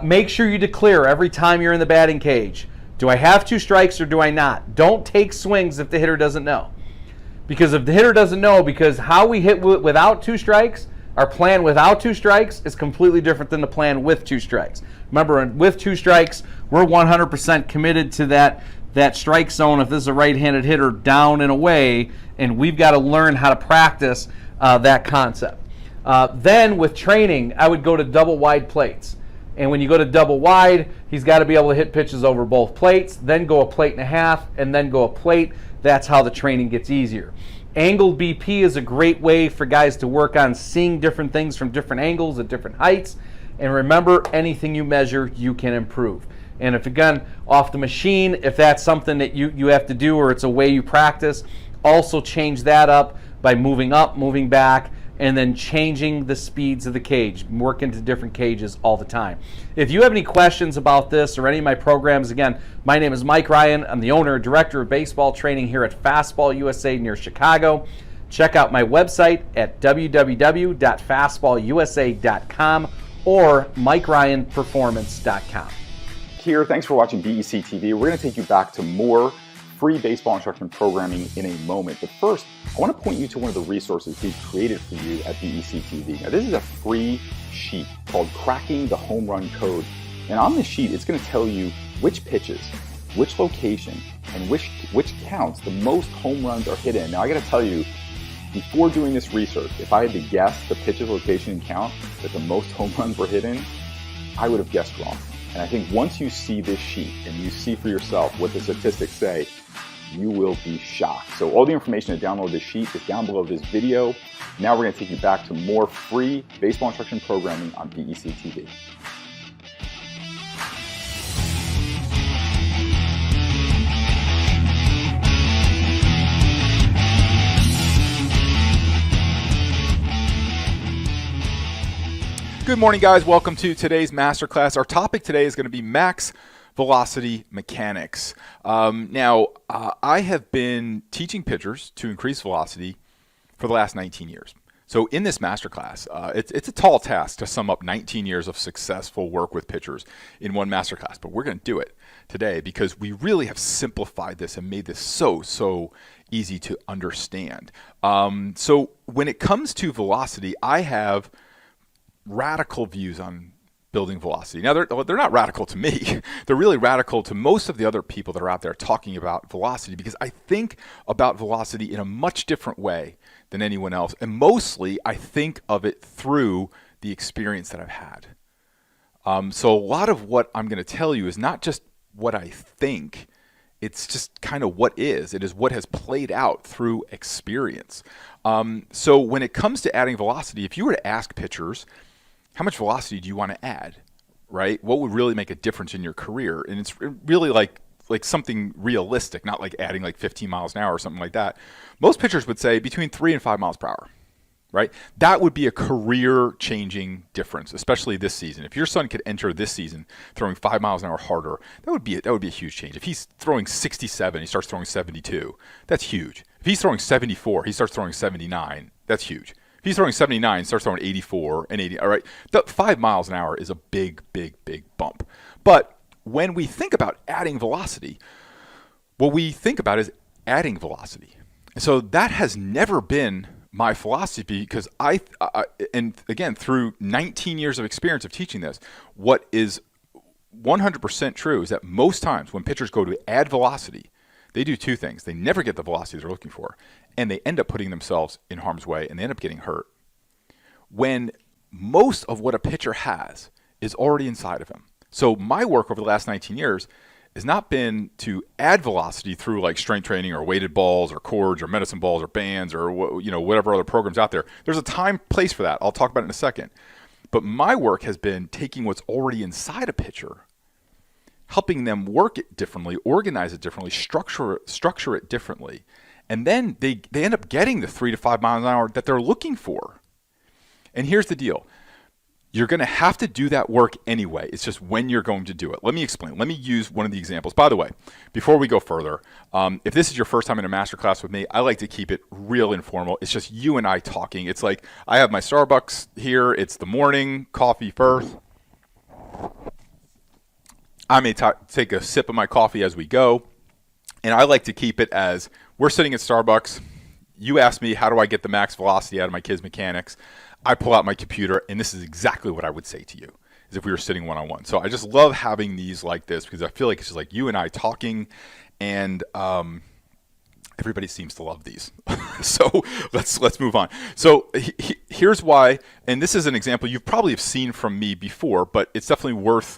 Make sure you declare every time you're in the batting cage, do I have 2 strikes or do I not? Don't take swings if the hitter doesn't know. Because if the hitter doesn't know, because how we hit without 2 strikes, our plan without 2 strikes is completely different than the plan with 2 strikes. Remember, with 2 strikes, we're 100% committed to that strike zone if this is a right-handed hitter down and away, and we've got to learn how to practice that concept. Then with training, I would go to double wide plates. And when you go to double wide, he's got to be able to hit pitches over both plates, then go a plate and a half, and then go a plate. That's how the training gets easier. Angled BP is a great way for guys to work on seeing different things from different angles at different heights. And remember, anything you measure, you can improve. And if, again, off the machine, if that's something that you have to do or it's a way you practice, also change that up by moving up, moving back, and then changing the speeds of the cage, work into different cages all the time. If you have any questions about this or any of my programs, again, my name is Mike Ryan. I'm the owner and director of baseball training here at Fastball USA near Chicago. Check out my website at www.fastballusa.com or MikeRyanPerformance.com. Here, thanks for watching BEC TV. We're going to take you back to more free baseball instruction programming in a moment. But first, I want to point you to one of the resources we've created for you at BEC TV. Now, this is a free sheet called Cracking the Home Run Code. And on this sheet, it's going to tell you which pitches, which location, and which counts the most home runs are hit in. Now, I got to tell you, before doing this research, if I had to guess the pitches, location, and count that the most home runs were hit in, I would have guessed wrong. And I think once you see this sheet and you see for yourself what the statistics say, you will be shocked. So all the information to download this sheet is down below this video. Now we're going to take you back to more free baseball instruction programming on BEC TV. Good morning, guys. Welcome to today's masterclass. Our topic today is going to be max velocity mechanics. I have been teaching pitchers to increase velocity for the last 19 years. So in this masterclass, it's a tall task to sum up 19 years of successful work with pitchers in one masterclass, but we're going to do it today because we really have simplified this and made this so easy to understand. So when it comes to velocity, I have radical views on building velocity. Now, they're not radical to me. They're really radical to most of the other people that are out there talking about velocity, because I think about velocity in a much different way than anyone else. And mostly, I think of it through the experience that I've had. So a lot of what I'm going to tell you is not just what I think. It's just kind of what is. It is what has played out through experience. So when it comes to adding velocity, if you were to ask pitchers, how much velocity do you want to add, right? What would really make a difference in your career? And it's really like something realistic, not like adding like 15 miles an hour or something like that. Most pitchers would say between 3 and 5 miles per hour, right? That would be a career-changing difference, especially this season. If your son could enter this season throwing 5 miles an hour harder, that would be a huge change. If he's throwing 67, he starts throwing 72, that's huge. If he's throwing 74, he starts throwing 79, that's huge. If he's throwing 79, starts throwing 84 and 80, all right? The 5 miles an hour is a big bump. But when we think about adding velocity, what we think about is adding velocity. And so that has never been my philosophy, because and again, through 19 years of experience of teaching this, what is 100% true is that most times when pitchers go to add velocity, they do two things. They never get the velocity they're looking for, and they end up putting themselves in harm's way, and they end up getting hurt. When most of what a pitcher has is already inside of him. So my work over the last 19 years has not been to add velocity through like strength training or weighted balls or cords or medicine balls or bands or whatever other programs out there. There's a time, place for that. I'll talk about it in a second. But my work has been taking what's already inside a pitcher, helping them work it differently, organize it differently, structure it differently. And then they end up getting the 3 to 5 miles an hour that they're looking for. And here's the deal. You're going to have to do that work anyway. It's just when you're going to do it. Let me explain. Let me use one of the examples. By the way, before we go further, if this is your first time in a masterclass with me, I like to keep it real informal. It's just you and I talking. It's like I have my Starbucks here. It's the morning, coffee first. I may take a sip of my coffee as we go. And I like to keep it as we're sitting at Starbucks. You ask me, how do I get the max velocity out of my kids' mechanics? I pull out my computer, and this is exactly what I would say to you, as if we were sitting one-on-one. So I just love having these like this, because I feel like it's just like you and I talking, and everybody seems to love these. So let's move on. So here's why, and this is an example you probably have seen from me before, but it's definitely worth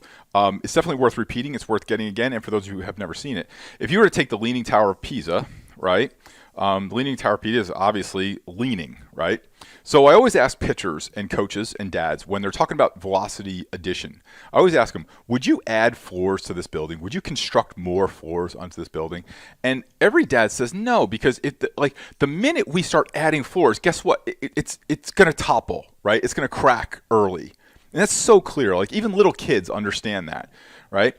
repeating. It's worth getting again. And for those of you who have never seen it, if you were to take the Leaning Tower of Pisa, right? The Leaning Tower of Pisa is obviously leaning, right? So I always ask pitchers and coaches and dads when they're talking about velocity addition, I always ask them, would you add floors to this building? Would you construct more floors onto this building? And every dad says no, because the minute we start adding floors, guess what? It's going to topple, right? It's going to crack early. And that's so clear. Like even little kids understand that, right?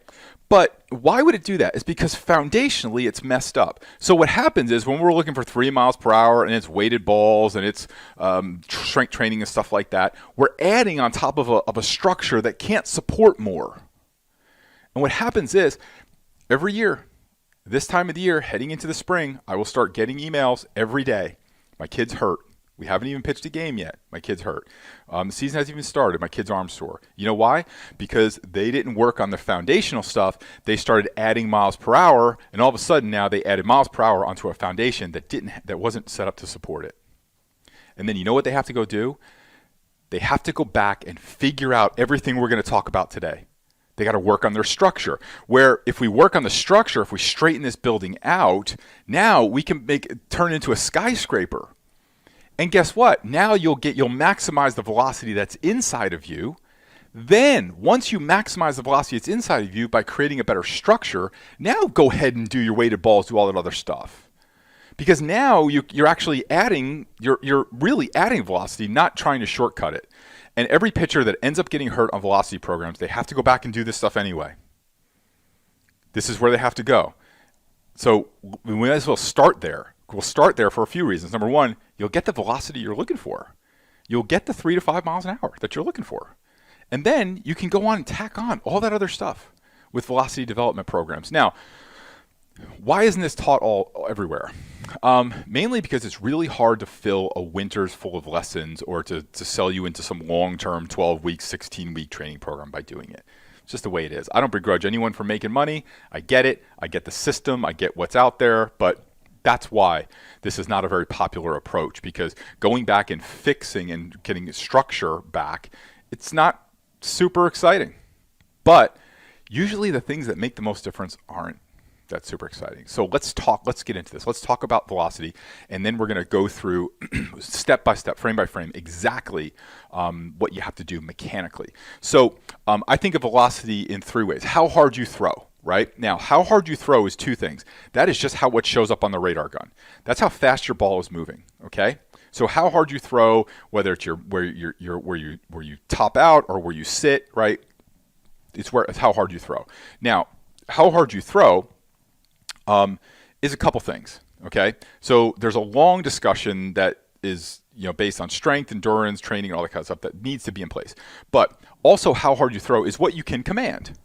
But why would it do that? It's because foundationally it's messed up. So what happens is when we're looking for 3 miles per hour and it's weighted balls and it's strength training and stuff like that, we're adding on top of a structure that can't support more. And what happens is every year, this time of the year, heading into the spring, I will start getting emails every day. My kid's hurt. We haven't even pitched a game yet. My kid's hurt. The season hasn't even started. My kid's arm's sore. You know why? Because they didn't work on the foundational stuff. They started adding miles per hour, and all of a sudden now they added miles per hour onto a foundation that wasn't set up to support it. And then you know what they have to go do? They have to go back and figure out everything we're going to talk about today. They got to work on their structure. Where if we work on the structure, if we straighten this building out, now we can turn it into a skyscraper. And guess what? Now you'll maximize the velocity that's inside of you. Then, once you maximize the velocity that's inside of you by creating a better structure, now go ahead and do your weighted balls, do all that other stuff. Because now you're actually adding, you're really adding velocity, not trying to shortcut it. And every pitcher that ends up getting hurt on velocity programs, they have to go back and do this stuff anyway. This is where they have to go. So we might as well start there. We'll start there for a few reasons. Number one, you'll get the velocity you're looking for. you'll get the 3 to 5 miles an hour that you're looking for. And then you can go on and tack on all that other stuff with velocity development programs. Now, why isn't this taught everywhere? Mainly because it's really hard to fill a winter's full of lessons or to sell you into some long-term 12-week, 16-week training program by doing it. It's just the way it is. I don't begrudge anyone for making money. I get it. I get the system. I get what's out there. But that's why this is not a very popular approach, because going back and fixing and getting structure back, it's not super exciting. But usually the things that make the most difference aren't that super exciting. So let's get into this. Let's talk about velocity, and then we're going to go through step by step, frame by frame, exactly what you have to do mechanically. So I think of velocity in 3 ways. How hard you throw, right? Now, how hard you throw is 2 things. That is just what shows up on the radar gun. That's how fast your ball is moving, okay? So how hard you throw, whether it's where you top out or where you sit, right? It's how hard you throw. Now, how hard you throw is a couple things, okay? So there's a long discussion that is based on strength, endurance, training, and all that kind of stuff that needs to be in place. But also how hard you throw is what you can command,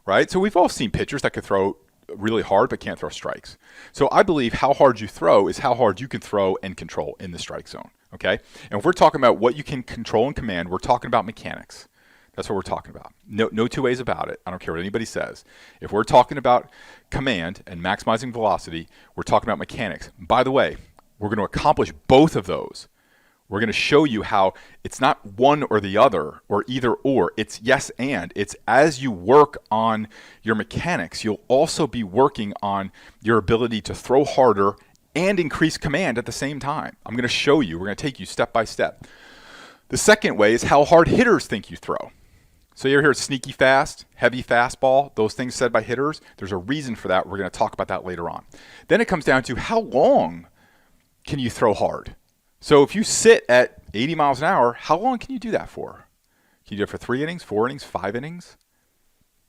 right? So we've all seen pitchers that could throw really hard but can't throw strikes. So I believe how hard you throw is how hard you can throw and control in the strike zone, okay? And if we're talking about what you can control and command, we're talking about mechanics. That's what we're talking about. No 2 ways about it. I don't care what anybody says. If we're talking about command and maximizing velocity, we're talking about mechanics. By the way, we're going to accomplish both of those. We're going to show you how it's not one or the other or either or. It's yes and. It's as you work on your mechanics, you'll also be working on your ability to throw harder and increase command at the same time. I'm going to show you. We're going to take you step by step. The second way is how hard hitters think you throw. So you ever hear sneaky fast, heavy fastball, those things said by hitters? There's a reason for that. We're going to talk about that later on. Then it comes down to how long can you throw hard? So if you sit at 80 miles an hour, how long can you do that for? Can you do it for 3 innings, 4 innings, 5 innings?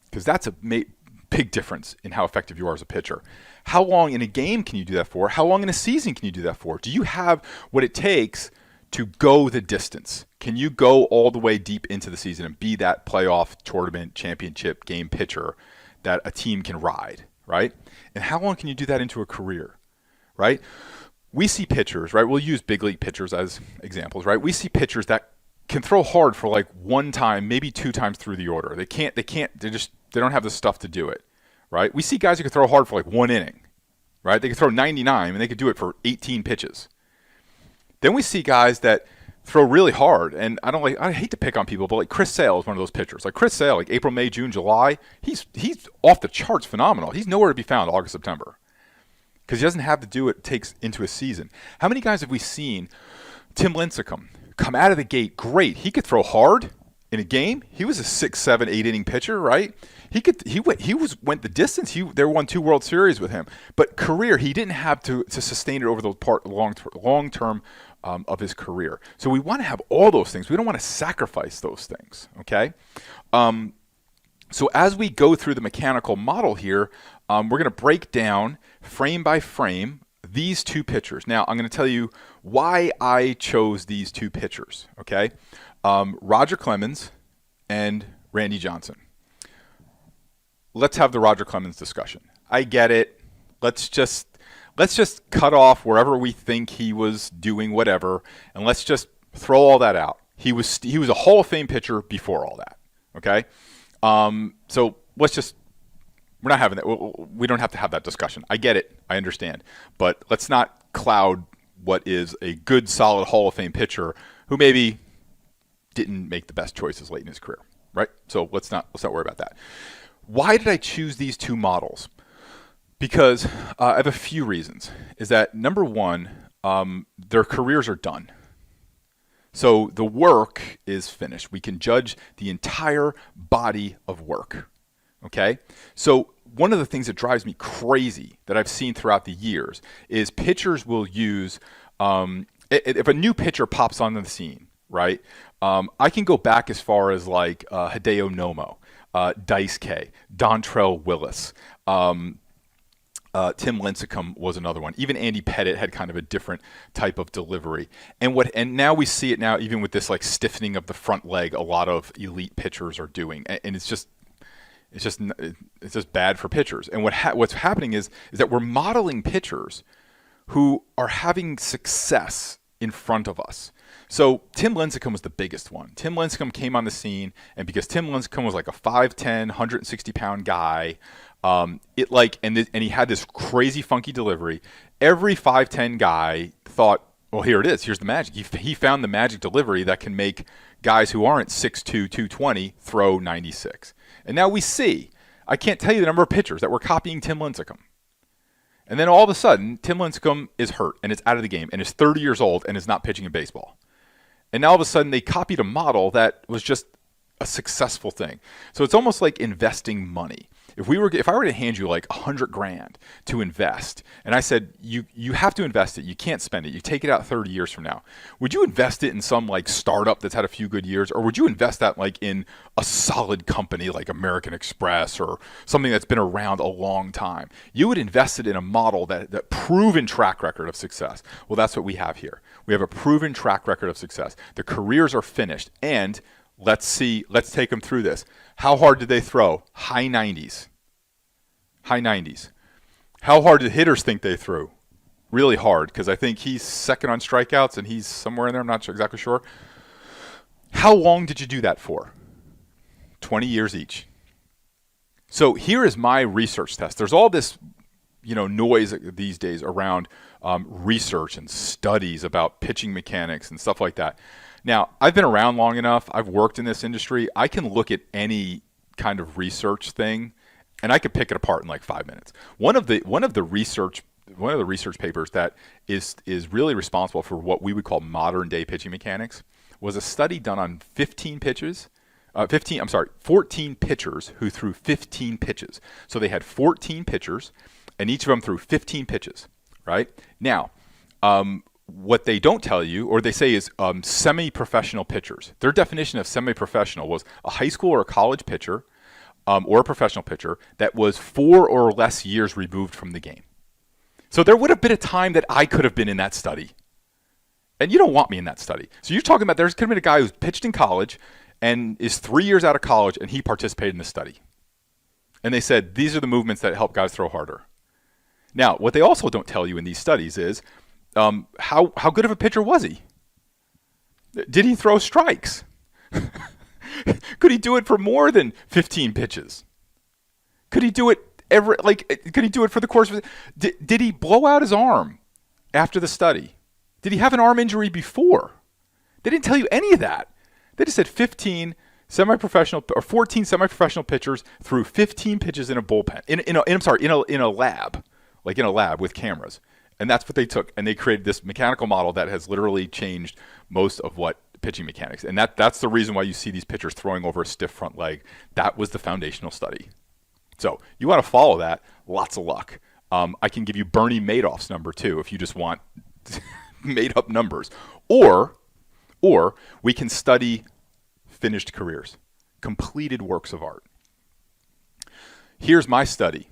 Because that's a big difference in how effective you are as a pitcher. How long in a game can you do that for? How long in a season can you do that for? Do you have what it takes to go the distance? Can you go all the way deep into the season and be that playoff, tournament, championship game pitcher that a team can ride, right? And how long can you do that into a career, right? We see pitchers, right? We'll use big league pitchers as examples, right? We see pitchers that can throw hard for like 1 time, maybe 2 times through the order. They don't have the stuff to do it, right? We see guys who can throw hard for like 1 inning, right? They can throw 99 and they could do it for 18 pitches. Then we see guys that throw really hard, and I hate to pick on people, but like Chris Sale is one of those pitchers. Like Chris Sale, like April, May, June, July, he's off the charts phenomenal. He's nowhere to be found August, September, because he doesn't have to do what it takes into a season. How many guys have we seen? Tim Lincecum come out of the gate great. He could throw hard in a game. He was a 6, 7, 8 inning pitcher, right? He went the distance. They won 2 World Series with him. But career, he didn't have to sustain it over the long term of his career. So we want to have all those things. We don't want to sacrifice those things, okay? So as we go through the mechanical model here, we're going to break down frame by frame these 2 pitchers. Now, I'm going to tell you why I chose these 2 pitchers, okay? Roger Clemens and Randy Johnson. Let's have the Roger Clemens discussion. I get it. Let's just cut off wherever we think he was doing whatever, and let's just throw all that out. He was a Hall of Fame pitcher before all that. Okay, so we're not having that. We don't have to have that discussion. I get it. I understand, but let's not cloud what is a good, solid Hall of Fame pitcher who maybe didn't make the best choices late in his career. Right? So let's not worry about that. Why did I choose these 2 models? Because I have a few reasons. Is that number one, their careers are done. So the work is finished. We can judge the entire body of work. Okay? So one of the things that drives me crazy that I've seen throughout the years is pitchers will use, if a new pitcher pops onto the scene, right? I can go back as far as like Hideo Nomo, Dice K, Dontrell Willis, Tim Lincecum was another one. Even Andy Pettit had kind of a different type of delivery. And now we see it now, even with this like stiffening of the front leg, a lot of elite pitchers are doing, and it's just bad for pitchers. And what's happening is that we're modeling pitchers who are having success in front of us. So Tim Lincecum was the biggest one. Tim Lincecum came on the scene, and because Tim Lincecum was like a 5'10", 160-pound guy, and he had this crazy funky delivery, every 5'10" guy thought, well, here it is. Here's the magic. He found the magic delivery that can make guys who aren't 6'2", 220 throw 96. And now we see, I can't tell you the number of pitchers that were copying Tim Lincecum. And then all of a sudden, Tim Lincecum is hurt and is out of the game and is 30 years old and is not pitching in baseball. And now all of a sudden they copied a model that was just a successful thing. So it's almost like investing money. If I were to hand you like $100,000 to invest, and I said you have to invest it, you can't spend it, you take it out 30 years from now, would you invest it in some like startup that's had a few good years, or would you invest that like in a solid company like American Express or something that's been around a long time? You would invest it in a model that proven track record of success. Well, that's what we have here. We have a proven track record of success. The careers are finished, and let's take them through this. How hard did they throw? High 90s. High 90s. How hard did hitters think they threw? Really hard, because I think he's second on strikeouts and he's somewhere in there. I'm not exactly sure. How long did you do that for? 20 years each. So here is my research test. There's all this noise these days around research and studies about pitching mechanics and stuff like that. Now, I've been around long enough. I've worked in this industry. I can look at any kind of research thing, and I could pick it apart in like 5 minutes. One of the research papers that is really responsible for what we would call modern day pitching mechanics was a study done on 14 pitchers who threw 15 pitches. So they had 14 pitchers, and each of them threw 15 pitches, right? Now, what they don't tell you, or they say, is semi-professional pitchers. Their definition of semi-professional was a high school or a college pitcher or a professional pitcher that was 4 or less years removed from the game. So there would have been a time that I could have been in that study. And you don't want me in that study. So you're talking about there could have been a guy who's pitched in college and is 3 years out of college, and he participated in the study. And they said, these are the movements that help guys throw harder. Now, what they also don't tell you in these studies is how good of a pitcher was he? Did he throw strikes? Could he do it for more than 15 pitches? Could he do it could he do it for the course of did he blow out his arm after the study? Did he have an arm injury before? They didn't tell you any of that. They just said 14 semi-professional pitchers threw 15 pitches in a bullpen. In a lab, like in a lab with cameras. And that's what they took, and they created this mechanical model that has literally changed most of what pitching mechanics. And that's the reason why you see these pitchers throwing over a stiff front leg. That was the foundational study. So you want to follow that, lots of luck. I can give you Bernie Madoff's number too if you just want made up numbers. Or we can study finished careers, completed works of art. Here's my study.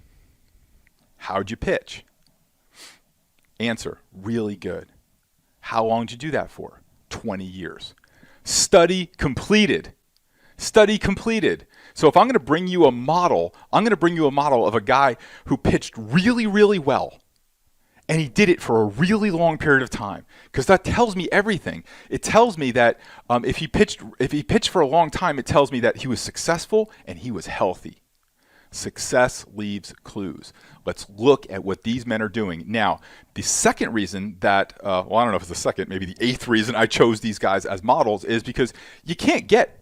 How'd you pitch? Answer, really good. How long did you do that for? 20 years. Study completed. Study completed. So if I'm going to bring you a model, I'm going to bring you a model of a guy who pitched really, really well. And he did it for a really long period of time, because that tells me everything. It tells me that if he pitched for a long time, it tells me that he was successful and he was healthy. Success leaves clues. Let's look at what these men are doing. Now, the second reason that, I don't know if it's the second, maybe the eighth reason I chose these guys as models is because you can't get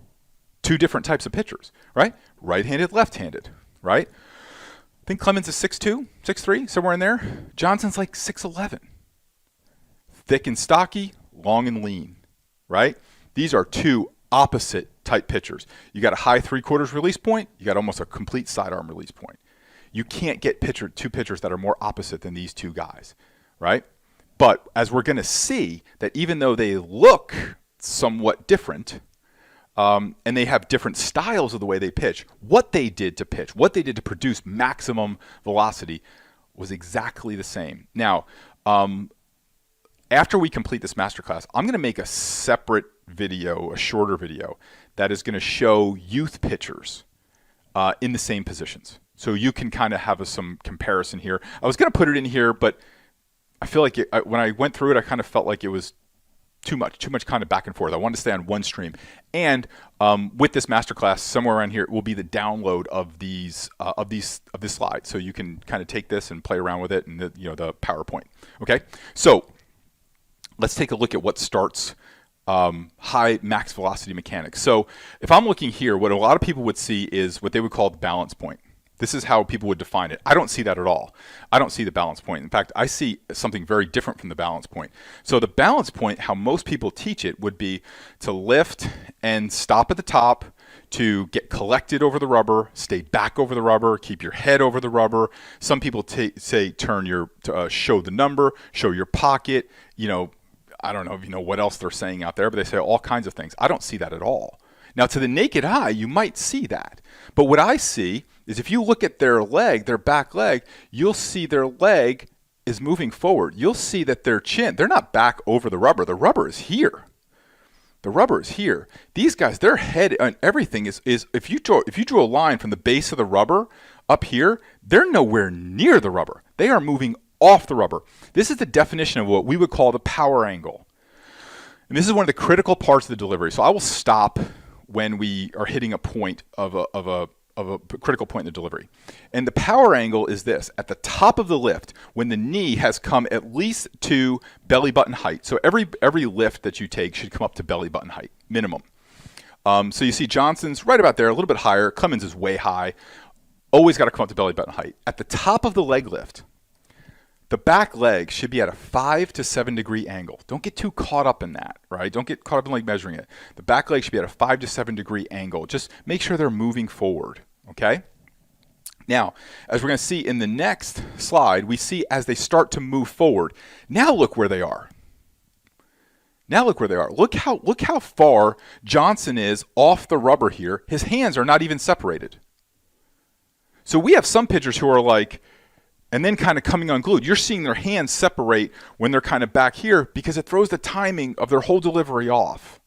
two different types of pitchers, right? Right-handed, left-handed, right? I think Clemens is 6'2", 6'3", somewhere in there. Johnson's like 6'11". Thick and stocky, long and lean, right? These are two opposite type pitchers. You got a high 3/4 release point, you got almost a complete sidearm release point. You can't get two pitchers that are more opposite than these two guys, right? But as we're going to see, that even though they look somewhat different, and they have different styles of the way they pitch, what they did to pitch, what they did to produce maximum velocity was exactly the same. Now, after we complete this masterclass, I'm going to make a separate video, a shorter video, that is going to show youth pitchers in the same positions. So you can kind of have some comparison here. I was going to put it in here, but I feel like when I went through it, I kind of felt like it was too much kind of back and forth. I wanted to stay on one stream. And with this masterclass, somewhere around here will be the download of this slide, so you can kind of take this and play around with it and the PowerPoint. Okay, so let's take a look at what starts high max velocity mechanics. So if I'm looking here, what a lot of people would see is what they would call the balance point. This is how people would define it. I don't see that at all. I don't see the balance point. In fact, I see something very different from the balance point. So the balance point, how most people teach it, would be to lift and stop at the top, to get collected over the rubber, stay back over the rubber, keep your head over the rubber. Some people say turn your show the number, show your pocket. I don't know if you know what else they're saying out there, but they say all kinds of things. I don't see that at all. Now, to the naked eye, you might see that. But what I see is if you look at their leg, their back leg, you'll see their leg is moving forward. You'll see that their chin, they're not back over the rubber. The rubber is here. The rubber is here. These guys, their head and everything is if you drew a line from the base of the rubber up here, they're nowhere near the rubber. They are moving off the rubber. This is the definition of what we would call the power angle. And this is one of the critical parts of the delivery. So I will stop when we are hitting a point of a critical point in the delivery. And the power angle is this. At the top of the lift, when the knee has come at least to belly button height. So every lift that you take should come up to belly button height, minimum. So you see Johnson's right about there, a little bit higher. Clemens is way high. Always got to come up to belly button height. At the top of the leg lift, the back leg should be at a 5 to 7 degree angle. Don't get too caught up in that, right? Don't get caught up in like measuring it. The back leg should be at a 5 to 7 degree angle. Just make sure they're moving forward, okay? Now, as we're going to see in the next slide, we see as they start to move forward. Now look where they are. Now look where they are. Look how far Johnson is off the rubber here. His hands are not even separated. So we have some pitchers who are like, and then kind of coming unglued. You're seeing their hands separate when they're kind of back here because it throws the timing of their whole delivery off.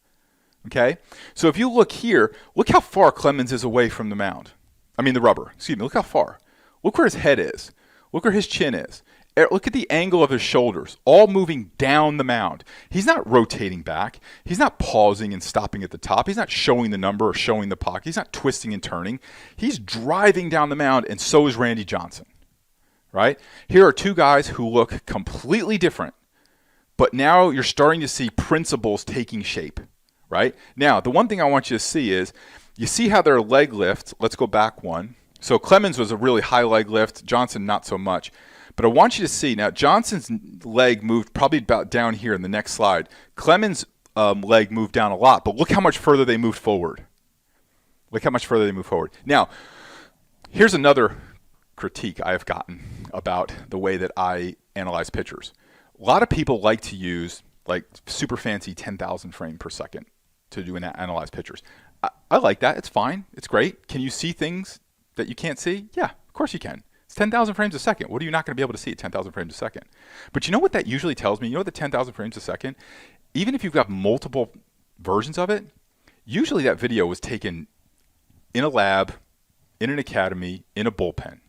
Okay? So if you look here, look how far Clemens is away from the mound. I mean the rubber. Excuse me. Look how far. Look where his head is. Look where his chin is. Look at the angle of his shoulders, all moving down the mound. He's not rotating back. He's not pausing and stopping at the top. He's not showing the number or showing the pocket. He's not twisting and turning. He's driving down the mound, and so is Randy Johnson. Right? Here are two guys who look completely different, but now you're starting to see principles taking shape, right? Now, the one thing I want you to see is, you see how their leg lift, let's go back one. So Clemens was a really high leg lift, Johnson not so much. But I want you to see, now Johnson's leg moved probably about down here in the next slide. Clemens' leg moved down a lot, but look how much further they moved forward. Look how much further they moved forward. Now, here's another critique I have gotten about the way that I analyze pitchers. A lot of people like to use like super fancy 10,000 frames per second to do and analyze pitchers. I like that. It's fine. It's great. Can you see things that you can't see? Yeah, of course you can. It's 10,000 frames a second. What are you not going to be able to see at 10,000 frames a second? But you know what that usually tells me? You know what the 10,000 frames a second, even if you've got multiple versions of it, usually that video was taken in a lab, in an academy, in a bullpen.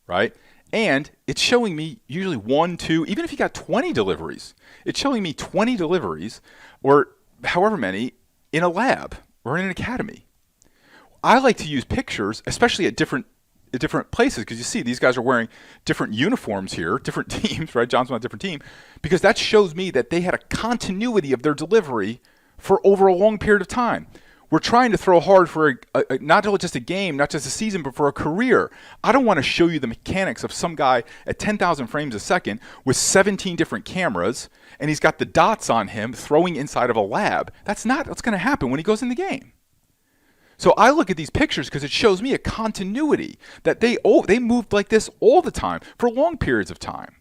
Right? And it's showing me usually 1, 2, even if you got 20 deliveries, it's showing me 20 deliveries or however many in a lab or in an academy. I like to use pictures, especially at different places, because you see these guys are wearing different uniforms here, different teams, right? John's on a different team, because that shows me that they had a continuity of their delivery for over a long period of time. We're trying to throw hard for not just a game, not just a season, but for a career. I don't want to show you the mechanics of some guy at 10,000 frames a second with 17 different cameras, and he's got the dots on him throwing inside of a lab. That's not what's going to happen when he goes in the game. So I look at these pictures because it shows me a continuity that they moved like this all the time for long periods of time.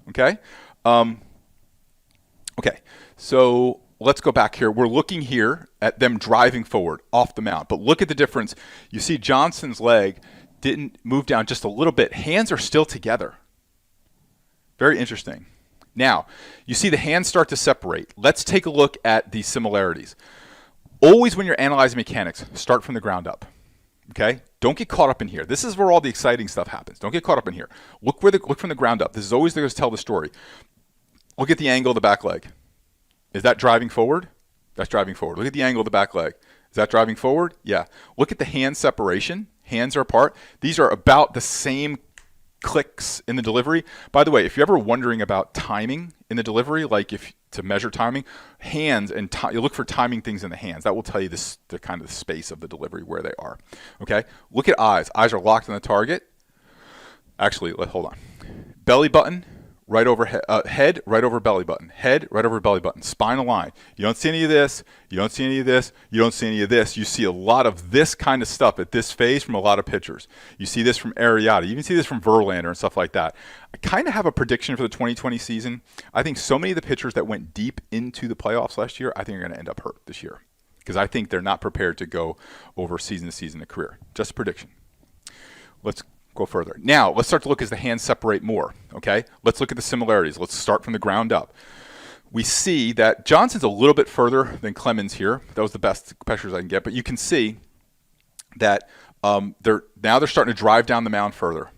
Okay? Okay, so let's go back here. We're looking here at them driving forward off the mound. But look at the difference. You see Johnson's leg didn't move down just a little bit. Hands are still together. Very interesting. Now, you see the hands start to separate. Let's take a look at the similarities. Always when you're analyzing mechanics, start from the ground up. Okay? Don't get caught up in here. This is where all the exciting stuff happens. Don't get caught up in here. Look from the ground up. This is always going to tell the story. Look at the angle of the back leg. Is that driving forward? That's driving forward. Look at the angle of the back leg. Is that driving forward? Yeah. Look at the hand separation. Hands are apart. These are about the same clicks in the delivery. By the way, if you're ever wondering about timing in the delivery, like if to measure timing, hands and you look for timing things in the hands. That will tell you the kind of the space of the delivery where they are. Okay. Look at eyes. Eyes are locked on the target. Actually, hold on. Belly button. Right over head, right over belly button. Head, right over belly button. Spine aligned. You don't see any of this. You don't see any of this. You don't see any of this. You see a lot of this kind of stuff at this phase from a lot of pitchers. You see this from Arrieta. You even see this from Verlander and stuff like that. I kind of have a prediction for the 2020 season. I think so many of the pitchers that went deep into the playoffs last year, I think are going to end up hurt this year because I think they're not prepared to go over season to season a career. Just a prediction. Let's go further. Now, let's start to look as the hands separate more, okay? Let's look at the similarities. Let's start from the ground up. We see that Johnson's a little bit further than Clemens here. That was the best pictures I can get, but you can see that they're starting to drive down the mound further,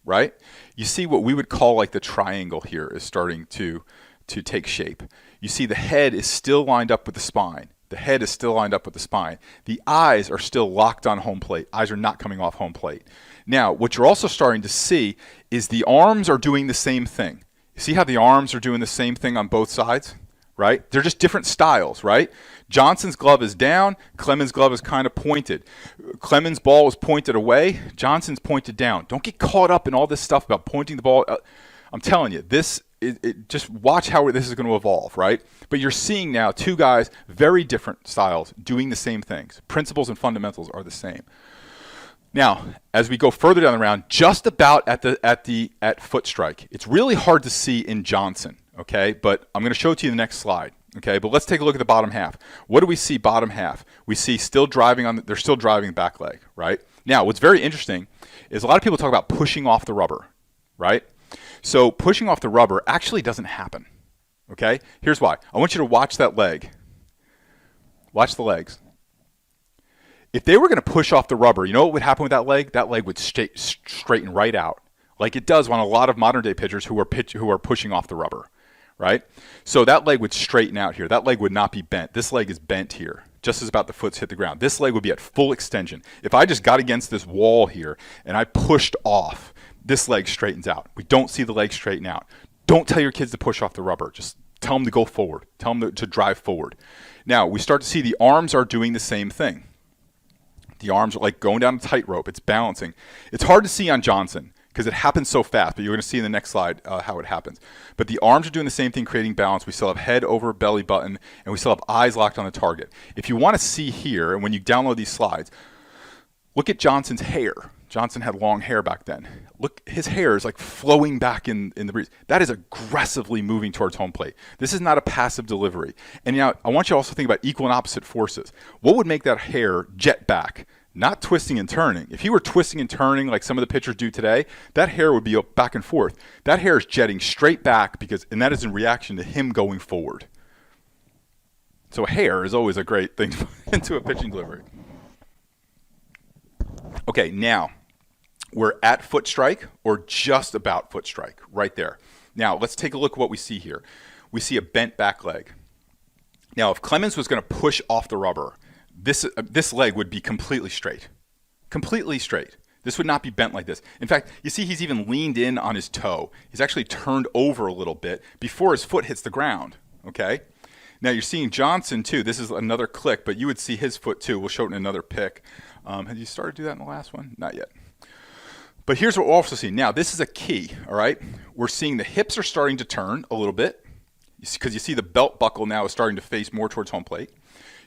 right? You see what we would call like the triangle here is starting to take shape. You see the head is still lined up with the spine. The head is still lined up with the spine. The eyes are still locked on home plate. Eyes are not coming off home plate. Now, what you're also starting to see is the arms are doing the same thing. You see how the arms are doing the same thing on both sides, right? They're just different styles, right? Johnson's glove is down. Clemens' glove is kind of pointed. Clemens' ball was pointed away. Johnson's pointed down. Don't get caught up in all this stuff about pointing the ball. I'm telling you, just watch how this is going to evolve, right? But you're seeing now two guys, very different styles, doing the same things. Principles and fundamentals are the same. Now, as we go further down the round, just about at foot strike, it's really hard to see in Johnson, okay? But I'm going to show it to you in the next slide, okay? But let's take a look at the bottom half. What do we see bottom half? We see they're still driving the back leg, right? Now, what's very interesting is a lot of people talk about pushing off the rubber, right? So pushing off the rubber actually doesn't happen, okay? Here's why. I want you to watch that leg. Watch the legs. If they were going to push off the rubber, you know what would happen with that leg? That leg would straighten right out, like it does on a lot of modern-day pitchers who are pushing off the rubber, right? So that leg would straighten out here. That leg would not be bent. This leg is bent here, just as about the foot's hit the ground. This leg would be at full extension. If I just got against this wall here and I pushed off, this leg straightens out. We don't see the leg straighten out. Don't tell your kids to push off the rubber. Just tell them to go forward. Tell them to drive forward. Now, we start to see the arms are doing the same thing. The arms are like going down a tightrope. It's balancing. It's hard to see on Johnson because it happens so fast, but you're going to see in the next slide how it happens. But the arms are doing the same thing, creating balance. We still have head over belly button, and we still have eyes locked on the target. If you want to see here, and when you download these slides, look at Johnson's hair. Johnson had long hair back then. Look, his hair is like flowing back in the breeze. That is aggressively moving towards home plate. This is not a passive delivery. And now I want you to also think about equal and opposite forces. What would make that hair jet back? Not twisting and turning. If he were twisting and turning like some of the pitchers do today, that hair would be back and forth. That hair is jetting straight back and that is in reaction to him going forward. So hair is always a great thing to put into a pitching delivery. Okay, now we're at foot strike or just about foot strike right there. Now let's take a look at what we see here. We see a bent back leg. Now if Clemens was going to push off the rubber, this leg would be completely straight. Completely straight. This would not be bent like this. In fact, you see he's even leaned in on his toe. He's actually turned over a little bit before his foot hits the ground, okay? Now you're seeing Johnson too. This is another click, but you would see his foot too. We'll show it in another pick. Have you started to do that in the last one? Not yet. But here's what we're also seeing. Now, this is a key, all right? We're seeing the hips are starting to turn a little bit because you see the belt buckle now is starting to face more towards home plate.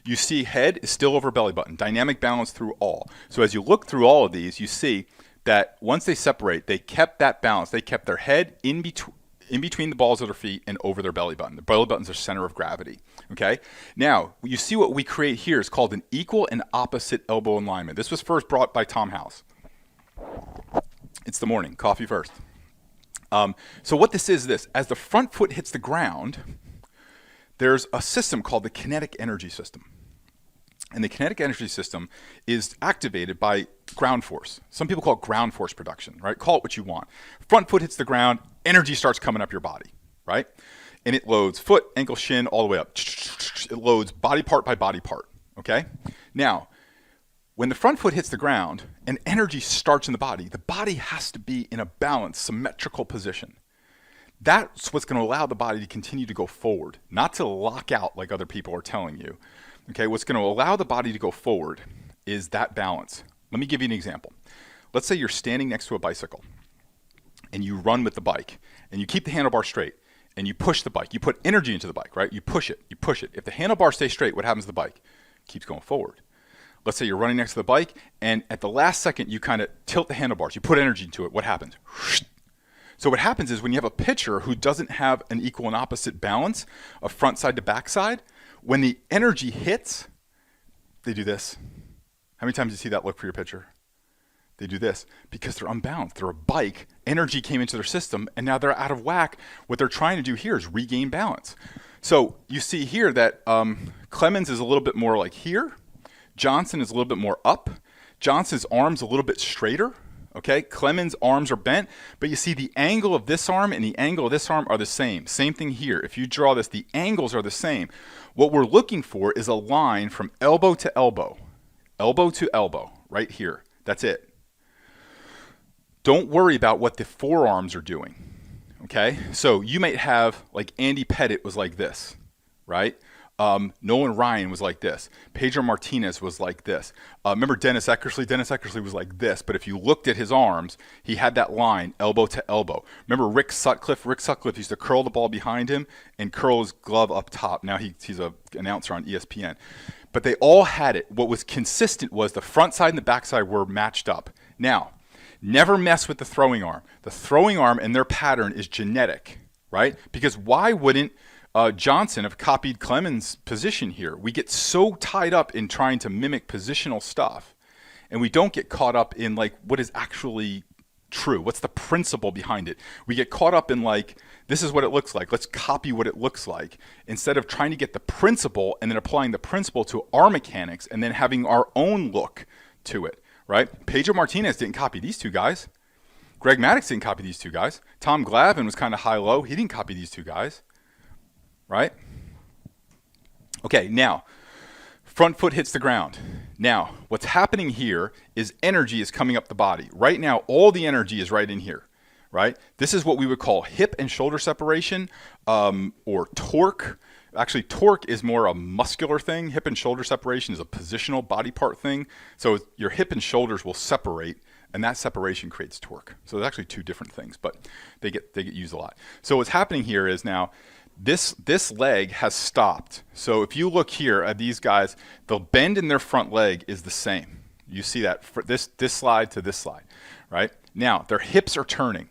You see head is still over belly button. Dynamic balance through all. So as you look through all of these, you see that once they separate, they kept that balance. They kept their head in between the balls of their feet and over their belly button. The belly button's their center of gravity, okay? Now, you see what we create here is called an equal and opposite elbow alignment. This was first brought by Tom House. It's the morning, coffee first. So what this is this, as the front foot hits the ground, there's a system called the kinetic energy system. And the kinetic energy system is activated by ground force. Some people call it ground force production, right? Call it what you want. Front foot hits the ground, energy starts coming up your body, right? And it loads foot, ankle, shin, all the way up. It loads body part by body part, okay? Now, when the front foot hits the ground and energy starts in the body has to be in a balanced, symmetrical position. That's what's going to allow the body to continue to go forward, not to lock out like other people are telling you. Okay, what's going to allow the body to go forward is that balance. Let me give you an example. Let's say you're standing next to a bicycle and you run with the bike and you keep the handlebar straight and you push the bike. You put energy into the bike, right? You push it, you push it. If the handlebar stays straight, what happens to the bike? It keeps going forward. Let's say you're running next to the bike and at the last second you kind of tilt the handlebars. You put energy into it. What happens? So what happens is when you have a pitcher who doesn't have an equal and opposite balance of front side to back side, when the energy hits, they do this. How many times do you see that look for your pitcher? They do this because they're unbalanced. They're a bike. Energy came into their system, and now they're out of whack. What they're trying to do here is regain balance. So you see here that Clemens is a little bit more like here. Johnson is a little bit more up. Johnson's arm's a little bit straighter. Okay, Clemens' arms are bent, but you see the angle of this arm and the angle of this arm are the same. Same thing here. If you draw this, the angles are the same. What we're looking for is a line from elbow to elbow to elbow, right here. That's it. Don't worry about what the forearms are doing, okay? So you might have, like Andy Pettit was like this, right? Nolan Ryan was like this. Pedro Martinez was like this. Remember Dennis Eckersley? Dennis Eckersley was like this, but if you looked at his arms, he had that line elbow to elbow. Remember Rick Sutcliffe? Rick Sutcliffe used to curl the ball behind him and curl his glove up top. Now he's an announcer on ESPN. But they all had it. What was consistent was the front side and the back side were matched up. Now, never mess with the throwing arm. The throwing arm and their pattern is genetic, right? Because why wouldn't Johnson have copied Clemens' position here? We get so tied up in trying to mimic positional stuff, and we don't get caught up in like what is actually true. What's the principle behind it? We get caught up in like, this is what it looks like. Let's copy what it looks like instead of trying to get the principle and then applying the principle to our mechanics and then having our own look to it, right? Pedro Martinez didn't copy these two guys. Greg Maddux didn't copy these two guys. Tom Glavine was kind of high-low. He didn't copy these two guys. Right? Okay, now, front foot hits the ground. Now, what's happening here is energy is coming up the body. Right now, all the energy is right in here, right? This is what we would call hip and shoulder separation, or torque. Actually, torque is more a muscular thing. Hip and shoulder separation is a positional body part thing. So your hip and shoulders will separate, and that separation creates torque. So there's actually two different things, but they get used a lot. So what's happening here is now, this leg has stopped. So if you look here at these guys, the bend in their front leg is the same. You see that this slide to this slide, right? Now, their hips are turning.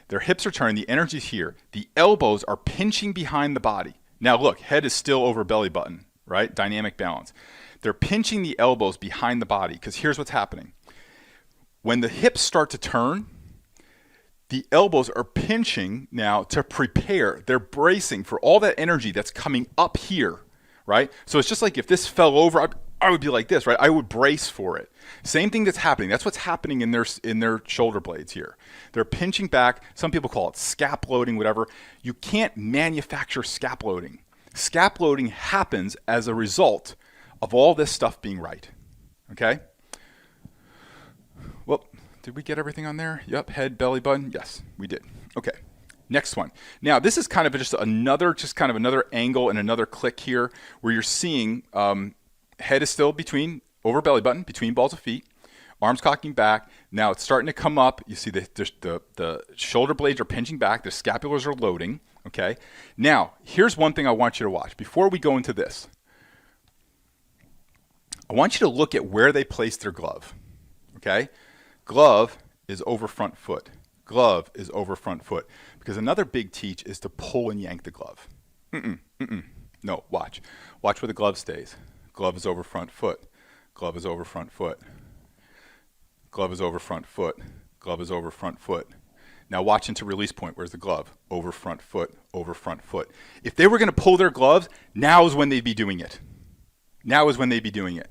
Their hips are turning. The energy's here. The elbows are pinching behind the body. Now, look, head is still over belly button, right? Dynamic balance. They're pinching the elbows behind the body because here's what's happening. When the hips start to turn, the elbows are pinching now to prepare. They're bracing for all that energy that's coming up here, right? So it's just like if this fell over, I would be like this, right? I would brace for it. Same thing that's happening. That's what's happening in their shoulder blades here. They're pinching back. Some people call it scap loading, whatever. You can't manufacture scap loading. Scap loading happens as a result of all this stuff being right, okay? Well, did we get everything on there? Yep, head, belly button. Yes, we did. Okay, next one. Now, this is kind of just another angle and another click here where you're seeing head is still over belly button, between balls of feet, arms cocking back. Now it's starting to come up. You see the shoulder blades are pinching back. The scapulars are loading, okay? Now, here's one thing I want you to watch. Before we go into this, I want you to look at where they place their glove, okay? Glove is over front foot. Glove is over front foot. Because another big teach is to pull and yank the glove. No, watch. Watch where the glove stays. Glove is over front foot. Glove is over front foot. Glove is over front foot. Glove is over front foot. Now watch into release point. Where's the glove? Over front foot, over front foot. If they were going to pull their gloves, now is when they'd be doing it. Now is when they'd be doing it.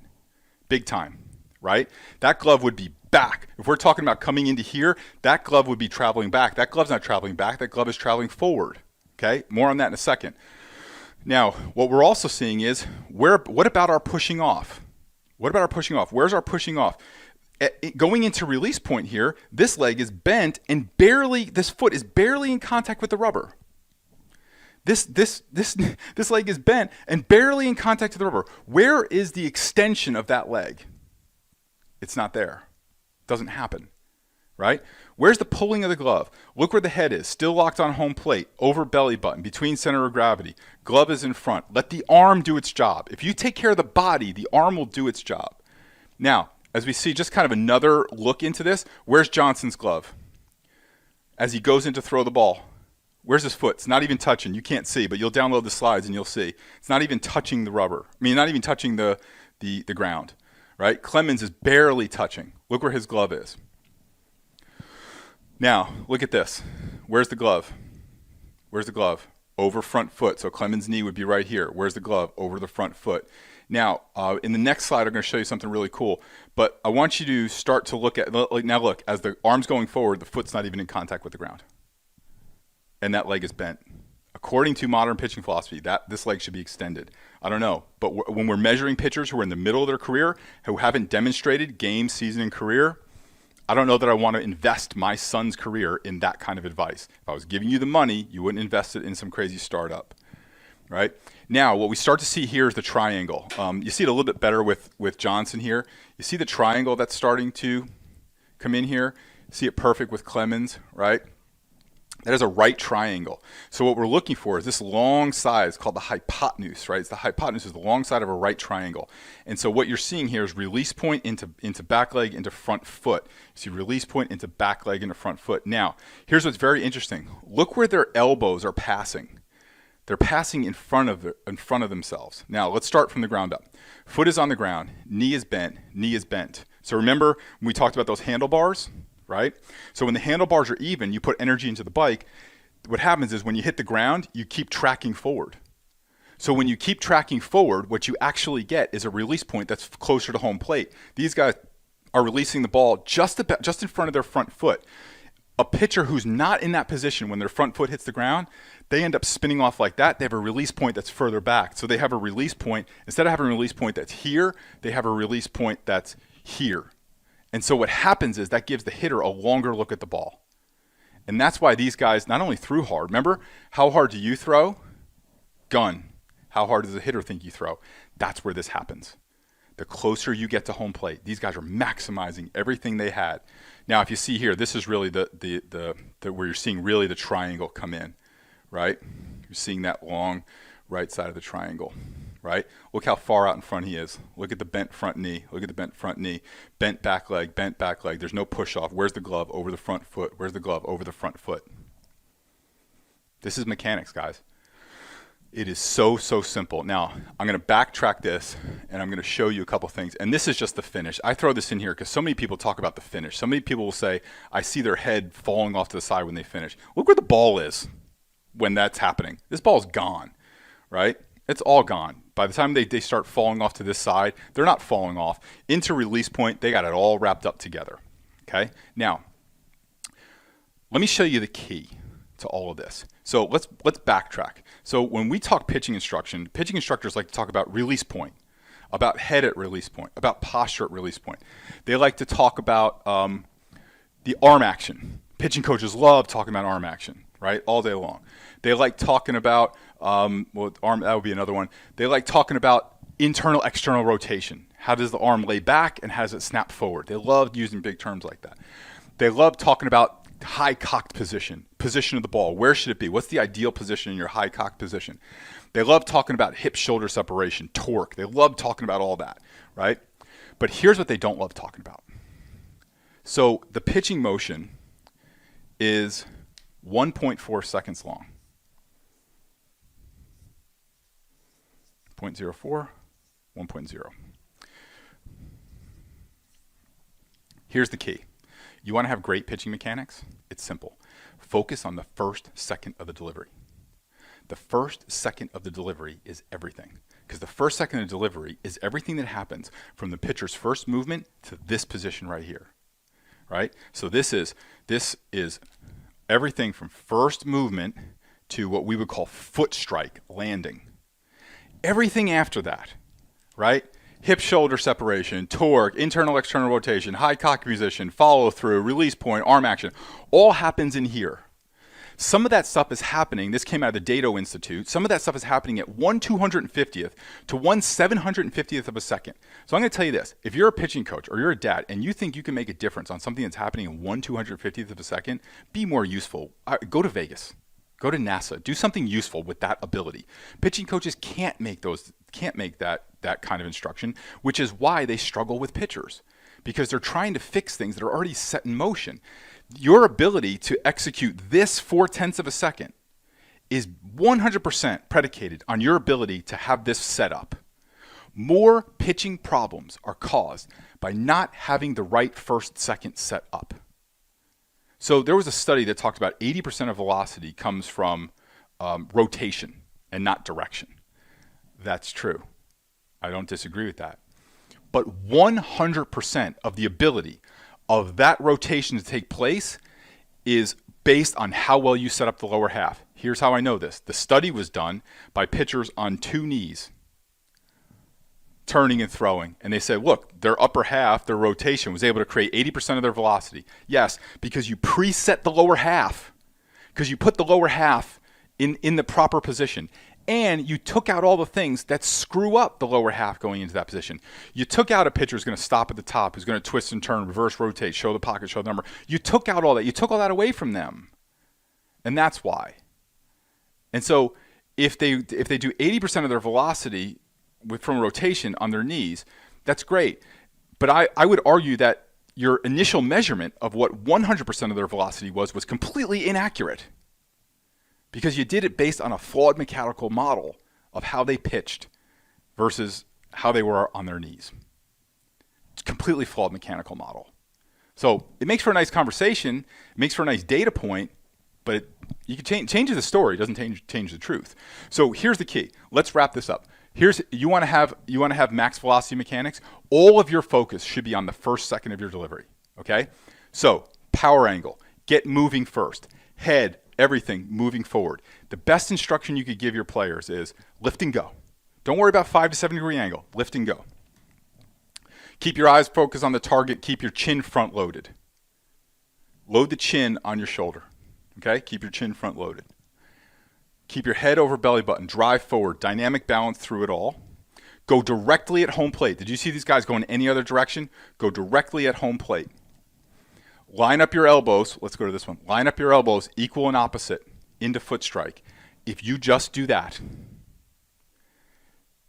Big time, right? That glove would be back. If we're talking about coming into here, that glove would be traveling back. That glove's not traveling back. That glove is traveling forward. Okay? More on that in a second. Now, what we're also seeing is, what about our pushing off? What about our pushing off? Where's our pushing off? Going into release point here, this leg is bent and this foot is barely in contact with the rubber. This leg is bent and barely in contact with the rubber. Where is the extension of that leg? It's not there. Doesn't happen, right? Where's the pulling of the glove? Look where the head is, still locked on home plate, over belly button, between center of gravity. Glove is in front. Let the arm do its job. If you take care of the body, the arm will do its job. Now, as we see just kind of another look into this, where's Johnson's glove? As he goes in to throw the ball, where's his foot? It's not even touching. You can't see, but you'll download the slides and you'll see. It's not even touching the rubber. I mean, not even touching the ground. Right? Clemens is barely touching. Look where his glove is. Now, look at this. Where's the glove? Where's the glove? Over front foot. So Clemens' knee would be right here. Where's the glove? Over the front foot. Now, in the next slide, I'm going to show you something really cool. But I want you to start to look at, now look, as the arm's going forward, the foot's not even in contact with the ground. And that leg is bent. According to modern pitching philosophy, this leg should be extended. I don't know, but when we're measuring pitchers who are in the middle of their career, who haven't demonstrated game, season, and career, I don't know that I want to invest my son's career in that kind of advice. If I was giving you the money, you wouldn't invest it in some crazy startup, right? Now, what we start to see here is the triangle. You see it a little bit better with Johnson here. You see the triangle that's starting to come in here. You see it perfect with Clemens, right? That is a right triangle. So what we're looking for is this long side. It's called the hypotenuse, right? It's the hypotenuse is the long side of a right triangle. And so what you're seeing here is release point into back leg into front foot. You see release point into back leg into front foot. Now, here's what's very interesting. Look where their elbows are passing. They're passing in front of themselves. Now, let's start from the ground up. Foot is on the ground. Knee is bent. Knee is bent. So remember when we talked about those handlebars? Right? So when the handlebars are even, you put energy into the bike. What happens is when you hit the ground, you keep tracking forward. So when you keep tracking forward, what you actually get is a release point that's closer to home plate. These guys are releasing the ball just in front of their front foot. A pitcher who's not in that position when their front foot hits the ground, they end up spinning off like that. They have a release point that's further back. So they have a release point. Instead of having a release point that's here, they have a release point that's here. And so what happens is that gives the hitter a longer look at the ball. And that's why these guys not only threw hard. Remember, how hard do you throw? Gun. How hard does the hitter think you throw? That's where this happens. The closer you get to home plate, these guys are maximizing everything they had. Now, if you see here, this is really the where you're seeing really the triangle come in, right? You're seeing that long right side of the triangle. Right? Look how far out in front he is. Look at the bent front knee. Look at the bent front knee. Bent back leg, bent back leg. There's no push off. Where's the glove? Over the front foot. Where's the glove? Over the front foot. This is mechanics, guys. It is so simple. Now, I'm going to backtrack this, and I'm going to show you a couple things. And this is just the finish. I throw this in here because so many people talk about the finish. So many people will say, I see their head falling off to the side when they finish. Look where the ball is when that's happening. This ball's gone, right? It's all gone. By the time they start falling off to this side, they're not falling off. Into release point, they got it all wrapped up together. Okay? Now, let me show you the key to all of this. So let's backtrack. So when we talk pitching instruction, pitching instructors like to talk about release point, about head at release point, about posture at release point. They like to talk about the arm action. Pitching coaches love talking about arm action, right? All day long. They like talking about arm, that would be another one. They like talking about internal, external rotation. How does the arm lay back and how does it snap forward? They love using big terms like that. They love talking about high cocked position of the ball. Where should it be? What's the ideal position in your high cocked position? They love talking about hip shoulder separation, torque. They love talking about all that, right? But here's what they don't love talking about. So the pitching motion is 1.4 seconds long. 0.04, 1.0. Here's the key. You want to have great pitching mechanics? It's simple. focus on the first second of the delivery. The first second of the delivery is everything. Because the first second of delivery is everything that happens from the pitcher's first movement to this position right here. Right? So this is everything from first movement to what we would call foot strike, landing. Everything after that, right? Hip shoulder separation, torque, internal external rotation, high cock position, follow through, release point, arm action, all happens in here. Some of that stuff is happening, this came out of the Dato Institute, some of that stuff is happening at 1/250th to 1/750th of a second. So I'm going to tell you this, if you're a pitching coach or you're a dad and you think you can make a difference on something that's happening in 1/250th of a second, be more useful. Go to Vegas, go to NASA, do something useful with that ability. Pitching coaches can't make that kind of instruction, which is why they struggle with pitchers, because they're trying to fix things that are already set in motion. Your ability to execute this 0.4 of a second is 100% predicated on your ability to have this set up. More pitching problems are caused by not having the right first second set up. So there was a study that talked about 80% of velocity comes from rotation and not direction. That's true. I don't disagree with that. But 100% of the ability of that rotation to take place is based on how well you set up the lower half. Here's how I know this. The study was done by pitchers on 2 knees, turning and throwing. And they said, look, their upper half, their rotation, was able to create 80% of their velocity. Yes, because you preset the lower half, because you put the lower half in the proper position. And you took out all the things that screw up the lower half going into that position. You took out a pitcher who's going to stop at the top, who's going to twist and turn, reverse rotate, show the pocket, show the number. You took out all that. You took all that away from them. And that's why. And so if they do 80% of their velocity from rotation on their knees, that's great. But I would argue that your initial measurement of what 100% of their velocity was completely inaccurate, because you did it based on a flawed mechanical model of how they pitched versus how they were on their knees. It's a completely flawed mechanical model. So it makes for a nice conversation, it makes for a nice data point, but you can change the story, it doesn't change the truth. So here's the key. Let's wrap this up. You want to have max velocity mechanics. All of your focus should be on the first second of your delivery. Okay? So power angle, get moving first. Head, everything moving forward. The best instruction you could give your players is lift and go. Don't worry about 5 to 7 degree angle. Lift and go. Keep your eyes focused on the target. Keep your chin front loaded. Load the chin on your shoulder. Okay? Keep your chin front loaded. Keep your head over belly button. Drive forward. Dynamic balance through it all. Go directly at home plate. Did you see these guys going any other direction? Go directly at home plate. Line up your elbows. Let's go to this one. Line up your elbows equal and opposite into foot strike. If you just do that,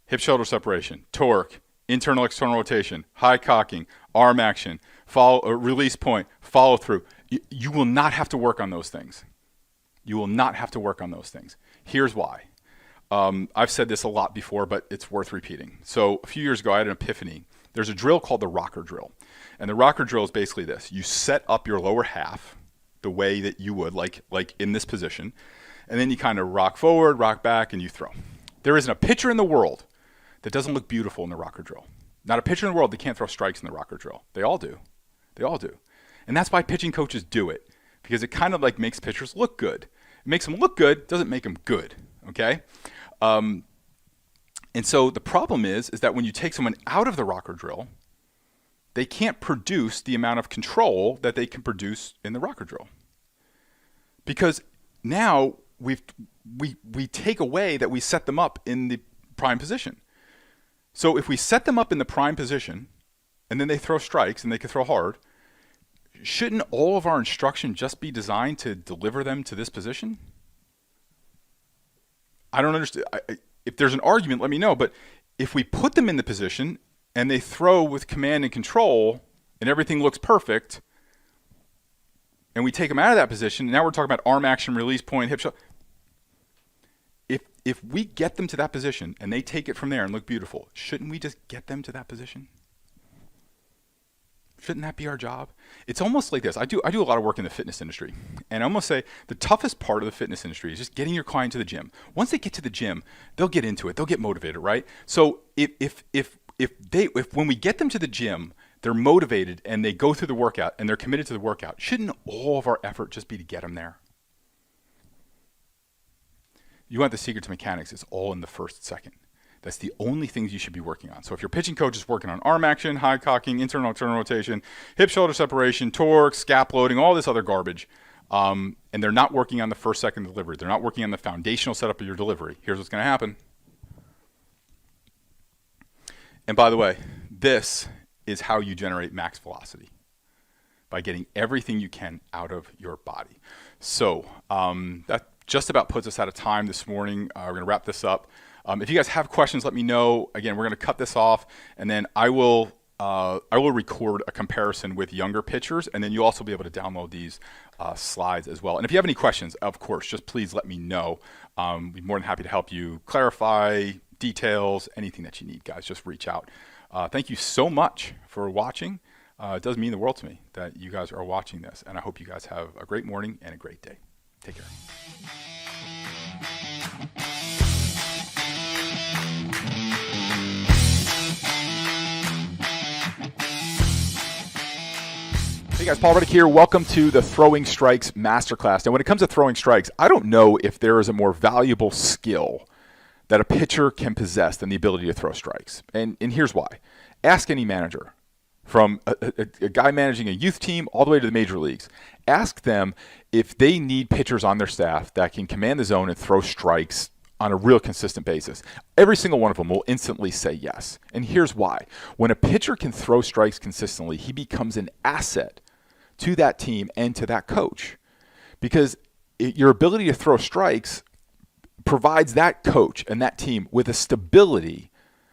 hip shoulder separation, torque, internal external rotation, high cocking, arm action, release point, follow through. You will not have to work on those things. You will not have to work on those things. Here's why. I've said this a lot before, but it's worth repeating. So a few years ago, I had an epiphany. There's a drill called the rocker drill. And the rocker drill is basically this. You set up your lower half the way that you would, like in this position, and then you kind of rock forward, rock back, and you throw. There isn't a pitcher in the world that doesn't look beautiful in the rocker drill. Not a pitcher in the world that can't throw strikes in the rocker drill. They all do. They all do. And that's why pitching coaches do it, because it kind of like makes pitchers look good. It makes them look good, doesn't make them good, okay? And so the problem is that when you take someone out of the rocker drill, they can't produce the amount of control that they can produce in the rocker drill. Because now we take away that we set them up in the prime position. So if we set them up in the prime position, and then they throw strikes and they can throw hard, shouldn't all of our instruction just be designed to deliver them to this position? I don't understand. If there's an argument, let me know. But if we put them in the position and they throw with command and control and everything looks perfect, and we take them out of that position, now we're talking about arm action, release point, hip shot. If we get them to that position and they take it from there and look beautiful, shouldn't we just get them to that position? Shouldn't that be our job? It's almost like this. I do a lot of work in the fitness industry, and I almost say the toughest part of the fitness industry is just getting your client to the gym. Once they get to the gym, they'll get into it. They'll get motivated, right? So if when we get them to the gym, they're motivated and they go through the workout and they're committed to the workout, shouldn't all of our effort just be to get them there? You want the secret to mechanics, it's all in the first second. That's the only things you should be working on. So if your pitching coach is working on arm action, high cocking, internal rotation, hip shoulder separation, torque, scap loading, all this other garbage, and they're not working on the first second delivery, they're not working on the foundational setup of your delivery, here's what's going to happen. And by the way, this is how you generate max velocity, by getting everything you can out of your body. So that just about puts us out of time this morning. We're going to wrap this up. If you guys have questions, let me know. Again, we're going to cut this off, and then I will record a comparison with younger pitchers, and then you'll also be able to download these slides as well. And if you have any questions, of course, just please let me know. We'd be more than happy to help you clarify details, anything that you need, guys. Just reach out. Thank you so much for watching. It does mean the world to me that you guys are watching this, and I hope you guys have a great morning and a great day. Take care. Hey guys, Paul Reddick here. Welcome to the Throwing Strikes Masterclass. Now, when it comes to throwing strikes, I don't know if there is a more valuable skill that a pitcher can possess than the ability to throw strikes. And here's why. Ask any manager, from a guy managing a youth team all the way to the major leagues. Ask them if they need pitchers on their staff that can command the zone and throw strikes on a real consistent basis. Every single one of them will instantly say yes. And here's why. When a pitcher can throw strikes consistently, he becomes an asset to that team and to that coach, because your ability to throw strikes provides that coach and that team with a stability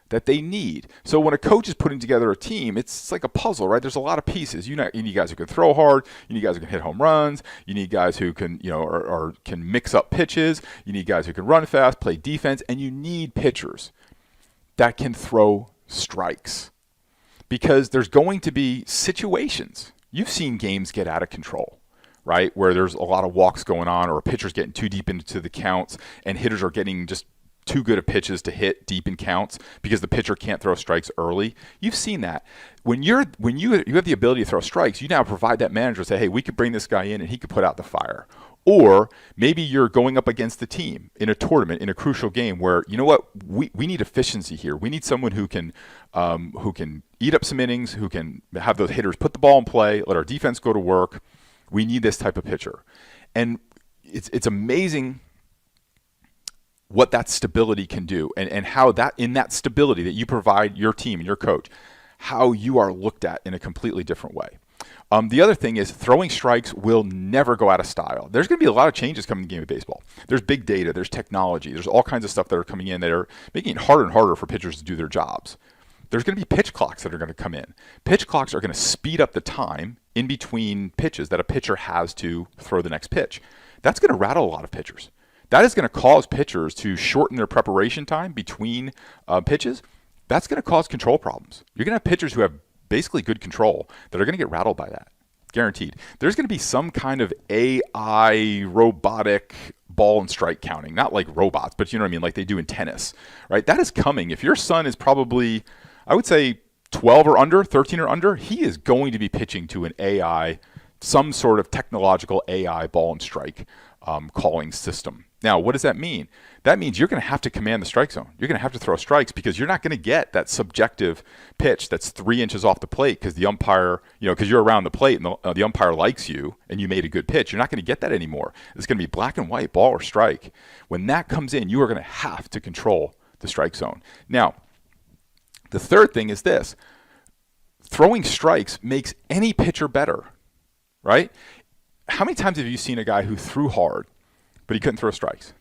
that they need. So when a coach is putting together a team, it's like a puzzle, right? There's a lot of pieces. You need guys who can throw hard. You need guys who can hit home runs. You need guys who can, or can mix up pitches. You need guys who can run fast, play defense, and you need pitchers that can throw strikes, because there's going to be situations. You've seen games get out of control, right? Where there's a lot of walks going on, or a pitcher's getting too deep into the counts and hitters are getting just too good of pitches to hit deep in counts because the pitcher can't throw strikes early. You've seen that. When you have the ability to throw strikes, you now provide that manager, say, hey, we could bring this guy in and he could put out the fire. Or maybe you're going up against the team in a tournament, in a crucial game where, you know what, we need efficiency here. We need someone who can eat up some innings, who can have those hitters put the ball in play, let our defense go to work. We need this type of pitcher. And it's amazing what that stability can do, and how that, in that stability that you provide your team and your coach, how you are looked at in a completely different way. The other thing is throwing strikes will never go out of style. There's going to be a lot of changes coming in the game of baseball. There's big data, there's technology, there's all kinds of stuff that are coming in that are making it harder and harder for pitchers to do their jobs. There's going to be pitch clocks that are going to come in. Pitch clocks are going to speed up the time in between pitches that a pitcher has to throw the next pitch. That's going to rattle a lot of pitchers. That is going to cause pitchers to shorten their preparation time between pitches. That's going to cause control problems. You're going to have pitchers who have basically good control that are going to get rattled by that. Guaranteed. There's going to be some kind of AI robotic ball and strike counting, not like robots, but you know what I mean, like they do in tennis, right? That is coming. If your son is probably, I would say 12 or under, 13 or under, he is going to be pitching to an AI, some sort of technological AI ball and strike calling system. Now, what does that mean? That means you're going to have to command the strike zone. You're going to have to throw strikes, because you're not going to get that subjective pitch that's 3 inches off the plate because the umpire, because you're around the plate and the umpire likes you and you made a good pitch. You're not going to get that anymore. It's going to be black and white, ball or strike. When that comes in, you are going to have to control the strike zone. Now, the third thing is this. Throwing strikes makes any pitcher better, right? How many times have you seen a guy who threw hard, but he couldn't throw strikes?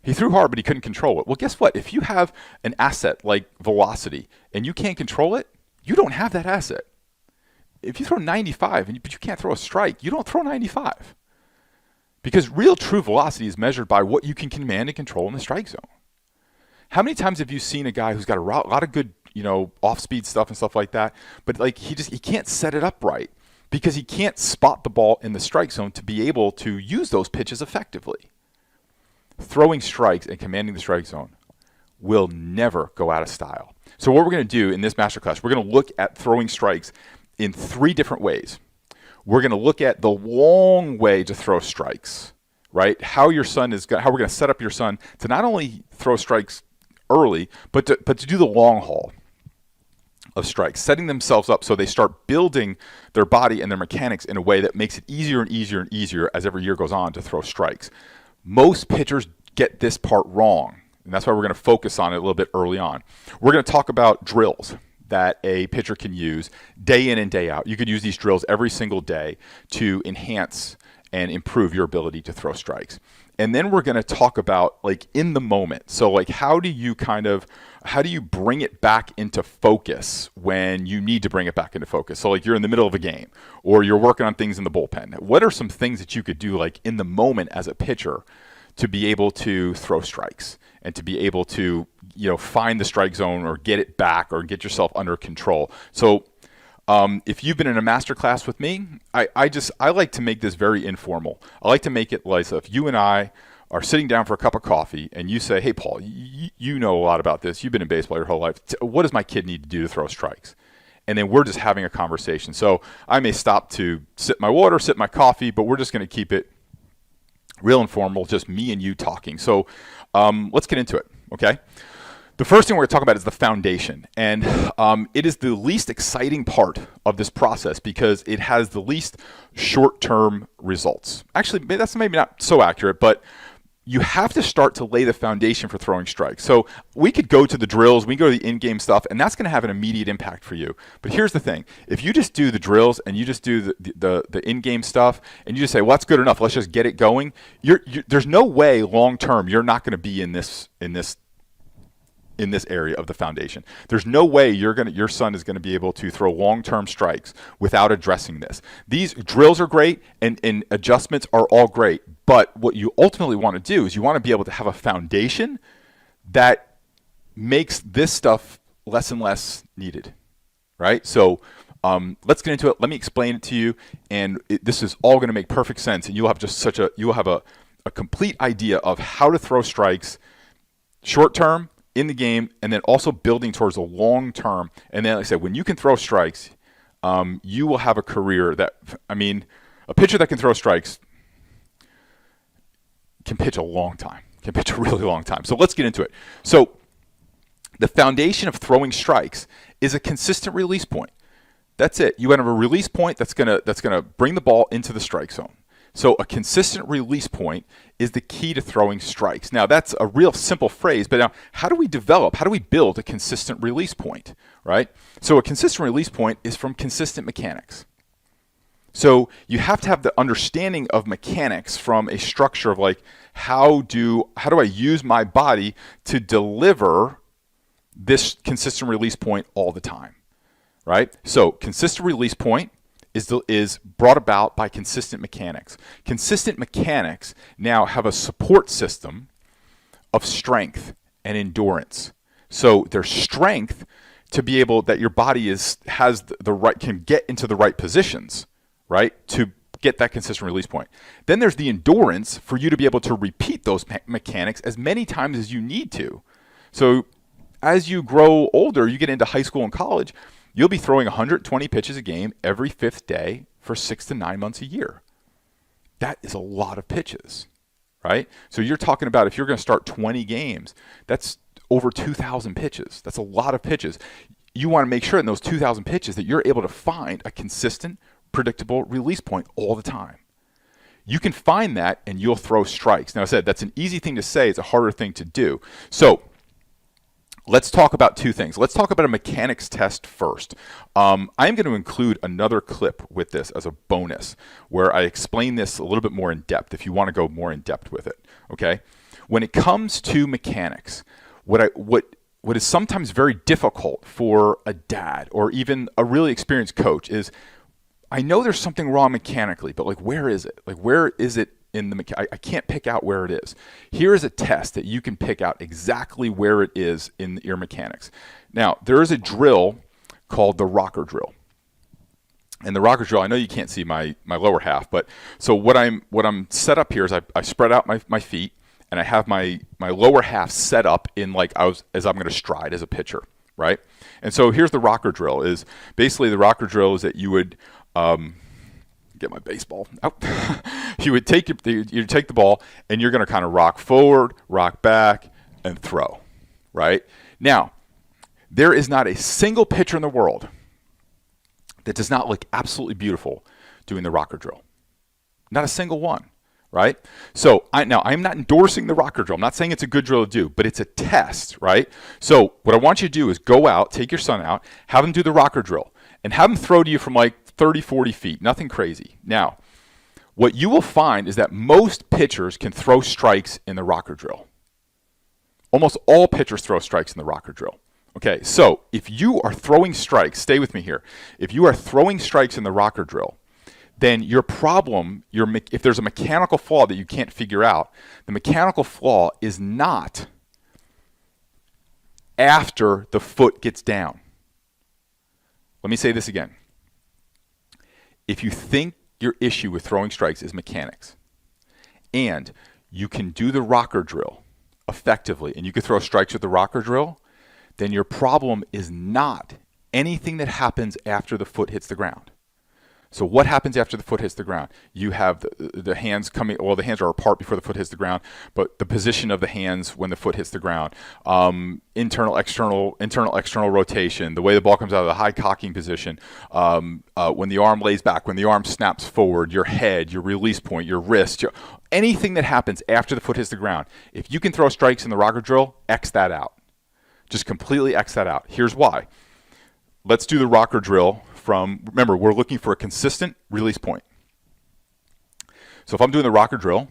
He threw hard, but he couldn't control it. Well, guess what? If you have an asset like velocity and you can't control it, you don't have that asset. If you throw 95 but you can't throw a strike, you don't throw 95. Because real true velocity is measured by what you can command and control in the strike zone. How many times have you seen a guy who's got a lot of good off-speed stuff and stuff like that. But like he can't set it up right because he can't spot the ball in the strike zone to be able to use those pitches effectively. Throwing strikes and commanding the strike zone will never go out of style. So what we're going to do in this masterclass, we're going to look at throwing strikes in 3 different ways. We're going to look at the long way to throw strikes, right? How we're going to set up your son to not only throw strikes early, but to do the long haul of strikes, setting themselves up so they start building their body and their mechanics in a way that makes it easier and easier and easier as every year goes on to throw strikes. Most pitchers get this part wrong, and that's why we're going to focus on it a little bit early on. We're going to talk about drills that a pitcher can use day in and day out. You could use these drills every single day to enhance and improve your ability to throw strikes. And then we're going to talk about like in the moment. So like how do you bring it back into focus when you need to bring it back into focus? So like you're in the middle of a game or you're working on things in the bullpen. What are some things that you could do like in the moment as a pitcher to be able to throw strikes and to be able to, find the strike zone or get it back or get yourself under control? So if you've been in a master class with me, I like to make this very informal. I like to make it like if you and I are sitting down for a cup of coffee and you say, hey, Paul, you know a lot about this. You've been in baseball your whole life. What does my kid need to do to throw strikes? And then we're just having a conversation. So I may stop to sip my water, sip my coffee, but we're just going to keep it real informal, just me and you talking. So let's get into it, okay? The first thing we're going to talk about is the foundation, and it is the least exciting part of this process because it has the least short-term results. Actually, that's maybe not so accurate, but you have to start to lay the foundation for throwing strikes. So we could go to the drills, we can go to the in-game stuff, and that's going to have an immediate impact for you. But here's the thing. If you just do the drills and you just do the in-game stuff and you just say, well, that's good enough, let's just get it going, there's no way long-term you're not going to be in this area of the foundation. There's no way your son is going to be able to throw long-term strikes without addressing this. These drills are great and adjustments are all great, but what you ultimately want to do is you want to be able to have a foundation that makes this stuff less and less needed, right? So let's get into it. Let me explain it to you, and this is all going to make perfect sense, and you'll have a complete idea of how to throw strikes short-term, in the game, and then also building towards the long term. And then, like I said, when you can throw strikes, you will have a career a pitcher that can throw strikes can pitch a long time, can pitch a really long time. So let's get into it. So the foundation of throwing strikes is a consistent release point. That's it. You have a release point that's gonna bring the ball into the strike zone. So a consistent release point is the key to throwing strikes. Now, that's a real simple phrase, but now how do we build a consistent release point, right? So a consistent release point is from consistent mechanics. So you have to have the understanding of mechanics from a structure of like, how do I use my body to deliver this consistent release point all the time, right? So consistent release point is brought about by consistent mechanics. Consistent mechanics now have a support system of strength and endurance. So there's strength to be able that your body can get into the right positions, right, to get that consistent release point. Then there's the endurance for you to be able to repeat those mechanics as many times as you need to. So as you grow older, you get into high school and college, you'll be throwing 120 pitches a game every 5th day for 6 to 9 months a year. That is a lot of pitches, right? So you're talking about if you're going to start 20 games, that's over 2,000 pitches. That's a lot of pitches. You want to make sure in those 2,000 pitches that you're able to find a consistent, predictable release point all the time. You can find that and you'll throw strikes. Now, I said that's an easy thing to say. It's a harder thing to do. So let's talk about 2 things. Let's talk about a mechanics test first. I'm going to include another clip with this as a bonus where I explain this a little bit more in depth if you want to go more in depth with it, okay? When it comes to mechanics, what is sometimes very difficult for a dad or even a really experienced coach is I know there's something wrong mechanically, but like where is it? Like where is it in the I can't pick out where it is. Here is a test that you can pick out exactly where it is in your mechanics. Now, there is a drill called the rocker drill. And the rocker drill, I know you can't see my lower half, but so what I'm set up here is I spread out my feet, and I have my lower half set up in like as I'm going to stride as a pitcher, right? And so here's the rocker drill. Is basically the rocker drill is that you would get my baseball out. You would take the ball, and you're going to kind of rock forward, rock back, and throw, right? Now, there is not a single pitcher in the world that does not look absolutely beautiful doing the rocker drill. Not a single one, right? So I'm not endorsing the rocker drill. I'm not saying it's a good drill to do, but it's a test, right? So what I want you to do is go out, take your son out, have him do the rocker drill, and have him throw to you from like 30, 40 feet, nothing crazy. Now, what you will find is that most pitchers can throw strikes in the rocker drill. Almost all pitchers throw strikes in the rocker drill. Okay, so if you are throwing strikes, stay with me here. If you are throwing strikes in the rocker drill, then your problem, if there's a mechanical flaw that you can't figure out, the mechanical flaw is not after the foot gets down. Let me say this again. If you think your issue with throwing strikes is mechanics, and you can do the rocker drill effectively, and you can throw strikes with the rocker drill, then your problem is not anything that happens after the foot hits the ground. So what happens after the foot hits the ground? You have the hands coming, well, the hands are apart before the foot hits the ground, but the position of the hands when the foot hits the ground, internal, external rotation, the way the ball comes out of the high cocking position, when the arm lays back, when the arm snaps forward, your head, your release point, your wrist, anything that happens after the foot hits the ground. If you can throw strikes in the rocker drill, X that out. Just completely X that out. Here's why. Let's do the rocker drill remember, we're looking for a consistent release point. So if I'm doing the rocker drill,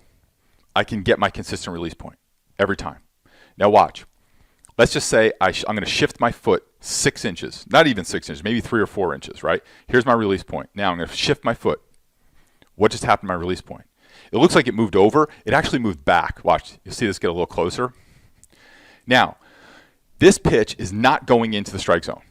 I can get my consistent release point every time. Now watch. Let's just say I'm going to shift my foot 6 inches, not even 6 inches, maybe 3 or 4 inches, right? Here's my release point. Now I'm going to shift my foot. What just happened to my release point? It looks like it moved over. It actually moved back. Watch. You'll see this get a little closer. Now, this pitch is not going into the strike zone,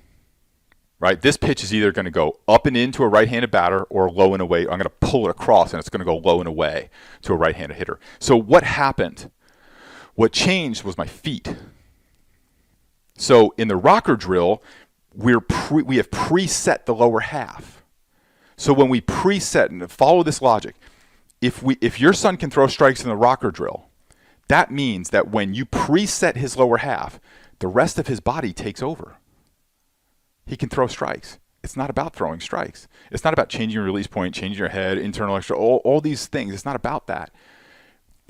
right? This pitch is either going to go up and into a right-handed batter or low and away. I'm going to pull it across, and it's going to go low and away to a right-handed hitter. So what happened? What changed was my feet. So in the rocker drill, we have preset the lower half. So when we preset, and follow this logic, if your son can throw strikes in the rocker drill, that means that when you preset his lower half, the rest of his body takes over. He can throw strikes. It's not about throwing strikes. It's not about changing your release point, changing your head, internal, external, all these things. It's not about that.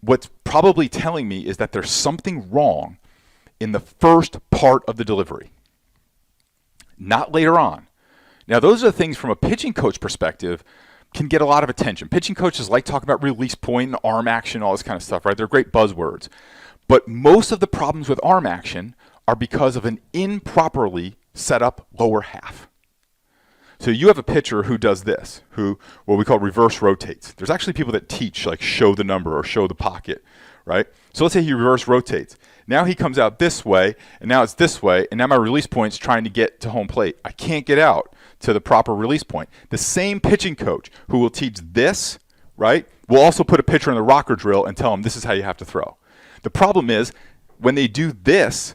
What's probably telling me is that there's something wrong in the first part of the delivery, not later on. Now, those are the things from a pitching coach perspective can get a lot of attention. Pitching coaches like talking about release point and arm action, all this kind of stuff, right? They're great buzzwords. But most of the problems with arm action are because of an improperly set up lower half. So you have a pitcher who does this, who what we call reverse rotates. There's actually people that teach, like show the number or show the pocket, right? So let's say he reverse rotates. Now he comes out this way, and now it's this way, and now my release point's trying to get to home plate. I can't get out to the proper release point. The same pitching coach who will teach this, right, will also put a pitcher in the rocker drill and tell him this is how you have to throw. The problem is when they do this,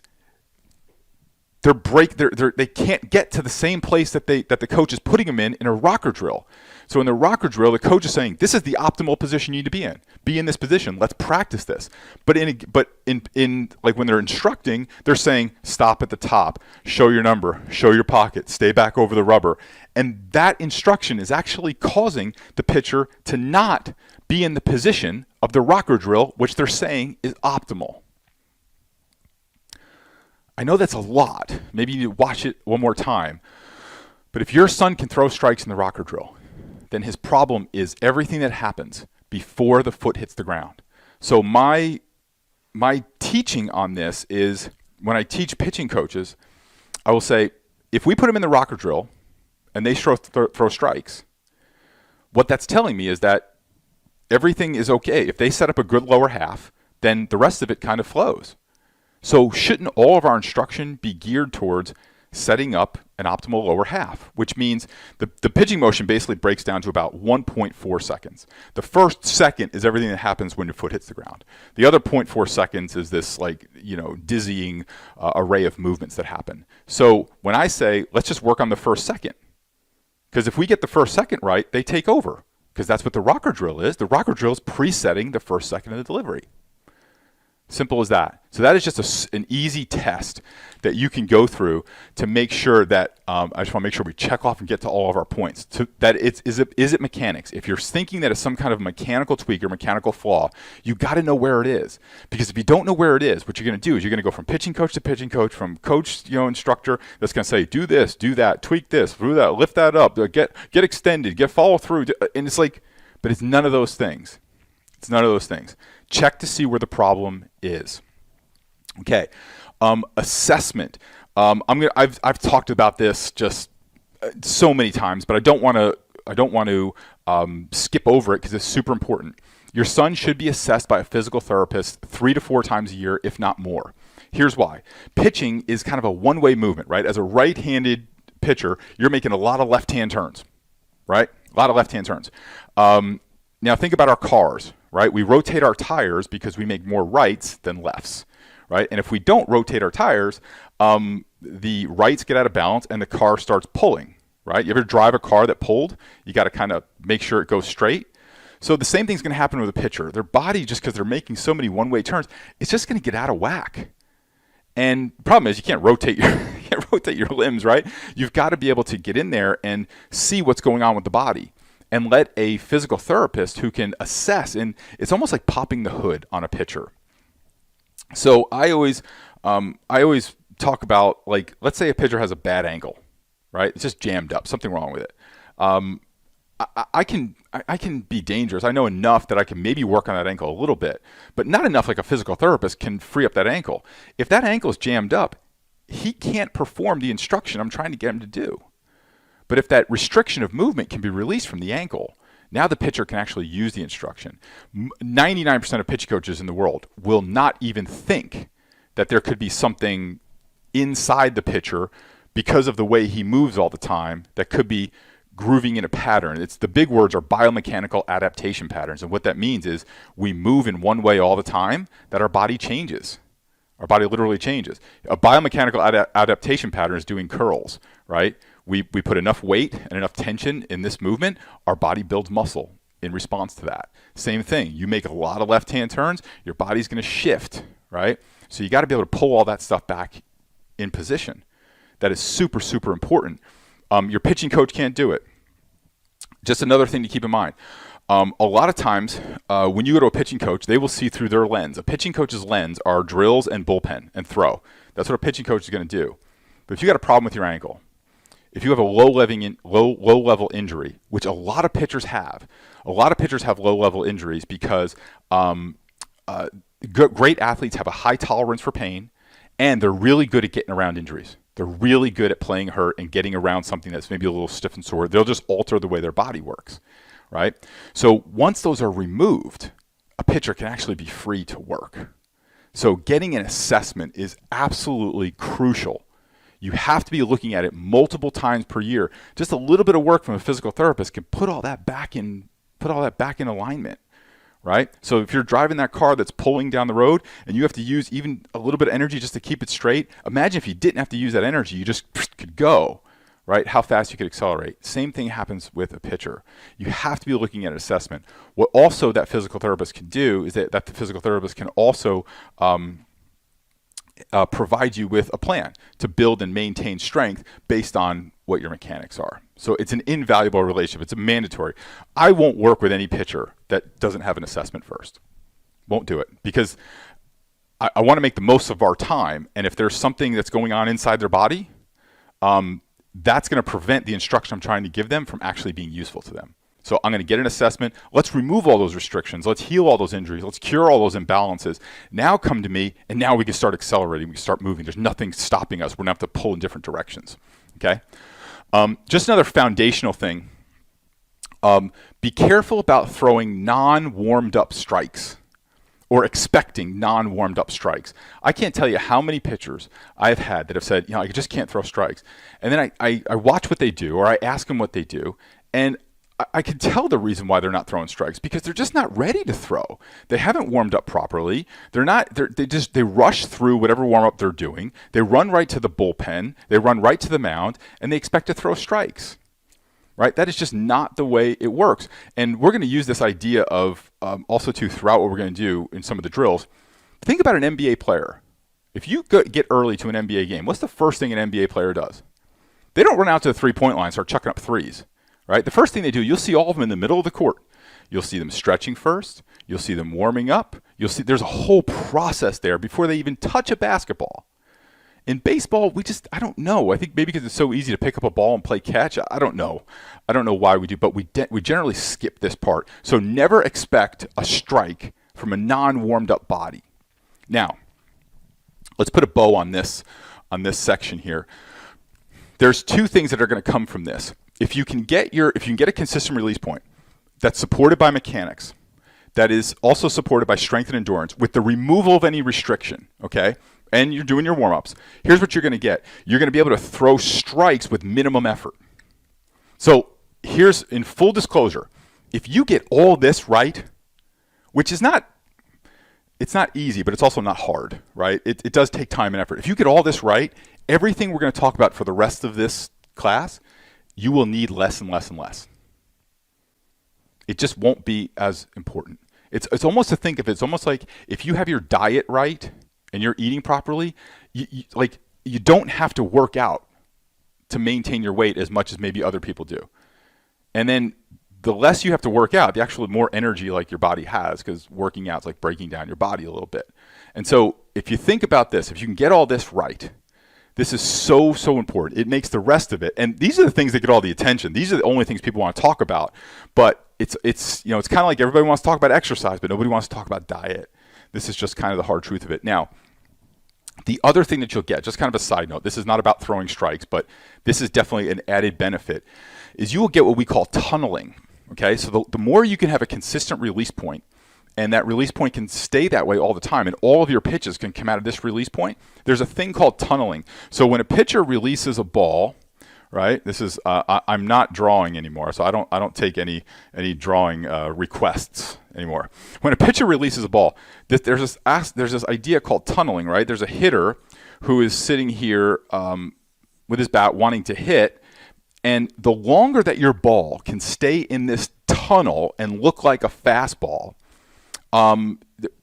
they can't get to the same place that the coach is putting them in a rocker drill. So in the rocker drill, the coach is saying, this is the optimal position you need to be in. Be in this position. Let's practice this. But in like when they're instructing, they're saying, stop at the top, show your number, show your pocket, stay back over the rubber. And that instruction is actually causing the pitcher to not be in the position of the rocker drill, which they're saying is optimal. I know that's a lot. Maybe you need to watch it one more time. But if your son can throw strikes in the rocker drill, then his problem is everything that happens before the foot hits the ground. So my teaching on this is when I teach pitching coaches, I will say, if we put them in the rocker drill and they throw strikes, what that's telling me is that everything is okay. If they set up a good lower half, then the rest of it kind of flows. So shouldn't all of our instruction be geared towards setting up an optimal lower half, which means the pitching motion basically breaks down to about 1.4 seconds. The first second is everything that happens when your foot hits the ground. The other 0.4 seconds is this dizzying array of movements that happen. So when I say, let's just work on the first second, because if we get the first second right, they take over, because that's what the rocker drill is. The rocker drill is presetting the first second of the delivery. Simple as that. So that is just an easy test that you can go through to make sure that, I just want to make sure we check off and get to all of our points. Is it mechanics? If you're thinking that it's some kind of mechanical tweak or mechanical flaw, you got to know where it is. Because if you don't know where it is, what you're going to do is you're going to go from pitching coach to pitching coach, from coach, instructor that's going to say, do this, do that, tweak this, do that, lift that up, get extended, get follow through. And it's like, but it's none of those things. It's none of those things. Check to see where the problem is. Okay, assessment. I've talked about this just so many times, but I don't want to skip over it because it's super important. Your son should be assessed by a physical therapist 3 to 4 times a year, if not more. Here's why. Pitching is kind of a one-way movement, right? As a right-handed pitcher, you're making a lot of left-hand turns, right? A lot of left-hand turns. Now think about our cars, right? We rotate our tires because we make more rights than lefts, right? And if we don't rotate our tires, the rights get out of balance and the car starts pulling, right? You ever drive a car that pulled? You got to kind of make sure it goes straight. So the same thing's going to happen with a pitcher. Their body, just because they're making so many one-way turns, it's just going to get out of whack. And the problem is you can't rotate your limbs, right? You've got to be able to get in there and see what's going on with the body, and let a physical therapist who can assess, and it's almost like popping the hood on a pitcher. So I always talk about, like, let's say a pitcher has a bad ankle, right? It's just jammed up, something wrong with it. I can be dangerous. I know enough that I can maybe work on that ankle a little bit, but not enough like a physical therapist can free up that ankle. If that ankle is jammed up, he can't perform the instruction I'm trying to get him to do. But if that restriction of movement can be released from the ankle, now the pitcher can actually use the instruction. 99% of pitch coaches in the world will not even think that there could be something inside the pitcher because of the way he moves all the time that could be grooving in a pattern. The big words are biomechanical adaptation patterns. And what that means is we move in one way all the time that our body changes. Our body literally changes. A biomechanical adaptation pattern is doing curls, right? We put enough weight and enough tension in this movement, our body builds muscle in response to that. Same thing. You make a lot of left-hand turns, your body's going to shift, right? So you got to be able to pull all that stuff back in position. That is super, super important. Your pitching coach can't do it. Just another thing to keep in mind. A lot of times when you go to a pitching coach, they will see through their lens. A pitching coach's lens are drills and bullpen and throw. That's what a pitching coach is going to do. But if you got a problem with your ankle, if you have a low-level injury, which a lot of pitchers have low-level injuries because great athletes have a high tolerance for pain, and they're really good at getting around injuries. They're really good at playing hurt and getting around something that's maybe a little stiff and sore. They'll just alter the way their body works, right? So once those are removed, a pitcher can actually be free to work. So getting an assessment is absolutely crucial. You have to be looking at it multiple times per year. Just a little bit of work from a physical therapist can put all that back in alignment, right? So if you're driving that car that's pulling down the road and you have to use even a little bit of energy just to keep it straight, imagine if you didn't have to use that energy, you just could go, right? How fast you could accelerate. Same thing happens with a pitcher. You have to be looking at an assessment. What also that physical therapist can do is that the physical therapist can also provide you with a plan to build and maintain strength based on what your mechanics are. So it's an invaluable relationship. It's a mandatory. I won't work with any pitcher that doesn't have an assessment first. Won't do it because I want to make the most of our time. And if there's something that's going on inside their body, that's going to prevent the instruction I'm trying to give them from actually being useful to them. So I'm going to get an assessment. Let's remove all those restrictions. Let's heal all those injuries. Let's cure all those imbalances. Now come to me, and now we can start accelerating. We can start moving. There's nothing stopping us. We're going to have to pull in different directions. Okay? Just another foundational thing Be careful about throwing non-warmed up strikes or expecting non-warmed up strikes. I can't tell you how many pitchers I've had that have said, I just can't throw strikes. And then I watch what they do, or I ask them what they do, and I can tell the reason why they're not throwing strikes, because they're just not ready to throw. They haven't warmed up properly. They rush through whatever warm up they're doing. They run right to the bullpen. They run right to the mound, and they expect to throw strikes. Right? That is just not the way it works. And we're going to use this idea of also to throughout what we're going to do in some of the drills. Think about an NBA player. If you get early to an NBA game, what's the first thing an NBA player does? They don't run out to the three-point line and start chucking up threes. Right? The first thing they do, you'll see all of them in the middle of the court. You'll see them stretching first. You'll see them warming up. You'll see there's a whole process there before they even touch a basketball. In baseball, I don't know. I think maybe because it's so easy to pick up a ball and play catch. I don't know. I don't know why we do, but we generally skip this part. So never expect a strike from a non-warmed up body. Now, let's put a bow on this section here. There's two things that are going to come from this. If you can get a consistent release point that's supported by mechanics, that is also supported by strength and endurance with the removal of any restriction, okay? And you're doing your warm-ups. Here's what you're going to get. You're going to be able to throw strikes with minimum effort. So here's, in full disclosure, if you get all this right, which is it's not easy, but it's also not hard, right? It does take time and effort. If you get all this right, everything we're going to talk about for the rest of this class, you will need less and less and less. It just won't be as important. It's almost to think of it, it's almost like if you have your diet right and you're eating properly, you don't have to work out to maintain your weight as much as maybe other people do. And then the less you have to work out, the actual more energy like your body has, because working out is like breaking down your body a little bit. And so if you think about this, if you can get all this right, this is so, so important. It makes the rest of it, and these are the things that get all the attention. These are the only things people want to talk about. But it's kind of like everybody wants to talk about exercise, but nobody wants to talk about diet. This is just kind of the hard truth of it. Now, the other thing that you'll get, just kind of a side note, this is not about throwing strikes, but this is definitely an added benefit, is you will get what we call tunneling. Okay, so the more you can have a consistent release point, and that release point can stay that way all the time, and all of your pitches can come out of this release point, there's a thing called tunneling. So when a pitcher releases a ball, right? This is I'm not drawing anymore, so I don't take any drawing requests anymore. When a pitcher releases a ball, there's this idea called tunneling, right? There's a hitter who is sitting here with his bat wanting to hit, and the longer that your ball can stay in this tunnel and look like a fastball,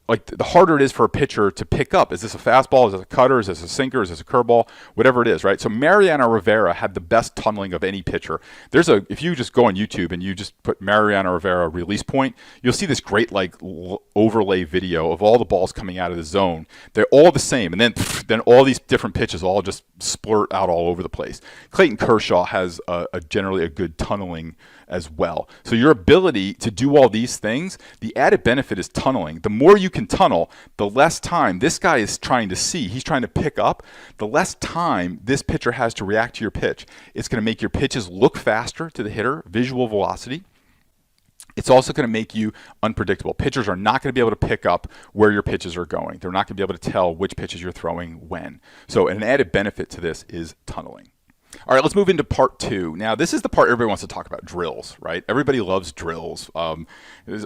the harder it is for a pitcher to pick up. Is this a fastball? Is this a cutter? Is this a sinker? Is this a curveball? Whatever it is, right? So Mariano Rivera had the best tunneling of any pitcher. If you just go on YouTube and you just put Mariano Rivera release point, you'll see this great overlay video of all the balls coming out of the zone. They're all the same, and then all these different pitches all just splurt out all over the place. Clayton Kershaw has generally a good tunneling as well. So your ability to do all these things, the added benefit is tunneling. The more you can tunnel, the less time this guy is trying to see. He's trying to pick up. The less time this pitcher has to react to your pitch. It's going to make your pitches look faster to the hitter, visual velocity. It's also going to make you unpredictable. Pitchers are not going to be able to pick up where your pitches are going. They're not going to be able to tell which pitches you're throwing when. So an added benefit to this is tunneling. All right, let's move into part two. Now, this is the part everybody wants to talk about, drills, right? Everybody loves drills.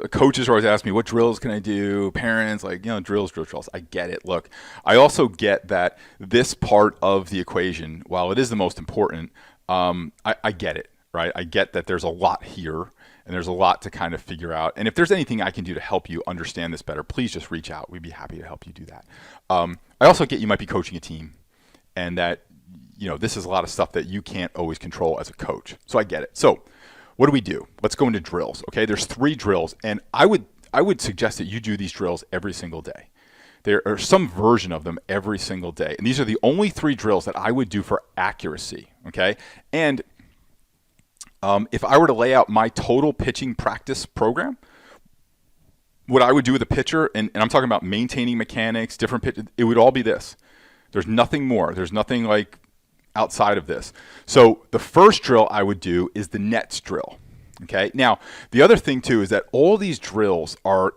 Coaches always ask me, what drills can I do? Parents, drills. I get it. Look, I also get that this part of the equation, while it is the most important, I get it, right? I get that there's a lot here, and there's a lot to kind of figure out. And if there's anything I can do to help you understand this better, please just reach out. We'd be happy to help you do that. I also get you might be coaching a team, and that this is a lot of stuff that you can't always control as a coach. So I get it. So what do we do? Let's go into drills. Okay, there's 3 drills, and I would suggest that you do these drills every single day. There are some version of them every single day, and these are the only 3 drills that I would do for accuracy. Okay, and if I were to lay out my total pitching practice program, what I would do with a pitcher, and I'm talking about maintaining mechanics, different pitches, it would all be this. There's nothing more. There's nothing outside of this. So the first drill I would do is the nets drill. Okay. Now, the other thing too is that all these drills are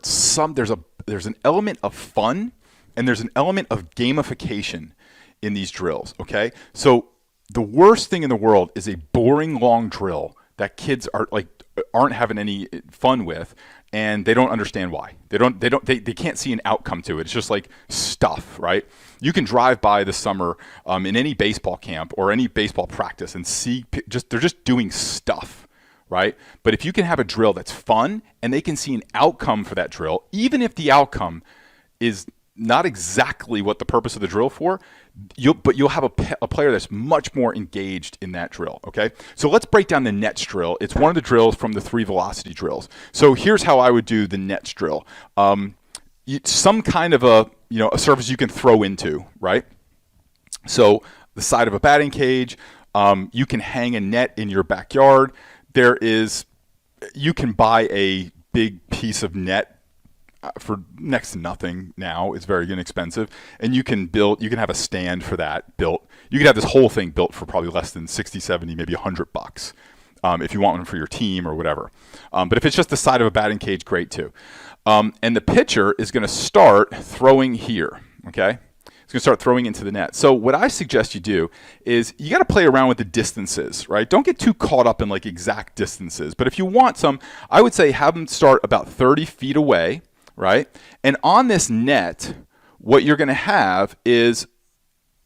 there's an element of fun and there's an element of gamification in these drills. Okay. So the worst thing in the world is a boring long drill that kids aren't having any fun with, and they don't understand why. They can't see an outcome to it. It's just like stuff, right? You can drive by this summer in any baseball camp or any baseball practice and see they're just doing stuff, right? But if you can have a drill that's fun and they can see an outcome for that drill, even if the outcome is not exactly what the purpose of the drill for, you'll have a player that's much more engaged in that drill. Okay, so let's break down the nets drill. It's one of the drills from the 3 velocity drills. So here's how I would do the nets drill. Some kind of a surface you can throw into, right? So the side of a batting cage. You can hang a net in your backyard. You can buy a big piece of net for next to nothing now. It's very inexpensive, and you can have a stand for that built. You can have this whole thing built for probably less than 60, 70, maybe $100 if you want one for your team or whatever. But if it's just the side of a batting cage, great too. And the pitcher is going to start throwing here. Okay, it's going to start throwing into the net. So what I suggest you do is you got to play around with the distances, right? Don't get too caught up in like exact distances. But if you want some, I would say have them start about 30 feet away. Right? And on this net, what you're going to have is,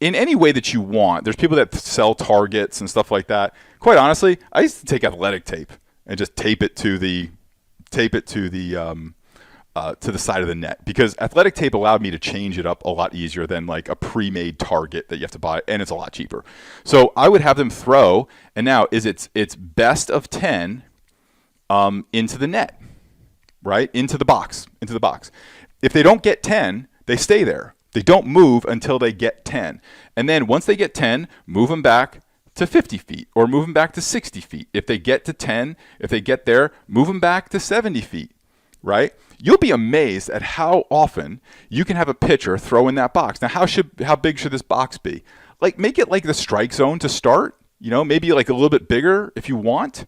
in any way that you want, there's people that sell targets and stuff like that. Quite honestly, I used to take athletic tape and just tape it to the side of the net, because athletic tape allowed me to change it up a lot easier than like a pre-made target that you have to buy, and it's a lot cheaper. So I would have them throw, and now it's best of 10 into the net. Right? Into the box. If they don't get 10, they stay there. They don't move until they get 10. And then once they get 10, move them back to 50 feet or move them back to 60 feet. If they get to 10, if they get there, move them back to 70 feet. Right? You'll be amazed at how often you can have a pitcher throw in that box. Now, how big should this box be? Like, make it like the strike zone to start. Maybe like a little bit bigger if you want.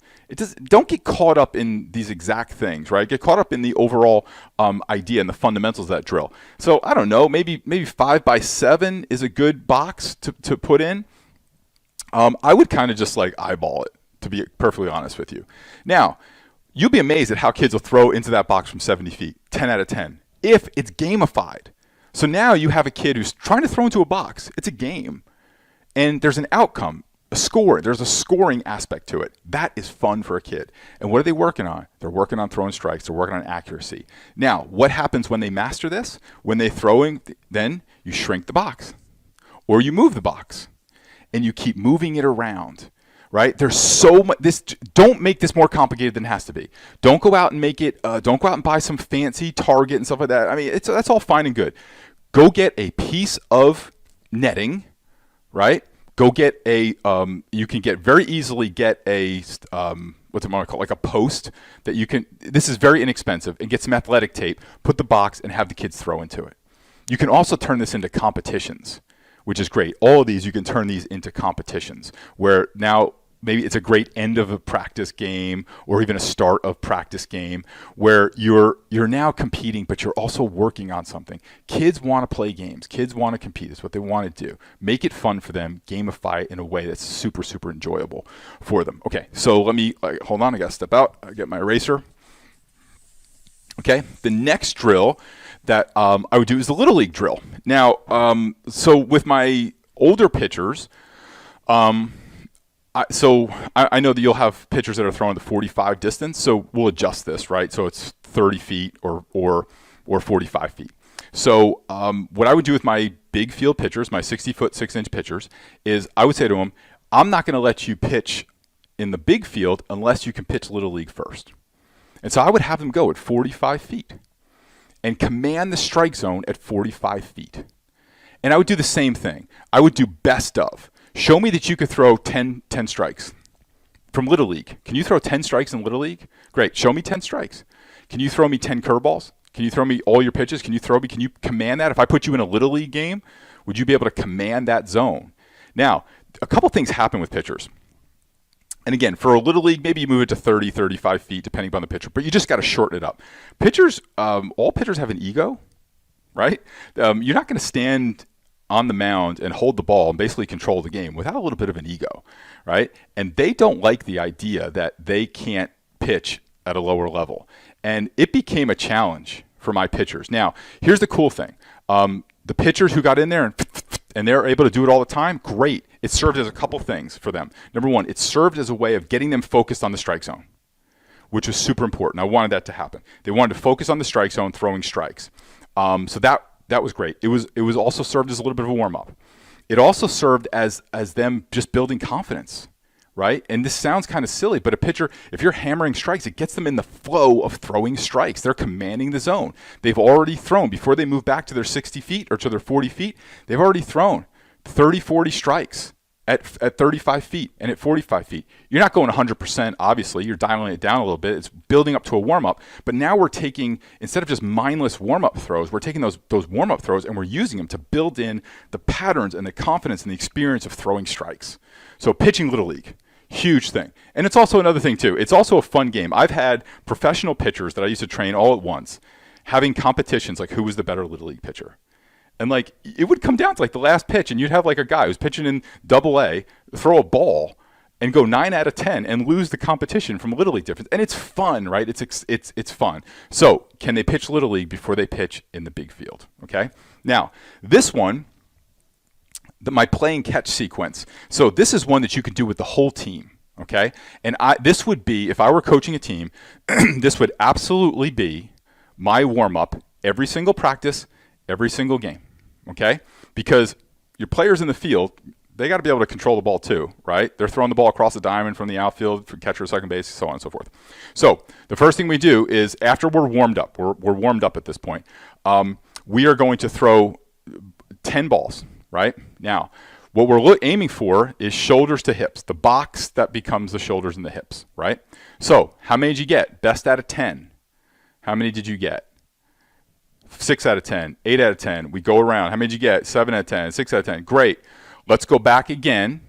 Don't get caught up in these exact things, right? Get caught up in the overall idea and the fundamentals of that drill. So I don't know, maybe 5x7 is a good box to put in. I would kind of just like eyeball it, to be perfectly honest with you. Now, you'll be amazed at how kids will throw into that box from 70 feet, 10 out of 10, if it's gamified. So now you have a kid who's trying to throw into a box. It's a game, and there's an outcome. There's a scoring aspect to it. That is fun for a kid. And what are they working on? They're working on throwing strikes. They're working on accuracy. Now, what happens when they master this? When they throwing, then you shrink the box or you move the box and you keep moving it around, right? There's so much. Don't make this more complicated than it has to be. Don't go out and make it, don't go out and buy some fancy target and stuff like that. I mean, that's all fine and good. Go get a piece of netting, right? Go get you can very easily get a, what's it called, like a post that you can, this is very inexpensive, and get some athletic tape, put the box, and have the kids throw into it. You can also turn this into competitions, which is great. All of these, you can turn these into competitions, where now maybe it's a great end of a practice game or even a start of practice game where you're now competing, but you're also working on something. Kids want to play games. Kids want to compete. It's what they want to do. Make it fun for them. Gamify it in a way that's super, super enjoyable for them. Okay, so let me, hold on, I got to step out. I get my eraser. Okay, the next drill that I would do is the Little League drill. Now, so with my older pitchers, I know that you'll have pitchers that are throwing the 45 distance, so we'll adjust this, right? So it's 30 feet or 45 feet. So what I would do with my big field pitchers, my 60-foot, 6-inch pitchers, is I would say to them, I'm not going to let you pitch in the big field unless you can pitch Little League first. And so I would have them go at 45 feet and command the strike zone at 45 feet. And I would do the same thing. I would do best of. Show me that you could throw 10 strikes from Little League. Can you throw 10 strikes in Little League? Great. Show me 10 strikes. Can you throw me 10 curveballs? Can you throw me all your pitches? Can you command that? If I put you in a Little League game, would you be able to command that zone? Now, a couple things happen with pitchers. And again, for a little league, maybe you move it to 30, 35 feet, depending upon the pitcher. But you just got to shorten it up. Pitchers, all pitchers have an ego, right? You're not going to stand on the mound and hold the ball and basically control the game without a little bit of an ego, right? And they don't like the idea that they can't pitch at a lower level. And it became a challenge for my pitchers. Now, here's the cool thing. The pitchers who got in there and they're able to do it all the time, great. It served as a couple things for them. Number one, it served as a way of getting them focused on the strike zone, which was super important. I wanted that to happen. They wanted to focus on the strike zone, throwing strikes. So that was great. It was also served as a little bit of a warm-up. It also served as them just building confidence, right? And this sounds kind of silly, but a pitcher, if you're hammering strikes, it gets them in the flow of throwing strikes. They're commanding the zone. They've already thrown. Before they move back to their 60 feet or to their 40 feet, they've already thrown 30, 40 strikes at 35 feet and at 45 feet. You're not going 100%, obviously. You're dialing it down a little bit. It's building up to a warm-up. But now we're taking, instead of just mindless warm-up throws, we're taking those warm-up throws and we're using them to build in the patterns and the confidence and the experience of throwing strikes. So pitching Little League, huge thing. And it's also another thing, too. It's also a fun game. I've had professional pitchers that I used to train all at once having competitions like who was the better Little League pitcher. And like it would come down to like the last pitch, and you'd have like a guy who's pitching in Double-A throw a ball and go 9 out of 10 and lose the competition from Little League difference. And it's fun, right? It's fun. So can they pitch Little League before they pitch in the big field? Okay. Now this one, my playing catch sequence. So this is one that you could do with the whole team. Okay. And this would be, if I were coaching a team, this would absolutely be my warm up every single practice, every single game. Okay? Because your players in the field, they got to be able to control the ball too, right? They're throwing the ball across the diamond from the outfield for catcher or second base, so on and so forth. So the first thing we do is after we're warmed up, we're warmed up at this point, we are going to throw 10 balls, right? Now, what we're aiming for is shoulders to hips, the box that becomes the shoulders and the hips, right? So how many did you get? Best out of 10. How many did you get? 6 out of 10, 8 out of 10. We go around. How many did you get? 7 out of 10, 6 out of 10. Great. Let's go back again.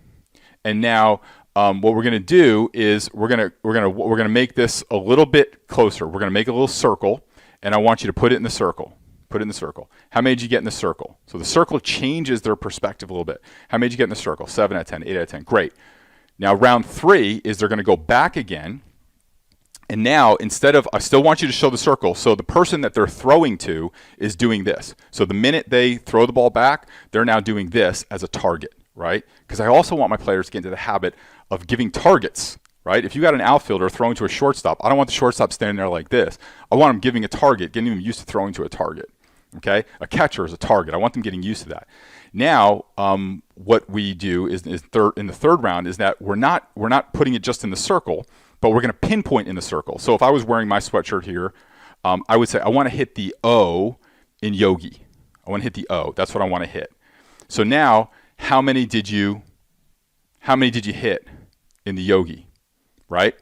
And now what we're going to do is we're going to make this a little bit closer. We're going to make a little circle, and I want you to put it in the circle. Put it in the circle. How many did you get in the circle? So the circle changes their perspective a little bit. How many did you get in the circle? 7 out of 10, 8 out of 10. Great. Now round 3 is they're going to go back again. And now, instead of, I still want you to show the circle. So the person that they're throwing to is doing this. So the minute they throw the ball back, they're now doing this as a target, right? Because I also want my players to get into the habit of giving targets, right? If you got an outfielder throwing to a shortstop, I don't want the shortstop standing there like this. I want them giving a target, getting them used to throwing to a target, okay? A catcher is a target. I want them getting used to that. Now, what we do is in the third round is that we're not putting it just in the circle, but we're going to pinpoint in the circle. So if I was wearing my sweatshirt here, I would say I want to hit the O in Yogi. I want to hit the O. That's what I want to hit. So now, how many did you hit in the Yogi, right?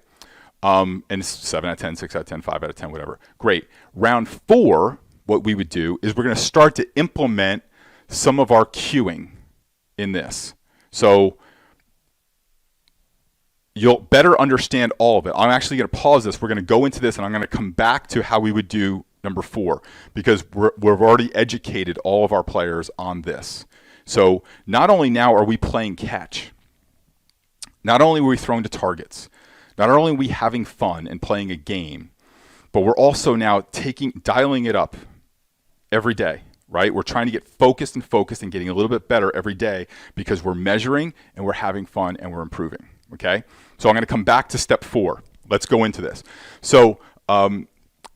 And 7 out of 10, 6 out of 10, 5 out of 10, whatever. Great. Round 4, what we would do is we're going to start to implement some of our cueing in this. So you'll better understand all of it. I'm actually going to pause this. We're going to go into this, and I'm going to come back to how we would do number 4 because we've already educated all of our players on this. So not only now are we playing catch, not only are we throwing to targets, not only are we having fun and playing a game, but we're also now dialing it up every day, right? We're trying to get focused and getting a little bit better every day because we're measuring and we're having fun and we're improving. Okay, so I'm going to come back to step 4. Let's go into this. So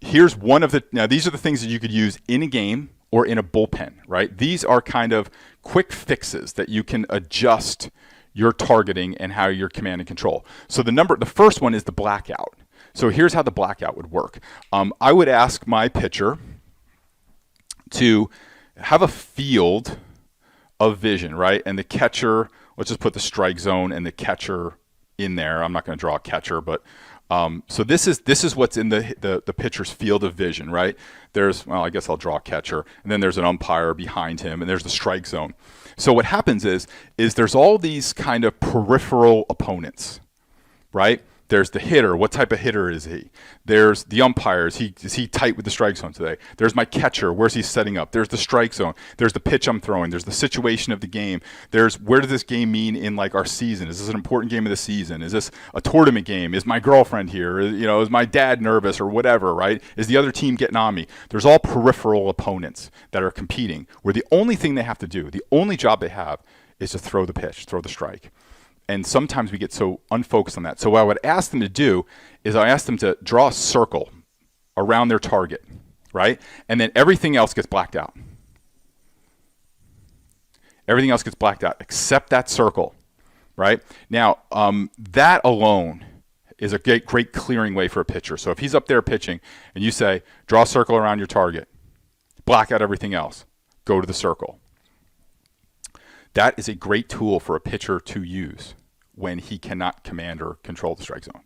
here's one of the, now these are the things that you could use in a game or in a bullpen, right? These are kind of quick fixes that you can adjust your targeting and how your command and control. So the first one is the blackout. So here's how the blackout would work. I would ask my pitcher to have a field of vision, right? And the catcher, let's just put the strike zone and the catcher in there. I'm not going to draw a catcher, but so this is what's in the pitcher's field of vision, right? I guess I'll draw a catcher, and then there's an umpire behind him, and there's the strike zone. So what happens is there's all these kind of peripheral opponents right? There's the hitter. What type of hitter is he? There's the umpires. Is he tight with the strike zone today? There's my catcher. Where's he setting up? There's the strike zone. There's the pitch I'm throwing. There's the situation of the game. There's where does this game mean in like our season? Is this an important game of the season? Is this a tournament game? Is my girlfriend here? Is my dad nervous or whatever, right? Is the other team getting on me? There's all peripheral opponents that are competing where the only thing they have to do, the only job they have is to throw the pitch, throw the strike. And sometimes we get so unfocused on that. So what I would ask them to do is I ask them to draw a circle around their target, right? And then everything else gets blacked out. Everything else gets blacked out except that circle, right? Now, that alone is a great clearing way for a pitcher. So if he's up there pitching and you say, draw a circle around your target, black out everything else, go to the circle. That is a great tool for a pitcher to use when he cannot command or control the strike zone.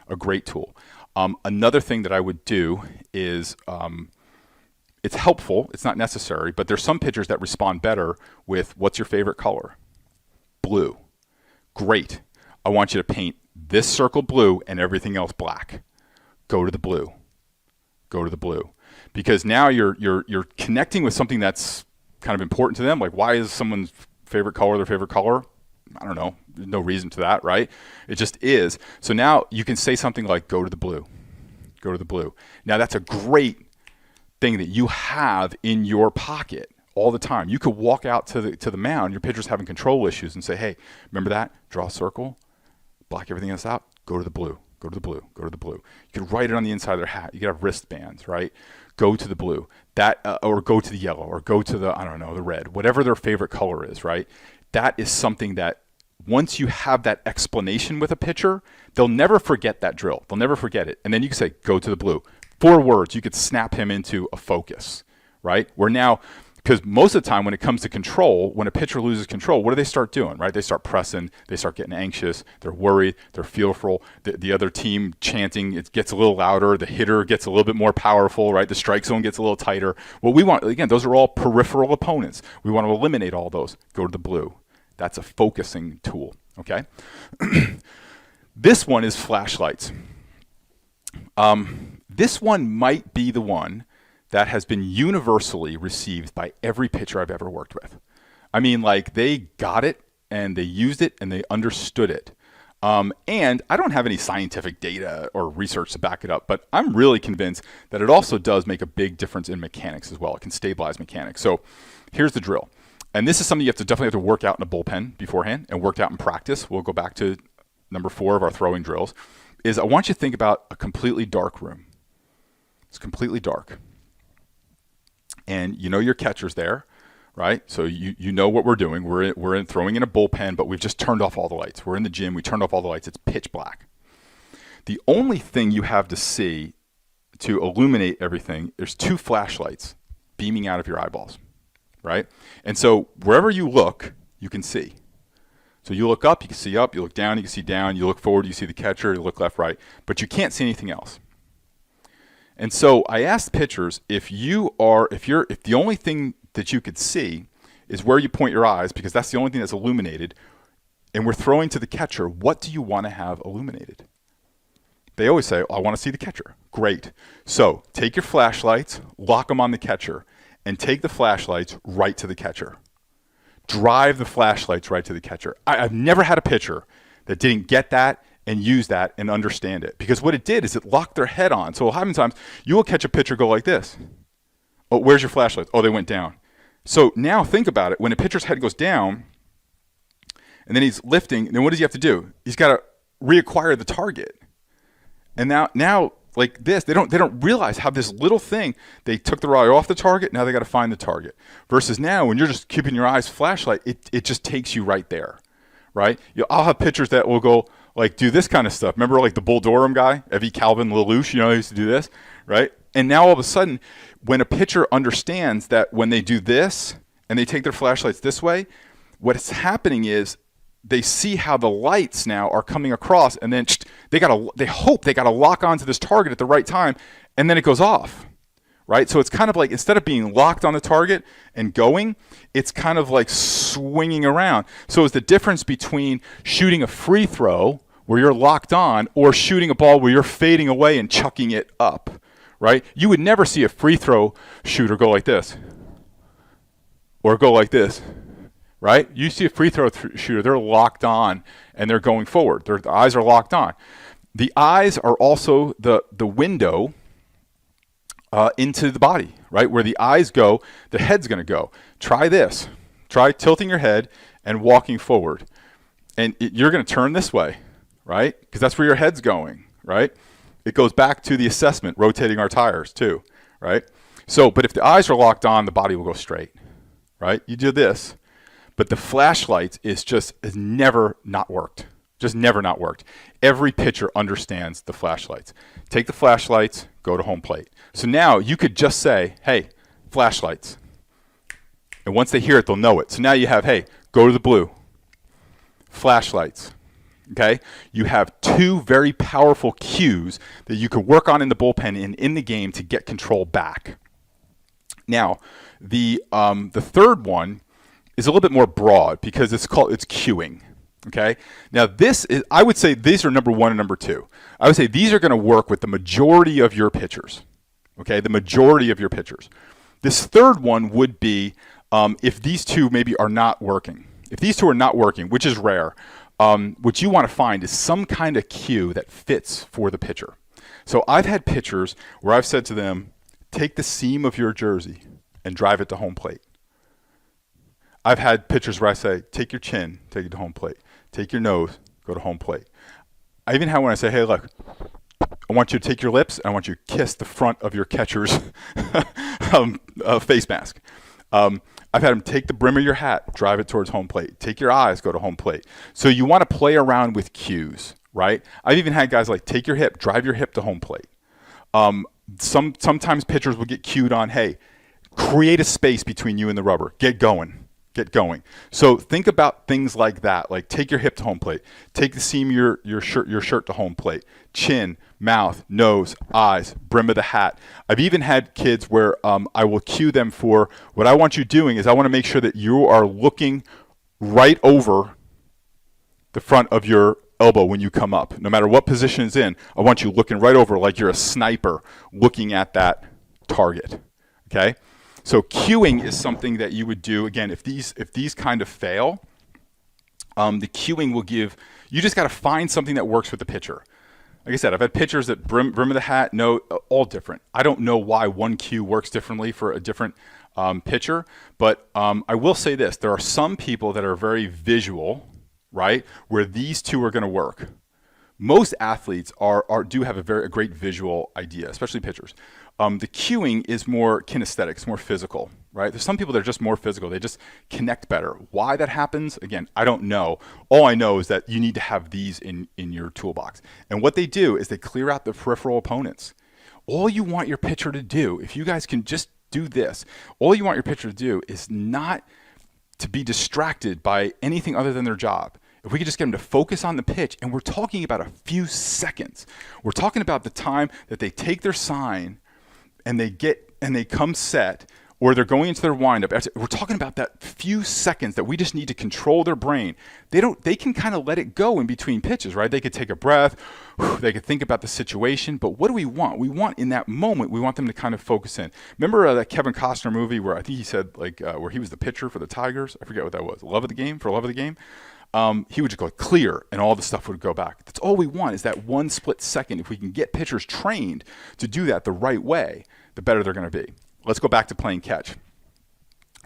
A great tool. Another thing that I would do is it's helpful. It's not necessary, but there's some pitchers that respond better with what's your favorite color? Blue. Great. I want you to paint this circle blue and everything else black. Go to the blue. Go to the blue. Because now you're connecting with something that's kind of important to them. Like, why is someone's favorite color their favorite color? I don't know. There's no reason to that, right? It just is. So now you can say something like, go to the blue. Go to the blue. Now that's a great thing that you have in your pocket all the time. You could walk out to the mound, your pitcher's having control issues, and say, hey, remember that? Draw a circle, block everything else out, go to the blue. Go to the blue. Go to the blue. You could write it on the inside of their hat. You could have wristbands, right? Go to the blue. That or go to the yellow, or go to the the red. Whatever their favorite color is, right? That is something that once you have that explanation with a pitcher, they'll never forget that drill. They'll never forget it. And then you can say, go to the blue. 4 words. You could snap him into a focus, right? Where now, because most of the time when it comes to control, when a pitcher loses control, what do they start doing, right? They start pressing, they start getting anxious, they're worried, they're fearful, the other team chanting, it gets a little louder, the hitter gets a little bit more powerful, right? The strike zone gets a little tighter. What we want, again, those are all peripheral opponents. We want to eliminate all those. Go to the blue. That's a focusing tool, okay? This one is flashlights. This one might be the one that has been universally received by every pitcher I've ever worked with. I mean, like, they got it, and they used it, and they understood it. And I don't have any scientific data or research to back it up, but I'm really convinced that it also does make a big difference in mechanics as well. It can stabilize mechanics. So here's the drill. And this is something you definitely have to work out in a bullpen beforehand and work out in practice. We'll go back to number 4 of our throwing drills, is I want you to think about a completely dark room. It's completely dark. And you know your catcher's there, right? So you know what we're doing. We're in throwing in a bullpen, but we've just turned off all the lights. We're in the gym. We turned off all the lights. It's pitch black. The only thing you have to see to illuminate everything, there's 2 flashlights beaming out of your eyeballs, right? And so wherever you look, you can see. So you look up, you can see up. You look down, you can see down. You look forward, you see the catcher. You look left, right. But you can't see anything else. And so I asked pitchers, if the only thing that you could see is where you point your eyes, because that's the only thing that's illuminated, and we're throwing to the catcher, what do you want to have illuminated? They always say, I want to see the catcher. Great. So take your flashlights, lock them on the catcher, and take the flashlights right to the catcher. Drive the flashlights right to the catcher. I've never had a pitcher that didn't get that and use that and understand it. Because what it did is it locked their head on. So oftentimes you will catch a pitcher go like this. Oh, where's your flashlight? Oh, they went down. So now think about it. When a pitcher's head goes down and then he's lifting, then what does he have to do? He's got to reacquire the target. And now like this, they don't realize how this little thing, they took their eye off the target, now they got to find the target. Versus now when you're just keeping your eyes flashlight, it just takes you right there, right? I'll have pitchers that will go, like, do this kind of stuff. Remember, like, the Bull Durham guy, Evie Calvin LaLoosh, he used to do this, right? And now all of a sudden, when a pitcher understands that when they do this and they take their flashlights this way, what's happening is they see how the lights now are coming across, and then they hope they got to lock onto this target at the right time, and then it goes off, right? So it's kind of like, instead of being locked on the target and going, it's kind of like swinging around. So it's the difference between shooting a free throw, where you're locked on, or shooting a ball where you're fading away and chucking it up, right? You would never see a free throw shooter go like this or go like this, right? You see a free throw shooter, they're locked on and they're going forward. Their eyes are locked on. The eyes are also the window into the body, right? Where the eyes go, the head's going to go. Try this. Try tilting your head and walking forward. And you're going to turn this way, right? Because that's where your head's going, right? It goes back to the assessment, rotating our tires too, right? So, but if the eyes are locked on, the body will go straight, right? You do this, but the flashlights has never not worked. Just never not worked. Every pitcher understands the flashlights. Take the flashlights, go to home plate. So now you could just say, hey, flashlights. And once they hear it, they'll know it. So now you have, hey, go to the blue. Flashlights. Okay? You have two very powerful cues that you could work on in the bullpen and in the game to get control back. Now, the third one is a little bit more broad because it's cueing. Okay. Now I would say these are number 1 and number 2. I would say these are going to work with the majority of your pitchers. Okay. The majority of your pitchers. This third one would be if these two maybe are not working. If these two are not working, which is rare, what you want to find is some kind of cue that fits for the pitcher. So I've had pitchers where I've said to them, take the seam of your jersey and drive it to home plate. I've had pitchers where I say, take your chin, take it to home plate. Take your nose, go to home plate. I even had one I say, hey, look, I want you to take your lips, and I want you to kiss the front of your catcher's face mask. I've had them take the brim of your hat, drive it towards home plate. Take your eyes, go to home plate. So you want to play around with cues, right? I've even had guys like, take your hip, drive your hip to home plate. Sometimes pitchers will get cued on, hey, create a space between you and the rubber. Get going. So think about things like that, like take your hip to home plate, take the seam of your shirt to home plate, chin, mouth, nose, eyes, brim of the hat. I've even had kids where I will cue them for what I want you doing is I want to make sure that you are looking right over the front of your elbow when you come up. No matter what position it's in, I want you looking right over like you're a sniper looking at that target. Okay? So cueing is something that you would do, again, if these kind of fail, the cueing will give, you just got to find something that works with the pitcher. Like I said, I've had pitchers that brim of the hat, no, all different. I don't know why one cue works differently for a different pitcher, but I will say this. There are some people that are very visual, right, where these two are going to work. Most athletes do have a great visual idea, especially pitchers. The cueing is more kinesthetic, it's more physical, right? There's some people that are just more physical. They just connect better. Why that happens, again, I don't know. All I know is that you need to have these in your toolbox. And what they do is they clear out the peripheral opponents. All you want your pitcher to do, if you guys can just do this, all you want your pitcher to do is not to be distracted by anything other than their job. If we could just get them to focus on the pitch, and we're talking about a few seconds. We're talking about the time that they take their sign and they come set, or they're going into their windup. We're talking about that few seconds that we just need to control their brain. They can kind of let it go in between pitches, right? They could take a breath, they could think about the situation, but what do we want? We want in that moment, we want them to kind of focus in. Remember that Kevin Costner movie where I think he said where he was the pitcher for the Tigers? I forget what that was. Love of the Game? He would just go clear and all the stuff would go back. That's all we want is that one split second. If we can get pitchers trained to do that the right way, the better they're going to be. Let's go back to playing catch.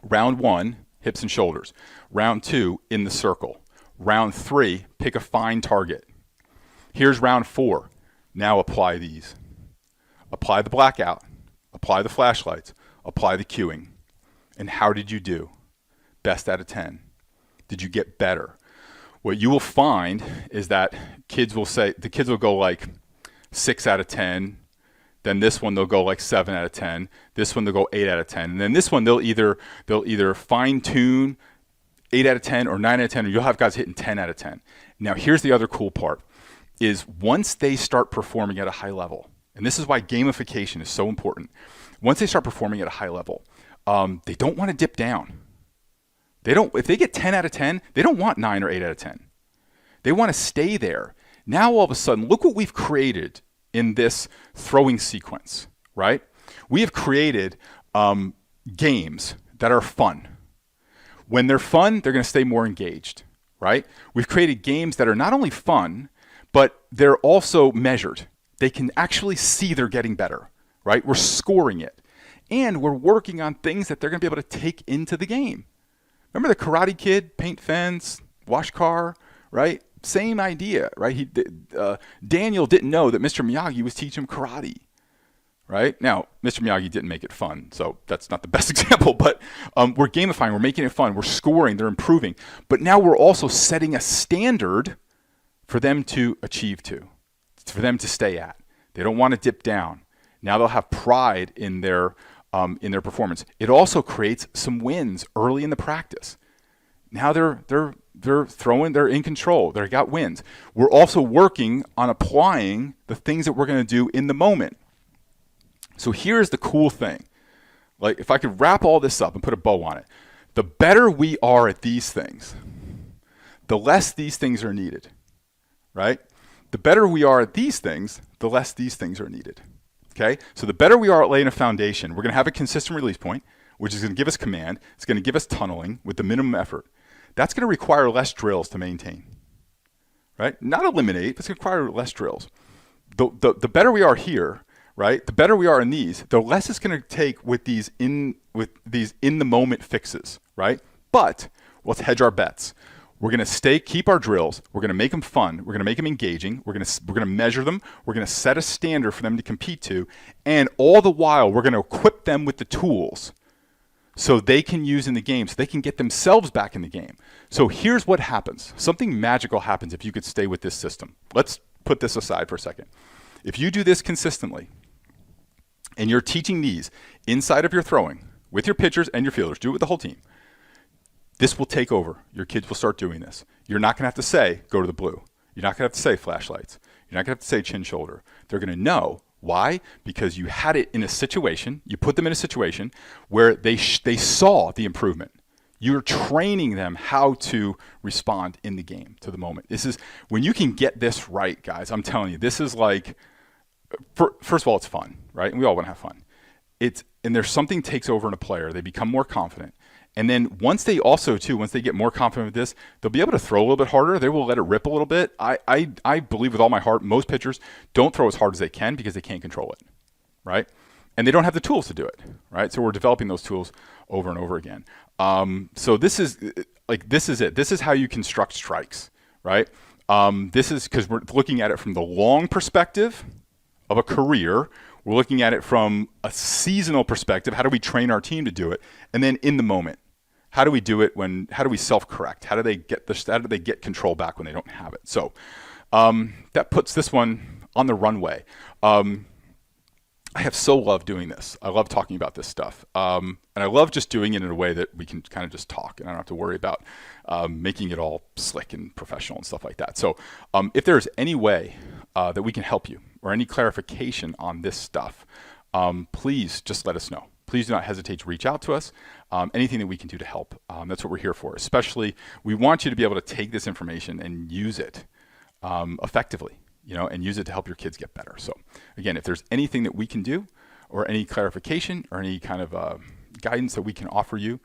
Round 1, hips and shoulders. Round 2, in the circle. Round 3, pick a fine target. Here's round 4. Now apply these. Apply the blackout. Apply the flashlights. Apply the cueing. And how did you do? Best out of 10. Did you get better? What you will find is that the kids will go like 6 out of 10. Then this one they'll go like 7 out of 10. This one they'll go 8 out of 10. And then this one they'll either fine tune 8 out of 10 or 9 out of 10, or you'll have guys hitting 10 out of 10. Now here's the other cool part is once they start performing at a high level, and this is why gamification is so important. Once they start performing at a high level, they don't want to dip down. If they get 10 out of 10, they don't want 9 or 8 out of 10. They want to stay there. Now, all of a sudden, look what we've created in this throwing sequence, right? We have created games that are fun. When they're fun, they're going to stay more engaged, right? We've created games that are not only fun, but they're also measured. They can actually see they're getting better, right? We're scoring it. And we're working on things that they're going to be able to take into the game. Remember the Karate Kid, paint fence, wash car, right? Same idea, right? Daniel didn't know that Mr. Miyagi was teaching him karate, right? Now, Mr. Miyagi didn't make it fun, so that's not the best example, but we're gamifying, we're making it fun, we're scoring, they're improving. But now we're also setting a standard for them to achieve to, for them to stay at. They don't want to dip down. Now they'll have pride in their performance. It also creates some wins early in the practice. Now they're throwing, they're in control, they've got wins. We're also working on applying the things that we're going to do in the moment. So here's the cool thing. Like, if I could wrap all this up and put a bow on it, the better we are at these things, the less these things are needed, right? The better we are at these things, the less these things are needed. Okay? So the better we are at laying a foundation, we're going to have a consistent release point, which is going to give us command. It's going to give us tunneling with the minimum effort. That's going to require less drills to maintain, right? Not eliminate, but it's going to require less drills. The better we are here, right? The better we are in these, the less it's going to take with these in the moment fixes, right? But let's hedge our bets. We're going to keep our drills. We're going to make them fun. We're going to make them engaging. We're going to measure them. We're going to set a standard for them to compete to. And all the while, we're going to equip them with the tools so they can use in the game, so they can get themselves back in the game. So here's what happens. Something magical happens if you could stay with this system. Let's put this aside for a second. If you do this consistently, and you're teaching these inside of your throwing with your pitchers and your fielders, do it with the whole team, this will take over. Your kids will start doing this. You're not going to have to say, go to the blue. You're not going to have to say flashlights. You're not going to have to say chin shoulder. They're going to know. Why? Because you had it in a situation, you put them in a situation where they saw the improvement. You're training them how to respond in the game to the moment. This is, when you can get this right, guys, I'm telling you, this is like, first of all, it's fun, right? And we all want to have fun. And there's something takes over in a player. They become more confident. And then once they get more confident with this, they'll be able to throw a little bit harder. They will let it rip a little bit. I believe with all my heart, most pitchers don't throw as hard as they can because they can't control it, right? And they don't have the tools to do it, right? So we're developing those tools over and over again. So this is it. This is how you construct strikes, right? This is because we're looking at it from the long perspective of a career. We're looking at it from a seasonal perspective. How do we train our team to do it? And then in the moment, how do we do it how do we self-correct? How do they get control back when they don't have it? So that puts this one on the runway. I have so loved doing this. I love talking about this stuff. And I love just doing it in a way that we can kind of just talk and I don't have to worry about making it all slick and professional and stuff like that. So if there's any way that we can help you or any clarification on this stuff, please just let us know. Please do not hesitate to reach out to us. Anything that we can do to help. That's what we're here for. Especially, we want you to be able to take this information and use it effectively, and use it to help your kids get better. So again, if there's anything that we can do or any clarification or any kind of guidance that we can offer you,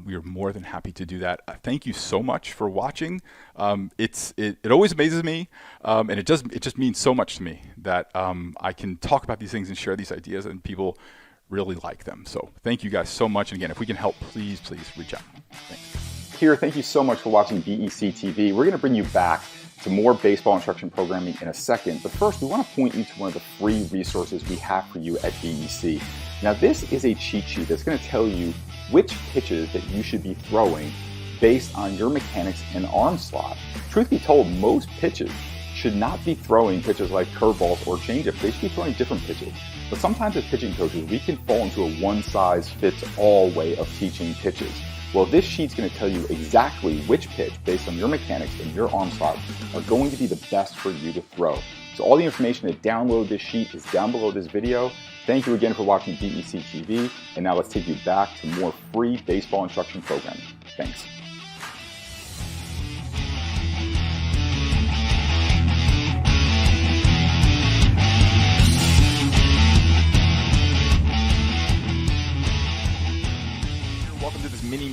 we are more than happy to do that. Thank you so much for watching. It always amazes me, and it just means so much to me that I can talk about these things and share these ideas, and people really like them. So thank you guys so much. And again, if we can help, please reach out. Thanks. Here, thank you so much for watching Bec TV. We're going to bring you back to more baseball instruction programming in a second. But first, we want to point you to one of the free resources we have for you at BEC. Now, this is a cheat sheet that's going to tell you which pitches that you should be throwing based on your mechanics and arm slot. Truth be told, most pitches should not be throwing pitches like curveballs or changeups. They should be throwing different pitches. But sometimes as pitching coaches, we can fall into a one-size-fits-all way of teaching pitches. Well, this sheet's going to tell you exactly which pitch, based on your mechanics and your arm slot, are going to be the best for you to throw. So all the information to download this sheet is down below this video. Thank you again for watching Bec TV, and now let's take you back to more free baseball instruction programming. Thanks.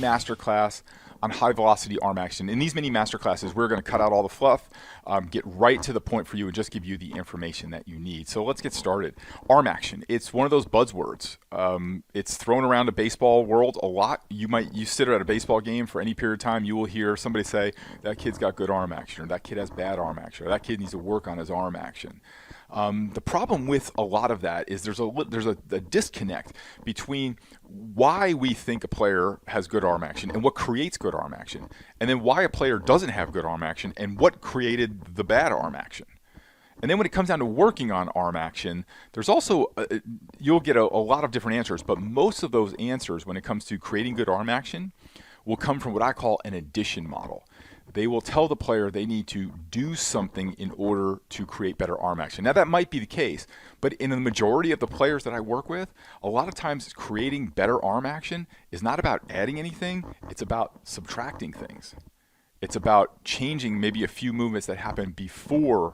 masterclass on high velocity arm action. In these mini masterclasses, we're going to cut out all the fluff, get right to the point for you, and just give you the information that you need. So let's get started. Arm action. It's one of those buzzwords. It's thrown around the baseball world a lot. You sit at a baseball game for any period of time, you will hear somebody say, that kid's got good arm action, or that kid has bad arm action, or that kid needs to work on his arm action. The problem with a lot of that is there's a disconnect between why we think a player has good arm action and what creates good arm action, and then why a player doesn't have good arm action and what created the bad arm action. And then when it comes down to working on arm action, there's also, you'll get a lot of different answers, but most of those answers when it comes to creating good arm action will come from what I call an addition model. They will tell the player they need to do something in order to create better arm action. Now, that might be the case, but in the majority of the players that I work with, a lot of times creating better arm action is not about adding anything, it's about subtracting things. It's about changing maybe a few movements that happen before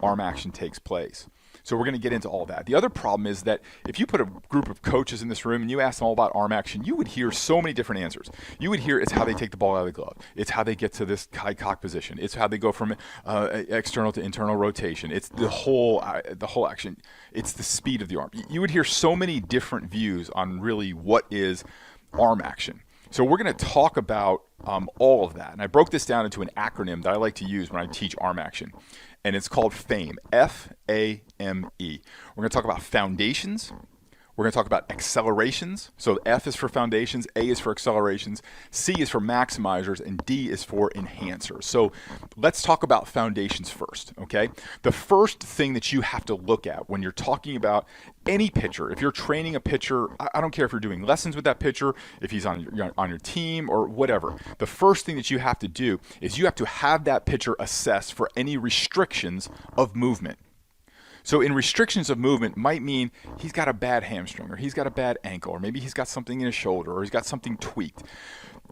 arm action takes place. So we're going to get into all that. The other problem is that if you put a group of coaches in this room and you ask them all about arm action, you would hear so many different answers. You would hear it's how they take the ball out of the glove. It's how they get to this high cock position. It's how they go from external to internal rotation. It's the whole action. It's the speed of the arm. You would hear so many different views on really what is arm action. So we're going to talk about all of that. And I broke this down into an acronym that I like to use when I teach arm action. And it's called FAME, F-A-M-E. We're going to talk about foundations. We're going to talk about accelerations. So F is for foundations, A is for accelerations, C is for maximizers, and D is for enhancers. So let's talk about foundations first, okay? The first thing that you have to look at when you're talking about any pitcher, if you're training a pitcher, I don't care if you're doing lessons with that pitcher, if he's on your team or whatever, the first thing that you have to do is you have to have that pitcher assessed for any restrictions of movement. So in restrictions of movement might mean he's got a bad hamstring, or he's got a bad ankle, or maybe he's got something in his shoulder, or he's got something tweaked.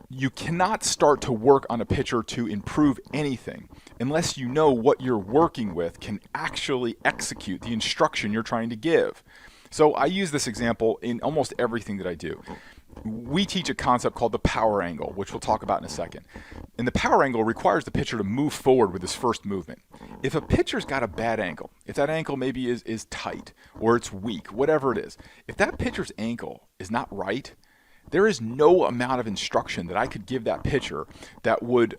You cannot start to work on a pitcher to improve anything unless you know what you're working with can actually execute the instruction you're trying to give. So I use this example in almost everything that I do. We teach a concept called the power angle, which we'll talk about in a second. And the power angle requires the pitcher to move forward with his first movement. If a pitcher's got a bad ankle, if that ankle maybe is tight or it's weak, whatever it is, if that pitcher's ankle is not right, there is no amount of instruction that I could give that pitcher that would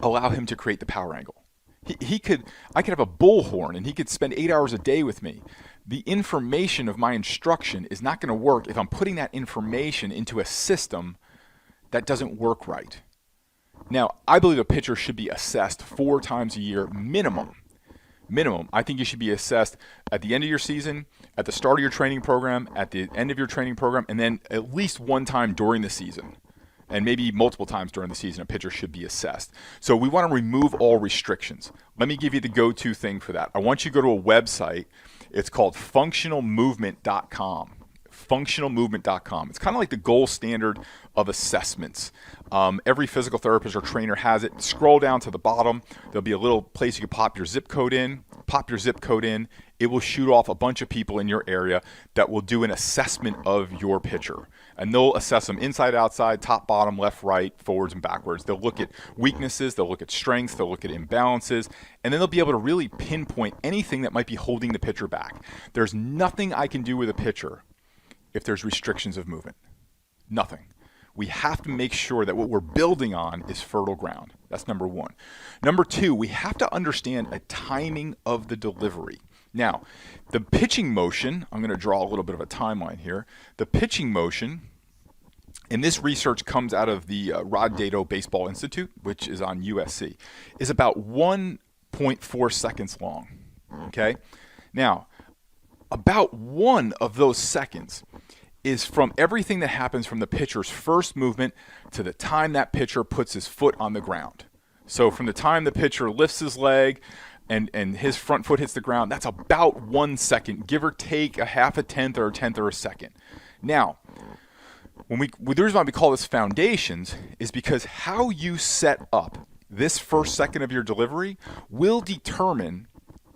allow him to create the power angle. I could have a bullhorn and he could spend 8 hours a day with me. The information of my instruction is not going to work if I'm putting that information into a system that doesn't work right. Now, I believe a pitcher should be assessed 4 times a year minimum. I think you should be assessed at the end of your season, at the start of your training program, at the end of your training program, and then at least one time during the season. And maybe multiple times during the season, a pitcher should be assessed. So we want to remove all restrictions. Let me give you the go-to thing for that. I want you to go to a website. It's called functionalmovement.com. Functionalmovement.com. It's kind of like the gold standard of assessments. Every physical therapist or trainer has it. Scroll down to the bottom. There'll be a little place you can pop your zip code in. It will shoot off a bunch of people in your area that will do an assessment of your pitcher. And they'll assess them inside, outside, top, bottom, left, right, forwards, and backwards. They'll look at weaknesses, they'll look at strengths, they'll look at imbalances, and then they'll be able to really pinpoint anything that might be holding the pitcher back. There's nothing I can do with a pitcher if there's restrictions of movement. Nothing. We have to make sure that what we're building on is fertile ground. That's number one. Number two, we have to understand a timing of the delivery. Now, the pitching motion, I'm going to draw a little bit of a timeline here. The pitching motion, and this research comes out of the Rod Dedeaux Baseball Institute, which is on USC, is about 1.4 seconds long. Okay? Now, about one of those seconds is from everything that happens from the pitcher's first movement to the time that pitcher puts his foot on the ground. So from the time the pitcher lifts his leg and his front foot hits the ground, that's about 1 second, give or take a half a tenth or a second. Now, the reason why we call this foundations is because how you set up this first second of your delivery will determine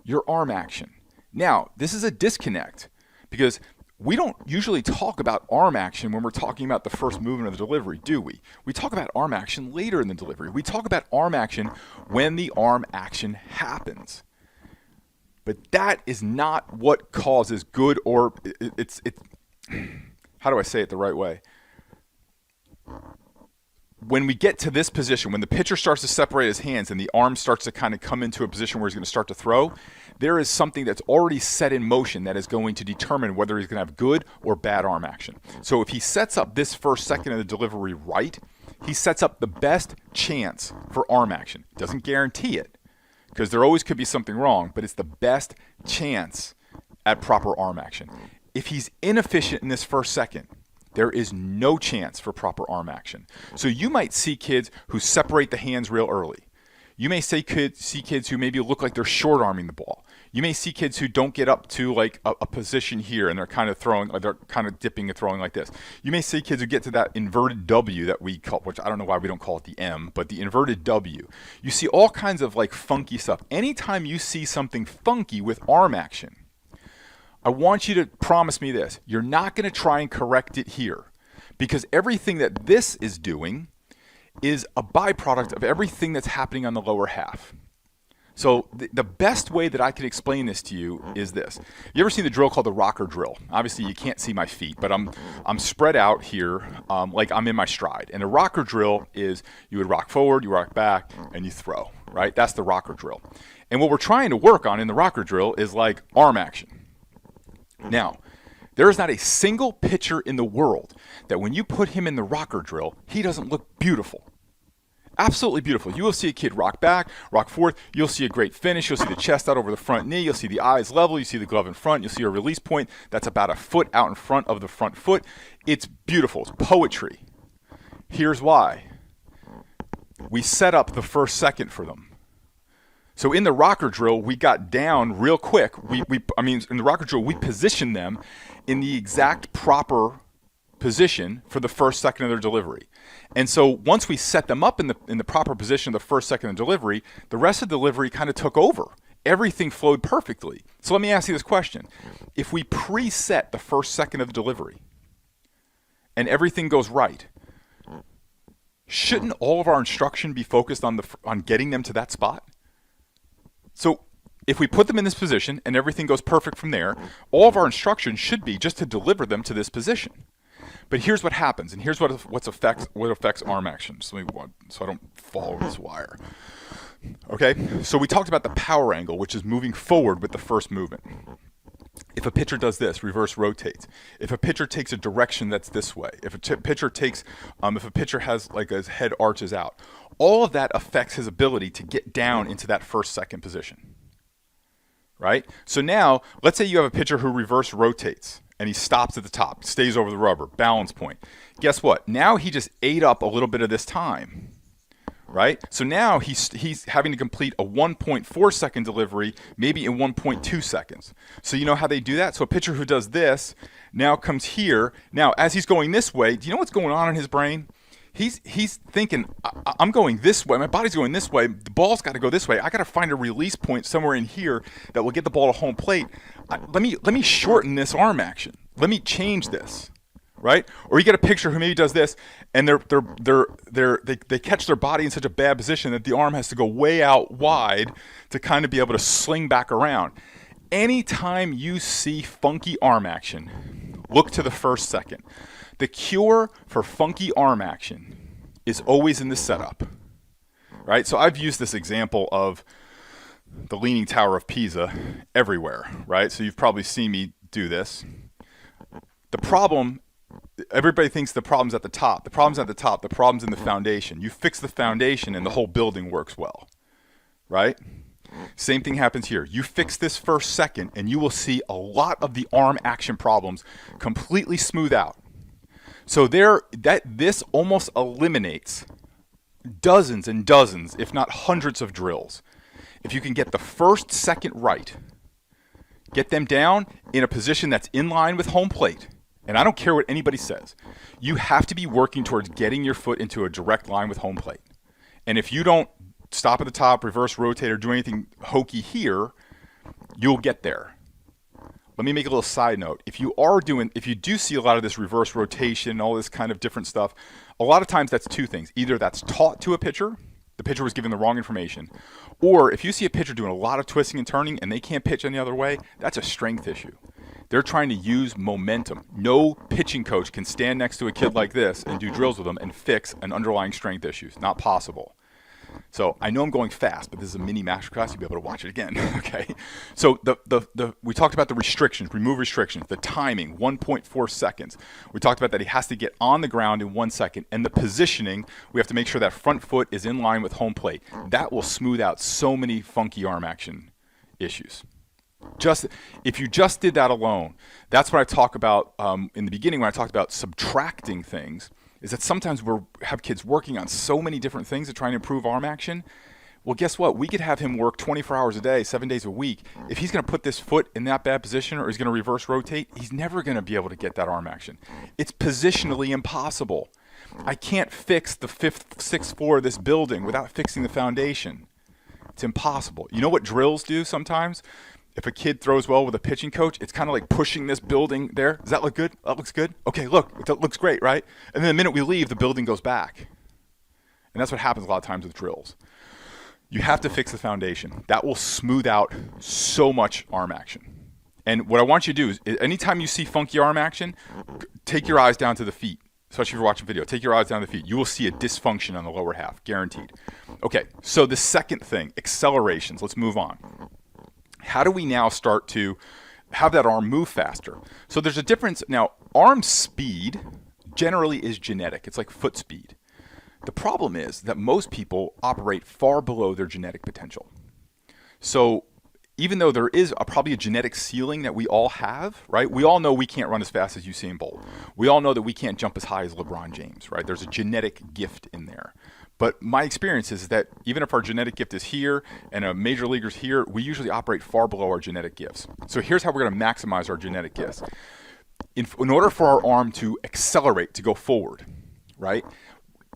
your arm action. Now, this is a disconnect because we don't usually talk about arm action when we're talking about the first movement of the delivery, do we? We talk about arm action later in the delivery. We talk about arm action when the arm action happens. But that is not what causes good or it's how do I say it the right way? When we get to this position, when the pitcher starts to separate his hands and the arm starts to kind of come into a position where he's going to start to throw, there is something that's already set in motion that is going to determine whether he's going to have good or bad arm action. So if he sets up this first second of the delivery right, he sets up the best chance for arm action. Doesn't guarantee it, because there always could be something wrong, but it's the best chance at proper arm action. If he's inefficient in this first second, there is no chance for proper arm action. So you might see kids who separate the hands real early. You may see kids who maybe look like they're short arming the ball. You may see kids who don't get up to like a position here and they're kind of throwing, they're kind of dipping and throwing like this. You may see kids who get to that inverted W that we call, which I don't know why we don't call it the M, but the inverted W. You see all kinds of like funky stuff. Anytime you see something funky with arm action, I want you to promise me this. You're not going to try and correct it here, because everything that this is doing is a byproduct of everything that's happening on the lower half. So the best way that I can explain this to you is this. You ever seen the drill called the rocker drill? Obviously, you can't see my feet, but I'm spread out here like I'm in my stride. And a rocker drill is you would rock forward, you rock back, and you throw, right? That's the rocker drill. And what we're trying to work on in the rocker drill is like arm action. Now, there is not a single pitcher in the world that when you put him in the rocker drill, he doesn't look beautiful. Absolutely beautiful. You will see a kid rock back, rock forward. You'll see a great finish. You'll see the chest out over the front knee. You'll see the eyes level. You see the glove in front. You'll see a release point that's about a foot out in front of the front foot. It's beautiful. It's poetry. Here's why. We set up the first second for them. So in the rocker drill, we got down real quick. In the rocker drill, we positioned them in the exact proper position for the first second of their delivery. And so once we set them up in the proper position of the first second of delivery, the rest of the delivery kind of took over. Everything flowed perfectly. So let me ask you this question. If we preset the first second of the delivery and everything goes right, shouldn't all of our instruction be focused on getting them to that spot? So if we put them in this position and everything goes perfect from there, all of our instruction should be just to deliver them to this position. But here's what happens, and here's what affects arm action. So I don't fall over this wire. Okay, so we talked about the power angle, which is moving forward with the first movement. If a pitcher does this, reverse rotates. If a pitcher takes a direction that's this way. If a pitcher has like his head arches out, all of that affects his ability to get down into that first second position. Right? So now, let's say you have a pitcher who reverse rotates and he stops at the top, stays over the rubber, balance point. Guess what? Now he just ate up a little bit of this time. Right? So now he's having to complete a 1.4 second delivery, maybe in 1.2 seconds. So you know how they do that? So a pitcher who does this now comes here. Now, as he's going this way, do you know what's going on in his brain? He's thinking, I'm going this way. My body's going this way. The ball's got to go this way. I got to find a release point somewhere in here that will get the ball to home plate. Let me shorten this arm action. Let me change this. Right? Or you get a pitcher who maybe does this, and they catch their body in such a bad position that the arm has to go way out wide to kind of be able to sling back around. Anytime you see funky arm action, look to the first second. The cure for funky arm action is always in the setup. Right? So I've used this example of the Leaning Tower of Pisa everywhere. Right? So you've probably seen me do this. The problem. Everybody thinks the problem's at the top. The problem's at the top. The problem's in the foundation. You fix the foundation and the whole building works well, right? Same thing happens here. You fix this first second and you will see a lot of the arm action problems completely smooth out. So this almost eliminates dozens and dozens, if not hundreds of drills. If you can get the first second right, get them down in a position that's in line with home plate. And I don't care what anybody says. You have to be working towards getting your foot into a direct line with home plate. And if you don't stop at the top, reverse rotate, or do anything hokey here, you'll get there. let me make a little side note. If you do see a lot of this reverse rotation, all this kind of different stuff, a lot of times that's two things. Either that's taught to a pitcher, the pitcher was given the wrong information, or if you see a pitcher doing a lot of twisting and turning and they can't pitch any other way, that's a strength issue. They're trying to use momentum. No pitching coach can stand next to a kid like this and do drills with them and fix an underlying strength issue. It's not possible. So I know I'm going fast, but this is a mini masterclass. You'll be able to watch it again. Okay. So we talked about the restrictions, remove restrictions, the timing, 1.4 seconds. We talked about that he has to get on the ground in 1 second, and the positioning. We have to make sure that front foot is in line with home plate. That will smooth out so many funky arm action issues. If you just did that alone, that's what I talk about in the beginning when I talked about subtracting things. Is that sometimes we have kids working on so many different things to try and improve arm action. Well, guess what? We could have him work 24 hours a day, 7 days a week. If he's going to put this foot in that bad position or he's going to reverse rotate, he's never going to be able to get that arm action. It's positionally impossible. I can't fix the sixth floor of this building without fixing the foundation. It's impossible. You know what drills do sometimes? If a kid throws well with a pitching coach, it's kind of like pushing this building there. Does that look good? That looks good? Okay, look, it looks great, right? And then the minute we leave, the building goes back. And that's what happens a lot of times with drills. You have to fix the foundation. That will smooth out so much arm action. And what I want you to do is anytime you see funky arm action, take your eyes down to the feet, especially if you're watching video. Take your eyes down to the feet. You will see a dysfunction on the lower half, guaranteed. Okay, so the second thing, accelerations. Let's move on. How do we now start to have that arm move faster? So there's a difference. Now, arm speed generally is genetic. It's like foot speed. The problem is that most people operate far below their genetic potential. So even though there is probably a genetic ceiling that we all have, right? We all know we can't run as fast as Usain Bolt. We all know that we can't jump as high as LeBron James, right? There's a genetic gift in there. But my experience is that even if our genetic gift is here and a major leaguer's here, we usually operate far below our genetic gifts. So here's how we're going to maximize our genetic gifts. In order for our arm to accelerate, to go forward, right?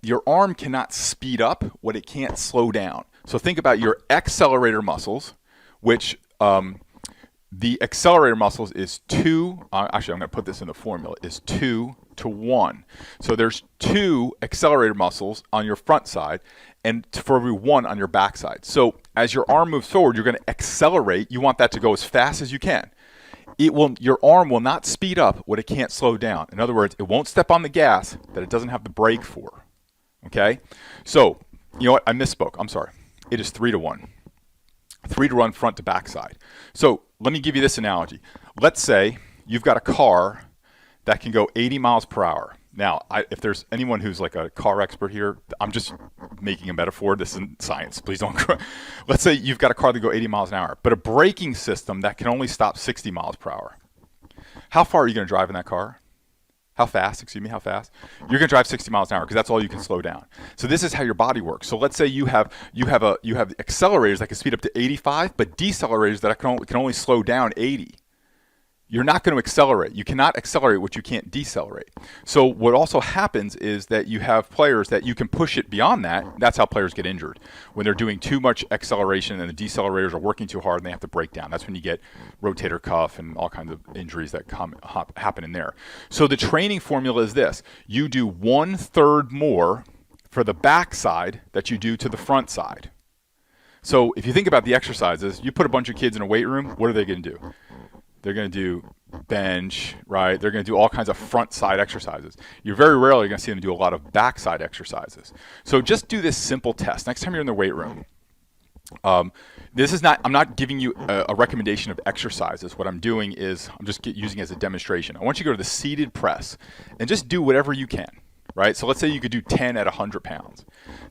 Your arm cannot speed up what it can't slow down. So think about your accelerator muscles, which the accelerator muscles is 2, actually I'm going to put this in the formula, is 2 to 1. So there's 2 accelerator muscles on your front side and for every 1 on your back side. So as your arm moves forward, you're going to accelerate. You want that to go as fast as you can. Your arm will not speed up what it can't slow down. In other words, it won't step on the gas that it doesn't have the brake for. Okay? So, you know what? I misspoke. I'm sorry. It is 3 to 1. 3 to 1 front to back side. So let me give you this analogy. Let's say you've got a car that can go 80 miles per hour. Now, if there's anyone who's like a car expert here, I'm just making a metaphor. This isn't science. Please don't. Let's say you've got a car that go 80 miles an hour, but a braking system that can only stop 60 miles per hour. How far are you going to drive in that car? How fast? How fast? You're going to drive 60 miles an hour because that's all you can slow down. So this is how your body works. So let's say you have accelerators that can speed up to 85, but decelerators that can only slow down 80. You're not going to accelerate. You cannot accelerate what you can't decelerate. So what also happens is that you have players that you can push it beyond that. That's how players get injured. When they're doing too much acceleration and the decelerators are working too hard and they have to break down. That's when you get rotator cuff and all kinds of injuries that happen in there. So the training formula is this. You do 1/3 more for the back side that you do to the front side. So if you think about the exercises, you put a bunch of kids in a weight room, what are they going to do? They're going to do bench, right? They're going to do all kinds of front side exercises. You're very rarely going to see them do a lot of backside exercises. So just do this simple test. Next time you're in the weight room, I'm not giving you a recommendation of exercises. What I'm doing is I'm just using it as a demonstration. I want you to go to the seated press and just do whatever you can, right? So let's say you could do 10 at 100 pounds.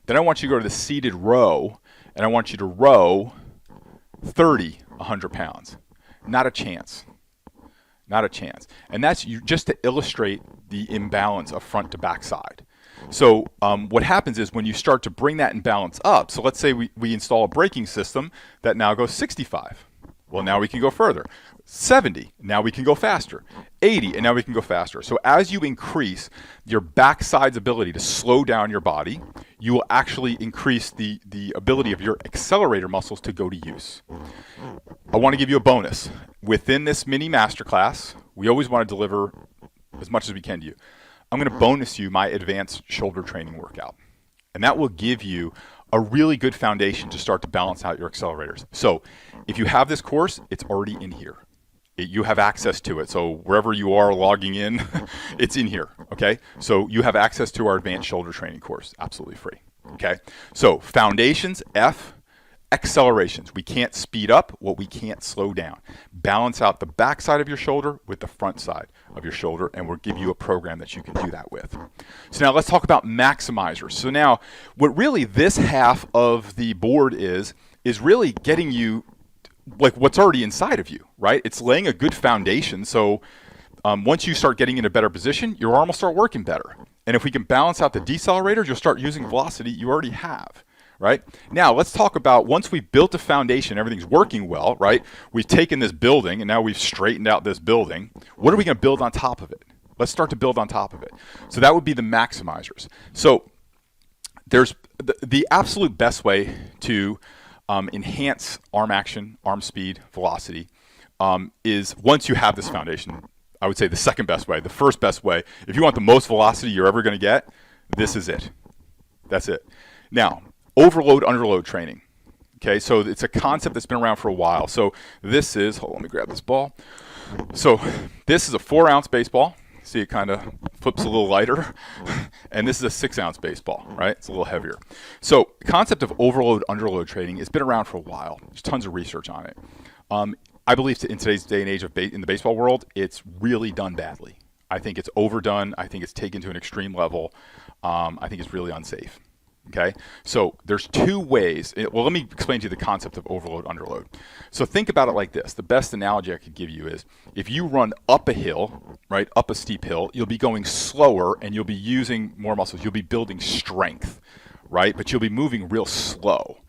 Then I want you to go to the seated row and I want you to row 30 100 pounds. Not a chance. Not a chance. And that's just to illustrate the imbalance of front to back side. So what happens is when you start to bring that imbalance up, so let's say we install a braking system that now goes 65. Well, now we can go further. 70, now we can go faster. 80, and now we can go faster. So as you increase your backside's ability to slow down your body, you will actually increase the ability of your accelerator muscles to go to use. I want to give you a bonus. within this mini masterclass, we always want to deliver as much as we can to you. I'm going to bonus you my advanced shoulder training workout. And that will give you a really good foundation to start to balance out your accelerators. So if you have this course, it's already in here. You have access to it. So wherever you are logging in, it's in here, okay? So you have access to our advanced shoulder training course, absolutely free, okay? So foundations, F, accelerations. We can't speed up what we can't slow down. Balance out the back side of your shoulder with the front side of your shoulder, and we'll give you a program that you can do that with. So now let's talk about maximizers. So now what really this half of the board is really getting you like what's already inside of you, right? It's laying a good foundation. So once you start getting in a better position, your arm will start working better. And if we can balance out the decelerators, you'll start using velocity you already have. Right? Now, let's talk about once we've built a foundation, everything's working well, right? We've taken this building and now we've straightened out this building. What are we going to build on top of it? Let's start to build on top of it. So that would be the maximizers. So there's the absolute best way to enhance arm action, arm speed, velocity is once you have this foundation. I would say the second best way. The first best way, if you want the most velocity you're ever going to get, this is it. That's it. Now, overload, underload training. Okay, so it's a concept that's been around for a while. So this is, hold on, let me grab this ball. So this is a 4-ounce baseball. See, it kind of flips a little lighter. And this is a 6-ounce baseball, right? It's a little heavier. So the concept of overload, underload training has been around for a while. There's tons of research on it. I believe in today's day and age in the baseball world, it's really done badly. I think it's overdone. I think it's taken to an extreme level. I think it's really unsafe. Okay, so there's two ways. Well, let me explain to you the concept of overload, underload. So think about it like this. The best analogy I could give you is if you run up a hill, right, up a steep hill, you'll be going slower and you'll be using more muscles. You'll be building strength, right, but you'll be moving real slow,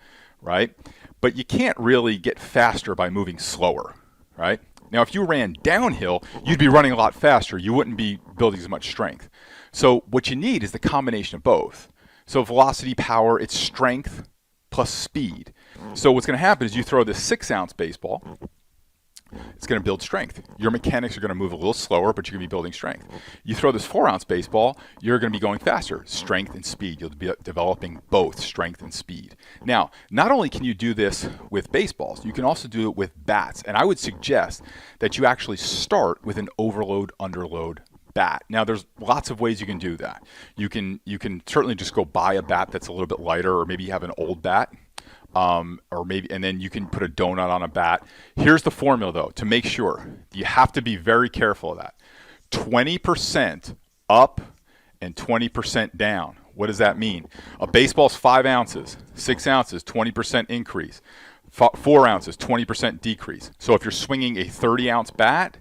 right? But you can't really get faster by moving slower, right? Now, if you ran downhill, you'd be running a lot faster. You wouldn't be building as much strength. So what you need is the combination of both. So velocity, power, it's strength plus speed. So what's going to happen is you throw this 6-ounce baseball, it's going to build strength. Your mechanics are going to move a little slower, but you're going to be building strength. You throw this 4-ounce baseball, you're going to be going faster, strength and speed. You'll be developing both strength and speed. Now, not only can you do this with baseballs, you can also do it with bats. And I would suggest that you actually start with an overload, underload bat. Now, there's lots of ways you can do that. You can certainly just go buy a bat that's a little bit lighter, or maybe you have an old bat, and then you can put a donut on a bat. Here's the formula, though, to make sure. You have to be very careful of that. 20% up and 20% down. What does that mean? A baseball's 5 ounces, 6 ounces, 20% increase. 4 ounces, 20% decrease. So if you're swinging a 30-ounce bat,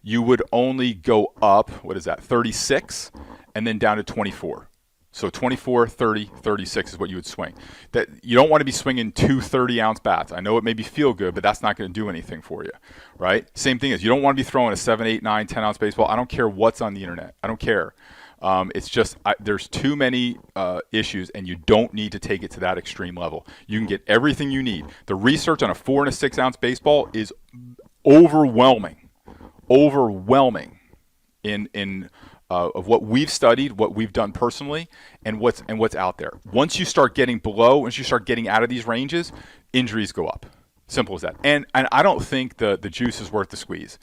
you would only go up, 36, and then down to 24. So 24, 30, 36 is what you would swing. That you don't want to be swinging two 30-ounce bats. I know it maybe feel good, but that's not going to do anything for you, right? Same thing is you don't want to be throwing a 7, 8, 9, 10-ounce baseball. I don't care what's on the internet. I don't care. It's just there's too many issues, and you don't need to take it to that extreme level. You can get everything you need. The research on a 4 and a 6-ounce baseball is overwhelming in of what we've studied, what we've done personally, and what's out there. Once you start getting out of these ranges, injuries go up. Simple as that. And I don't think the juice is worth the squeeze.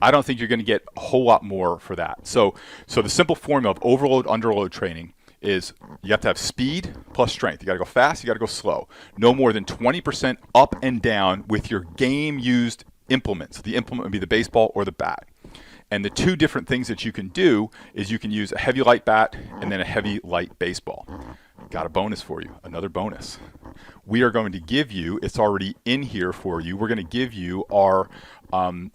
I don't think you're going to get a whole lot more for that. So the simple formula of overload, underload training is you have to have speed plus strength. You got to go fast, you got to go slow. No more than 20% up and down with your game-used implements. The implement would be the baseball or the bat. And the two different things that you can do is you can use a heavy light bat and then a heavy light baseball. Got a bonus for you, another bonus. We are going to give you, it's already in here for you, we're going to give you our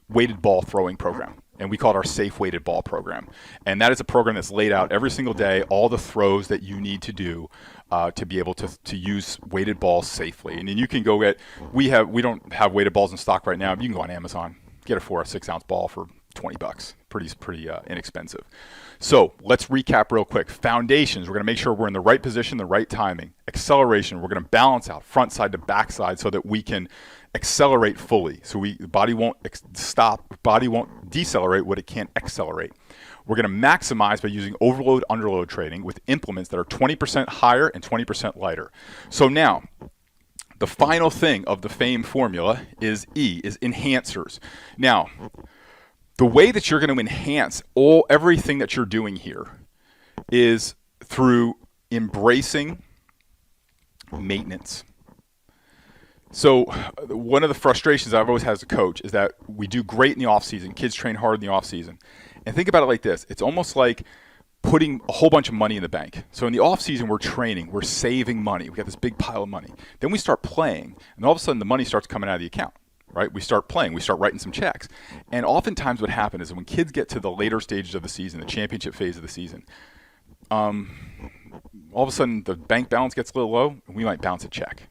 weighted ball throwing program. And we call it our safe weighted ball program. And that is a program that's laid out every single day, all the throws that you need to do to be able to use weighted balls safely. And then you can go get, we don't have weighted balls in stock right now, but you can go on Amazon, get a 4 or 6 ounce ball for $20. Pretty inexpensive. So let's recap real quick. Foundations, we're going to make sure we're in the right position, the right timing. Acceleration, we're going to balance out front side to back side so that we can accelerate fully. So the body won't stop, body won't decelerate what it can't accelerate. We're going to maximize by using overload, underload training with implements that are 20% higher and 20% lighter. So now, the final thing of the FAME formula is enhancers. Now, the way that you're going to enhance everything that you're doing here is through embracing maintenance. So one of the frustrations I've always had as a coach is that we do great in the off season. Kids train hard in the off season. And think about it like this. It's almost like putting a whole bunch of money in the bank. So in the off season, we're training, we're saving money. We got this big pile of money. Then we start playing, and all of a sudden the money starts coming out of the account, right? We start playing, we start writing some checks. And oftentimes what happens is when kids get to the later stages of the season, the championship phase of the season, all of a sudden the bank balance gets a little low, and we might bounce a check.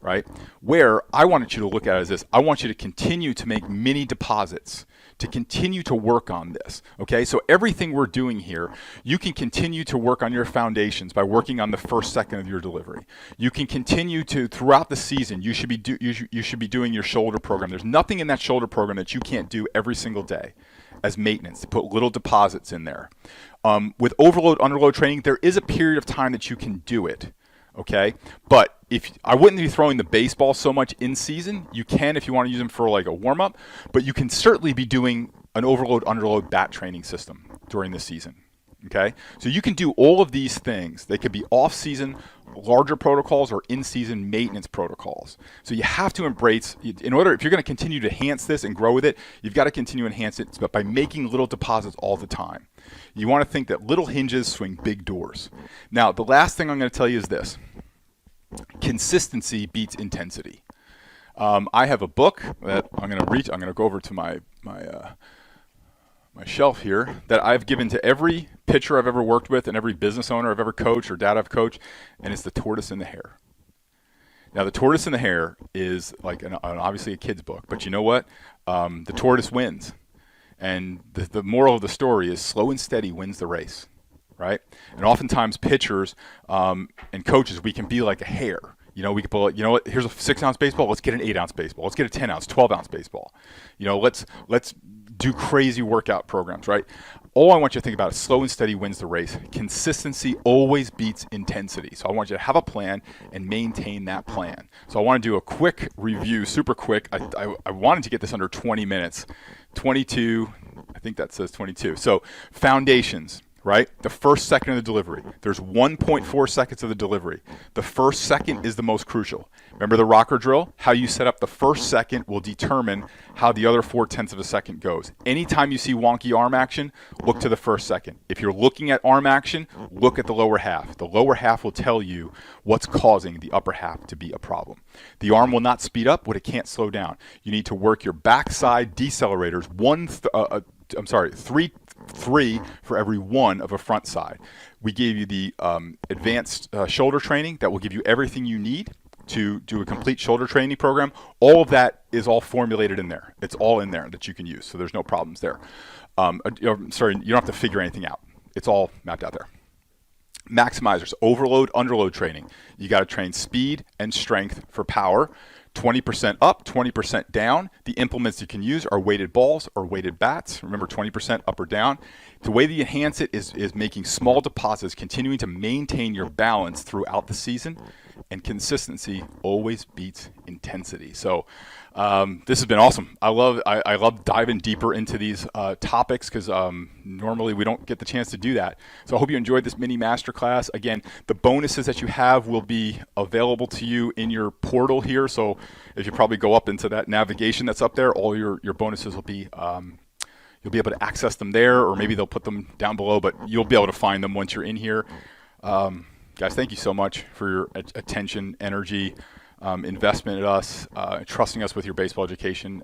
Right? Where I wanted you to look at it as this, I want you to continue to make mini deposits, to continue to work on this. Okay? So everything we're doing here, you can continue to work on your foundations by working on the first second of your delivery. You can continue to, throughout the season, you should be doing your shoulder program. There's nothing in that shoulder program that you can't do every single day as maintenance, to put little deposits in there. With overload, underload training, there is a period of time that you can do it. Okay, but if I wouldn't be throwing the baseball so much in season, you can if you want to use them for like a warm up, but you can certainly be doing an overload underload bat training system during the season. Okay, so you can do all of these things. They could be off season larger protocols or in season maintenance protocols. So you have to embrace, if you're going to continue to enhance this and grow with it, you've got to continue to enhance it, but by making little deposits all the time. You want to think that little hinges swing big doors. Now, the last thing I'm going to tell you is this. Consistency beats intensity. I have a book that I'm going to reach. I'm going to go over to my shelf here that I've given to every pitcher I've ever worked with and every business owner I've ever coached or dad I've coached, and it's The Tortoise and the Hare. Now, The Tortoise and the Hare is like obviously a kid's book, but you know what? The tortoise wins. And the moral of the story is slow and steady wins the race, right? And oftentimes pitchers and coaches, we can be like a hare. You know, we could pull, you know what, here's a 6-ounce baseball, let's get an 8-ounce baseball. Let's get a 10-ounce, 12-ounce baseball. You know, let's do crazy workout programs, right? All I want you to think about is slow and steady wins the race. Consistency always beats intensity. So I want you to have a plan and maintain that plan. So I want to do a quick review, super quick. I wanted to get this under 20 minutes. 22, I think that says 22. So foundations, right? The first second of the delivery. There's 1.4 seconds of the delivery. The first second is the most crucial. Remember the rocker drill? How you set up the first second will determine how the other 0.4 of a second goes. Anytime you see wonky arm action, look to the first second. If you're looking at arm action, look at the lower half. The lower half will tell you what's causing the upper half to be a problem. The arm will not speed up what it can't slow down. You need to work your backside decelerators, three for every one of a front side. We gave you the advanced shoulder training that will give you everything you need to do a complete shoulder training program. All of that is all formulated in there. It's all in there that you can use, so there's no problems there. You don't have to figure anything out. It's all mapped out there. Maximizers, overload, underload training. You got to train speed and strength for power. 20% up, 20% down. The implements you can use are weighted balls or weighted bats. Remember, 20% up or down. The way that you enhance it is making small deposits, continuing to maintain your balance throughout the season, and consistency always beats intensity. So this has been awesome. I love diving deeper into these topics because normally we don't get the chance to do that. So I hope you enjoyed this mini masterclass. Again, the bonuses that you have will be available to you in your portal here. So if you probably go up into that navigation that's up there, all your bonuses will be you'll be able to access them there, or maybe they'll put them down below, but you'll be able to find them once you're in here. Guys, thank you so much for your attention, energy, investment in us, trusting us with your baseball education.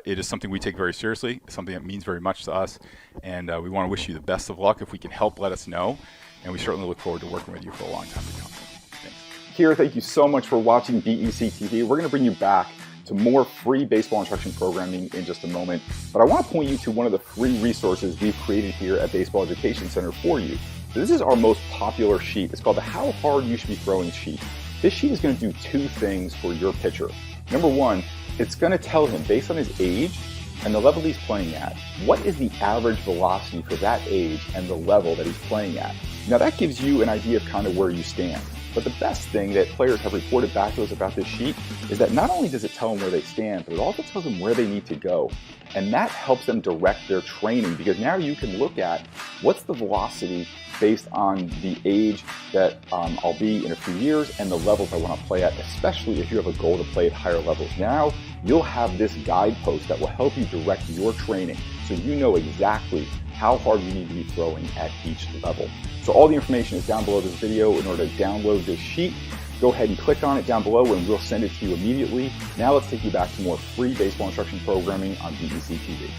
It is something we take very seriously, something that means very much to us, and we want to wish you the best of luck. If we can help, let us know, and we certainly look forward to working with you for a long time to come. Thanks. Kira, thank you so much for watching BEC TV. We're going to bring you back to more free baseball instruction programming in just a moment, but I want to point you to one of the free resources we've created here at Baseball Education Center for you. This is our most popular sheet. It's called the How Hard You Should Be Throwing sheet. This sheet is going to do two things for your pitcher. Number one, it's going to tell him, based on his age and the level he's playing at, what is the average velocity for that age and the level that he's playing at. Now that gives you an idea of kind of where you stand. But the best thing that players have reported back to us about this sheet is that not only does it tell them where they stand, but it also tells them where they need to go. And that helps them direct their training, because now you can look at what's the velocity based on the age that I'll be in a few years and the levels I want to play at, especially if you have a goal to play at higher levels. Now you'll have this guidepost that will help you direct your training so you know exactly how hard you need to be throwing at each level. So all the information is down below this video. In order to download this sheet, go ahead and click on it down below and we'll send it to you immediately. Now let's take you back to more free baseball instruction programming on Bec TV.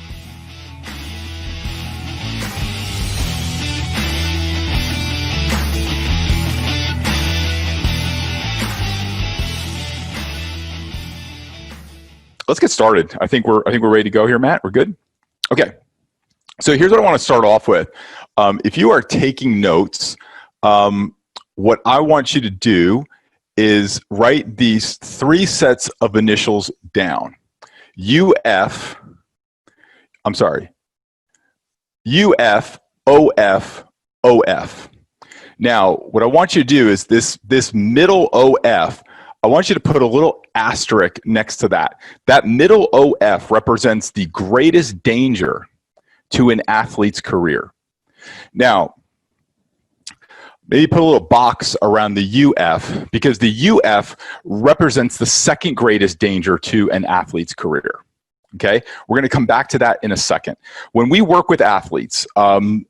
Let's get started. I think we're ready to go here, Matt. We're good? Okay. So here's what I want to start off with. If you are taking notes, what I want you to do is write these three sets of initials down. UF, OF. Now, what I want you to do is this middle OF, I want you to put a little asterisk next to that. That middle OF represents the greatest danger to an athlete's career. Now, maybe put a little box around the UF, because the UF represents the second greatest danger to an athlete's career. Okay, we're going to come back to that in a second. When we work with athletes,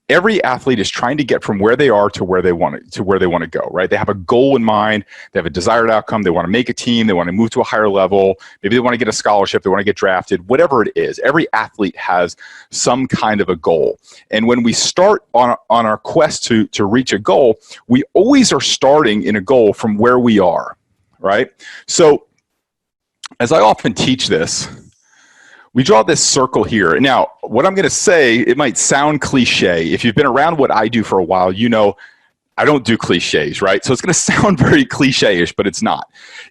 every athlete is trying to get from where they are to where they want to go. Right? They have a goal in mind. They have a desired outcome. They want to make a team. They want to move to a higher level. Maybe they want to get a scholarship. They want to get drafted. Whatever it is, every athlete has some kind of a goal. And when we start on our quest to reach a goal, we always are starting in a goal from where we are. Right? So, as I often teach this, we draw this circle here. Now, what I'm going to say, it might sound cliche. If you've been around what I do for a while, you know I don't do cliches, right? So it's going to sound very cliche-ish, but it's not.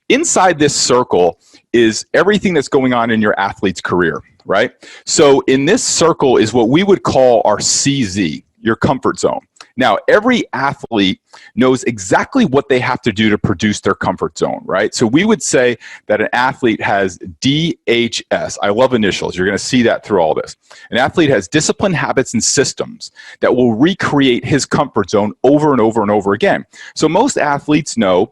Inside this circle is everything that's going on in your athlete's career, right? So in this circle is what we would call our CZ, your comfort zone. Now, every athlete knows exactly what they have to do to produce their comfort zone, right? So we would say that an athlete has DHS. I love initials. You're going to see that through all this. An athlete has discipline, habits, and systems that will recreate his comfort zone over and over and over again. So most athletes know,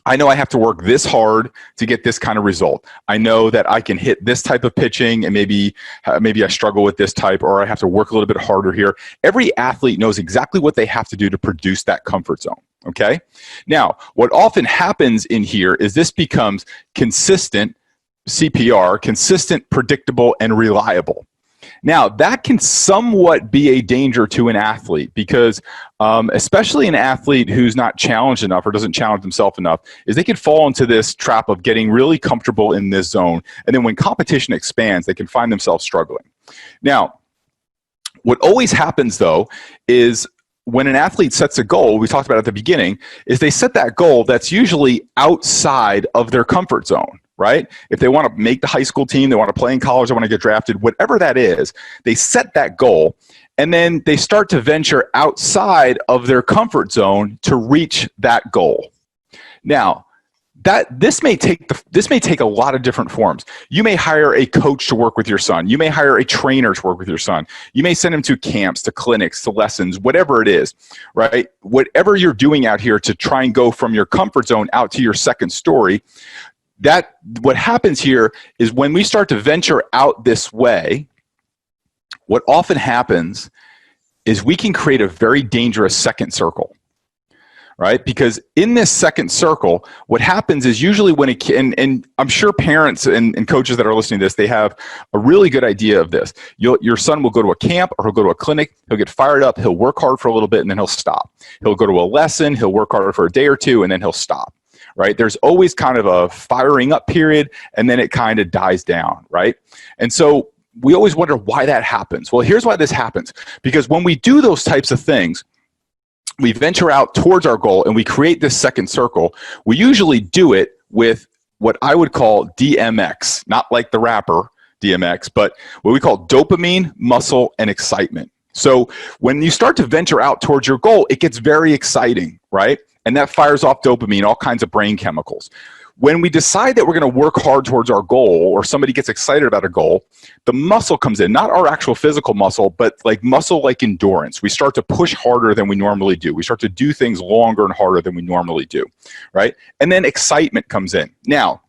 I know I have to work this hard to get this kind of result. I know that I can hit this type of pitching and maybe I struggle with this type, or I have to work a little bit harder here. Every athlete knows exactly what they have to do to produce that comfort zone, okay? Now, what often happens in here is this becomes consistent, CPR, consistent, predictable, and reliable. Now, that can somewhat be a danger to an athlete because especially an athlete who's not challenged enough or doesn't challenge himself enough, is they can fall into this trap of getting really comfortable in this zone. And then when competition expands, they can find themselves struggling. Now, what always happens, though, is when an athlete sets a goal, we talked about at the beginning, is they set that goal that's usually outside of their comfort zone. Right? If they want to make the high school team, they want to play in college, they want to get drafted, whatever that is, they set that goal and then they start to venture outside of their comfort zone to reach that goal. Now, this may take a lot of different forms. You may hire a coach to work with your son. You may hire a trainer to work with your son. You may send him to camps, to clinics, to lessons, whatever it is, right? Whatever you're doing out here to try and go from your comfort zone out to your second story, that what happens here is when we start to venture out this way, what often happens is we can create a very dangerous second circle, right? Because in this second circle, what happens is usually when a kid, and I'm sure parents and coaches that are listening to this, they have a really good idea of this. Your son will go to a camp or he'll go to a clinic, he'll get fired up, he'll work hard for a little bit, and then he'll stop. He'll go to a lesson, he'll work hard for a day or two, and then he'll stop. right? There's always kind of a firing up period, and then it kind of dies down, right? And so we always wonder why that happens. Well, here's why this happens. Because when we do those types of things, we venture out towards our goal and we create this second circle. We usually do it with what I would call DMX, not like the rapper DMX, but what we call dopamine, muscle, and excitement. So when you start to venture out towards your goal, it gets very exciting, right? And that fires off dopamine, all kinds of brain chemicals. When we decide that we're going to work hard towards our goal, or somebody gets excited about a goal, the muscle comes in, not our actual physical muscle, but like muscle like endurance. We start to push harder than we normally do. We start to do things longer and harder than we normally do, right? And then excitement comes in. Now,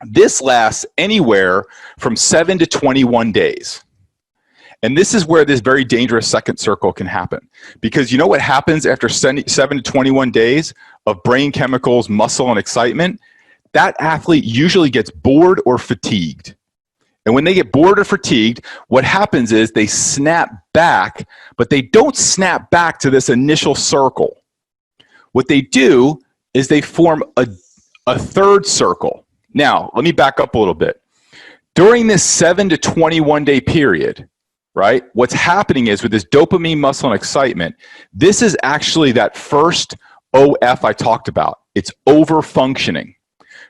this lasts anywhere from 7 to 21 days. And this is where this very dangerous second circle can happen. Because you know what happens after 7 to 21 days of brain chemicals, muscle, and excitement? That athlete usually gets bored or fatigued. And when they get bored or fatigued, what happens is they snap back, but they don't snap back to this initial circle. What they do is they form a third circle. Now, let me back up a little bit. During this 7 to 21 day period, right, what's happening is with this dopamine, muscle, and excitement, this is actually that first OF I talked about. It's over-functioning.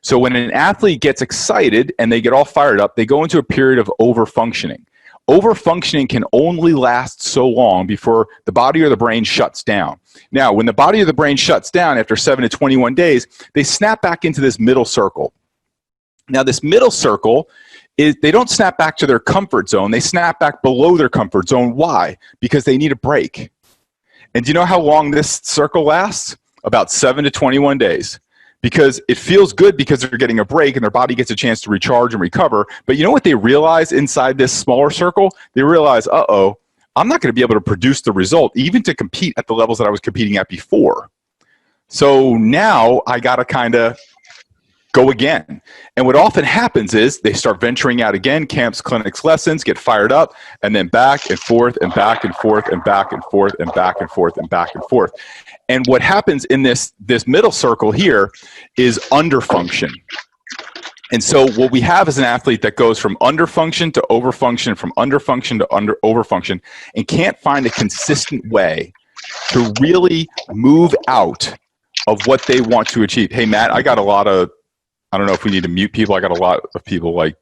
So when an athlete gets excited and they get all fired up, they go into a period of over-functioning. Over-functioning can only last so long before the body or the brain shuts down. Now, when the body or the brain shuts down after 7 to 21 days, they snap back into this middle circle. Now, this middle circle is, they don't snap back to their comfort zone. They snap back below their comfort zone. Why? Because they need a break. And do you know how long this circle lasts? About 7 to 21 days. Because it feels good because they're getting a break and their body gets a chance to recharge and recover. But you know what they realize inside this smaller circle? They realize, uh-oh, I'm not going to be able to produce the result, even to compete at the levels that I was competing at before. So now I got to kind of go again. And what often happens is they start venturing out again, camps, clinics, lessons, get fired up, and then back and forth and back and forth and back and forth and back and forth and back and forth. And what happens in this middle circle here is underfunction. And so what we have is an athlete that goes from underfunction to overfunction, from underfunction to overfunction, and can't find a consistent way to really move out of what they want to achieve. Hey, Matt, I got a lot of, I don't know if we need to mute people. I got a lot of people like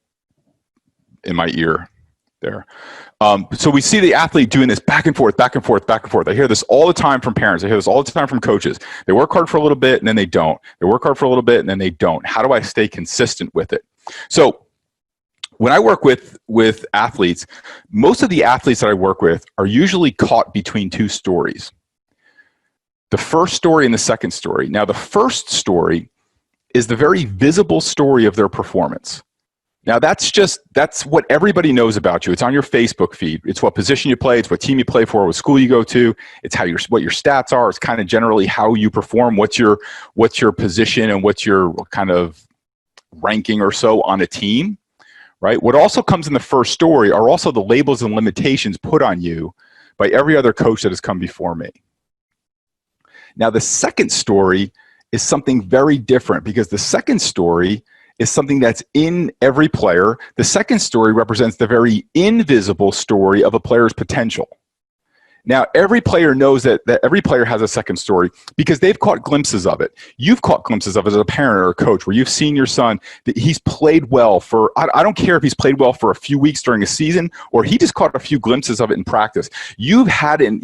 in my ear there. So we see the athlete doing this back and forth, back and forth, back and forth. I hear this all the time from parents. I hear this all the time from coaches. They work hard for a little bit and then they don't. They work hard for a little bit and then they don't. How do I stay consistent with it? So when I work with athletes, most of the athletes that I work with are usually caught between two stories. The first story and the second story. Now, the first story is the very visible story of their performance. Now, that's what everybody knows about you. It's on your Facebook feed. It's what position you play. It's what team you play for, what school you go to. It's what your stats are. It's kind of generally how you perform. What's your position and what's your kind of ranking or so on a team, right? What also comes in the first story are also the labels and limitations put on you by every other coach that has come before me. Now, the second story is something very different because the second story is something that's in every player. The second story represents the very invisible story of a player's potential. Now, every player knows that every player has a second story because they've caught glimpses of it. You've caught glimpses of it as a parent or a coach where you've seen your son that he's played well for, I don't care if he's played well for a few weeks during a season or he just caught a few glimpses of it in practice. You've had an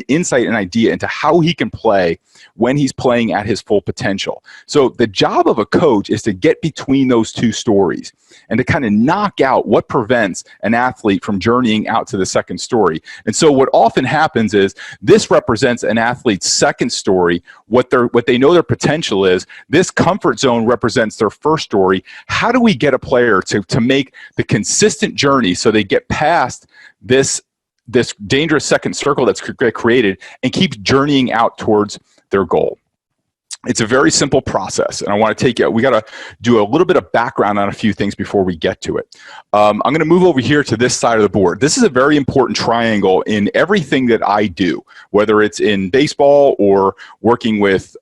insight and idea into how he can play when he's playing at his full potential. So the job of a coach is to get between those two stories and to kind of knock out what prevents an athlete from journeying out to the second story. And so what often happens is this represents an athlete's second story, what they know their potential is. This comfort zone represents their first story. How do we get a player to make the consistent journey so they get past this dangerous second circle that's created and keep journeying out towards their goal? It's a very simple process, and I want to take it. We got to do a little bit of background on a few things before we get to it. I'm going to move over here to this side of the board. This is a very important triangle in everything that I do, whether it's in baseball or working with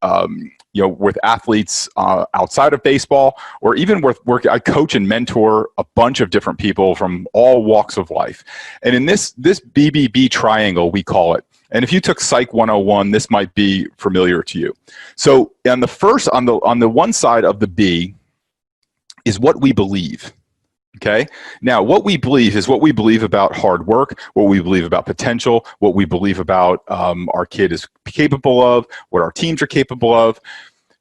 with athletes outside of baseball, or even with work. I coach and mentor a bunch of different people from all walks of life. And in this BBB triangle, we call it. And if you took Psych 101, this might be familiar to you. So on the one side of the B is what we believe. Okay. Now, what we believe is what we believe about hard work, what we believe about potential, what we believe about our kid is capable of, what our teams are capable of.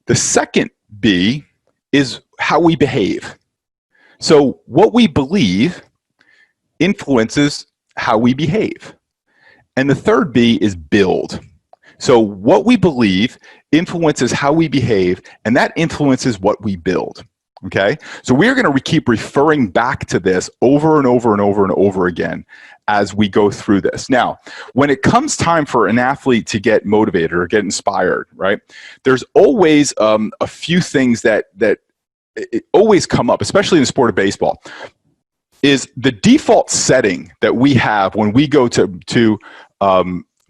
The second B is how we behave. So what we believe influences how we behave. And the third B is build. So what we believe influences how we behave, and that influences what we build. Okay, so we're going to keep referring back to this over and over and over and over again as we go through this. Now, when it comes time for an athlete to get motivated or get inspired, right, there's always a few things that always come up, especially in the sport of baseball, is the default setting that we have when we go to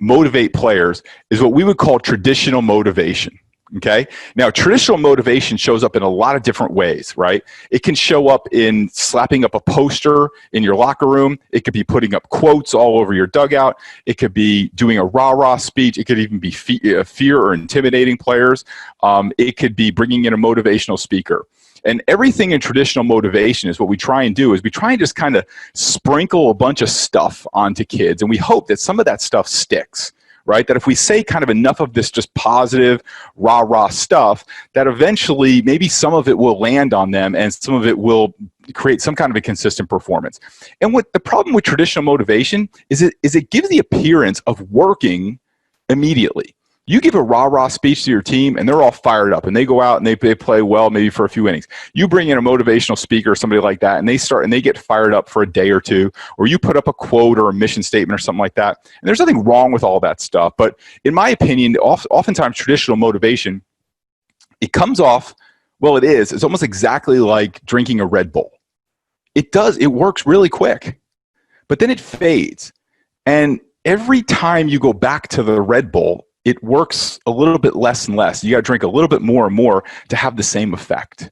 motivate players is what we would call traditional motivation. Okay. Now, traditional motivation shows up in a lot of different ways, right? It can show up in slapping up a poster in your locker room. It could be putting up quotes all over your dugout. It could be doing a rah-rah speech. It could even be fear or intimidating players. It could be bringing in a motivational speaker. And everything in traditional motivation is what we try and do is we try and just kind of sprinkle a bunch of stuff onto kids. And we hope that some of that stuff sticks. Right? That if we say kind of enough of this just positive, rah-rah stuff, that eventually maybe some of it will land on them and some of it will create some kind of a consistent performance. And what the problem with traditional motivation is it gives the appearance of working immediately. You give a rah-rah speech to your team and they're all fired up and they go out and they play well maybe for a few innings. You bring in a motivational speaker or somebody like that and they get fired up for a day or two, or you put up a quote or a mission statement or something like that. And there's nothing wrong with all that stuff. But in my opinion, oftentimes traditional motivation, it comes off, well, it's almost exactly like drinking a Red Bull. It works really quick, but then it fades. And every time you go back to the Red Bull, it works a little bit less and less. You got to drink a little bit more and more to have the same effect,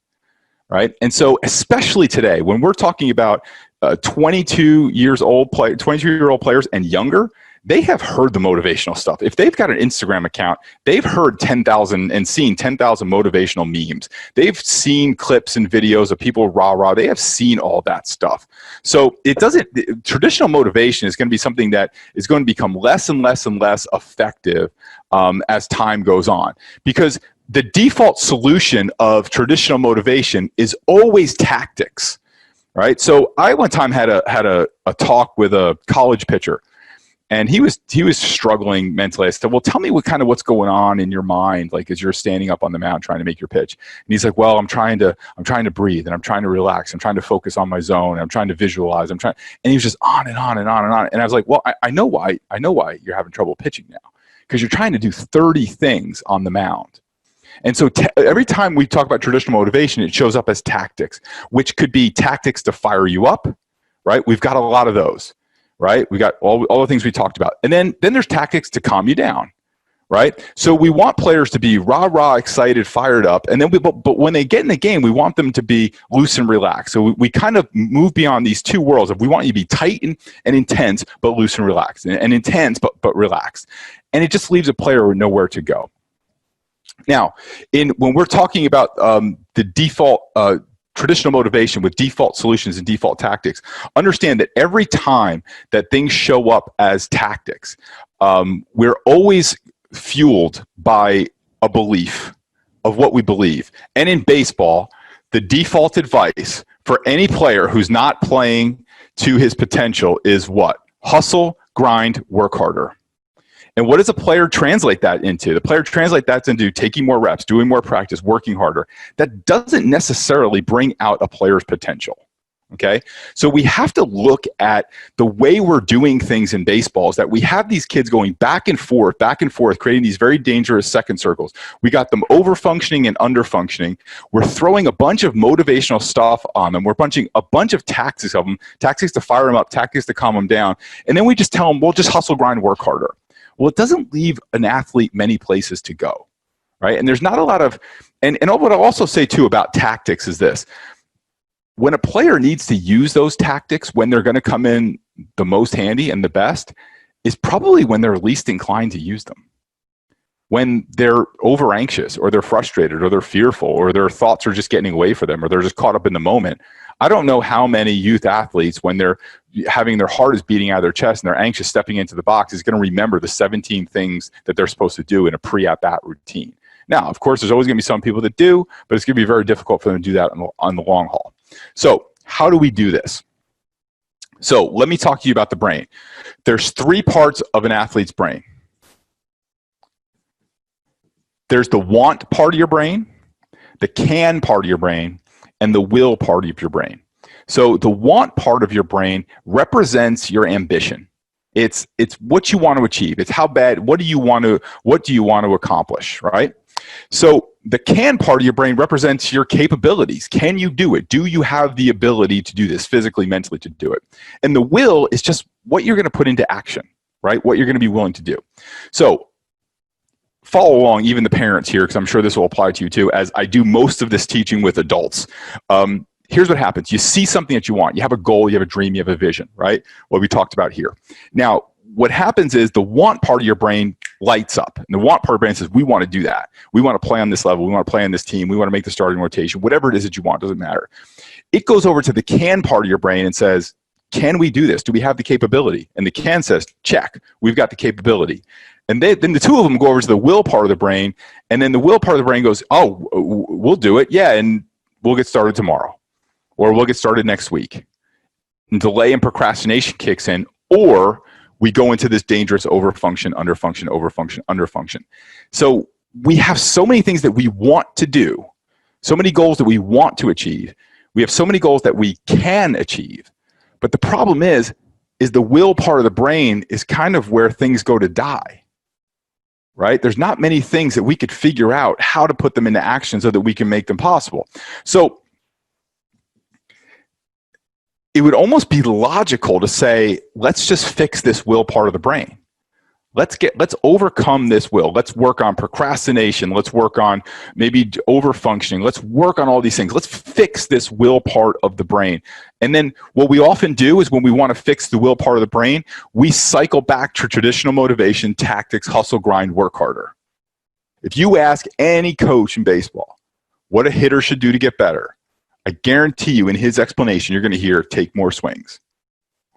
right? And so especially today, when we're talking about 22-year-old players and younger, they have heard the motivational stuff. If they've got an Instagram account, they've heard 10,000 and seen 10,000 motivational memes. They've seen clips and videos of people rah-rah. They have seen all that stuff. So traditional motivation is going to be something that is going to become less and less and less effective as time goes on, because the default solution of traditional motivation is always tactics, right? So I one time had a talk with a college pitcher. And he was struggling mentally. I said, well, tell me what's going on in your mind, like as you're standing up on the mound trying to make your pitch. And he's like, well, I'm trying to breathe and I'm trying to relax. I'm trying to focus on my zone. I'm trying to visualize. And he was just on and on and on and on. And I was like, well, I know why you're having trouble pitching now, because you're trying to do 30 things on the mound. And so every time we talk about traditional motivation, it shows up as tactics, which could be tactics to fire you up, right? We've got a lot of those. Right? We got all the things we talked about. And then there's tactics to calm you down, right? So we want players to be rah-rah, excited, fired up. And then but when they get in the game, we want them to be loose and relaxed. So we kind of move beyond these two worlds of we want you to be tight and intense, but loose and relaxed, and intense, but relaxed. And it just leaves a player with nowhere to go. Now, when we're talking about the default traditional motivation with default solutions and default tactics, understand that every time that things show up as tactics, we're always fueled by a belief of what we believe. And in baseball, the default advice for any player who's not playing to his potential is what? Hustle, grind, work harder. And what does a player translate that into? The player translate that into taking more reps, doing more practice, working harder. That doesn't necessarily bring out a player's potential. Okay? So we have to look at the way we're doing things in baseball is that we have these kids going back and forth, creating these very dangerous second circles. We got them over-functioning and under-functioning. We're throwing a bunch of motivational stuff on them. We're punching a bunch of tactics of them, tactics to fire them up, tactics to calm them down. And then we just tell them, well, just hustle, grind, work harder. Well, it doesn't leave an athlete many places to go, right? And there's not a lot of, and what I'll also say too about tactics is this. When a player needs to use those tactics, when they're going to come in the most handy and the best, is probably when they're least inclined to use them. When they're over anxious or they're frustrated or they're fearful or their thoughts are just getting away from them or they're just caught up in the moment. I don't know how many youth athletes, when they're having their heart is beating out of their chest and they're anxious stepping into the box, is going to remember the 17 things that they're supposed to do in a pre-at-bat routine. Now, of course, there's always going to be some people that do, but it's going to be very difficult for them to do that on the long haul. So how do we do this? So let me talk to you about the brain. There's 3 parts of an athlete's brain. There's the want part of your brain, the can part of your brain, and the will part of your brain. So the want part of your brain represents your ambition. It's what you want to achieve. It's how bad, what do you want to accomplish, right? So the can part of your brain represents your capabilities. Can you do it? Do you have the ability to do this physically, mentally to do it? And the will is just what you're going to put into action, right? What you're going to be willing to do. So follow along, even the parents here, because I'm sure this will apply to you too, as I do most of this teaching with adults. Here's what happens. You see something that you want. You have a goal, you have a dream, you have a vision, right? What we talked about here. Now, what happens is the want part of your brain lights up. And the want part of your brain says, we want to do that. We want to play on this level. We want to play on this team. We want to make the starting rotation. Whatever it is that you want, doesn't matter. It goes over to the can part of your brain and says, can we do this? Do we have the capability? And the can says, check, we've got the capability. And then the two of them go over to the will part of the brain, and then the will part of the brain goes, oh, we'll do it, yeah, and we'll get started tomorrow, or we'll get started next week. And delay and procrastination kicks in, or we go into this dangerous overfunction, underfunction, overfunction, underfunction. So we have so many things that we want to do, so many goals that we want to achieve. We have so many goals that we can achieve. But the problem is the will part of the brain is kind of where things go to die. Right? There's not many things that we could figure out how to put them into action so that we can make them possible. So it would almost be logical to say, let's just fix this will part of the brain. Let's overcome this will. Let's work on procrastination. Let's work on maybe over-functioning. Let's work on all these things. Let's fix this will part of the brain. And then what we often do is when we want to fix the will part of the brain, we cycle back to traditional motivation, tactics, hustle, grind, work harder. If you ask any coach in baseball what a hitter should do to get better, I guarantee you in his explanation, you're going to hear take more swings.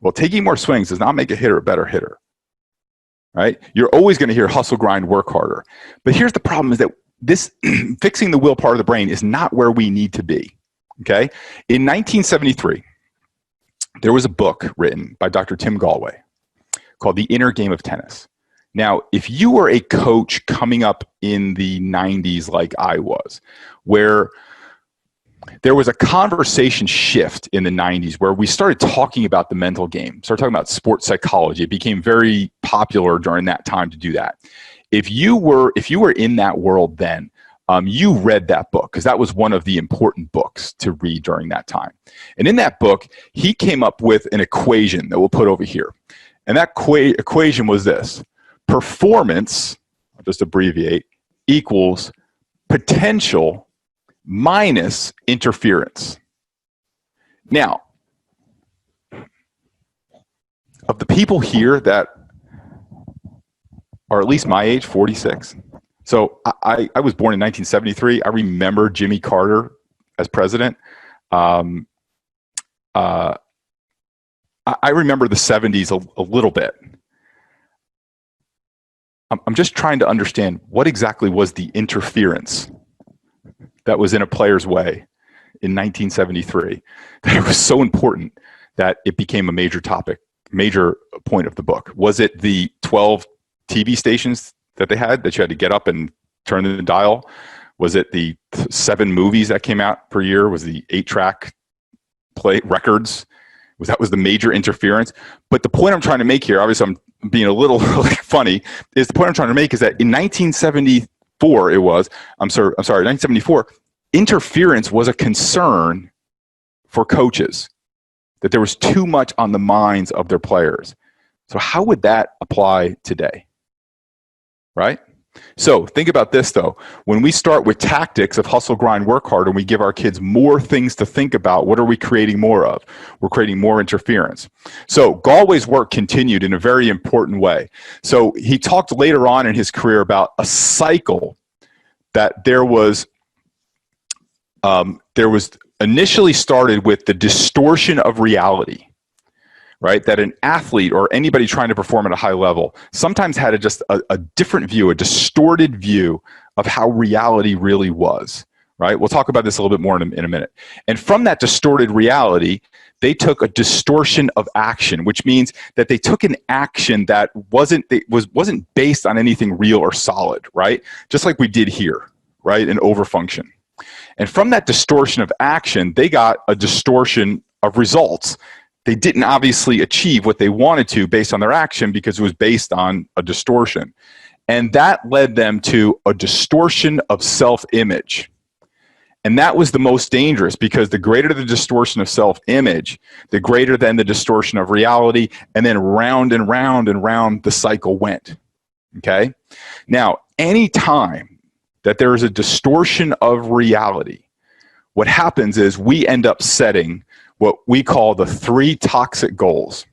Well, taking more swings does not make a hitter a better hitter. Right? You're always going to hear hustle, grind, work harder. But here's the problem is that this fixing the will part of the brain is not where we need to be. Okay? In 1973, there was a book written by Dr. Tim Galway called The Inner Game of Tennis. Now, if you were a coach coming up in the 90s like I was, where there was a conversation shift in the 90s where we started talking about the mental game, started talking about sports psychology. It became very popular during that time to do that. If you were in that world then, you read that book because that was one of the important books to read during that time. And in that book, he came up with an equation that we'll put over here. And that equation was this: performance, I'll just abbreviate, equals potential minus interference. Now, of the people here that are at least my age, 46. So I was born in 1973. I remember Jimmy Carter as president. I remember the 70s a little bit. I'm just trying to understand what exactly was the interference that was in a player's way in 1973, that it was so important that it became a major topic, major point of the book. Was it the 12 TV stations that they had that you had to get up and turn the dial? Was it the 7 movies that came out per year? Was the 8-track play records? Was the major interference? But the point I'm trying to make here, obviously I'm being a little funny, is the point I'm trying to make is that in 1974, 1974, interference was a concern for coaches, that there was too much on the minds of their players. So how would that apply today? Right? So think about this, though. When we start with tactics of hustle, grind, work hard, and we give our kids more things to think about, what are we creating more of? We're creating more interference. So Galway's work continued in a very important way. So he talked later on in his career about a cycle that there was initially started with the distortion of reality. Right, that an athlete or anybody trying to perform at a high level sometimes had just a different view, a distorted view of how reality really was. Right, we'll talk about this a little bit more in a minute. And from that distorted reality, they took a distortion of action, which means that they took an action that wasn't based on anything real or solid. Right, just like we did here. Right, an overfunction. And from that distortion of action, they got a distortion of results. They didn't obviously achieve what they wanted to based on their action because it was based on a distortion. And that led them to a distortion of self-image. And that was the most dangerous because the greater the distortion of self-image, the greater then the distortion of reality, and then round and round and round the cycle went. Okay? Now, any time that there is a distortion of reality, what happens is we end up setting what we call the 3 toxic goals.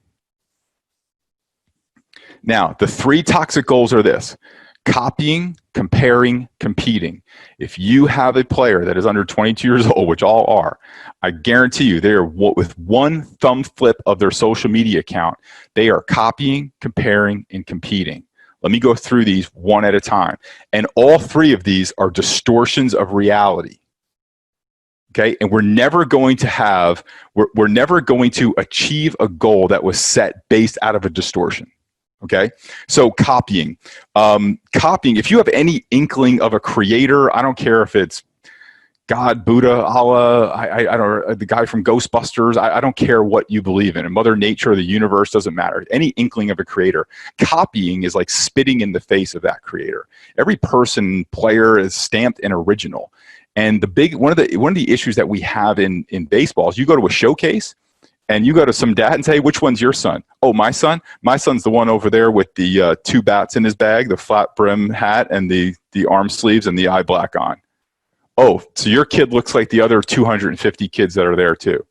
Now, the 3 toxic goals are this: copying, comparing, competing. If you have a player that is under 22 years old, which all are, I guarantee you they are, with one thumb flip of their social media account, they are copying, comparing, and competing. Let me go through these one at a time. And all 3 of these are distortions of reality. Okay, and we're never going to achieve a goal that was set based out of a distortion. Okay, so copying. If you have any inkling of a creator, I don't care if it's God, Buddha, Allah, I don't know, the guy from Ghostbusters, I don't care what you believe in. And Mother Nature, the universe, doesn't matter. Any inkling of a creator. Copying is like spitting in the face of that creator. Every person, player is stamped an original. And one of the issues that we have in baseball is you go to a showcase and you go to some dad and say, which one's your son? Oh, my son? My son's the one over there with the 2 bats in his bag, the flat brim hat, and the arm sleeves and the eye black on. Oh, so your kid looks like the other 250 kids that are there too.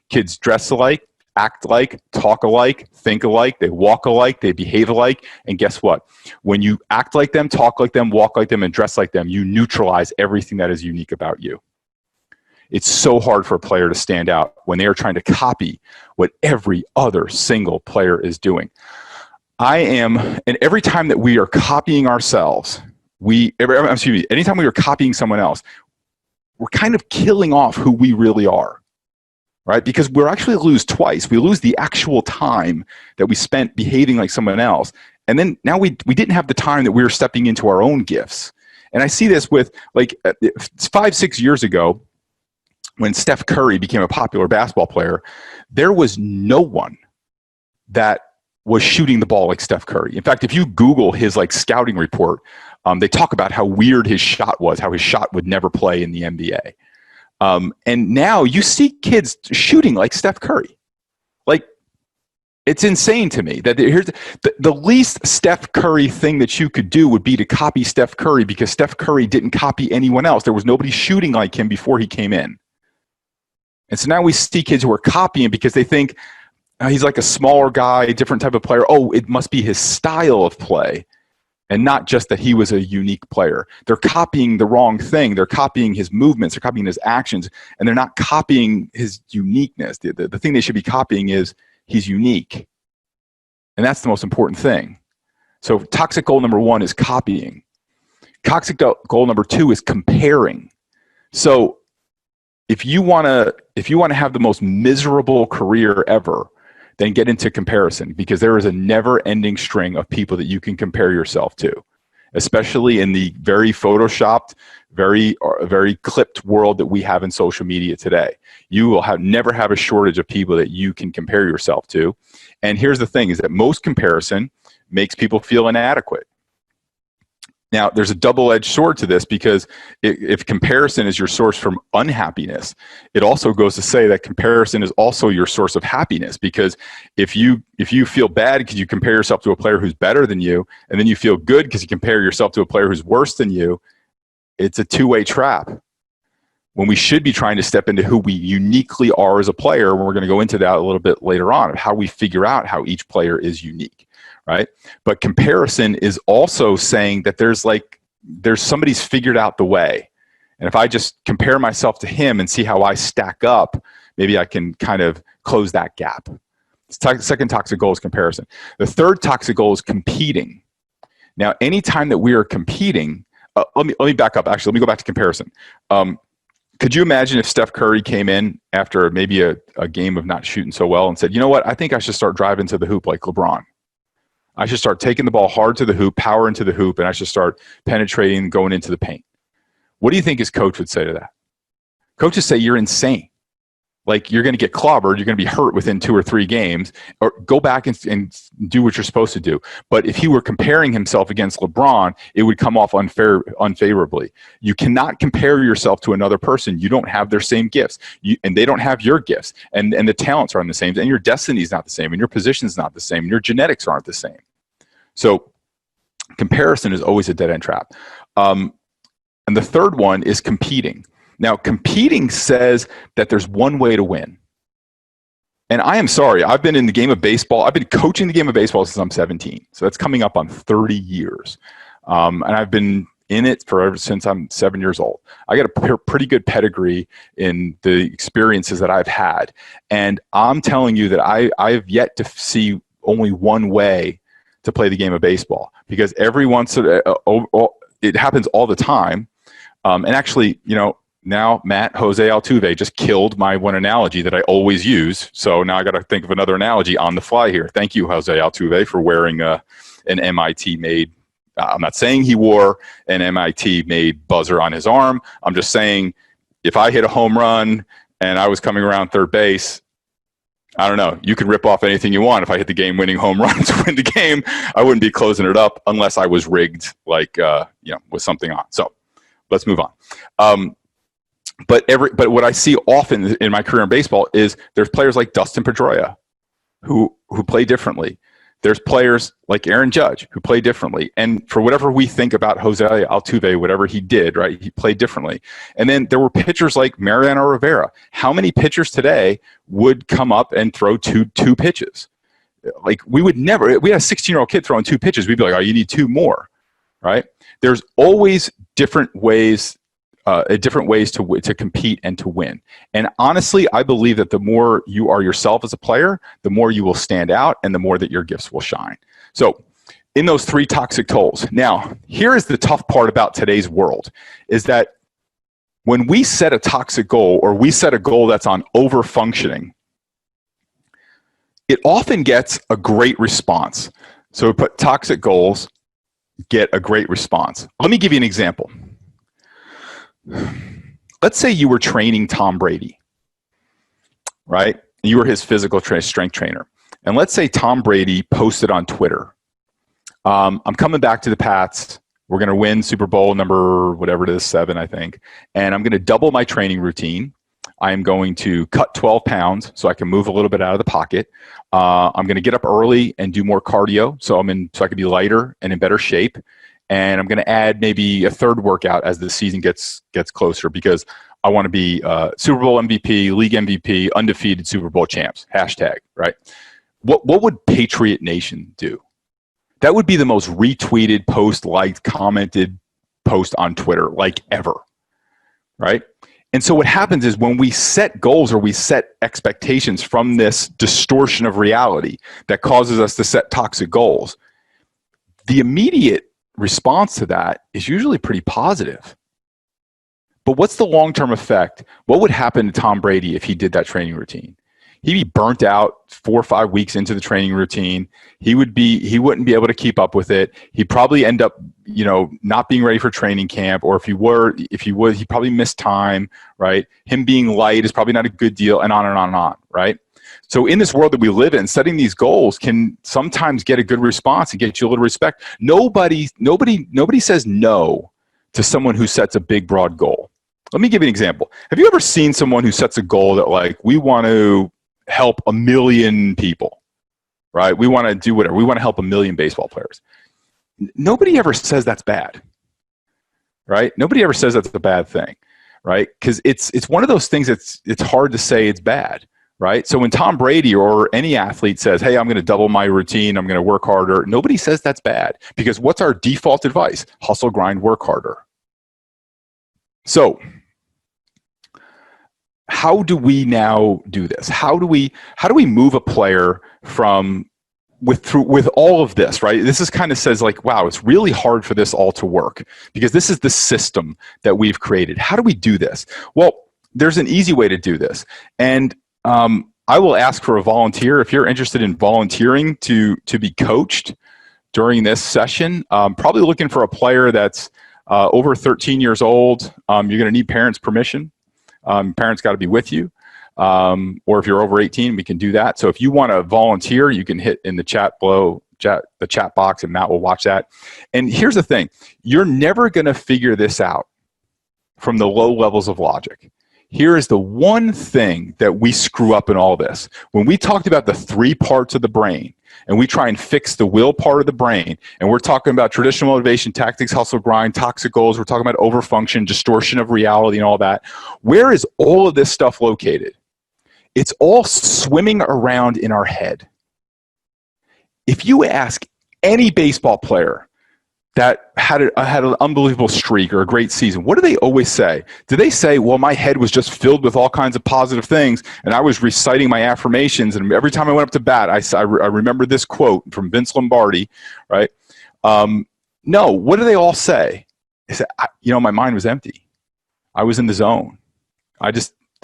Kids dress alike, act alike, talk alike, think alike, they walk alike, they behave alike, and guess what? When you act like them, talk like them, walk like them, and dress like them, you neutralize everything that is unique about you. It's so hard for a player to stand out when they are trying to copy what every other single player is doing. And every time that we are copying ourselves, anytime we are copying someone else, we're kind of killing off who we really are. Right? Because we're actually lose twice. We lose the actual time that we spent behaving like someone else. And then now we didn't have the time that we were stepping into our own gifts. And I see this with 5-6 years ago when Steph Curry became a popular basketball player, there was no one that was shooting the ball like Steph Curry. In fact, if you Google his scouting report, they talk about how weird his shot was, how his shot would never play in the NBA. And now you see kids shooting like Steph Curry. It's insane to me that here's the least Steph Curry thing that you could do would be to copy Steph Curry, because Steph Curry didn't copy anyone else. There was nobody shooting like him before he came in. And so now we see kids who are copying because they think he's like a smaller guy, different type of player. Oh, it must be his style of play, and not just that he was a unique player. They're copying the wrong thing. They're copying his movements. They're copying his actions, and they're not copying his uniqueness. The thing they should be copying is he's unique. And that's the most important thing. So toxic goal number 1 is copying. Toxic goal number 2 is comparing. So if you want to have the most miserable career ever, then get into comparison, because there is a never-ending string of people that you can compare yourself to, especially in the very photoshopped, very clipped world that we have in social media today. You will never have a shortage of people that you can compare yourself to. And here's the thing, is that most comparison makes people feel inadequate. Now, there's a double-edged sword to this, because if comparison is your source from unhappiness, it also goes to say that comparison is also your source of happiness. Because if you feel bad because you compare yourself to a player who's better than you, and then you feel good because you compare yourself to a player who's worse than you, it's a two-way trap. When we should be trying to step into who we uniquely are as a player, and we're going to go into that a little bit later on, of how we figure out how each player is unique. Right? But comparison is also saying that there's somebody's figured out the way. And if I just compare myself to him and see how I stack up, maybe I can kind of close that gap. The second toxic goal is comparison. The third toxic goal is competing. Now, anytime that we are competing, let me back up. Actually, let me go back to comparison. Could you imagine if Steph Curry came in after maybe a game of not shooting so well and said, you know what, I think I should start driving to the hoop like LeBron. I should start taking the ball hard to the hoop, power into the hoop, and I should start penetrating, going into the paint. What do you think his coach would say to that? Coaches say, you're insane. Like, you're going to get clobbered. You're going to be hurt within 2 or 3 games, or go back and do what you're supposed to do. But if he were comparing himself against LeBron, it would come off unfavorably. You cannot compare yourself to another person. You don't have their same gifts, and they don't have your gifts, and the talents aren't the same, and your destiny is not the same, and your position is not the same, and your genetics aren't the same. So comparison is always a dead-end trap. And the third one is competing. Now, competing says that there's one way to win. And I am sorry, I've been in the game of baseball. I've been coaching the game of baseball since I'm 17. So that's coming up on 30 years. And I've been in it ever since I'm 7 years old. I got a pretty good pedigree in the experiences that I've had. And I'm telling you that I've yet to see only one way to play the game of baseball, because every once it happens all the time. And actually, now Jose Altuve just killed my one analogy that I always use. So now I got to think of another analogy on the fly here. Thank you, Jose Altuve, for wearing an MIT-made. I'm not saying he wore an MIT-made buzzer on his arm. I'm just saying, if I hit a home run and I was coming around third base, I don't know. You can rip off anything you want. If I hit the game-winning home run to win the game, I wouldn't be closing it up unless I was rigged, with something on. So let's move on. But what I see often in my career in baseball is there's players like Dustin Pedroia who play differently. There's players like Aaron Judge who play differently. And for whatever we think about Jose Altuve, whatever he did, right, he played differently. And then there were pitchers like Mariano Rivera. How many pitchers today would come up and throw two pitches? Like, we had a 16-year-old kid throwing 2 pitches. We'd be like, oh, you need 2 more, right? There's always different ways to compete and to win. And honestly, I believe that the more you are yourself as a player, the more you will stand out and the more that your gifts will shine. So in those 3 toxic goals. Now, here is the tough part about today's world, is that when we set a toxic goal, or we set a goal that's on over-functioning, it often gets a great response. So we put toxic goals, get a great response. Let me give you an example. Let's say you were training Tom Brady, right? You were his physical strength trainer. And let's say Tom Brady posted on Twitter, I'm coming back to the Pats. We're going to win Super Bowl number, whatever it is, 7, I think. And I'm going to double my training routine. I am going to cut 12 pounds so I can move a little bit out of the pocket. I'm going to get up early and do more cardio so I can be lighter and in better shape. And I'm going to add maybe a 3rd workout as the season gets closer, because I want to be Super Bowl MVP, league MVP, undefeated Super Bowl champs, hashtag, right? What would Patriot Nation do? That would be the most retweeted post, liked, commented post on Twitter, like, ever, right? And so what happens is, when we set goals or we set expectations from this distortion of reality that causes us to set toxic goals, the immediate response to that is usually pretty positive. But what's the long-term effect? What would happen to Tom Brady if he did that training routine? He'd be burnt out 4 or 5 weeks into the training routine. He wouldn't be able to keep up with it. He'd probably end up, not being ready for training camp, or if he would, he'd probably miss time, right? Him being light is probably not a good deal, and on and on and on, right? So in this world that we live in, setting these goals can sometimes get a good response and get you a little respect. Nobody says no to someone who sets a big, broad goal. Let me give you an example. Have you ever seen someone who sets a goal that, like, we want to help 1 million people, right? We want to do whatever. We want to help 1 million baseball players. Nobody ever says that's bad, right? Nobody ever says that's a bad thing, right? Because it's one of those things that's it's hard to say it's bad, right? So when Tom Brady or any athlete says, hey, I'm going to double my routine, I'm going to work harder, nobody says that's bad, because what's our default advice? Hustle, grind, work harder. So how do we now do this? How do we move a player from with all of this, right? This is kind of says, like, wow, it's really hard for this all to work, because this is the system that we've created. How do we do this? Well, there's an easy way to do this. And I will ask for a volunteer. If you're interested in volunteering to be coached during this session, probably looking for a player that's over 13 years old. You're going to need parents' permission. Parents got to be with you. Or if you're over 18, we can do that. So if you want to volunteer, you can hit in the chat below, the chat box, and Matt will watch that. And here's the thing. You're never going to figure this out from the low levels of logic. Here is the one thing that we screw up in all this. When we talked about the 3 parts of the brain, and we try and fix the will part of the brain, and we're talking about traditional motivation, tactics, hustle, grind, toxic goals, we're talking about overfunction, distortion of reality, and all that. Where is all of this stuff located? It's all swimming around in our head. If you ask any baseball player that had an unbelievable streak or a great season, what do they always say? Do they say, well, my head was just filled with all kinds of positive things, and I was reciting my affirmations, and every time I went up to bat, I remember this quote from Vince Lombardi, right? No, what do they all say? They say, my mind was empty. I was in the zone.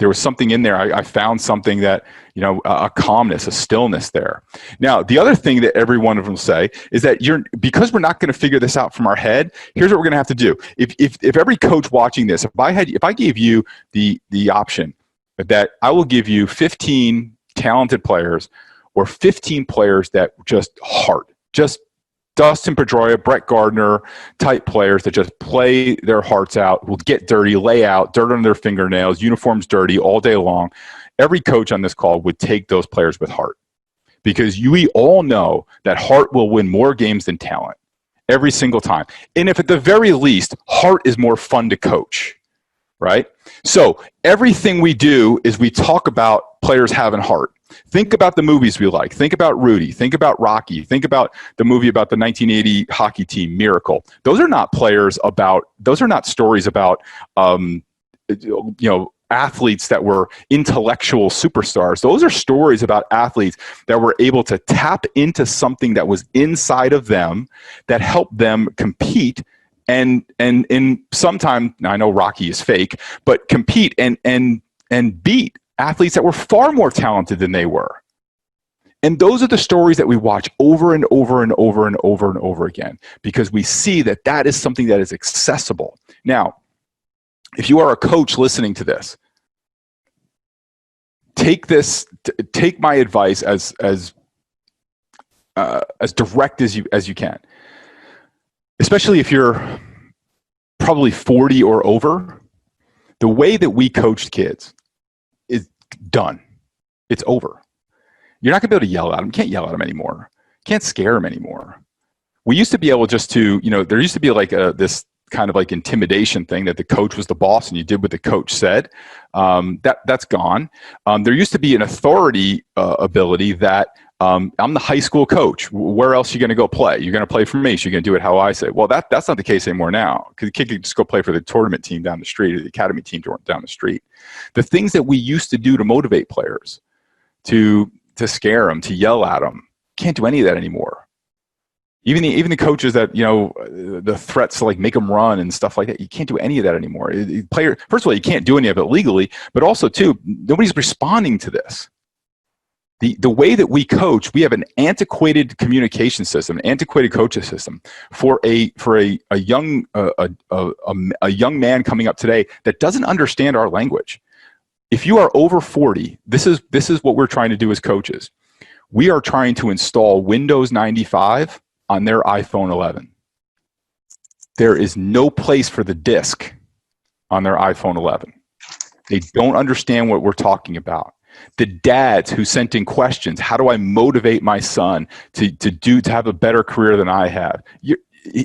There was something in there. I found something that, a calmness, a stillness there. Now, the other thing that every one of them say is that because we're not going to figure this out from our head, here's what we're going to have to do. If every coach watching this, if I gave you the option that I will give you 15 talented players or 15 players that just Dustin Pedroia, Brett Gardner type players that just play their hearts out, will get dirty, lay out, dirt on their fingernails, uniforms dirty all day long. Every coach on this call would take those players with heart, because we all know that heart will win more games than talent every single time. And if at the very least, heart is more fun to coach, right? So everything we do is we talk about players having heart. Think about the movies we like. Think about Rudy. Think about Rocky. Think about the movie about the 1980 hockey team, Miracle. Those are not stories about, athletes that were intellectual superstars. Those are stories about athletes that were able to tap into something that was inside of them that helped them compete and in sometime, I know Rocky is fake, but compete and beat athletes that were far more talented than they were. And those are the stories that we watch over and over and over and over and over again, because we see that is something that is accessible. Now, if you are a coach listening to this, take my advice as direct as you can. Especially if you're probably 40 or over, the way that we coached kids is done. It's over. You're not going to be able to yell at them. You can't yell at them anymore. Can't scare them anymore. We used to be able just to, there used to be like this kind of like intimidation thing that the coach was the boss and you did what the coach said. That's gone. There used to be an authority ability that I'm the high school coach. Where else are you going to go play? You're going to play for me, so you're going to do it how I say. Well, that's not the case anymore now, because the kid can just go play for the tournament team down the street or the academy team down the street. The things that we used to do to motivate players, to scare them, to yell at them, can't do any of that anymore. Even the coaches that, the threats to like make them run and stuff like that, you can't do any of that anymore. First of all, you can't do any of it legally, but also too, nobody's responding to this. The way that we coach, we have an antiquated communication system, an antiquated coaching system for a young man coming up today that doesn't understand our language. If you are over 40, this is what we're trying to do as coaches. We are trying to install Windows 95 on their iPhone 11. There is no place for the disk on their iPhone 11. They don't understand what we're talking about. The dads who sent in questions, how do I motivate my son to have a better career than I have?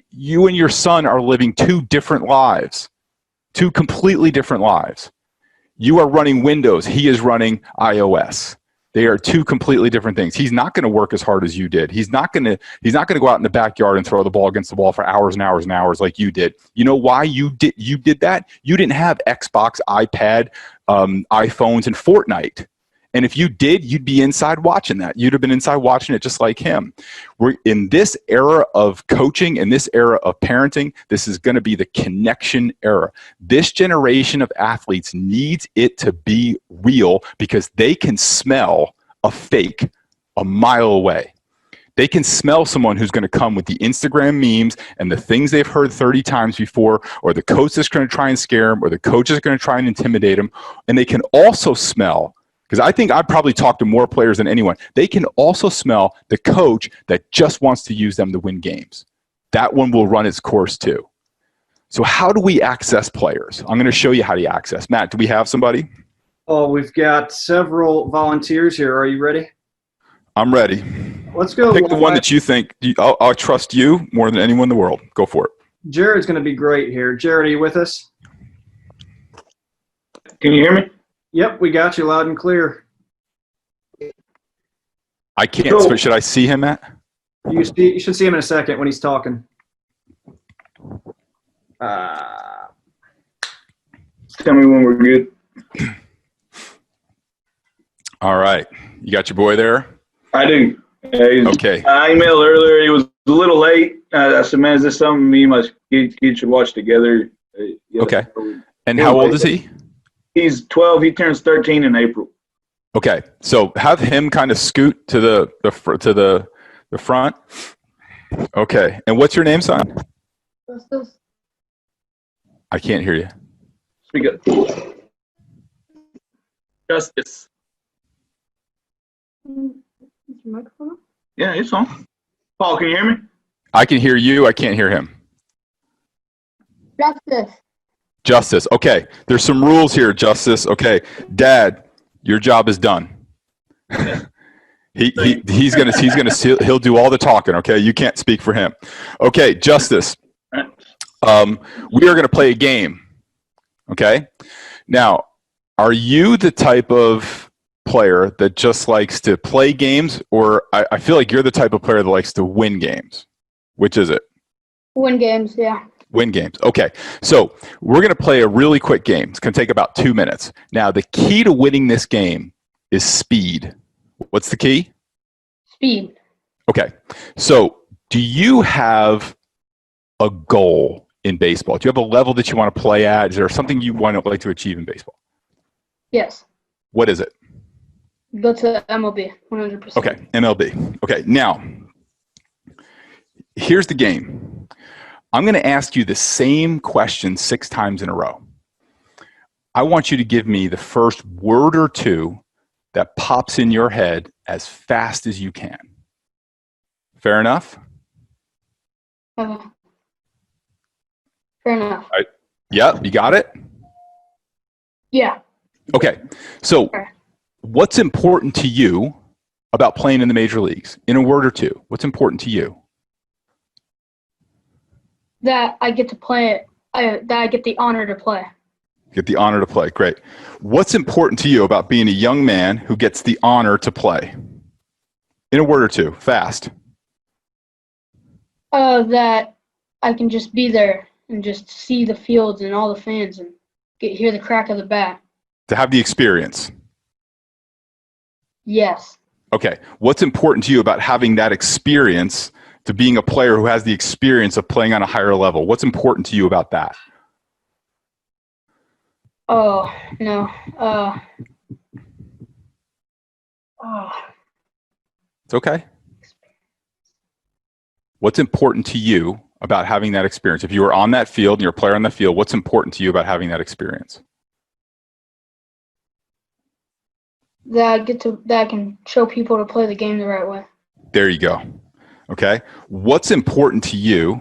You and your son are living two different lives, two completely different lives. You are running Windows. He is running iOS. They are two completely different things. He's not going to work as hard as you did. He's not going to go out in the backyard and throw the ball against the wall for hours and hours and hours like you did. You know why you did that? You didn't have Xbox, iPad, iPhones, and Fortnite. And if you did, you'd be inside watching that. You'd have been inside watching it just like him. We're in this era of coaching and this era of parenting. This is going to be the connection era. This generation of athletes needs it to be real because they can smell a fake a mile away. They can smell someone who's going to come with the Instagram memes and the things they've heard 30 times before, or the coach is going to try and scare them, or the coach is going to try and intimidate them. And they can also smell, because I think I've probably talked to more players than anyone, they can also smell the coach that just wants to use them to win games. That one will run its course too. So how do we access players? I'm going to show you how to access. Matt, do we have somebody? Oh, we've got several volunteers here. Are you ready? I'm ready. Let's go. Pick the one that you think. I'll trust you more than anyone in the world. Go for it. Jared's going to be great here. Jared, are you with us? Can you hear me? Yep, we got you loud and clear. I can't. So, should I see him, Matt? You should see him in a second when he's talking. Tell me when we're good. All right. You got your boy there? I do. Okay. I emailed earlier. He was a little late. I said, man, is this something me and my kid should watch together? Okay. And how old is he? He's 12. He turns 13 in April. Okay. So have him kind of scoot to the front. Okay. And what's your name, son? Justice. I can't hear you. Speak up. Justice. Is your microphone on? Yeah, it's on. Paul, can you hear me? I can hear you. I can't hear him. Justice. Justice. Okay. There's some rules here, Justice. Okay. Dad, your job is done. He'll do all the talking. Okay. You can't speak for him. Okay. Justice. We are going to play a game. Okay. Now, are you the type of player that just likes to play games, or I feel like you're the type of player that likes to win games? Which is it? Win games, yeah. Win games. Okay. So we're going to play a really quick game. It's going to take about 2 minutes. Now, the key to winning this game is speed. What's the key? Speed. Okay. So do you have a goal in baseball? Do you have a level that you want to play at? Is there something you want to like to achieve in baseball? Yes. What is it? Go to MLB, 100%. Okay. MLB. Okay. Now, here's the game. I'm going to ask you the same question 6 times in a row. I want you to give me the first word or two that pops in your head as fast as you can. Fair enough? Fair enough. All right. Yep, you got it? Yeah. Okay. So Sure. what's important to you about playing in the major leagues? In a word or two, what's important to you? That I get to play it. That I get the honor to play. Get the honor to play. Great. What's important to you about being a young man who gets the honor to play? In a word or two, fast. That I can just be there and just see the fields and all the fans and hear the crack of the bat. To have the experience. Yes. Okay. What's important to you about having that experience, to being a player who has the experience of playing on a higher level? What's important to you about that? Oh, no. It's okay. What's important to you about having that experience? If you were on that field and you're a player on the field, what's important to you about having that experience? That I can show people to play the game the right way. There you go. Okay. What's important to you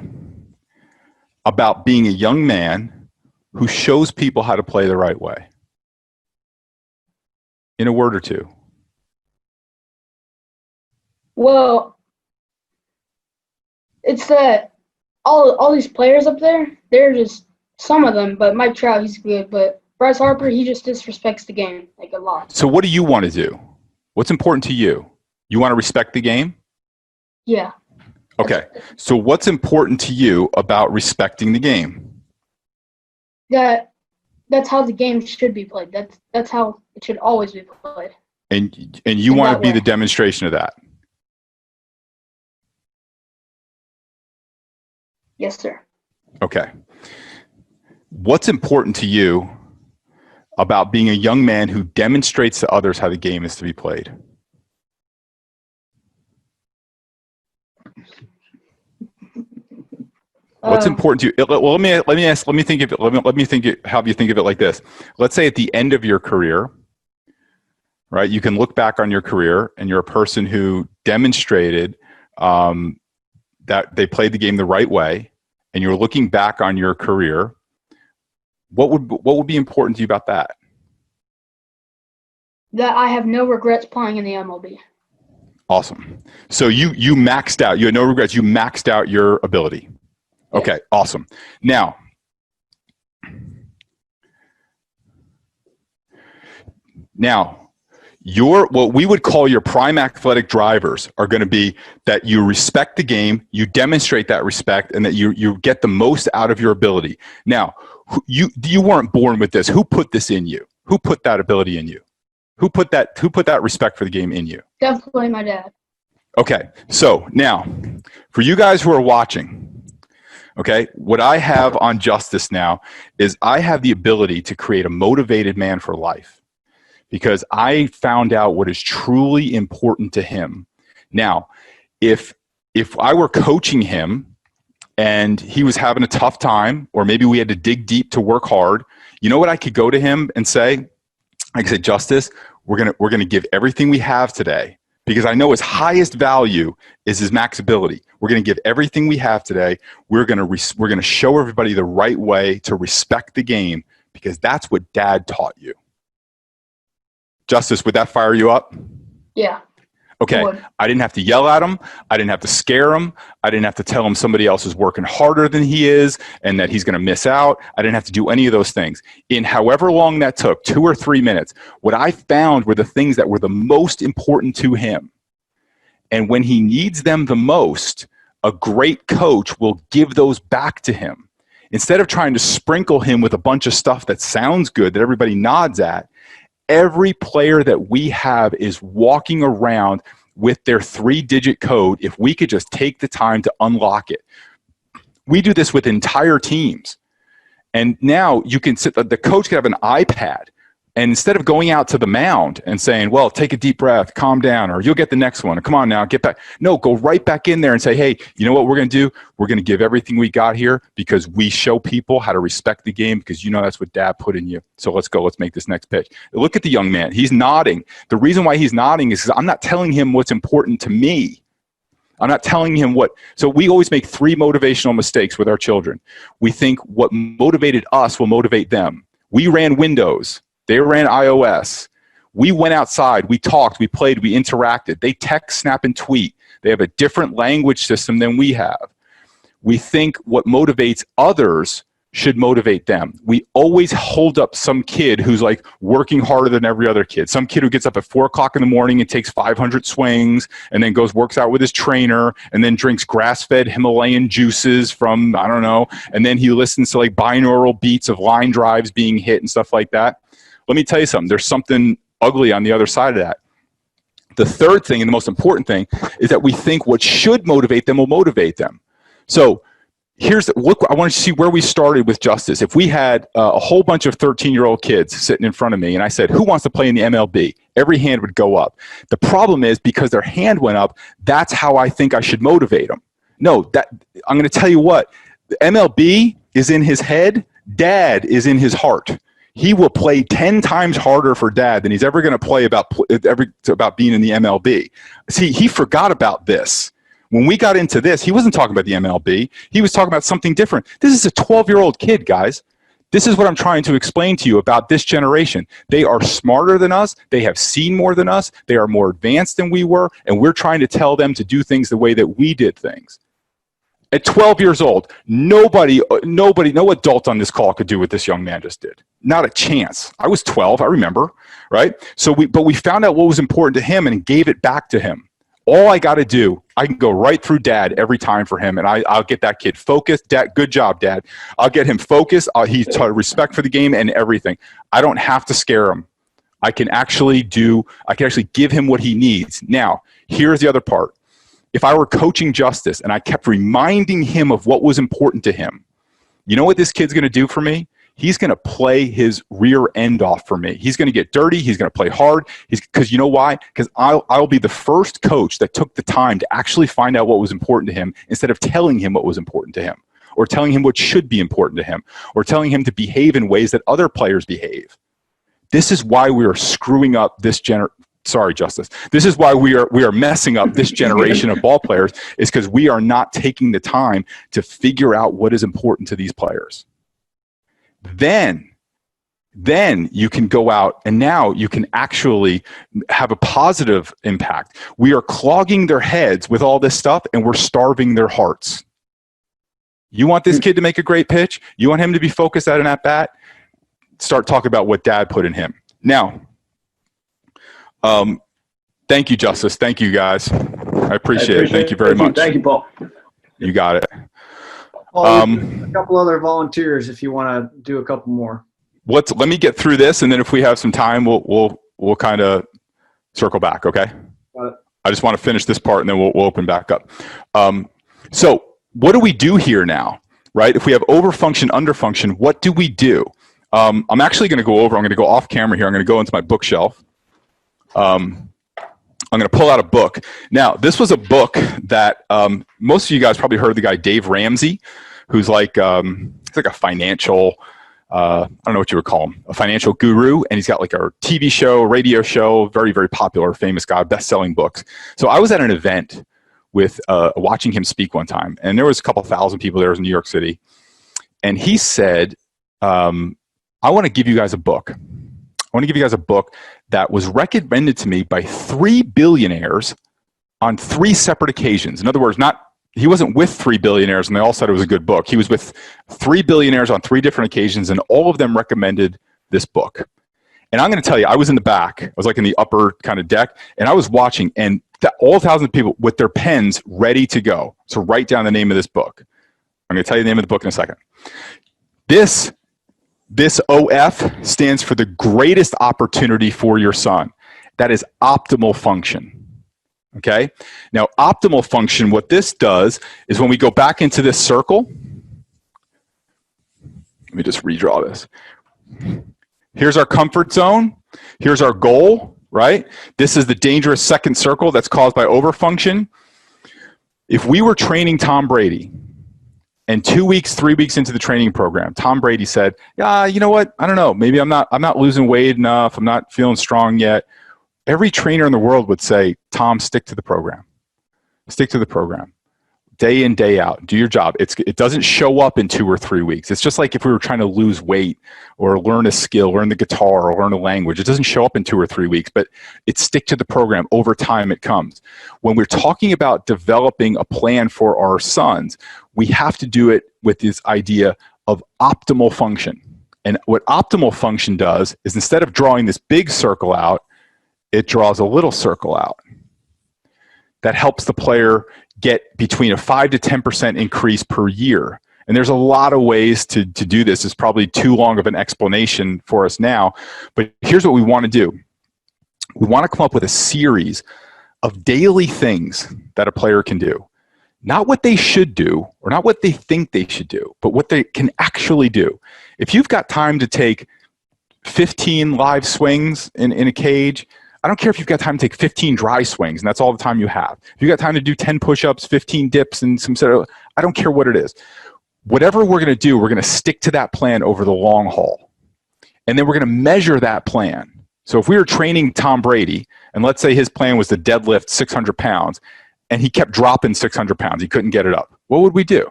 about being a young man who shows people how to play the right way? In a word or two. Well, it's that all these players up there, they're just some of them, but Mike Trout, he's good, but Bryce Harper, he just disrespects the game like a lot. So what do you want to do? What's important to you? You want to respect the game? Yeah. Okay. So what's important to you about respecting the game? That's how the game should be played. That's how it should always be played. And you want to be the demonstration of that? Yes, sir. Okay. What's important to you about being a young man who demonstrates to others how the game is to be played? What's important to you? Well, let me think of it. Have you think of it like this? Let's say at the end of your career, right? You can look back on your career, and you're a person who demonstrated that they played the game the right way, and you're looking back on your career. What would be important to you about that? That I have no regrets playing in the MLB. Awesome. So you maxed out. You had no regrets. You maxed out your ability. Okay, yes. Awesome. Now, what we would call your prime athletic drivers are going to be that you respect the game, you demonstrate that respect, and that you get the most out of your ability. Now, you weren't born with this. Who put this in you? Who put that ability in you? Who put that respect for the game in you? Definitely my dad. Okay, so now, for you guys who are watching, okay, what I have on Justice now is I have the ability to create a motivated man for life because I found out what is truly important to him. Now, if I were coaching him and he was having a tough time, or maybe we had to dig deep to work hard, you know what I could go to him and say? I could say, Justice, we're gonna give everything we have today, because I know his highest value is his max ability. We're going to give everything we have today. We're going to show everybody the right way to respect the game, because that's what Dad taught you. Justice, would that fire you up? Yeah. Okay. I didn't have to yell at him. I didn't have to scare him. I didn't have to tell him somebody else is working harder than he is and that he's going to miss out. I didn't have to do any of those things. In however long that took, 2 or 3 minutes, what I found were the things that were the most important to him. And when he needs them the most, a great coach will give those back to him. Instead of trying to sprinkle him with a bunch of stuff that sounds good, that everybody nods at, every player that we have is walking around with their 3-digit code if we could just take the time to unlock it. We do this with entire teams. And now you can the coach could have an iPad, and instead of going out to the mound and saying, well, take a deep breath, calm down, or you'll get the next one, or come on now, get back. No, go right back in there and say, hey, you know what we're going to do? We're going to give everything we got here because we show people how to respect the game, because you know that's what Dad put in you. So let's go. Let's make this next pitch. Look at the young man. He's nodding. The reason why he's nodding is because I'm not telling him what's important to me. I'm not telling him what. So we always make 3 motivational mistakes with our children. We think what motivated us will motivate them. We ran Windows. They ran iOS. We went outside. We talked. We played. We interacted. They text, snap, and tweet. They have a different language system than we have. We think what motivates others should motivate them. We always hold up some kid who's like working harder than every other kid. Some kid who gets up at 4 o'clock in the morning and takes 500 swings and then works out with his trainer and then drinks grass-fed Himalayan juices from, I don't know, and then he listens to like binaural beats of line drives being hit and stuff like that. Let me tell you something. There's something ugly on the other side of that. The third thing, and the most important thing, is that we think what should motivate them will motivate them. So look, I want to see where we started with Justice. If we had a whole bunch of 13-year-old kids sitting in front of me and I said, who wants to play in the MLB? Every hand would go up. The problem is because their hand went up, that's how I think I should motivate them. No, I'm going to tell you what, the MLB is in his head, Dad is in his heart. He will play 10 times harder for Dad than he's ever going to play about being in the MLB. See, he forgot about this. When we got into this, he wasn't talking about the MLB. He was talking about something different. This is a 12-year-old kid, guys. This is what I'm trying to explain to you about this generation. They are smarter than us. They have seen more than us. They are more advanced than we were. And we're trying to tell them to do things the way that we did things. At 12 years old, nobody, no adult on this call could do what this young man just did. Not a chance. I was 12, I remember, right? But we found out what was important to him and gave it back to him. All I got to do, I can go right through Dad every time for him, and I'll get that kid focused. Dad, good job, Dad. I'll get him focused. He's taught respect for the game and everything. I don't have to scare him. I can actually give him what he needs. Now, here's the other part. If I were coaching Justice and I kept reminding him of what was important to him, you know what this kid's going to do for me? He's going to play his rear end off for me. He's going to get dirty. He's going to play hard. Because you know why? Because I'll be the first coach that took the time to actually find out what was important to him instead of telling him what was important to him, or telling him what should be important to him, or telling him to behave in ways that other players behave. This is why we are screwing up this Sorry, Justice. This is why we are messing up this generation of ball players, is because we are not taking the time to figure out what is important to these players. Then you can go out and now you can actually have a positive impact. We are clogging their heads with all this stuff and we're starving their hearts. You want this kid to make a great pitch? You want him to be focused at an at-bat? Start talking about what Dad put in him. Now, thank you, Justice. Thank you, guys. I appreciate it. Thank you very much. Thank you, Paul. You got it. Paul, a couple other volunteers if you want to do a couple more. Let me get through this, and then if we have some time, we'll kind of circle back. Okay. I just want to finish this part, and then we'll open back up. So what do we do here now, right? If we have overfunction, underfunction, what do we do? I'm actually going to go over. I'm going to go off camera here. I'm going to go into my bookshelf. I'm going to pull out a book. Now, this was a book that most of you guys probably heard of the guy Dave Ramsey, who's like he's like a financial, I don't know what you would call him, a financial guru, and he's got like a TV show, radio show, very, very popular, famous guy, best-selling books. So I was at an event with watching him speak one time, and there was a couple thousand people there. It was in New York City, and he said, I want to give you guys a book. I want to give you guys a book that was recommended to me by 3 billionaires on 3 separate occasions. In other words, he wasn't with 3 billionaires and they all said it was a good book. He was with 3 billionaires on 3 different occasions, and all of them recommended this book. And I'm going to tell you, I was in the back. I was like in the upper kind of deck, and I was watching, and all thousands of people with their pens ready to go. So write down the name of this book. I'm going to tell you the name of the book in a second. This OF stands for the greatest opportunity for your son. That is optimal function. Okay? Now, optimal function, what this does is when we go back into this circle, let me just redraw this. Here's our comfort zone. Here's our goal, right? This is the dangerous second circle that's caused by overfunction. If we were training Tom Brady, and 2 weeks, 3 weeks into the training program, Tom Brady said, "Yeah, you know what? I don't know. Maybe I'm not losing weight enough. I'm not feeling strong yet." Every trainer in the world would say, "Tom, stick to the program. Stick to the program. Day in, day out. Do your job." It doesn't show up in 2 or 3 weeks. It's just like if we were trying to lose weight or learn a skill, learn the guitar or learn a language. It doesn't show up in 2 or 3 weeks, but it's stick to the program. Over time, it comes. When we're talking about developing a plan for our sons, we have to do it with this idea of optimal function. And what optimal function does is instead of drawing this big circle out, it draws a little circle out. That helps the player get between a 5 to 10% increase per year. And there's a lot of ways to do this. It's probably too long of an explanation for us now. But here's what we want to do. We want to come up with a series of daily things that a player can do. not what they should do or not what they think they should do, but what they can actually do. If you've got time to take 15 live swings in a cage, I don't care if you've got time to take 15 dry swings and that's all the time you have. If you've got time to do 10 push-ups, 15 dips, and some sort of, I don't care what it is. Whatever we're going to do, we're going to stick to that plan over the long haul. And then we're going to measure that plan. So if we were training Tom Brady, and let's say his plan was to deadlift 600 pounds, and he kept dropping 600 pounds, he couldn't get it up, what would we do?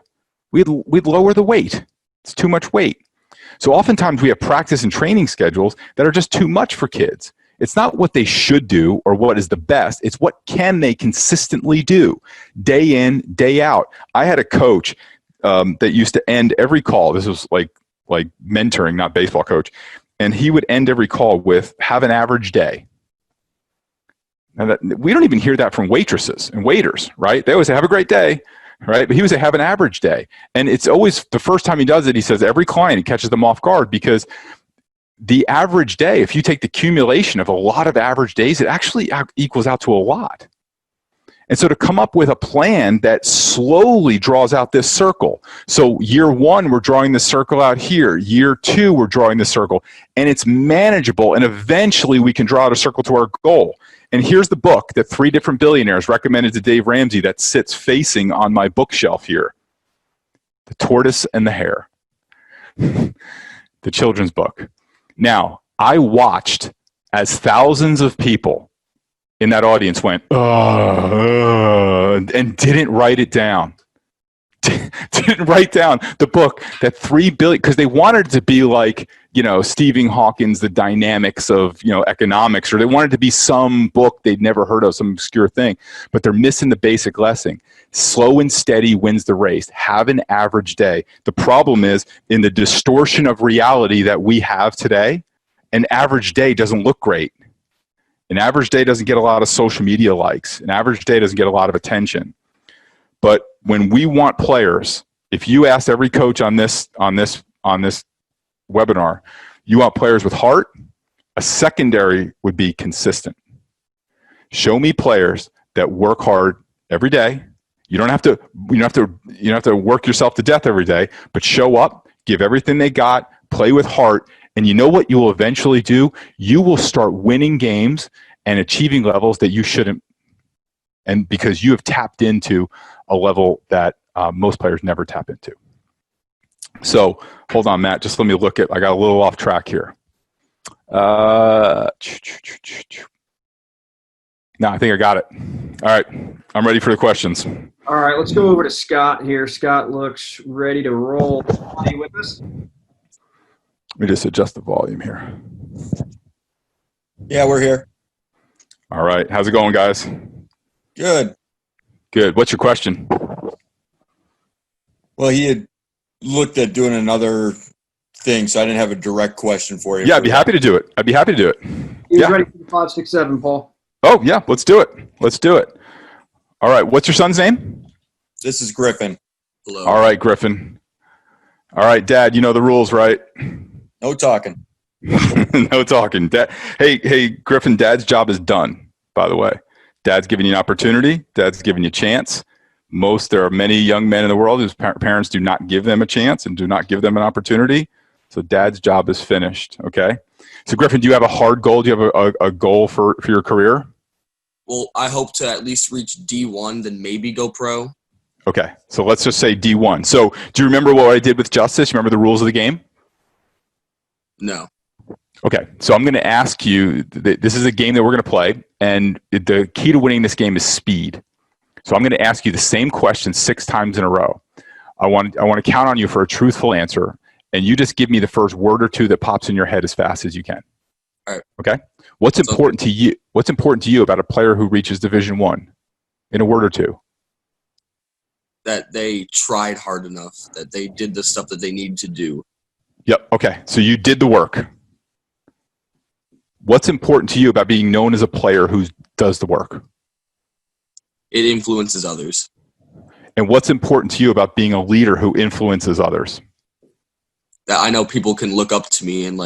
We'd lower the weight. It's too much weight. So oftentimes we have practice and training schedules that are just too much for kids. It's not what they should do or what is the best. It's what can they consistently do day in, day out. I had a coach that used to end every call. This was like mentoring, not baseball coach. And he would end every call with, have an average day. Now we don't even hear that from waitresses and waiters, right? They always say, have a great day, right? But he would say, have an average day. And it's always, the first time he does it, he says every client, he catches them off guard because the average day, if you take the accumulation of a lot of average days, it actually equals out to a lot. And so to come up with a plan that slowly draws out this circle. So year one, we're drawing the circle out here. Year two, we're drawing the circle. And it's manageable. And eventually we can draw out a circle to our goal. And here's the book that 3 different billionaires recommended to Dave Ramsey that sits facing on my bookshelf here. The Tortoise and the Hare. The children's book. Now, I watched as thousands of people in that audience went, and didn't write it down. Didn't write down the book that 3 billion, because they wanted it to be like, Stephen Hawking's The Dynamics of, Economics, or they wanted it to be some book they'd never heard of, some obscure thing, but they're missing the basic lesson. Slow and steady wins the race. Have an average day. The problem is in the distortion of reality that we have today, an average day doesn't look great. An average day doesn't get a lot of social media likes. An average day doesn't get a lot of attention. But when we want players, if you ask every coach on this webinar, you want players with heart, a secondary would be consistent. Show me players that work hard every day. You don't have to work yourself to death every day, but show up, give everything they got, play with heart, and you know what you will eventually do? You will start winning games and achieving levels that you shouldn't, and because you have tapped into a level that most players never tap into. So hold on, Matt, just let me look at, I got a little off track here. No, I think I got it. All right, I'm ready for the questions. All right, let's go over to Scott here. Scott looks ready to roll. Are you with us? Let me just adjust the volume here. Yeah, we're here. All right, how's it going, guys? Good. Good. What's your question? Well, he had looked at doing another thing, so I didn't have a direct question for you. Yeah, I'd be happy to do it. He's ready for the 5, 6, 7, Paul. Oh, yeah, let's do it. All right, what's your son's name? This is Griffin. Hello. All right, Griffin. All right, Dad, you know the rules, right? No talking. No talking. Hey, Griffin, Dad's job is done, by the way. Dad's giving you an opportunity. Dad's giving you a chance. There are many young men in the world whose parents do not give them a chance and do not give them an opportunity. So Dad's job is finished, okay? So, Griffin, do you have a hard goal? Do you have a goal for your career? Well, I hope to at least reach D1, then maybe go pro. Okay, so let's just say D1. So do you remember what I did with Justice? You remember the rules of the game? No. Okay, so I'm going to ask you, this is a game that we're going to play, and the key to winning this game is speed. So I'm going to ask you the same question 6 times in a row. I want to count on you for a truthful answer, and you just give me the first word or two that pops in your head as fast as you can. All right. Okay? What's important to you? What's important to you about a player who reaches Division I? In a word or two. That they tried hard enough, that they did the stuff that they needed to do. Yep. Okay. So you did the work. What's important to you about being known as a player who does the work? It influences others. And what's important to you about being a leader who influences others? That I know people can look up to me and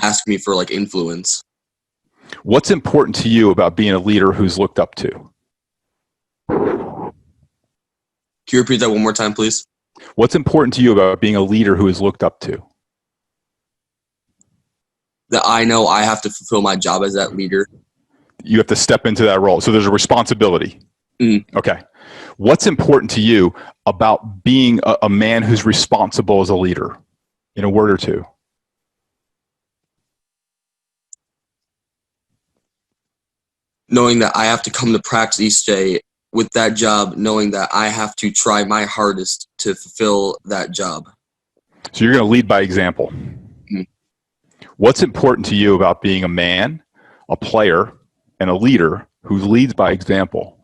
ask me for influence. What's important to you about being a leader who's looked up to? Can you repeat that one more time, please? What's important to you about being a leader who is looked up to? That I know I have to fulfill my job as that leader. You have to step into that role. So there's a responsibility. Okay. What's important to you about being a man who's responsible as a leader? In a word or two. Knowing that I have to come to practice each day with that job, knowing that I have to try my hardest to fulfill that job. So you're going to lead by example. What's important to you about being a man, a player, and a leader who leads by example?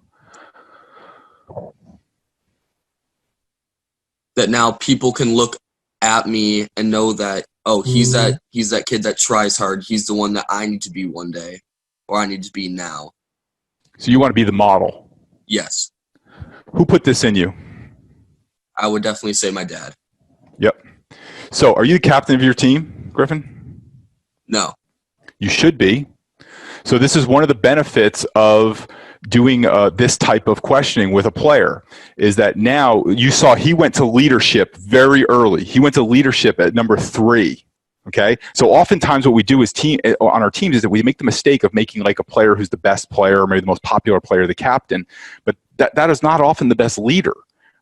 That now people can look at me and know that, oh, he's that kid that tries hard. He's the one that I need to be one day, or I need to be now. So you want to be the model? Yes. Who put this in you? I would definitely say my dad. Yep. So are you the captain of your team, Griffin? No. You should be. So this is one of the benefits of doing this type of questioning with a player, is that now you saw he went to leadership very early. He went to leadership at number 3. Okay. So oftentimes what we do as on our teams is that we make the mistake of making like a player who's the best player, or maybe the most popular player, the captain, but that is not often the best leader.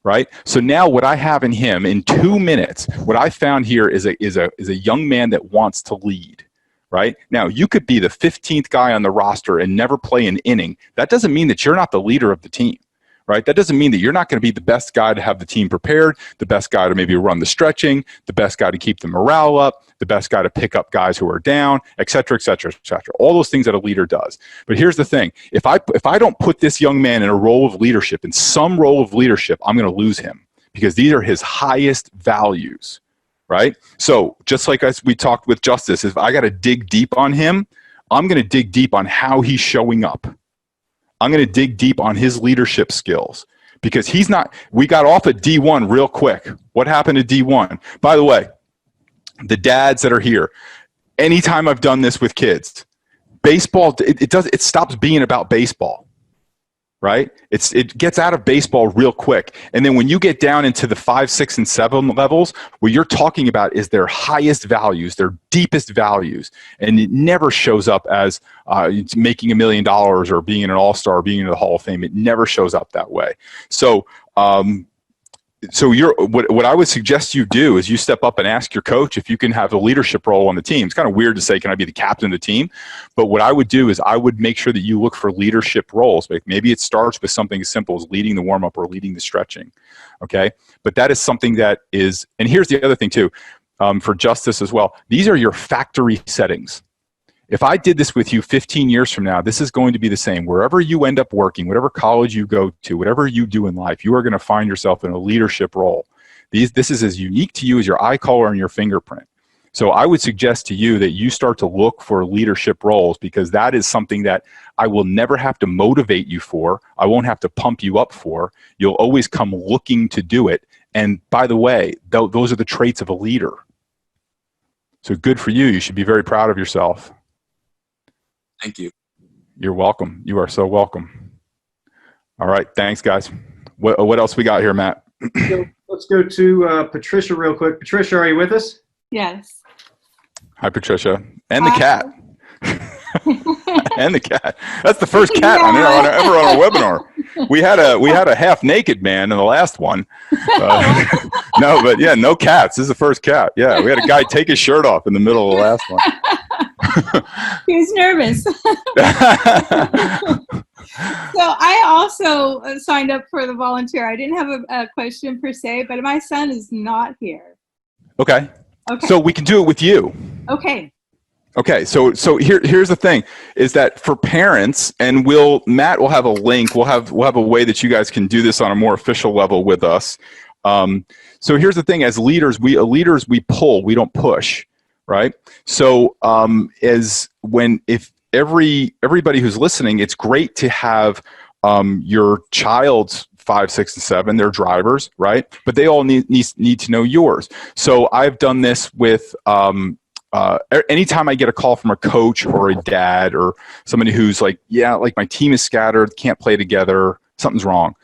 Right. So now what I have in him in 2 minutes, what I found here is a young man that wants to lead. Right? Now, you could be the 15th guy on the roster and never play an inning. That doesn't mean that you're not the leader of the team, right? That doesn't mean that you're not going to be the best guy to have the team prepared, the best guy to maybe run the stretching, the best guy to keep the morale up, the best guy to pick up guys who are down, et cetera, et cetera, et cetera. All those things that a leader does. But here's the thing. If I don't put this young man in a role of leadership, in some role of leadership, I'm going to lose him, because these are his highest values. Right? So just like we talked with Justice, if I got to dig deep on him, I'm going to dig deep on how he's showing up. I'm going to dig deep on his leadership skills, because we got off at D1 real quick. What happened to D1? By the way, the dads that are here, anytime I've done this with kids, baseball, it stops being about baseball. Right? It gets out of baseball real quick. And then when you get down into the 5, 6, and 7 levels, what you're talking about is their highest values, their deepest values. And it never shows up as making $1 million or being an all-star or being in the Hall of Fame. It never shows up that way. So what I would suggest you do is you step up and ask your coach if you can have a leadership role on the team. It's kind of weird to say, can I be the captain of the team? But what I would do is I would make sure that you look for leadership roles. Maybe it starts with something as simple as leading the warm-up or leading the stretching. Okay? But that is something that is, and here's the other thing too, for Justice as well. These are your factory settings. If I did this with you 15 years from now, this is going to be the same. Wherever you end up working, whatever college you go to, whatever you do in life, you are going to find yourself in a leadership role. This is as unique to you as your eye color and your fingerprint. So I would suggest to you that you start to look for leadership roles, because that is something that I will never have to motivate you for. I won't have to pump you up for. You'll always come looking to do it. And by the way, those are the traits of a leader. So good for you. You should be very proud of yourself. Thank you. You're welcome. You are so welcome. All right. Thanks, guys. What else we got here, Matt? Let's go to Patricia real quick. Patricia, are you with us? Yes. Hi, Patricia. And the cat. And the cat. That's the first cat ever on a webinar. We had a half naked man in the last one. No, but yeah, no cats. This is the first cat. Yeah, we had a guy take his shirt off in the middle of the last one. He was nervous. So I also signed up for the volunteer. I didn't have a question per se, but my son is not here. Okay. So we can do it with you. Okay. Okay, so here's the thing, is that for parents, and Matt will have a link. We'll have a way that you guys can do this on a more official level with us. So here's the thing: as leaders, we pull, we don't push, right? So if everybody who's listening, it's great to have your child's 5, 6, and 7, they're drivers, right? But they all need to know yours. So I've done this with. Anytime I get a call from a coach or a dad or somebody who's like, yeah, like my team is scattered, can't play together, something's wrong.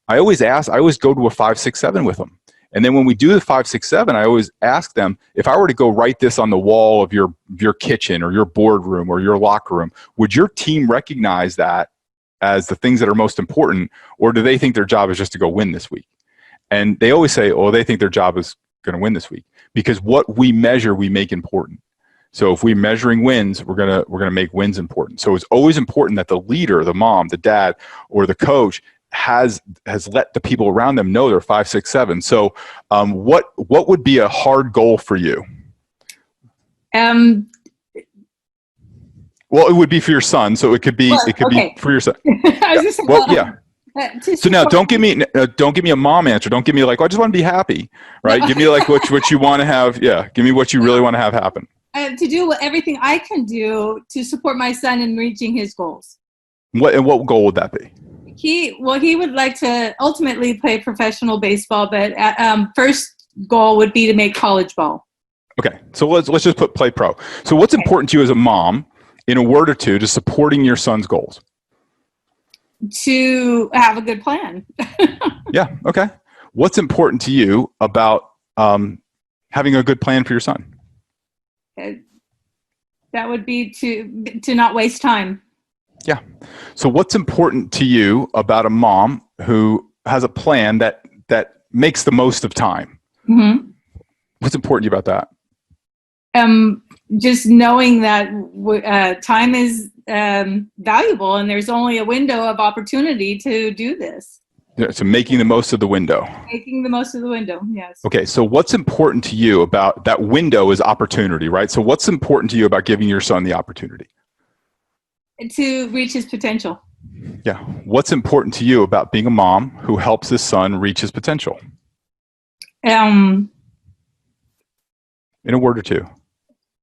I always go to a 5, 6, 7 with them. And then when we do the 5, 6, 7, I always ask them, if I were to go write this on the wall of your kitchen or your boardroom or your locker room, would your team recognize that as the things that are most important, or do they think their job is just to go win this week? And they always say, oh, they think their job is going to win this week, because what we measure, we make important. So if we're measuring wins, we're gonna make wins important. So it's always important that the leader, the mom, the dad, or the coach has let the people around them know they're 5, 6, 7. So what would be a hard goal for you? Well, it would be for your son, so it could be be for your son. So now, don't give me a mom answer. Don't give me like, oh, I just want to be happy, right? Give me like what you want to have. Yeah, give me what you really want to have happen. To do everything I can do to support my son in reaching his goals. What goal would that be? He would like to ultimately play professional baseball, but first goal would be to make college ball. Okay, so let's just play pro. So what's important to you as a mom, in a word or two, to supporting your son's goals? To have a good plan. Yeah, okay. What's important to you about having a good plan for your son? That would be to not waste time. Yeah. So what's important to you about a mom who has a plan that makes the most of time? Mm-hmm. What's important to you about that? Just knowing that time is valuable, and there's only a window of opportunity to do this. Yeah, so making the most of the window. Making the most of the window, yes. Okay, so what's important to you about that window is opportunity, right? So what's important to you about giving your son the opportunity? To reach his potential. Yeah. What's important to you about being a mom who helps his son reach his potential? In a word or two.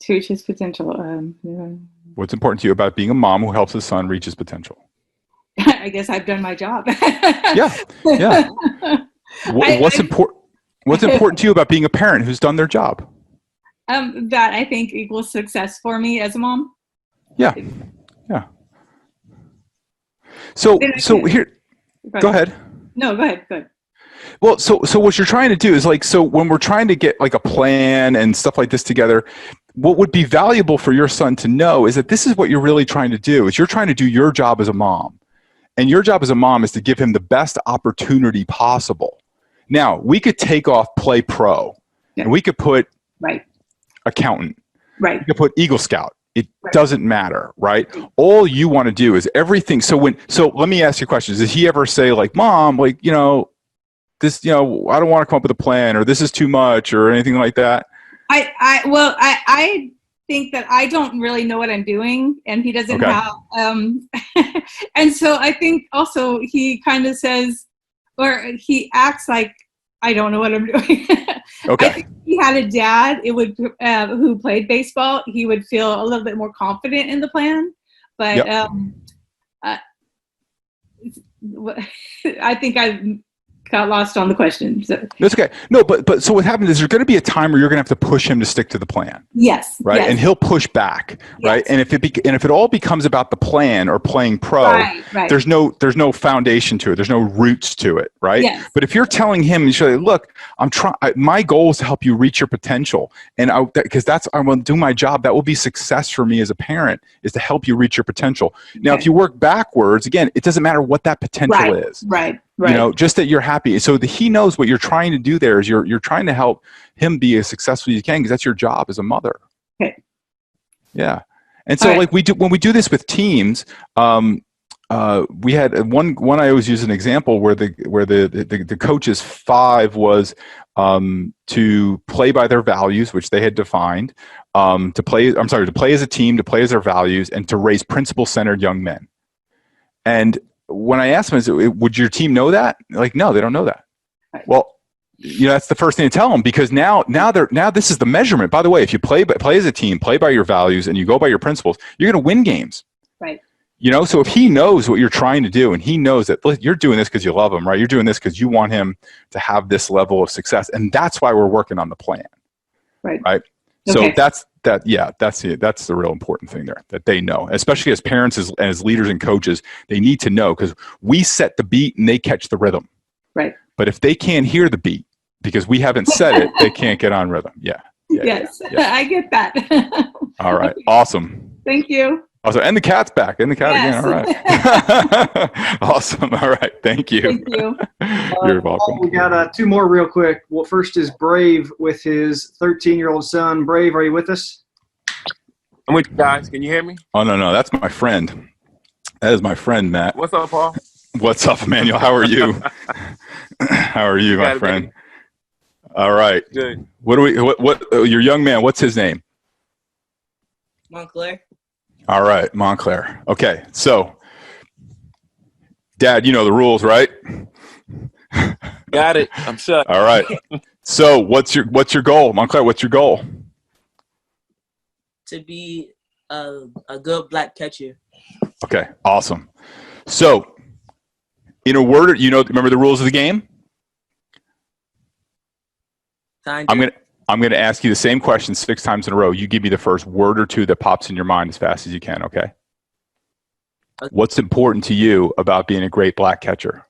To reach his potential. What's important to you about being a mom who helps his son reach his potential? I guess I've done my job. Yeah. What's important to you about being a parent who's done their job? That I think equals success for me as a mom. Yeah. So here, go ahead. No, go ahead. Well, so what you're trying to do is so when we're trying to get like a plan and stuff like this together, what would be valuable for your son to know is that this is what you're really trying to do, is you're trying to do your job as a mom. And your job as a mom is to give him the best opportunity possible. Now, we could take off play pro, and we could put accountant. Right. We could put Eagle Scout. It doesn't matter, right? All you want to do is everything. So let me ask you questions. Does he ever say like, Mom, like, this, I don't want to come up with a plan, or this is too much, or anything like that? I think that I don't really know what I'm doing, and he doesn't have, and so I think also he kind of says, or he acts like I don't know what I'm doing. Okay. I think if he had a dad, who played baseball, he would feel a little bit more confident in the plan. But I think I got lost on the question. So. That's okay. No, but so what happens is there's going to be a time where you're going to have to push him to stick to the plan. Yes. Right. Yes. And he'll push back. Yes. Right. And if it all becomes about the plan or playing pro, there's no foundation to it. There's no roots to it. Right. Yes. But if you're telling him, you say, look, my goal is to help you reach your potential. And because I want to do my job. That will be success for me as a parent, is to help you reach your potential. Now, if you work backwards, again, it doesn't matter what that potential is. Right. Just that you're happy. So that he knows what you're trying to do there is you're trying to help him be as successful as you can, because that's your job as a mother. Okay. Yeah. And so when we do this with teams, we had one I always use an example where the coach's 5 was to play by their values, which they had defined, to play as a team, to play as their values, and to raise principle-centered young men. And when I asked them, would your team know that? Like, no, they don't know that. Right. Well, that's the first thing to tell them, because now this is the measurement. By the way, if you play as a team, play by your values, and you go by your principles, you're going to win games. Right. So if he knows what you're trying to do, and he knows that you're doing this because you love him, right? You're doing this because you want him to have this level of success, and that's why we're working on the plan. Right. Right. So that's the real important thing there, that they know, especially as parents, as leaders and coaches, they need to know, because we set the beat and they catch the rhythm. Right. But if they can't hear the beat because we haven't said it, they can't get on rhythm. Yeah. Yes, I get that. All right. Awesome. Thank you. Also, and the cat's back. And the cat Yes. again. All right. Awesome. All right. Thank you. Thank you. You're welcome. We got two more real quick. Well, first is Brave with his 13-year-old son. Brave, are you with us? I'm with you guys. Can you hear me? Oh, no. That's my friend. That is my friend, Matt. What's up, Paul? What's up, Emmanuel? How are you? How are you, my friend? All right. Good. What your young man, what's his name? Montclair. All right, Montclair. Okay, so Dad, you know the rules, right? Got it. I'm shut. All right. So what's your goal, Montclair? What's your goal? To be a good black catcher. Okay, awesome. So in a word, remember the rules of the game? I'm gonna ask you the same question 6 times in a row. You give me the first word or two that pops in your mind as fast as you can, okay? What's important to you about being a great black catcher?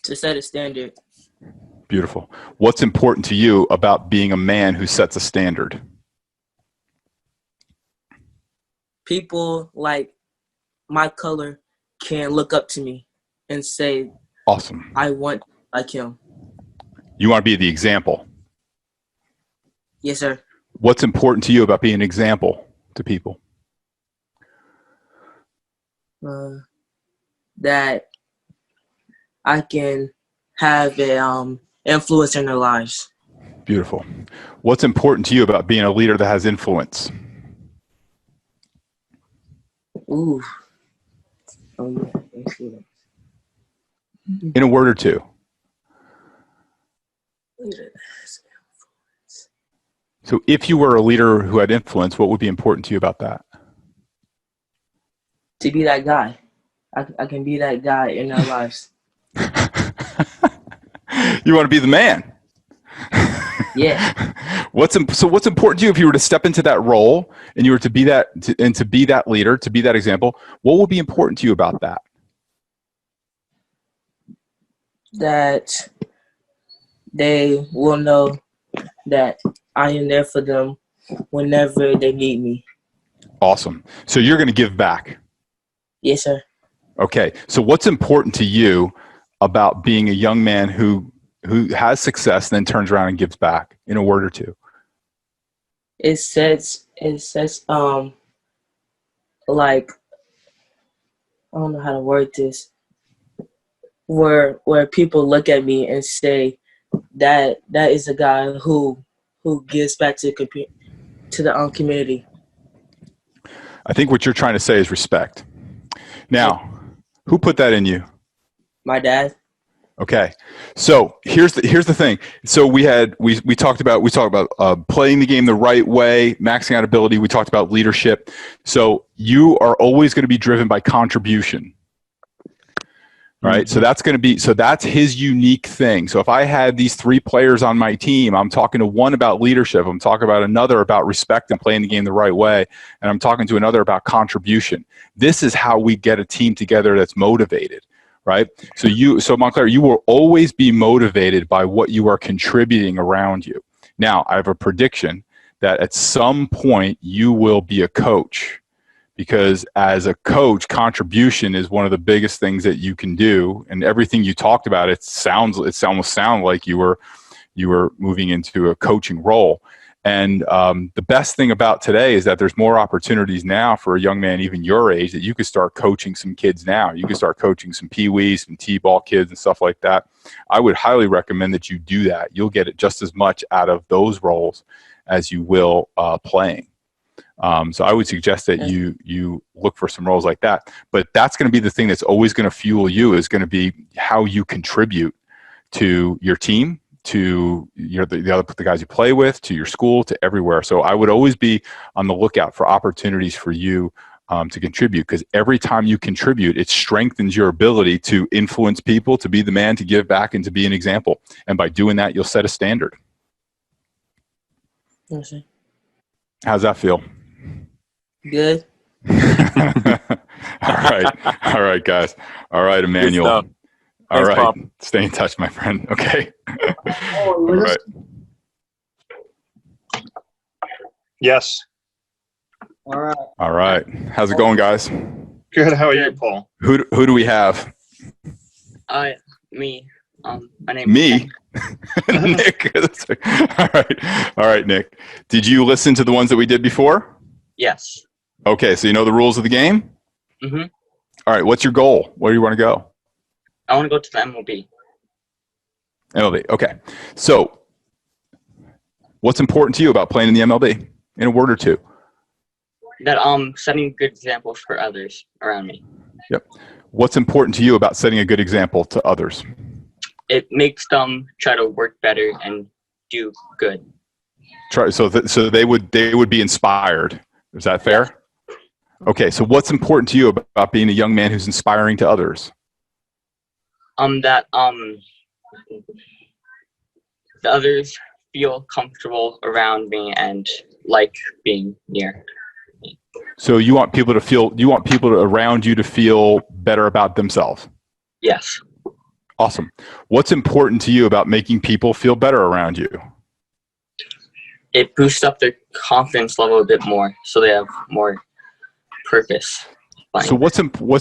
To set a standard. Beautiful. What's important to you about being a man who sets a standard? People like my color can look up to me and say, awesome. I want like him. You want to be the example? Yes, sir. What's important to you about being an example to people? That I can have an influence in their lives. Beautiful. What's important to you about being a leader that has influence? Ooh. In a word or two. So if you were a leader who had influence, what would be important to you about that? To be that guy. I can be that guy in their lives. You want to be the man. Yeah. What's important to you if you were to step into that role and you were to be that to be that leader, to be that example? What would be important to you about that? That they will know that I am there for them whenever they need me. Awesome. So you're going to give back. Yes, sir. Okay. So what's important to you about being a young man who has success and then turns around and gives back, in a word or two? It says like, I don't know how to word this, where people look at me and say that is a guy who gives back to the community. I think what you're trying to say is respect. Now, who put that in you? My dad. Okay, so here's the thing. So we talked about playing the game the right way, maxing out ability. We talked about leadership. So you are always going to be driven by contribution, right? Mm-hmm. So that's his unique thing. So if I had these 3 players on my team, I'm talking to one about leadership. I'm talking about another about respect and playing the game the right way, and I'm talking to another about contribution. This is how we get a team together that's motivated. Right? So Montclair, you will always be motivated by what you are contributing around you. Now, I have a prediction that at some point you will be a coach, because as a coach, contribution is one of the biggest things that you can do. And everything you talked about, it almost sounds like you were moving into a coaching role. And the best thing about today is that there's more opportunities now for a young man, even your age, that you could start coaching some kids now. You could start coaching some peewees, some t-ball kids and stuff like that. I would highly recommend that you do that. You'll get it just as much out of those roles as you will playing. So I would suggest that you look for some roles like that. But that's going to be the thing that's always going to fuel you, is going to be how you contribute to your team, to the guys you play with, to your school, to everywhere. So I would always be on the lookout for opportunities for you to contribute, because every time you contribute, it strengthens your ability to influence people, to be the man, to give back, and to be an example. And by doing that, you'll set a standard. Okay. How's that feel? Good. All right, guys. All right, Emmanuel. All Thanks, right. Pop. Stay in touch, my friend. Okay. Oh, All right. Yes. All right. All right. How's it going, guys? Good. How are you, Paul? Who do we have? Me. My name Me? Nick. All right, Nick. Did you listen to the ones that we did before? Yes. Okay, so you know the rules of the game? Mm-hmm. All right, what's your goal? Where do you want to go? I want to go to the MLB. MLB, okay. So what's important to you about playing in the MLB? In a word or two. That setting good examples for others around me. Yep. What's important to you about setting a good example to others? It makes them try to work better and do good. So they would be inspired. Is that fair? Okay, so what's important to you about being a young man who's inspiring to others? That the others feel comfortable around me and like being near me. So you want people around you to feel better about themselves? Yes. Awesome. What's important to you about making people feel better around you? It boosts up their confidence level a bit more, so they have more purpose. So what's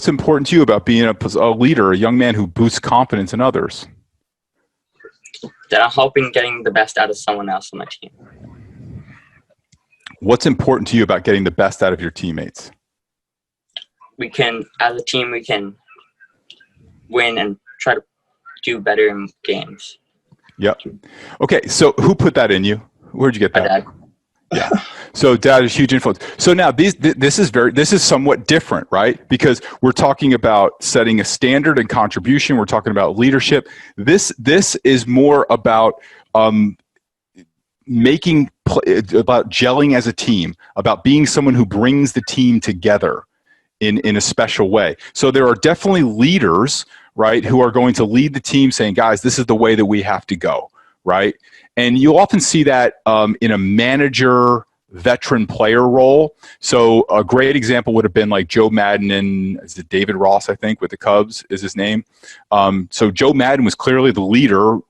important to you about being a leader, a young man who boosts confidence in others? That I'm helping getting the best out of someone else on my team. What's important to you about getting the best out of your teammates? As a team, we can win and try to do better in games. Yep. Okay, so who put that in you? Where'd you get that? My dad. Yeah. So dad is huge influence. So now this is somewhat different, right? Because we're talking about setting a standard and contribution. We're talking about leadership. This is more about about gelling as a team, about being someone who brings the team together in a special way. So there are definitely leaders, right, who are going to lead the team saying, guys, this is the way that we have to go, right? And you'll often see that in a manager, veteran player role. So a great example would have been like Joe Madden and is it David Ross, I think, with the Cubs is his name. So Joe Madden was clearly the leader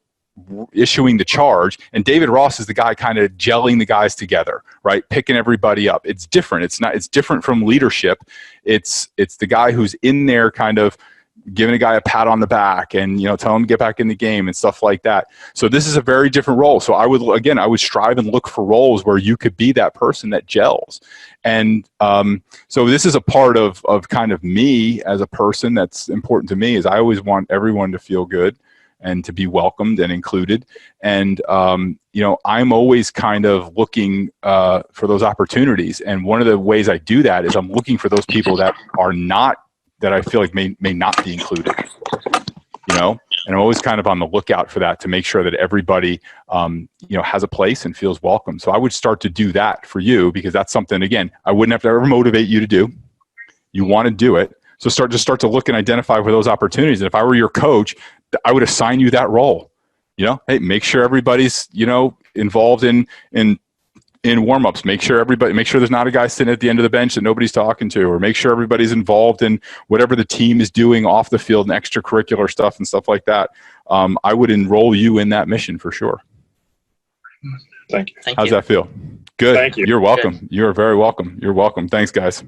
issuing the charge, and David Ross is the guy kind of gelling the guys together, right? Picking everybody up. It's different. It's different from leadership. It's the guy who's in there kind of giving a guy a pat on the back and, tell him to get back in the game and stuff like that. So this is a very different role. So I would strive and look for roles where you could be that person that gels. And so this is a part of kind of me as a person that's important to me is I always want everyone to feel good and to be welcomed and included. And, I'm always kind of looking for those opportunities. And one of the ways I do that is I'm looking for those people that are not, that I feel like may not be included, and I'm always kind of on the lookout for that to make sure that everybody, has a place and feels welcome. So I would start to do that for you because that's something, again, I wouldn't have to ever motivate you to do. You want to do it. So start to look and identify for those opportunities. And if I were your coach, I would assign you that role. Hey, make sure everybody's, involved in warm-ups. Make sure there's not a guy sitting at the end of the bench that nobody's talking to, or make sure everybody's involved in whatever the team is doing off the field and extracurricular stuff and stuff like that. I would enroll you in that mission for sure. Thank you. How's that feel? Good. Thank you. You're welcome. Good. You're very welcome. You're welcome. Thanks, guys.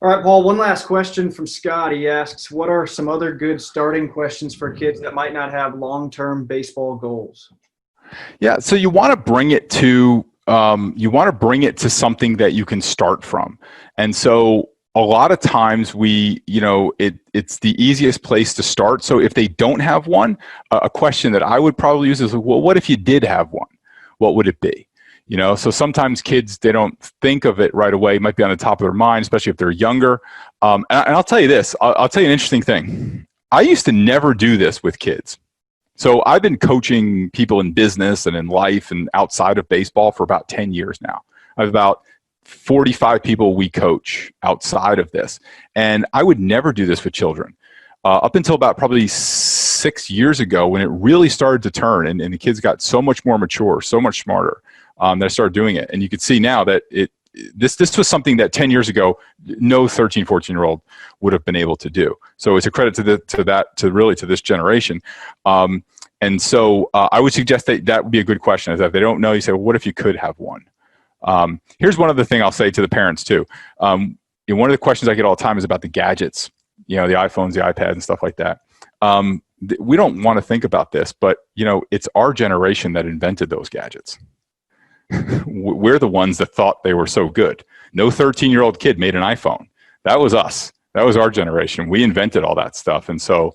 All right, Paul, one last question from Scott. He asks, what are some other good starting questions for kids that might not have long-term baseball goals? Yeah, so you want to bring it to something that you can start from. And so a lot of times it's the easiest place to start. So if they don't have one, a question that I would probably use is, well, what if you did have one? What would it be? So sometimes kids, they don't think of it right away. It might be on the top of their mind, especially if they're younger. And I'll tell you this, I'll tell you an interesting thing. I used to never do this with kids. So I've been coaching people in business and in life and outside of baseball for about 10 years now. I have about 45 people we coach outside of this. And I would never do this with children. Up until about probably 6 years ago when it really started to turn and the kids got so much more mature, so much smarter, that I started doing it. And you can see now that this was something that 10 years ago, no 13, 14-year-old would have been able to do. So it's a credit to this generation. And so I would suggest that would be a good question. Is that if they don't know, you say, well, what if you could have one? Here's one other thing I'll say to the parents too. One of the questions I get all the time is about the gadgets, the iPhones, the iPads, and stuff like that. We don't want to think about this, but it's our generation that invented those gadgets. We're the ones that thought they were so good. No 13-year-old kid made an iPhone. That was us. That was our generation. We invented all that stuff. And so,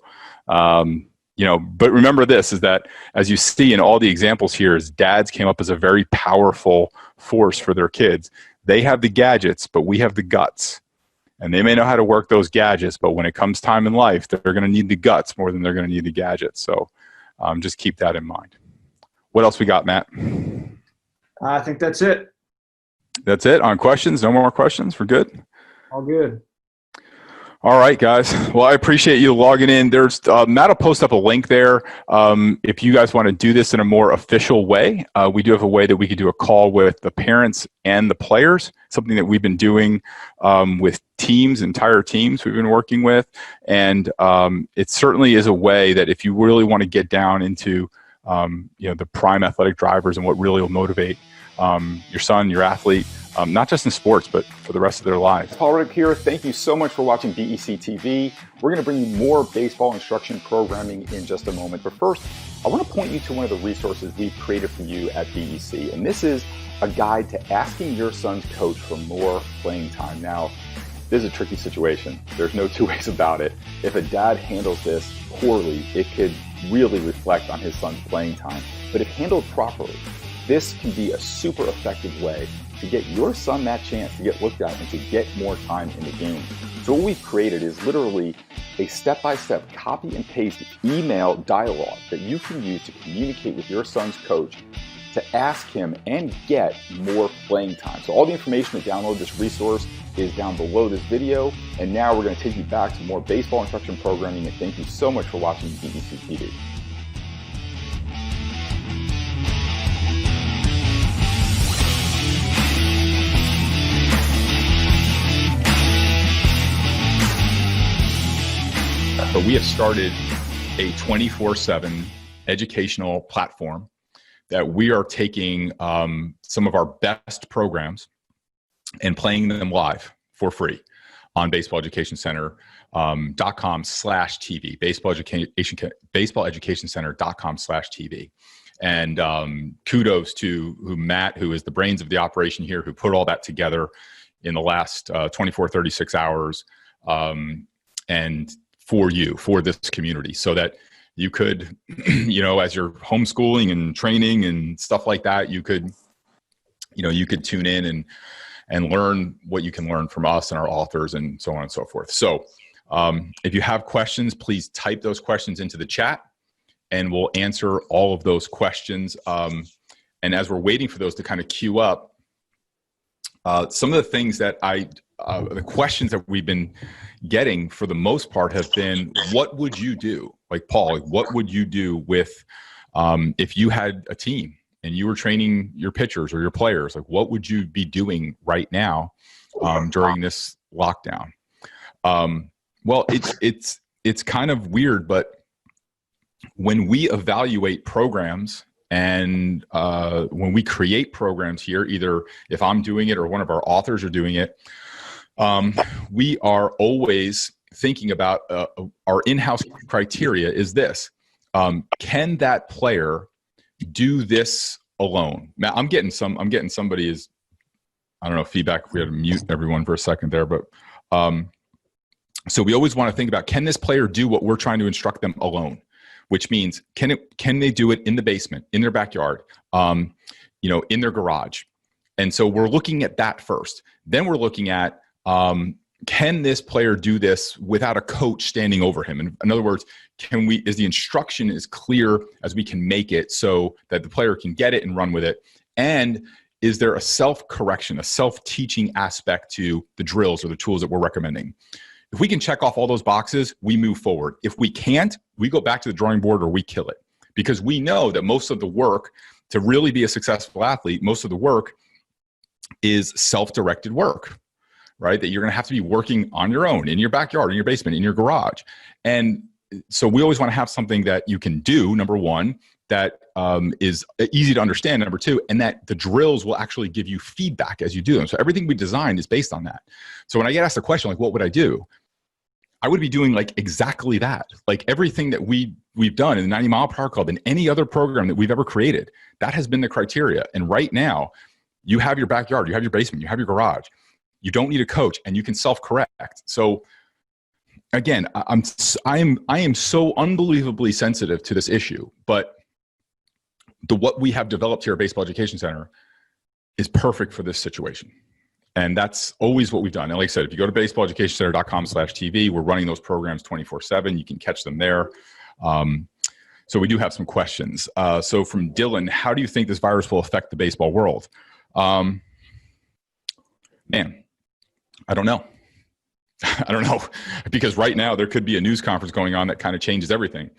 but remember this, is that as you see in all the examples here, is dads came up as a very powerful force for their kids. They have the gadgets, but we have the guts. And they may know how to work those gadgets, but when it comes time in life, they're going to need the guts more than they're going to need the gadgets. So just keep that in mind. What else we got, Matt? I think that's it. That's it on questions? No more questions? We're good? All good. All right, guys. Well, I appreciate you logging in. There's Matt will post up a link there. If you guys want to do this in a more official way, we do have a way that we could do a call with the parents and the players, something that we've been doing with teams, entire teams we've been working with. And it certainly is a way that if you really want to get down into the prime athletic drivers and what really will motivate your son, your athlete, not just in sports, but for the rest of their lives. Paul Rick here. Thank you so much for watching BEC TV. We're going to bring you more baseball instruction programming in just a moment. But first, I want to point you to one of the resources we've created for you at BEC. And this is a guide to asking your son's coach for more playing time. Now, this is a tricky situation. There's no two ways about it. If a dad handles this poorly, it could really reflect on his son's playing time. But if handled properly, this can be a super effective way to get your son that chance to get looked at and to get more time in the game. So what we've created is literally a step-by-step copy and paste email dialogue that you can use to communicate with your son's coach to ask him and get more playing time. So all the information to download this resource is down below this video. And now we're going to take you back to more baseball instruction programming. And thank you so much for watching BEC TV. But we have started a 24/7 educational platform that we are taking some of our best programs and playing them live for free on baseballeducationcenter.com/TV, baseballeducationcenter.com/TV. And kudos to Matt, who is the brains of the operation here, who put all that together in the last 24, 36 hours. And for this community, so that you could, as you're homeschooling and training and stuff like that, you could tune in and learn what you can learn from us and our authors and so on and so forth. So if you have questions, please type those questions into the chat and we'll answer all of those questions. And as we're waiting for those to kind of queue up, some of the things that the questions that we've been getting for the most part have been, what would you do? Like Paul, what would you do with, if you had a team and you were training your pitchers or your players, like what would you be doing right now during this lockdown? Well, it's kind of weird, but when we evaluate programs and when we create programs here, either if I'm doing it or one of our authors are doing it, we are always thinking about our in-house criteria is this. Can that player do this alone? Now, I'm getting somebody's, I don't know, feedback. If we had to mute everyone for a second there, but so we always want to think about, can this player do what we're trying to instruct them alone? Which means, can they do it in the basement, in their backyard, in their garage? And so we're looking at that first. Then we're looking at, can this player do this without a coach standing over him? In other words, is the instruction as clear as we can make it so that the player can get it and run with it? And is there a self-correction, a self-teaching aspect to the drills or the tools that we're recommending? If we can check off all those boxes, we move forward. If we can't, we go back to the drawing board or we kill it. Because we know that most of the work to really be a successful athlete, most of the work is self-directed work, right? That you're going to have to be working on your own, in your backyard, in your basement, in your garage. And so we always want to have something that you can do, number one, that is easy to understand, number two, and that the drills will actually give you feedback as you do them. So everything we designed is based on that. So when I get asked a question like, what would I do? I would be doing like exactly that. Like everything that we've done in the 90 Mile Per Hour Club and any other program that we've ever created, that has been the criteria. And right now, you have your backyard, you have your basement, you have your garage. You don't need a coach, and you can self-correct. So again, I am so unbelievably sensitive to this issue, but what we have developed here at Baseball Education Center is perfect for this situation. And that's always what we've done. And like I said, if you go to baseballeducationcenter.com/TV, we're running those programs 24/7. You can catch them there. So we do have some questions. So from Dylan, how do you think this virus will affect the baseball world? Man, I don't know. I don't know, because right now there could be a news conference going on that kind of changes everything.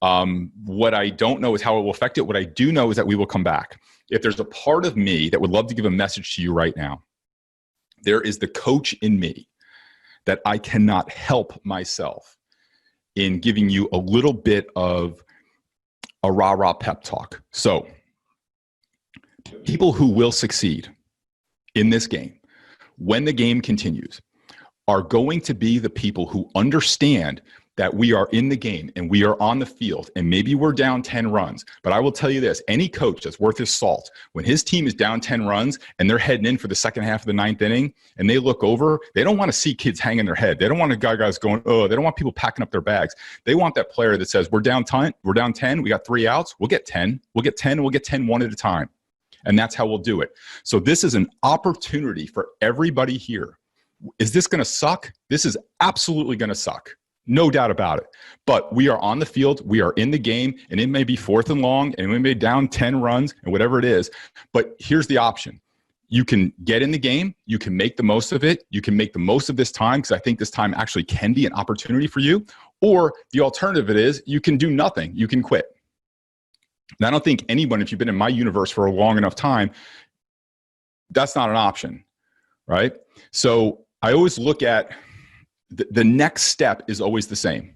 What I don't know is how it will affect it. What I do know is that we will come back. If there's a part of me that would love to give a message to you right now, there is the coach in me that I cannot help myself in giving you a little bit of a rah-rah pep talk. So people who will succeed in this game, when the game continues, are going to be the people who understand that we are in the game and we are on the field, and maybe we're down 10 runs. But I will tell you this, any coach that's worth his salt, when his team is down 10 runs and they're heading in for the second half of the ninth inning and they look over, they don't want to see kids hanging their head. They don't want guys going, oh, they don't want people packing up their bags. They want that player that says, we're down 10, we got 3 outs, we'll get 10, we'll get 10 one at a time. And that's how we'll do it. So this is an opportunity for everybody here. Is this going to suck? This is absolutely going to suck. No doubt about it. But we are on the field, we are in the game, and it may be 4th and long, and we may be down 10 runs, and whatever it is. But here's the option. You can get in the game, you can make the most of it, you can make the most of this time, because I think this time actually can be an opportunity for you. Or the alternative is you can do nothing, you can quit. And I don't think anyone, if you've been in my universe for a long enough time, that's not an option, right? So I always look at the next step is always the same.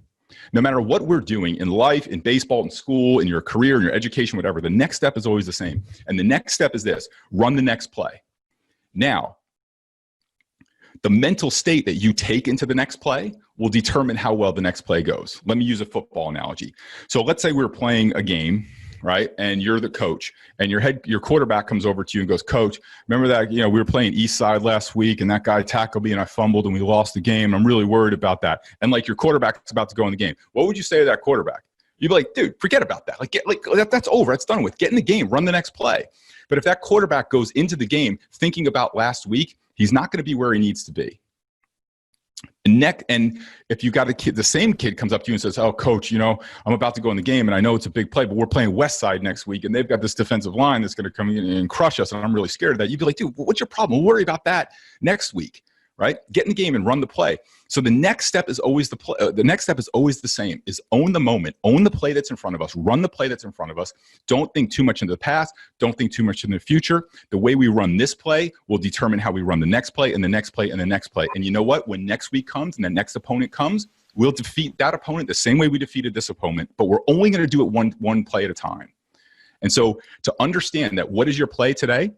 No matter what we're doing in life, in baseball, in school, in your career, in your education, whatever, the next step is always the same. And the next step is this: run the next play. Now, the mental state that you take into the next play will determine how well the next play goes. Let me use a football analogy. So let's say we're playing a game, right? And you're the coach, and your quarterback comes over to you and goes, Coach, remember that, we were playing East Side last week and that guy tackled me and I fumbled and we lost the game. I'm really worried about that. And like your quarterback's about to go in the game. What would you say to that quarterback? You'd be like, dude, forget about that. That's over. That's done with. Get in the game, run the next play. But if that quarterback goes into the game thinking about last week, he's not going to be where he needs to be. And if you got a kid, the same kid comes up to you and says, oh, Coach, I'm about to go in the game and I know it's a big play, but we're playing West Side next week and they've got this defensive line that's going to come in and crush us and I'm really scared of that. You'd be like, dude, what's your problem? We'll worry about that next week, right? Get in the game and run the play. So the next step is always the next step is always the same, is own the moment, own the play that's in front of us, run the play that's in front of us. Don't think too much into the past. Don't think too much in the future. The way we run this play will determine how we run the next play and the next play and the next play. And you know what? When next week comes and the next opponent comes, we'll defeat that opponent the same way we defeated this opponent, but we're only going to do it one play at a time. And so to understand that, what is your play today?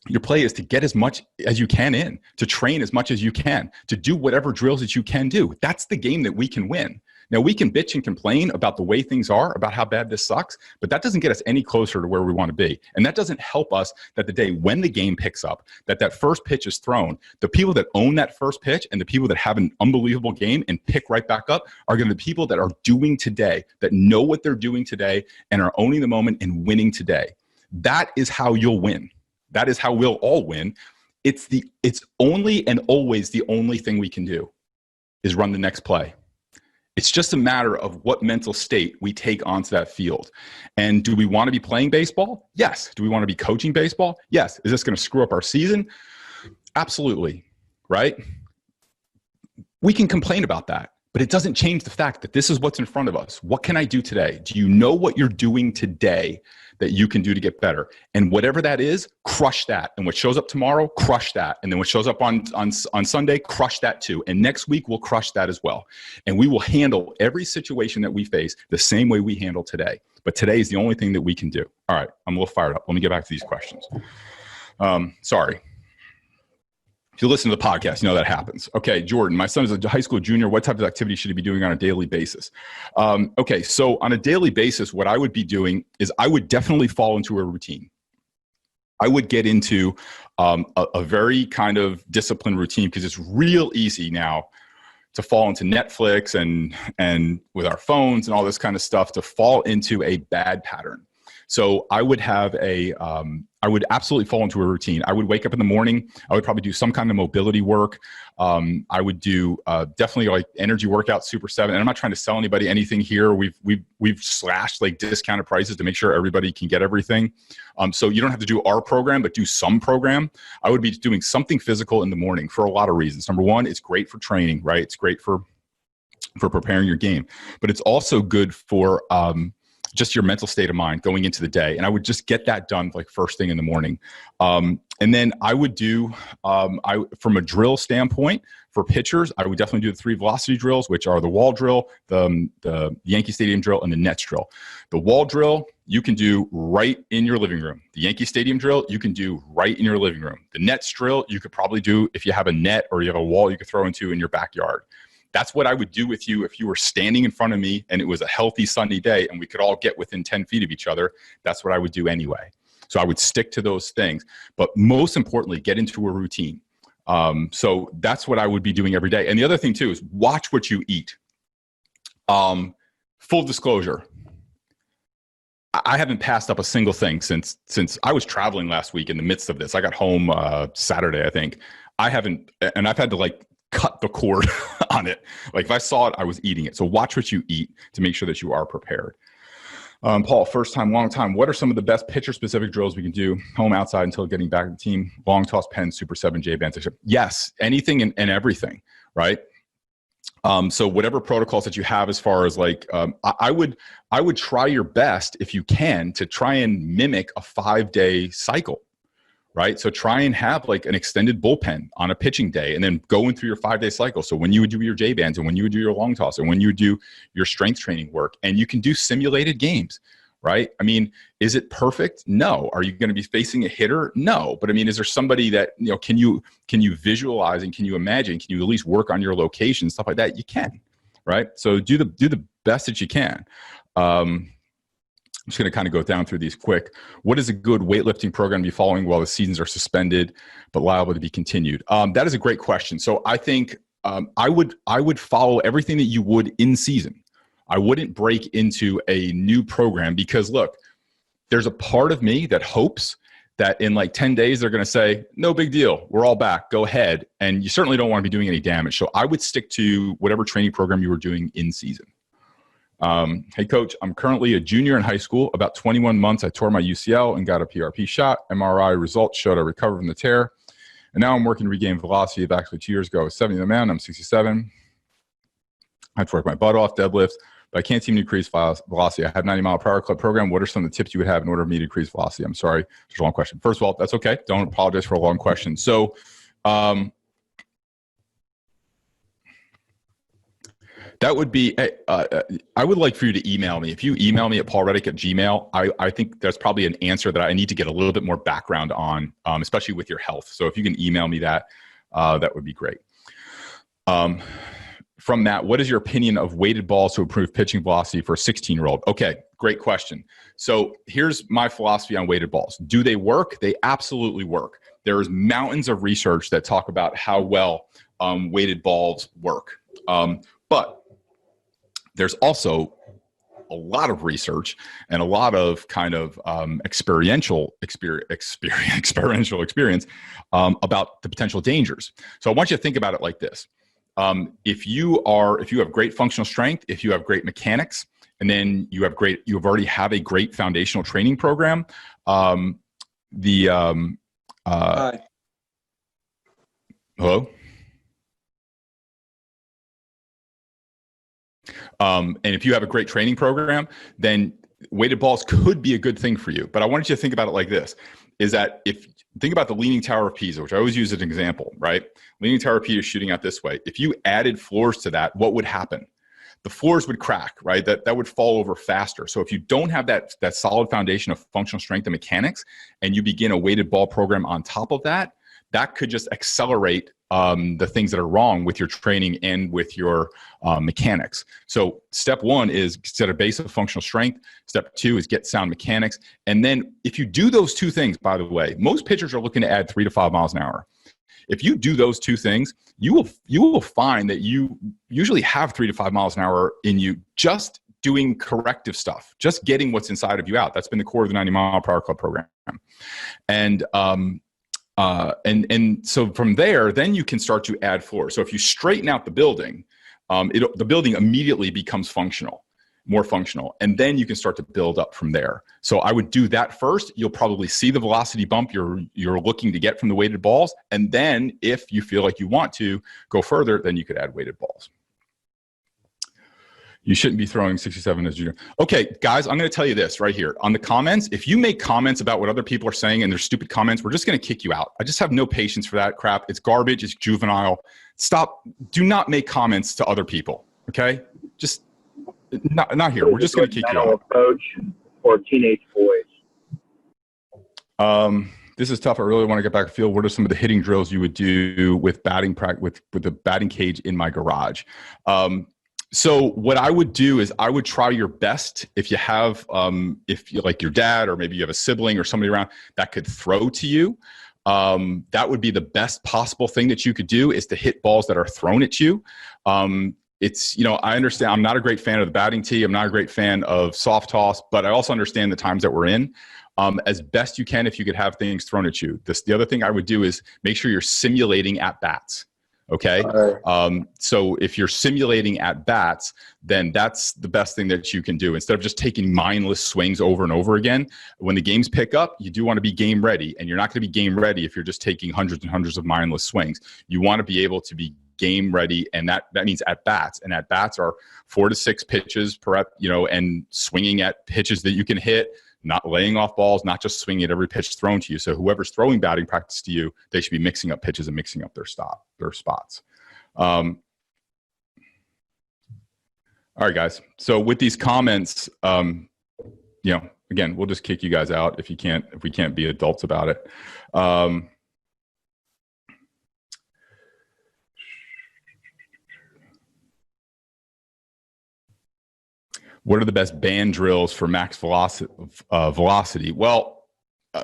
Your play is to get as much as you can in, to train as much as you can, to do whatever drills that you can do. That's the game that we can win. Now, we can bitch and complain about the way things are, about how bad this sucks, but that doesn't get us any closer to where we want to be. And that doesn't help us that the day when the game picks up, that first pitch is thrown, the people that own that first pitch and the people that have an unbelievable game and pick right back up are going to be people that are doing today, that know what they're doing today and are owning the moment and winning today. That is how you'll win. That is how we'll all win. It's only and always the only thing we can do is run the next play. It's just a matter of what mental state we take onto that field. And do we want to be playing baseball? Yes. Do we want to be coaching baseball? Yes. Is this going to screw up our season? Absolutely. Right? We can complain about that. But it doesn't change the fact that this is what's in front of us. What can I do today? Do you know what you're doing today that you can do to get better? And whatever that is, crush that. And what shows up tomorrow, crush that. And then what shows up on Sunday, crush that too. And next week, we'll crush that as well. And we will handle every situation that we face the same way we handle today. But today is the only thing that we can do. All right, I'm a little fired up. Let me get back to these questions. Sorry. If you listen to the podcast, you know that happens. Okay, Jordan, my son is a high school junior. What type of activity should he be doing on a daily basis? Okay, so on a daily basis, what I would be doing is I would definitely fall into a routine. I would get into a very kind of disciplined routine because it's real easy now to fall into Netflix and with our phones and all this kind of stuff to fall into a bad pattern. So I would have I would absolutely fall into a routine. I would wake up in the morning. I would probably do some kind of mobility work. I would do definitely like energy workout, Super 7. And I'm not trying to sell anybody anything here. We've slashed like discounted prices to make sure everybody can get everything. So you don't have to do our program, but do some program. I would be doing something physical in the morning for a lot of reasons. Number one, it's great for training, right? It's great for preparing your game, but it's also good for just your mental state of mind going into the day. And I would just get that done like first thing in the morning. And then I would do, from a drill standpoint for pitchers, I would definitely do the 3 velocity drills, which are the wall drill, the Yankee Stadium drill, and the Nets drill. The wall drill, you can do right in your living room. The Yankee Stadium drill, you can do right in your living room. The Nets drill, you could probably do if you have a net or you have a wall you could throw into in your backyard. That's what I would do with you if you were standing in front of me and it was a healthy sunny day and we could all get within 10 feet of each other. That's what I would do anyway. So I would stick to those things. But most importantly, get into a routine. So that's what I would be doing every day. And the other thing too is watch what you eat. Full disclosure, I haven't passed up a single thing since I was traveling last week in the midst of this. I got home Saturday, I think. I've had to like cut the cord on it. Like if I saw it, I was eating it. So watch what you eat to make sure that you are prepared. Paul, first time, long time. What are some of the best pitcher specific drills we can do home, outside until getting back to the team? Long toss, pen, Super 7, J bands. Yes, anything and everything, right? So whatever protocols that you have as far as like, I would try your best if you can to try and mimic a 5-day cycle. Right. So try and have like an extended bullpen on a pitching day and then going through your 5-day cycle. So when you would do your J bands and when you would do your long toss and when you would do your strength training work, and you can do simulated games, right? I mean, is it perfect? No. Are you going to be facing a hitter? No. But I mean, is there somebody that, you know, can you visualize and can you imagine, can you at least work on your location, stuff like that? You can, right? So do the best that you can. I'm just going to kind of go down through these quick. What is a good weightlifting program to be following while the seasons are suspended but liable to be continued? That is a great question. So I think I would follow everything that you would in season. I wouldn't break into a new program because look, there's a part of me that hopes that in like 10 days, they're going to say, no big deal. We're all back. Go ahead. And you certainly don't want to be doing any damage. So I would stick to whatever training program you were doing in season. Hey coach, I'm currently a junior in high school. About 21 months, I tore my UCL and got a PRP shot. MRI results showed I recovered from the tear. And now I'm working to regain velocity. Of actually 2 years ago, I was 70 the man. I'm 67. I have to work my butt off, deadlifts, but I can't seem to increase velocity. I have 90-mile-per-hour club program. What are some of the tips you would have in order for me to increase velocity? I'm sorry, it's a long question. First of all, that's okay. Don't apologize for a long question. So, that would be, I would like for you to email me. If you email me at paulreddick@gmail, I think there's probably an answer that I need to get a little bit more background on, especially with your health. So if you can email me that, that would be great. From Matt, what is your opinion of weighted balls to improve pitching velocity for a 16-year-old? Okay, great question. So here's my philosophy on weighted balls. Do they work? They absolutely work. There's mountains of research that talk about how well weighted balls work. But there's also a lot of research and a lot of kind of experiential experience about the potential dangers. So I want you to think about it like this. If you have great functional strength, if you have great mechanics, and then you already have a great foundational training program, Hi. Hello? And if you have a great training program, then weighted balls could be a good thing for you. But I wanted you to think about it like this, is that think about the Leaning Tower of Pisa, which I always use as an example, right? Leaning Tower of Pisa is shooting out this way. If you added floors to that, what would happen? The floors would crack, right? That would fall over faster. So if you don't have that solid foundation of functional strength and mechanics, and you begin a weighted ball program on top of that, that could just accelerate the things that are wrong with your training and with your mechanics. So step one is set a base of functional strength. Step two is get sound mechanics. And then if you do those two things, by the way, most pitchers are looking to add 3 to 5 miles an hour. If you do those two things, you will find that you usually have 3 to 5 miles an hour in you just doing corrective stuff, just getting what's inside of you out. That's been the core of the 90 Mile Per Hour Club program. And so from there, then you can start to add floors. So if you straighten out the building, the building immediately becomes more functional. And then you can start to build up from there. So I would do that first. You'll probably see the velocity bump you're looking to get from the weighted balls. And then if you feel like you want to go further, then you could add weighted balls. You shouldn't be throwing 67 as junior. Okay, guys, I'm going to tell you this right here. On the comments, if you make comments about what other people are saying and they're stupid comments, we're just going to kick you out. I just have no patience for that crap. It's garbage. It's juvenile. Stop. Do not make comments to other people, okay? Just not here. We're just going to kick you out. Approach for teenage boys. This is tough. I really want to get back to field. What are some of the hitting drills you would do with batting practice with the batting cage in my garage? So what I would do is I would try your best if you have, if you like your dad or maybe you have a sibling or somebody around that could throw to you. That would be the best possible thing that you could do is to hit balls that are thrown at you. It's, I understand I'm not a great fan of the batting tee. I'm not a great fan of soft toss, but I also understand the times that we're in. As best you can, if you could have things thrown at you. The other thing I would do is make sure you're simulating at bats. Okay. So if you're simulating at bats, then that's the best thing that you can do. Instead of just taking mindless swings over and over again, when the games pick up, you do want to be game ready, and you're not going to be game ready if you're just taking hundreds and hundreds of mindless swings. You want to be able to be game ready, and that means at bats, and at bats are 4 to 6 pitches per, and swinging at pitches that you can hit, not laying off balls, not just swinging at every pitch thrown to you. So whoever's throwing batting practice to you, they should be mixing up pitches and mixing up their spots. All right, guys. So with these comments, again, we'll just kick you guys out if we can't be adults about it. What are the best band drills for max velocity? Well,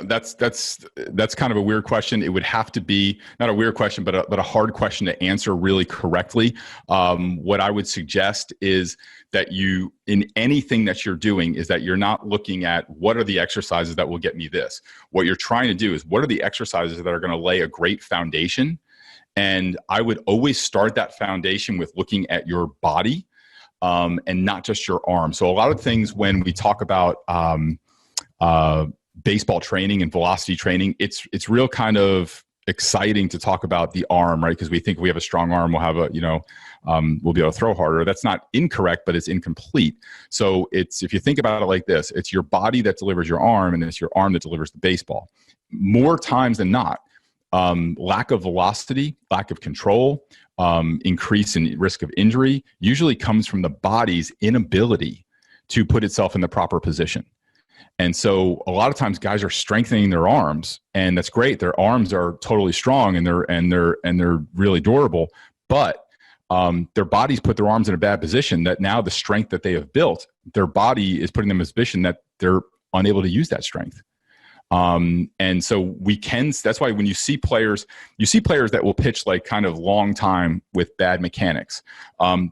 that's kind of a weird question. It would have to be not a weird question, but a hard question to answer really correctly. What I would suggest is that you, in anything that you're doing, is that you're not looking at what are the exercises that will get me this. What you're trying to do is what are the exercises that are going to lay a great foundation. And I would always start that foundation with looking at your body. And not just your arm. So a lot of things when we talk about baseball training and velocity training, it's real kind of exciting to talk about the arm, right? Because we think we have a strong arm, we'll have we'll be able to throw harder. That's not incorrect, but it's incomplete. So if you think about it like this, it's your body that delivers your arm, and it's your arm that delivers the baseball. More times than not, lack of velocity, lack of control, increase in risk of injury usually comes from the body's inability to put itself in the proper position. And so a lot of times guys are strengthening their arms, and that's great. Their arms are totally strong and they're really durable, but their bodies put their arms in a bad position that now the strength that they have built, their body is putting them in a position that they're unable to use that strength. And so that's why when you see players that will pitch like kind of long time with bad mechanics.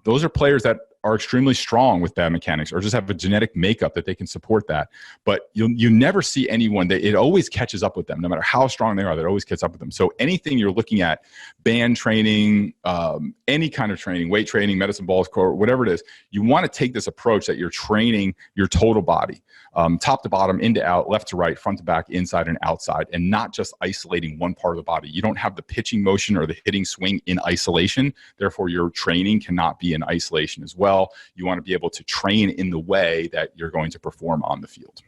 Those are players that are extremely strong with bad mechanics or just have a genetic makeup that they can support that. But you never see anyone that it always catches up with them, no matter how strong they are, that always catches up with them. So anything you're looking at, band training, any kind of training, weight training, medicine balls, core, whatever it is, you want to take this approach that you're training your total body, top to bottom, in to out, left to right, front to back, inside and outside, and not just isolating one part of the body. You don't have the pitching motion or the hitting swing in isolation. Therefore, your training cannot be in isolation as well. well. You want to be able to train in the way that you're going to perform on the field.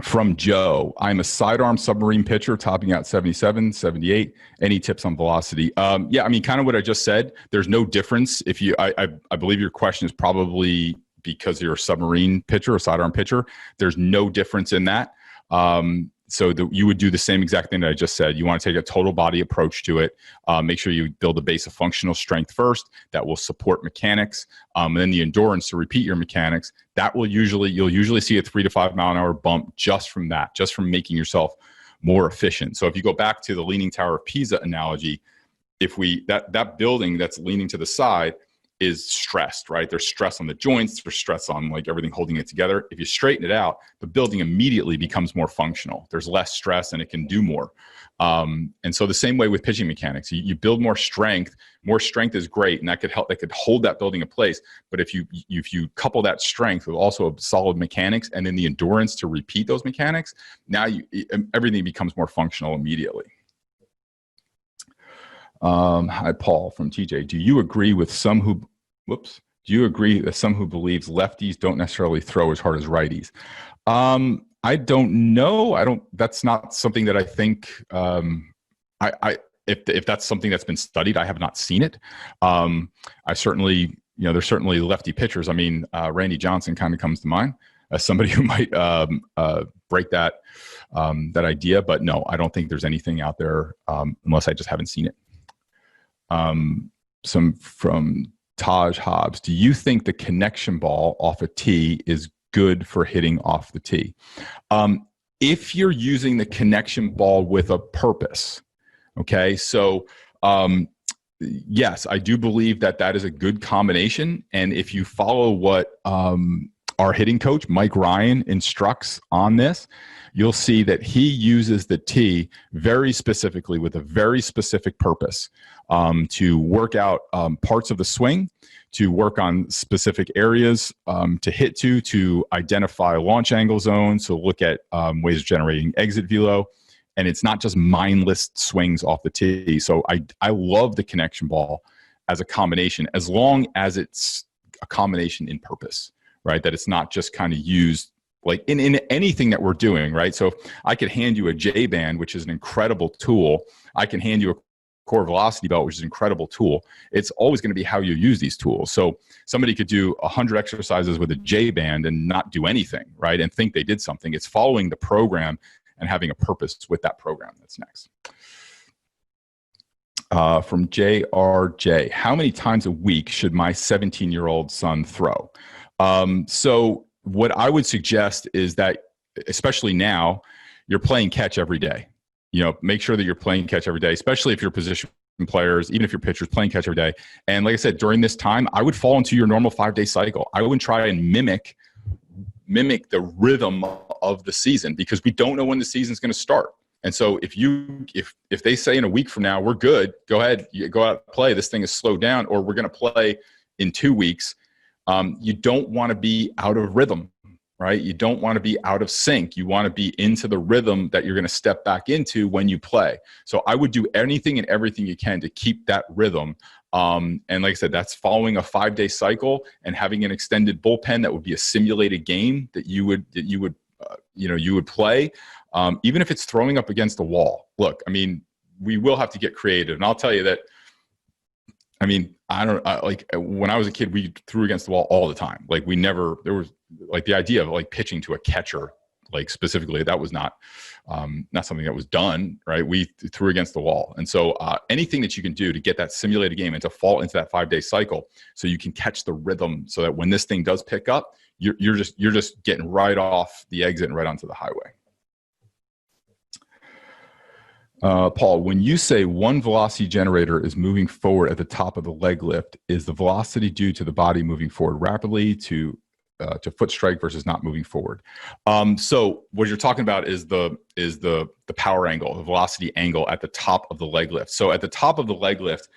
From Joe, I'm a sidearm submarine pitcher, topping out 77, 78. Any tips on velocity? Yeah, I mean, kind of what I just said. There's no difference. If you, I believe your question is probably because you're a submarine pitcher, a sidearm pitcher. There's no difference in that. So you would do the same exact thing that I just said. You want to take a total body approach to it. Make sure you build a base of functional strength first that will support mechanics, and then the endurance to repeat your mechanics. That will you'll usually see a 3 to 5 mile an hour bump just from that, just from making yourself more efficient. So if you go back to the Leaning Tower of Pisa analogy, if that building that's leaning to the side is stressed, right? There's stress on the joints, there's stress on like everything holding it together. If you straighten it out, the building immediately becomes more functional. There's less stress and it can do more. And so the same way with pitching mechanics, you build more strength is great, and that could help, that could hold that building in place. But if you couple that strength with also solid mechanics and then the endurance to repeat those mechanics, now everything becomes more functional immediately. Hi, Paul from TJ. Do you agree with some who, do you agree that some who believes lefties don't necessarily throw as hard as righties? I don't know. That's not something that I think, if that's something that's been studied, I have not seen it. I certainly, there's certainly lefty pitchers. I mean, Randy Johnson kind of comes to mind as somebody who might break that idea, but no, I don't think there's anything out there unless I just haven't seen it. Some from Taj Hobbs. Do you think the connection ball off a tee is good for hitting off the tee? If you're using the connection ball with a purpose, okay, so yes, I do believe that is a good combination. And if you follow what our hitting coach, Mike Ryan, instructs on this, you'll see that he uses the tee very specifically with a very specific purpose to work out parts of the swing, to work on specific areas to hit to identify launch angle zones, to look at ways of generating exit velo. And it's not just mindless swings off the tee. So I love the connection ball as a combination, as long as it's a combination in purpose, right? That it's not just kind of used like in anything that we're doing, right? So I could hand you a J-band, which is an incredible tool. I can hand you a core velocity belt, which is an incredible tool. It's always going to be how you use these tools. So somebody could do 100 exercises with a J-band and not do anything, right? And think they did something. It's following the program and having a purpose with that program. That's next. From JRJ, how many times a week should my 17-year-old son throw? So what I would suggest is that, especially now, you're playing catch every day. Make sure that you're playing catch every day, especially if you're position players, even if you're pitchers, playing catch every day. And like I said, during this time, I would fall into your normal 5-day cycle. I wouldn't try and mimic the rhythm of the season, because we don't know when the season's going to start. And so if they say in a week from now, we're good, go ahead, you go out and play, this thing is slowed down, or we're going to play in 2 weeks. You don't want to be out of rhythm, right? You don't want to be out of sync. You want to be into the rhythm that you're going to step back into when you play. So I would do anything and everything you can to keep that rhythm. And like I said, that's following a 5-day cycle and having an extended bullpen that would be a simulated game that you would play, even if it's throwing up against the wall. Look, I mean, we will have to get creative, and I'll tell you that. I mean, like when I was a kid, we threw against the wall all the time. Like there was like the idea of like pitching to a catcher, like specifically, that was not something that was done, right? We threw against the wall. And so anything that you can do to get that simulated game and to fall into that 5-day cycle so you can catch the rhythm, so that when this thing does pick up, you're just getting right off the exit and right onto the highway. Paul, when you say one velocity generator is moving forward at the top of the leg lift, is the velocity due to the body moving forward rapidly to foot strike versus not moving forward? So what you're talking about is the power angle, the velocity angle at the top of the leg lift. So at the top of the leg lift,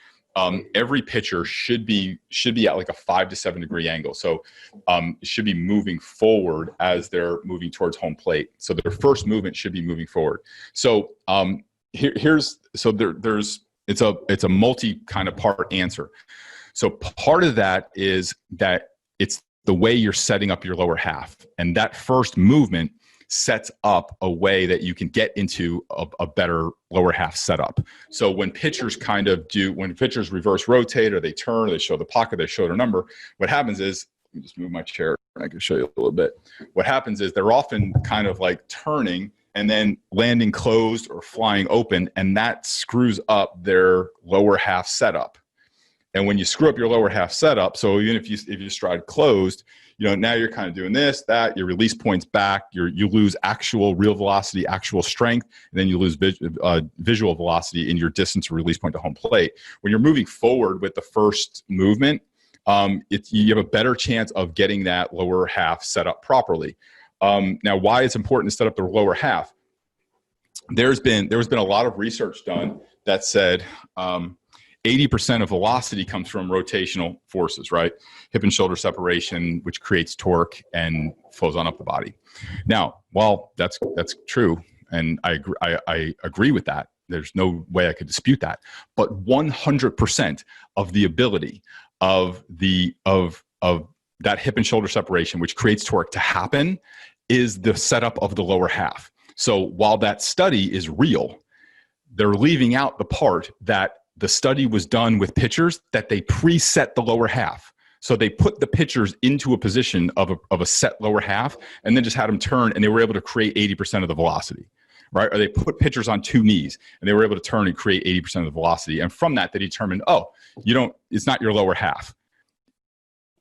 every pitcher should be at like a 5 to 7 degree angle. So it should be moving forward as they're moving towards home plate. So their first movement should be moving forward. So there's it's a multi kind of part answer. So part of that is that it's the way you're setting up your lower half, and that first movement sets up a way that you can get into a better lower half setup. So when pitchers reverse rotate, or they turn, or they show the pocket, they show their number, what happens is, let me just move my chair and I can show you a little bit. What happens is they're often kind of like turning and then landing closed or flying open, and that screws up their lower half setup. And when you screw up your lower half setup, so even if you stride closed, now you're kind of doing this, that, your release point's back, you lose actual real velocity, actual strength, and then you lose visual velocity in your distance to release point to home plate. When you're moving forward with the first movement, you have a better chance of getting that lower half set up properly. Now, why it's important to set up the lower half? There's been a lot of research done that said 80% of velocity comes from rotational forces, right? Hip and shoulder separation, which creates torque and flows on up the body. Now, while that's true, and I agree with that, there's no way I could dispute that. But 100% of the ability of that hip and shoulder separation, which creates torque, to happen, is the setup of the lower half. So while that study is real, they're leaving out the part that the study was done with pitchers that they preset the lower half. So they put the pitchers into a position of a set lower half and then just had them turn, and they were able to create 80% of the velocity, right? Or they put pitchers on two knees and they were able to turn and create 80% of the velocity. And from that, they determined, it's not your lower half.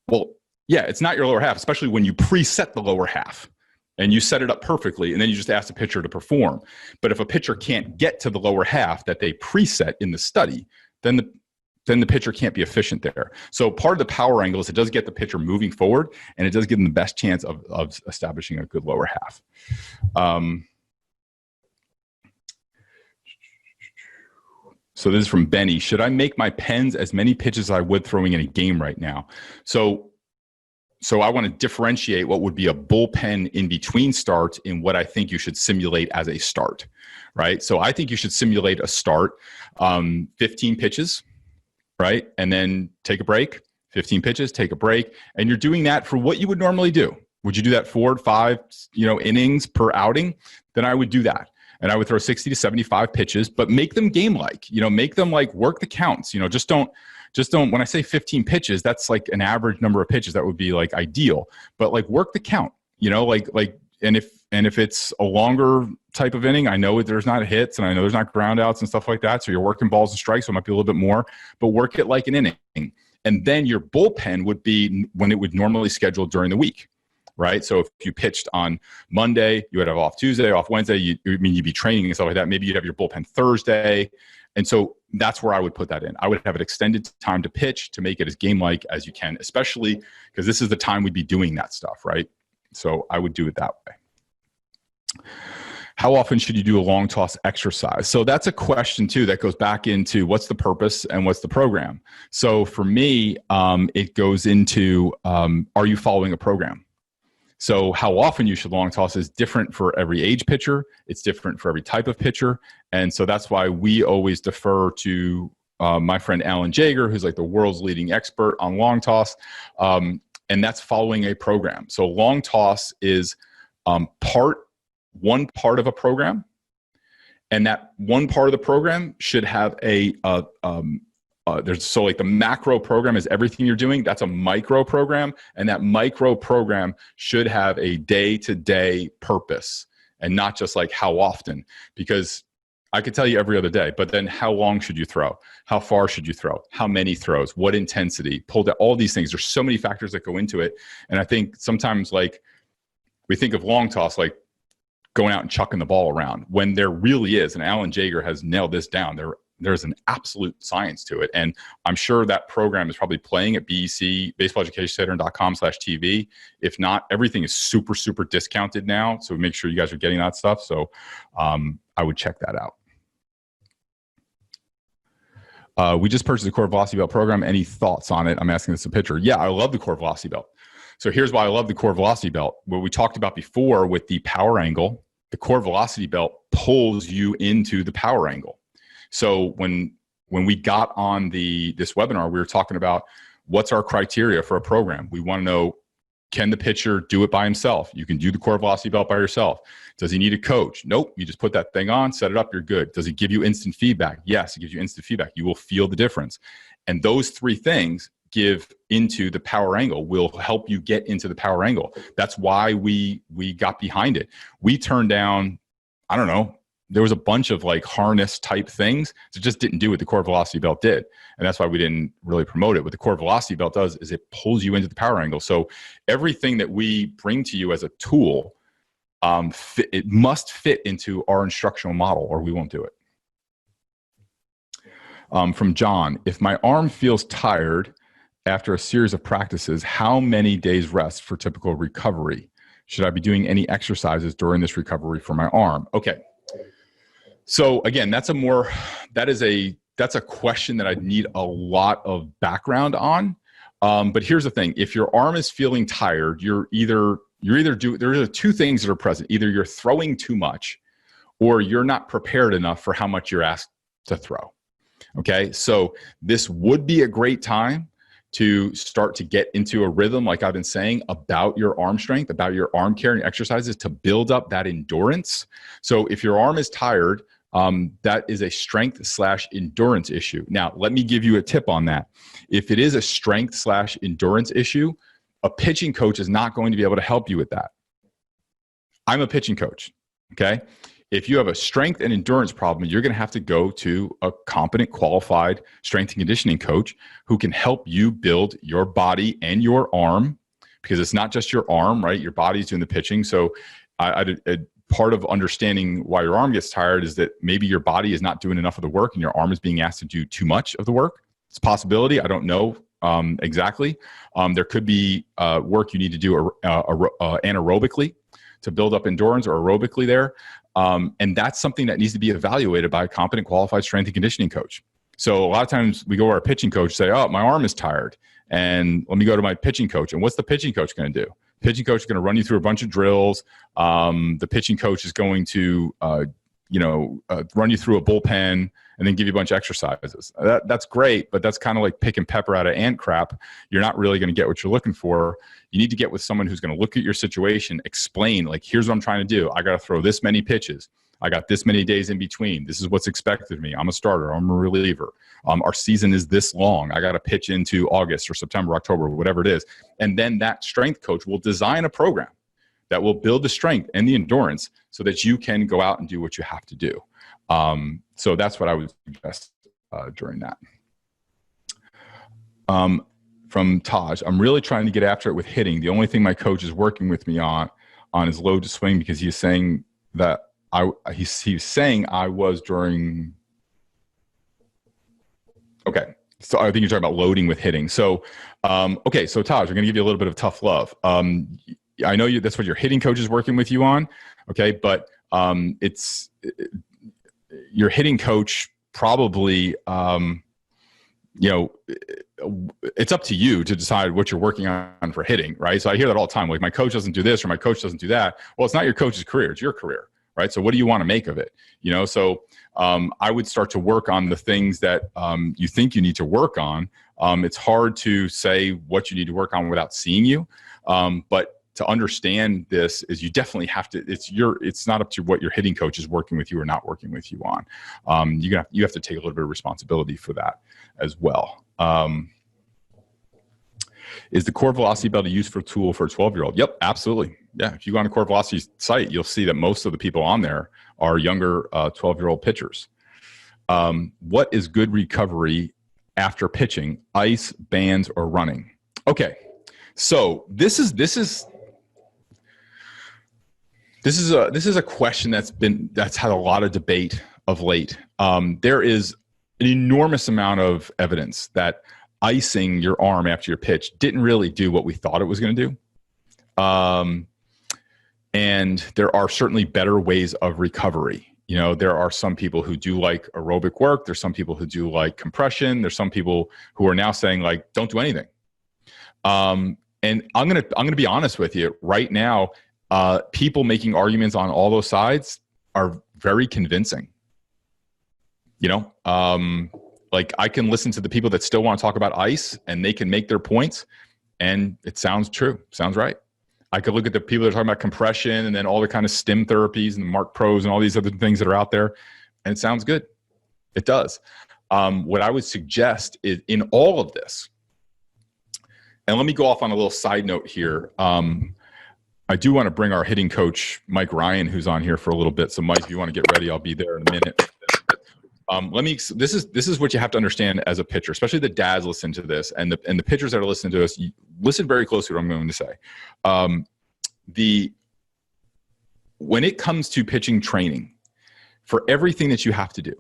Well, yeah, it's not your lower half, especially when you preset the lower half and you set it up perfectly, and then you just ask the pitcher to perform. But if a pitcher can't get to the lower half that they preset in the study, then the pitcher can't be efficient there. So part of the power angle is it does get the pitcher moving forward, and it does give them the best chance of establishing a good lower half. So this is from Benny. Should I make my pens as many pitches as I would throwing in a game right now? So I want to differentiate what would be a bullpen in between starts in what I think you should simulate as a start, right? So I think you should simulate a start, 15 pitches, right? And then take a break, 15 pitches, take a break. And you're doing that for what you would normally do. Would you do that 4 to 5, innings per outing? Then I would do that. And I would throw 60 to 75 pitches, but make them game-like, make them like work the counts, just don't, when I say 15 pitches, that's like an average number of pitches that would be like ideal, but like work the count, and if it's a longer type of inning, I know there's not hits and I know there's not ground outs and stuff like that. So you're working balls and strikes, so it might be a little bit more, but work it like an inning. And then your bullpen would be when it would normally schedule during the week, right? So if you pitched on Monday, you would have off Tuesday, off Wednesday, you'd be training and stuff like that. Maybe you'd have your bullpen Thursday. And so that's where I would put that in. I would have an extended time to pitch to make it as game-like as you can, especially because this is the time we'd be doing that stuff, right? So I would do it that way. How often should you do a long toss exercise? So that's a question too that goes back into what's the purpose and what's the program. So for me, it goes into, are you following a program? So how often you should long toss is different for every age pitcher. It's different for every type of pitcher. And so that's why we always defer to my friend Alan Jaeger, who's like the world's leading expert on long toss. And that's following a program. So long toss is one part of a program. And that one part of the program should have like the macro program is everything you're doing. That's a micro program. And that micro program should have a day-to-day purpose and not just like how often, because I could tell you every other day, but then how long should you throw? How far should you throw? How many throws? What intensity? Pull down, all these things. There's so many factors that go into it. And I think sometimes like we think of long toss, like going out and chucking the ball around when there really is. And Alan Jaeger has nailed this down. There's an absolute science to it. And I'm sure that program is probably playing at BEC, baseballeducationcenter.com/TV. If not, everything is super, super discounted now. So make sure you guys are getting that stuff. So I would check that out. We just purchased the Core Velocity Belt program. Any thoughts on it? I'm asking this a pitcher. Yeah, I love the Core Velocity Belt. So here's why I love the Core Velocity Belt. What we talked about before with the power angle, the Core Velocity Belt pulls you into the power angle. So when when we got on this webinar, we were talking about what's our criteria for a program. We want to know, can the pitcher do it by himself? You can do the core velocity belt by yourself. Does he need a coach? Nope. You just put that thing on, set it up, you're good. Does it give you instant feedback? Yes, it gives you instant feedback. You will feel the difference. And those three things give into the power angle, will help you get into the power angle. That's why we got behind it. We turned down, I don't know, there was a bunch of like harness type things that just didn't do what the core velocity belt did. And that's why we didn't really promote it. What the core velocity belt does is it pulls you into the power angle. So everything that we bring to you as a tool, it must fit into our instructional model or we won't do it. From John, if my arm feels tired after a series of practices, how many days rest for typical recovery? Should I be doing any exercises during this recovery for my arm? Okay. So again, that's a question that I'd need a lot of background on. But here's the thing: if your arm is feeling tired, there are two things that are present. Either you're throwing too much, or you're not prepared enough for how much you're asked to throw. Okay, so this would be a great time to start to get into a rhythm, like I've been saying, about your arm strength, about your arm carrying exercises to build up that endurance. So if your arm is tired, that is a strength/endurance issue. Now, let me give you a tip on that. If it is a strength/endurance issue, a pitching coach is not going to be able to help you with that. I'm a pitching coach, okay? If you have a strength and endurance problem, you're going to have to go to a competent, qualified strength and conditioning coach who can help you build your body and your arm, because it's not just your arm, right? Your body's doing the pitching. So part of understanding why your arm gets tired is that maybe your body is not doing enough of the work and your arm is being asked to do too much of the work. It's a possibility. I don't know exactly. There could be work you need to do anaerobically to build up endurance, or aerobically there. And that's something that needs to be evaluated by a competent, qualified strength and conditioning coach. So a lot of times we go to our pitching coach, say, oh, my arm is tired, and let me go to my pitching coach. And what's the pitching coach going to do? Pitching coach is going to run you through a bunch of drills. The pitching coach is going to, run you through a bullpen and then give you a bunch of exercises. That's great, but that's kind of like picking pepper out of ant crap. You're not really going to get what you're looking for. You need to get with someone who's going to look at your situation, explain, like, here's what I'm trying to do. I got to throw this many pitches. I got this many days in between. This is what's expected of me. I'm a starter. I'm a reliever. Our season is this long. I got to pitch into August or September, October, whatever it is. And then that strength coach will design a program that will build the strength and the endurance so that you can go out and do what you have to do. So that's what I would suggest during that. From Taj, I'm really trying to get after it with hitting. The only thing my coach is working with me on is load to swing, because he's saying that he's saying I was during. Okay, so I think you're talking about loading with hitting. So, okay, so Taj, I'm going to give you a little bit of tough love. I know that's what your hitting coach is working with you on. Okay, but your hitting coach probably, it's up to you to decide what you're working on for hitting, right? So I hear that all the time, like, my coach doesn't do this or my coach doesn't do that. Well, it's not your coach's career, it's your career, right? So what do you want to make of it? So I would start to work on the things that you think you need to work on. It's hard to say what you need to work on without seeing you, but to understand this is you definitely have to, it's not up to what your hitting coach is working with you or not working with you on. You have to take a little bit of responsibility for that as well. Is the core velocity belt a useful tool for a 12-year-old? Yep, absolutely. Yeah, if you go on the core velocity site, you'll see that most of the people on there are younger 12-year-old pitchers. What is good recovery after pitching? Ice, bands, or running? Okay, so this is a question that's had a lot of debate of late. There is an enormous amount of evidence that icing your arm after your pitch didn't really do what we thought it was going to do. And there are certainly better ways of recovery. There are some people who do like aerobic work. There's some people who do like compression. There's some people who are now saying, like, don't do anything. And I'm gonna be honest with you right now. People making arguments on all those sides are very convincing. Like, I can listen to the people that still want to talk about ice, and they can make their points, and it sounds true, sounds right. I could look at the people that are talking about compression and then all the kind of stim therapies and Mark Pros and all these other things that are out there, and it sounds good. It does. What I would suggest is, in all of this, and let me go off on a little side note here. I do want to bring our hitting coach, Mike Ryan, who's on here for a little bit. So, Mike, if you want to get ready, I'll be there in a minute. This is what you have to understand as a pitcher, especially the dads listen to this, and the pitchers that are listening to us. Listen very closely to what I'm going to say. When it comes to pitching training, for everything that you have to do,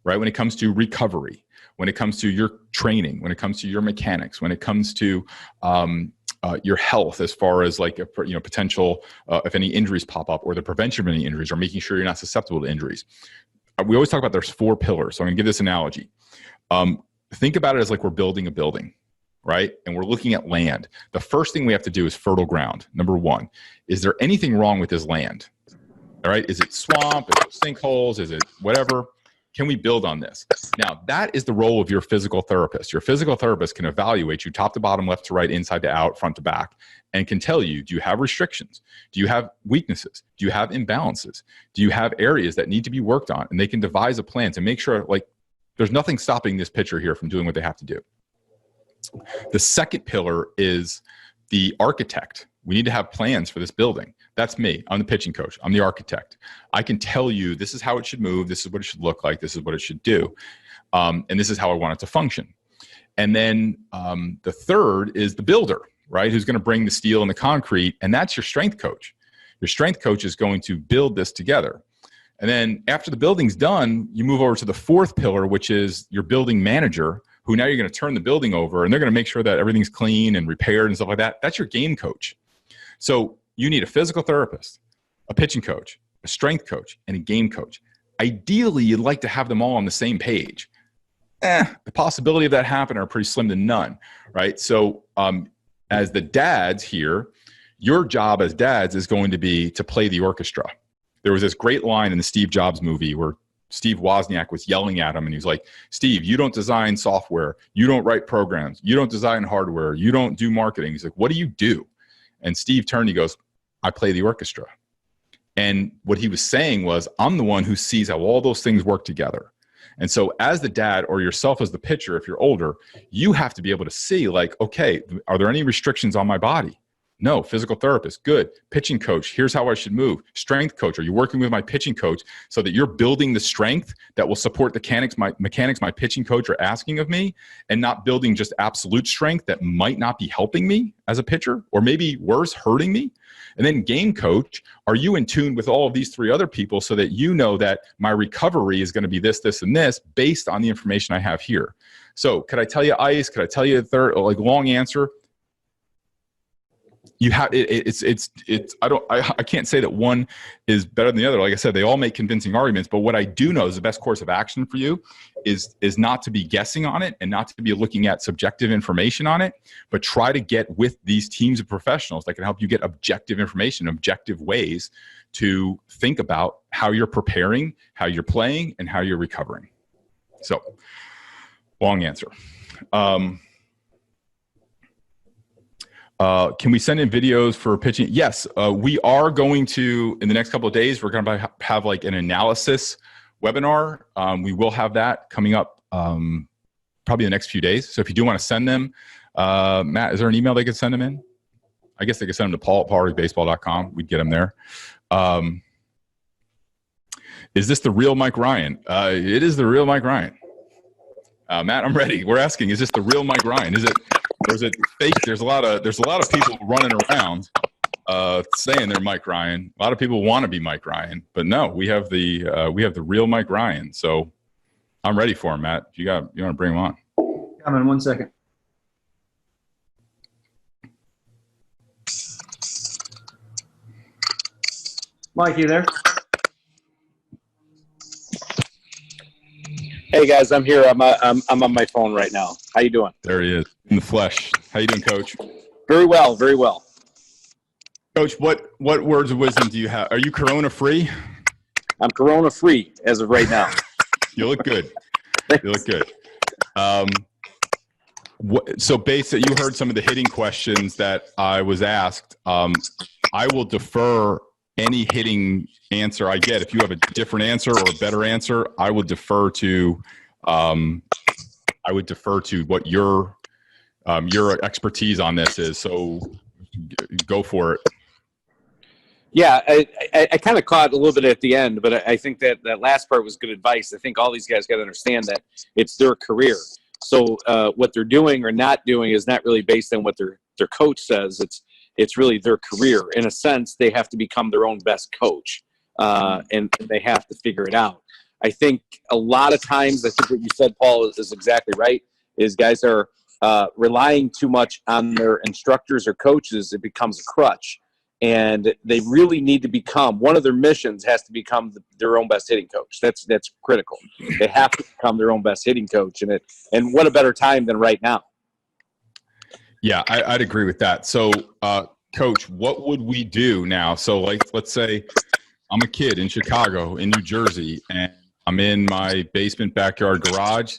right? When it comes to recovery, when it comes to your training, when it comes to your mechanics, when it comes to your health, as far as like potential if any injuries pop up, or the prevention of any injuries, or making sure you're not susceptible to injuries. We always talk about there's 4 pillars. So I'm going to give this analogy. Think about it as like we're building a building, right? And we're looking at land. The first thing we have to do is fertile ground. Number 1, is there anything wrong with this land? All right. Is it swamp? Is it sinkholes? Is it whatever? Can we build on this? Now, that is the role of your physical therapist. Your physical therapist can evaluate you top to bottom, left to right, inside to out, front to back, and can tell you, do you have restrictions? Do you have weaknesses? Do you have imbalances? Do you have areas that need to be worked on? And they can devise a plan to make sure, like, there's nothing stopping this pitcher here from doing what they have to do. The second pillar is the architect. We need to have plans for this building. That's me. I'm the pitching coach. I'm the architect. I can tell you, this is how it should move. This is what it should look like. This is what it should do. And this is how I want it to function. And then the third is the builder, right? Who's going to bring the steel and the concrete. And that's your strength coach. Your strength coach is going to build this together. And then after the building's done, you move over to the fourth pillar, which is your building manager, who now you're going to turn the building over, and they're going to make sure that everything's clean and repaired and stuff like that. That's your game coach. So you need a physical therapist, a pitching coach, a strength coach, and a game coach. Ideally, you'd like to have them all on the same page. The possibility of that happening are pretty slim to none, right? So as the dads here, your job as dads is going to be to play the orchestra. There was this great line in the Steve Jobs movie where Steve Wozniak was yelling at him, and he was like, Steve, you don't design software. You don't write programs. You don't design hardware. You don't do marketing. He's like, what do you do? And Steve turned, he goes, I play the orchestra. And what he was saying was, I'm the one who sees how all those things work together. And so as the dad, or yourself as the pitcher, if you're older, you have to be able to see, like, okay, are there any restrictions on my body? No. Physical therapist, good. Pitching coach, here's how I should move. Strength coach, are you working with my pitching coach so that you're building the strength that will support the mechanics my pitching coach are asking of me, and not building just absolute strength that might not be helping me as a pitcher, or maybe worse, hurting me? And then game coach, are you in tune with all of these 3 other people so that you know that my recovery is going to be this, this, and this based on the information I have here? So could I tell you ice? Could I tell you a third, like, long answer? You have I can't say that one is better than the other. Like I said, they all make convincing arguments, but what I do know is the best course of action for you is not to be guessing on it, and not to be looking at subjective information on it, but try to get with these teams of professionals that can help you get objective information, objective ways to think about how you're preparing, how you're playing, and how you're recovering. So, long answer. Can we send in videos for pitching? Yes, we are going to, in the next couple of days, we're going to have like an analysis webinar. We will have that coming up probably the next few days. So if you do want to send them, Matt, is there an email they could send them in? I guess they could send them to paul@powerleaguebaseball.com. We'd get them there. Is this the real Mike Ryan? It is the real Mike Ryan. Matt, I'm ready. We're asking, is this the real Mike Ryan? Is it, or is it fake? There's a lot of people running around saying they're Mike Ryan. A lot of people want to be Mike Ryan, but no, we have the real Mike Ryan. So I'm ready for him, Matt. If you want to bring him on. Come in 1 second. Mike, you there? Hey guys, I'm here. I'm on my phone right now. How you doing? There he is in the flesh. How you doing, Coach? Very well, very well. Coach, what words of wisdom do you have? Are you Corona free? I'm Corona free as of right now. You look good. You look good. So basically, you heard some of the hitting questions that I was asked. I will defer any hitting answer I get. If you have a different answer or a better answer, I would defer to what your expertise on this is. So go for it. Yeah, I kind of caught a little bit at the end, but I think that last part was good advice. I think all these guys got to understand that it's their career. So what they're doing or not doing is not really based on what their coach says. It's really their career. In a sense, they have to become their own best coach, and they have to figure it out. I think a lot of times, I think what you said, Paul, is exactly right, is guys are relying too much on their instructors or coaches. It becomes a crutch. And they really need to become, one of their missions has to become their own best hitting coach. That's critical. They have to become their own best hitting coach. And what a better time than right now. Yeah, I'd agree with that. So, Coach, what would we do now? So, let's say I'm a kid in Chicago, in New Jersey, and I'm in my basement backyard garage.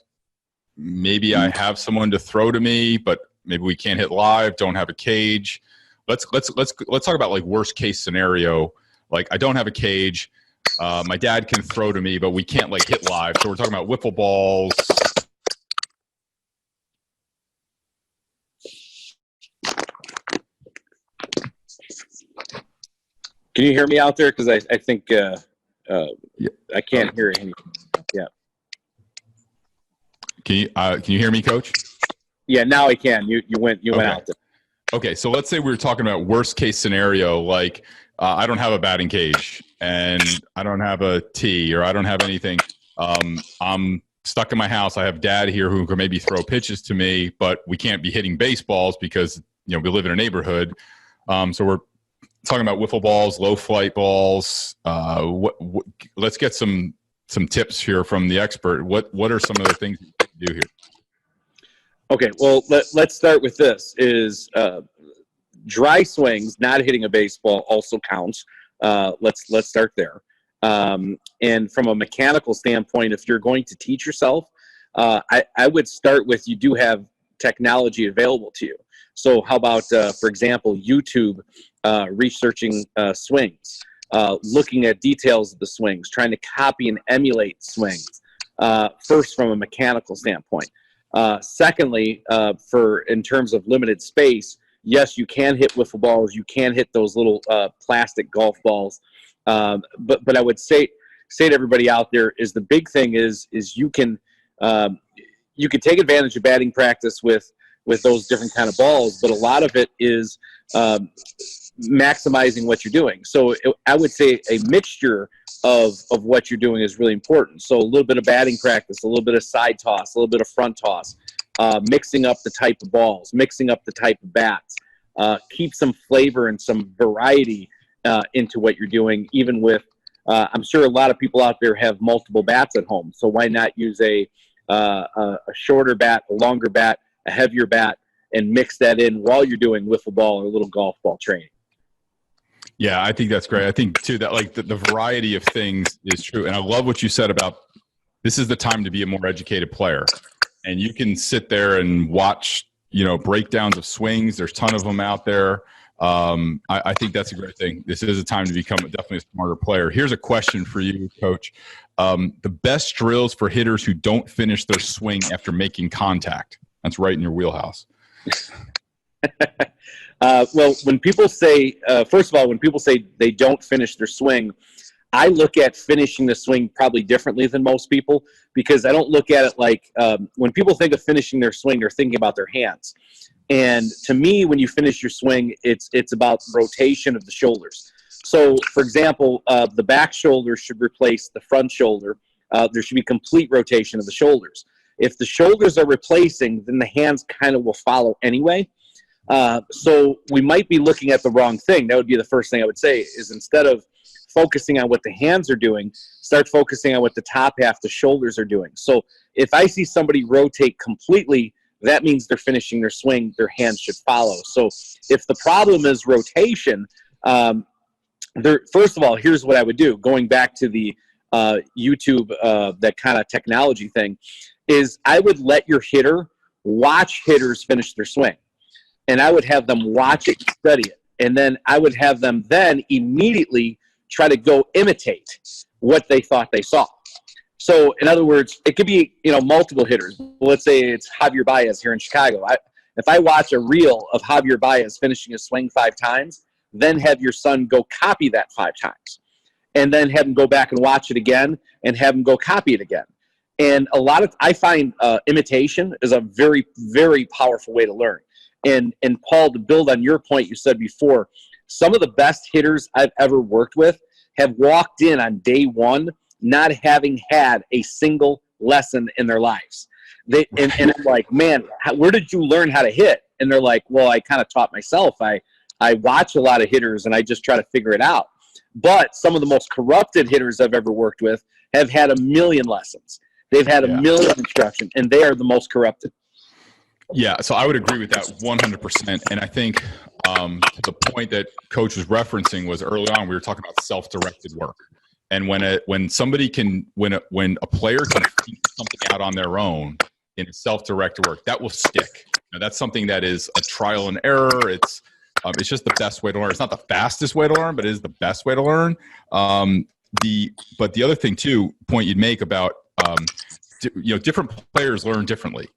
Maybe I have someone to throw to me, but maybe we can't hit live, don't have a cage. Let's talk about like worst case scenario. Like I don't have a cage. My dad can throw to me, but we can't like hit live. So we're talking about wiffle balls. Can you hear me out there? Because I think I can't hear anything. Yeah. Can you hear me, Coach? Yeah, now I can. You went Okay. out there. Okay, so let's say we were talking about worst case scenario, like I don't have a batting cage and I don't have a tee or I don't have anything. I'm stuck in my house. I have dad here who can maybe throw pitches to me, but we can't be hitting baseballs because we live in a neighborhood. So we're talking about wiffle balls, low flight balls. Let's get some tips here from the expert. What are some of the things you can do here? Okay, well, let's start with this. Is dry swings, not hitting a baseball, also counts. Let's start there. And from a mechanical standpoint, if you're going to teach yourself, I would start with, you do have technology available to you. So how about, for example, YouTube, researching swings, looking at details of the swings, trying to copy and emulate swings, first from a mechanical standpoint. Secondly, in terms of limited space, yes, you can hit wiffle balls. You can hit those little plastic golf balls. But I would say to everybody out there is the big thing is you can take advantage of batting practice with those different kind of balls. But a lot of it is maximizing what you're doing. So I would say a mixture of what you're doing is really important. So a little bit of batting practice, a little bit of side toss, a little bit of front toss, mixing up the type of balls, mixing up the type of bats, keep some flavor and some variety into what you're doing, even with, I'm sure a lot of people out there have multiple bats at home. So why not use a shorter bat, a longer bat, a heavier bat, and mix that in while you're doing wiffle ball or a little golf ball training. Yeah, I think that's great. I think too that like the variety of things is true. And I love what you said about this is the time to be a more educated player. And you can sit there and watch, breakdowns of swings. There's a ton of them out there. I think that's a great thing. This is a time to become definitely a smarter player. Here's a question for you, Coach. The best drills for hitters who don't finish their swing after making contact. That's right in your wheelhouse. Well, when people say, first of all, when people say they don't finish their swing, I look at finishing the swing probably differently than most people, because I don't look at it like when people think of finishing their swing, they're thinking about their hands. And to me, when you finish your swing, it's about rotation of the shoulders. So, for example, the back shoulder should replace the front shoulder. There should be complete rotation of the shoulders. If the shoulders are replacing, then the hands kind of will follow anyway. So we might be looking at the wrong thing. That would be the first thing I would say, is instead of focusing on what the hands are doing, start focusing on what the top half, the shoulders are doing. So if I see somebody rotate completely, that means they're finishing their swing, their hands should follow. So if the problem is rotation, first of all, here's what I would do. Going back to the YouTube, that kind of technology thing, is I would let your hitter watch hitters finish their swing. And I would have them watch it, study it. And then I would have them then immediately try to go imitate what they thought they saw. So, in other words, it could be, multiple hitters. Let's say it's Javier Baez here in Chicago. If I watch a reel of Javier Baez finishing a swing 5 times, then have your son go copy that 5 times. And then have him go back and watch it again and have him go copy it again. And I find imitation is a very, very powerful way to learn. And Paul, to build on your point you said before, some of the best hitters I've ever worked with have walked in on day one not having had a single lesson in their lives. And I'm like, man, where did you learn how to hit? And they're like, well, I kind of taught myself. I watch a lot of hitters and I just try to figure it out. But some of the most corrupted hitters I've ever worked with have had 1 million lessons. They've had 1 million instruction, and they are the most corrupted. Yeah, so I would agree with that 100%. And I think the point that Coach was referencing was early on, we were talking about self-directed work. And when a player can figure something out on their own in self-directed work, that will stick. That's something that is a trial and error. It's just the best way to learn. It's not the fastest way to learn, but it is the best way to learn. But the other thing too, point you'd make about different players learn differently.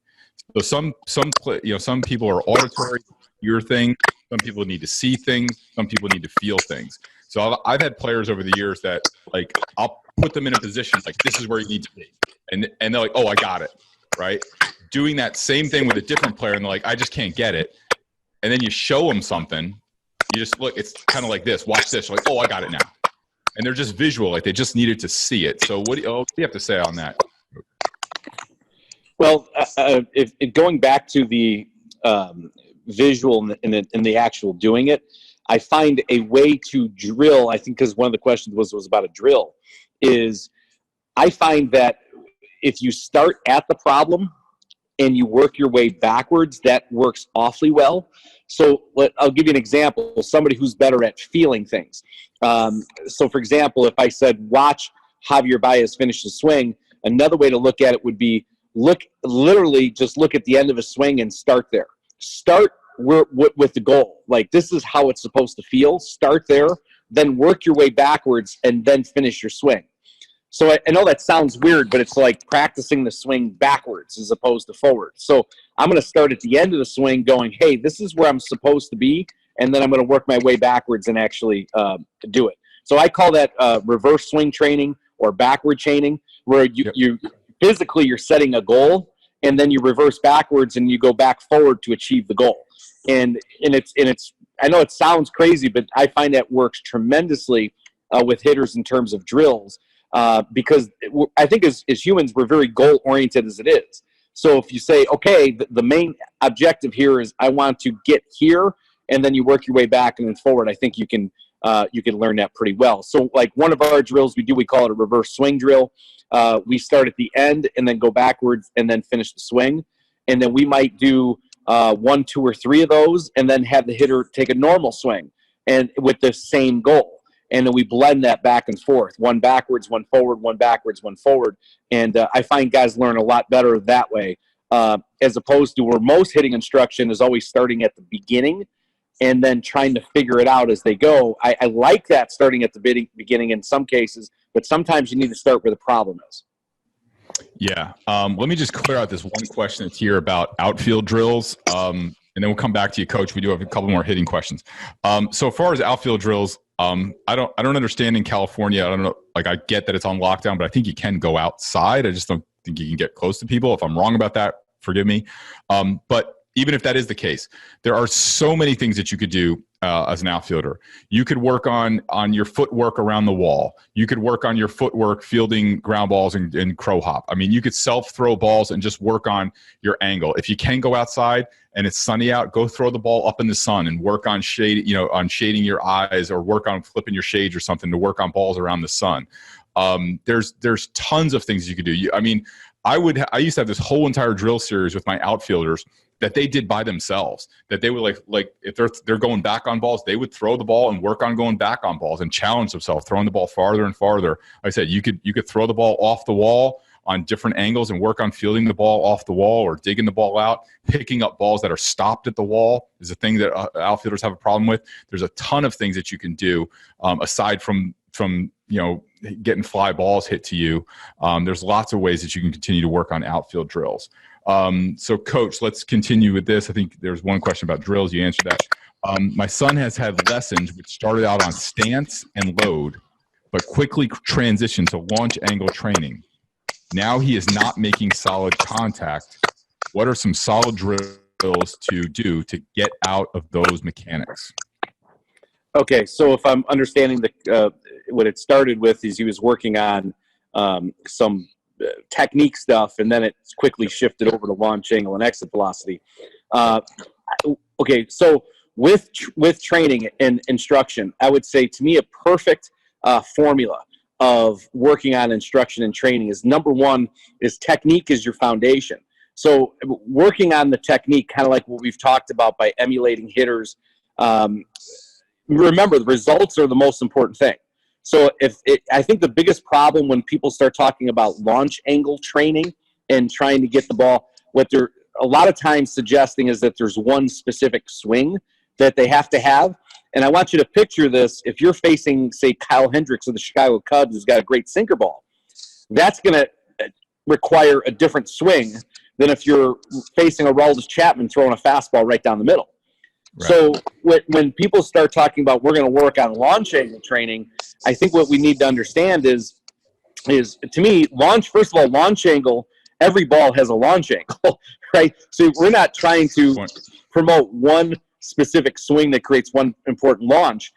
So some people are auditory, hear things. Some people need to see things. Some people need to feel things. So I've had players over the years that I'll put them in a position like this is where you need to be, and they're like, oh, I got it, right? Doing that same thing with a different player, and they're like, I just can't get it. And then you show them something, you just look. It's kind of like this. Watch this. You're like, oh, I got it now. And they're just visual, like they just needed to see it. So what do you have to say on that? Well, if going back to the visual and the actual doing it, I find a way to drill. I think because one of the questions was about a drill, is I find that if you start at the problem and you work your way backwards, that works awfully well. So I'll give you an example. Somebody who's better at feeling things. So, for example, if I said, watch Javier Baez finish the swing, another way to look at it would be just look at the end of a swing and start there. Start with the goal. Like, this is how it's supposed to feel. Start there, then work your way backwards, and then finish your swing. So I know that sounds weird, but it's like practicing the swing backwards as opposed to forward. So I'm going to start at the end of the swing going, hey, this is where I'm supposed to be, and then I'm going to work my way backwards and actually do it. So I call that reverse swing training or backward chaining, where you physically you're setting a goal, and then you reverse backwards and you go back forward to achieve the goal. And it's I know it sounds crazy, but I find that works tremendously with hitters in terms of drills. Because I think as humans, we're very goal-oriented as it is. So if you say, okay, the main objective here is I want to get here, and then you work your way back and then forward, I think you can learn that pretty well. So like one of our drills we call it a reverse swing drill. We start at the end and then go backwards and then finish the swing. And then we might do 1, 2, or 3 of those and then have the hitter take a normal swing and with the same goal. And then we blend that back and forth, one backwards, one forward, one backwards, one forward. And I find guys learn a lot better that way, as opposed to where most hitting instruction is always starting at the beginning and then trying to figure it out as they go. I like that starting at the beginning in some cases, but sometimes you need to start where the problem is. Yeah. Let me just clear out this one question that's here about outfield drills. And then we'll come back to you, Coach. We do have a couple more hitting questions. So as far as outfield drills, I don't understand in California. I don't know. Like, I get that it's on lockdown, but I think you can go outside. I just don't think you can get close to people. If I'm wrong about that, forgive me. But even if that is the case, there are so many things that you could do as an outfielder. You could work on your footwork around the wall. You could work on your footwork fielding ground balls and crow hop. I mean, you could self-throw balls and just work on your angle. If you can go outside and it's sunny out, go throw the ball up in the sun and work on shading your eyes, or work on flipping your shades or something to work on balls around the sun. There's tons of things you could do. I used to have this whole entire drill series with my outfielders that they did by themselves, that they would like if they're going back on balls, they would throw the ball and work on going back on balls and challenge themselves, throwing the ball farther and farther. Like I said, you could throw the ball off the wall. on different angles and work on fielding the ball off the wall or digging the ball out. Picking up balls that are stopped at the wall is a thing that outfielders have a problem with. There's a ton of things that you can do aside from getting fly balls hit to you. There's lots of ways that you can continue to work on outfield drills. So, Coach, let's continue with this. I think there's one question about drills. You answered that. My son has had lessons which started out on stance and load, but quickly transitioned to launch angle training. Now he is not making solid contact. What are some solid drills to do to get out of those mechanics? Okay, so if I'm understanding what it started with is he was working on some technique stuff, and then it quickly shifted over to launch angle and exit velocity. Okay, so with training and instruction, I would say to me a perfect formula of working on instruction and training is, number one, is technique is your foundation. So working on the technique, kind of like what we've talked about by emulating hitters. Remember, the results are the most important thing. So I think the biggest problem when people start talking about launch angle training and trying to get the ball, what they're a lot of times suggesting is that there's one specific swing that they have to have. And I want you to picture this. If you're facing, say, Kyle Hendricks of the Chicago Cubs, who's got a great sinker ball, that's going to require a different swing than if you're facing a Aroldis Chapman throwing a fastball right down the middle. Right. So when people start talking about we're going to work on launch angle training, I think what we need to understand is to me, first of all, launch angle, every ball has a launch angle, right? So we're not trying to promote one specific swing that creates one important launch.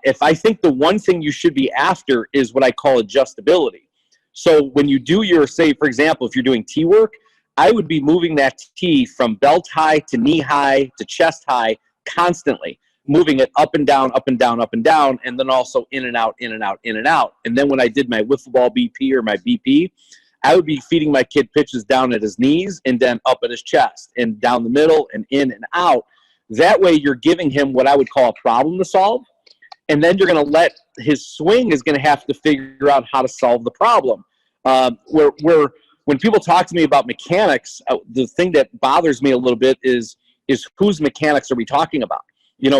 If I think the one thing you should be after is what I call adjustability. So when you do your, say, for example, if you're doing tee work, I would be moving that tee from belt high to knee high to chest high constantly, moving it up and down, up and down, up and down, and then also in and out, in and out, in and out. And then when I did my wiffle ball BP or my BP, I would be feeding my kid pitches down at his knees and then up at his chest and down the middle and in and out. That way you're giving him what I would call a problem to solve. And then you're going to let his swing is going to have to figure out how to solve the problem. When people talk to me about mechanics, the thing that bothers me a little bit is whose mechanics are we talking about?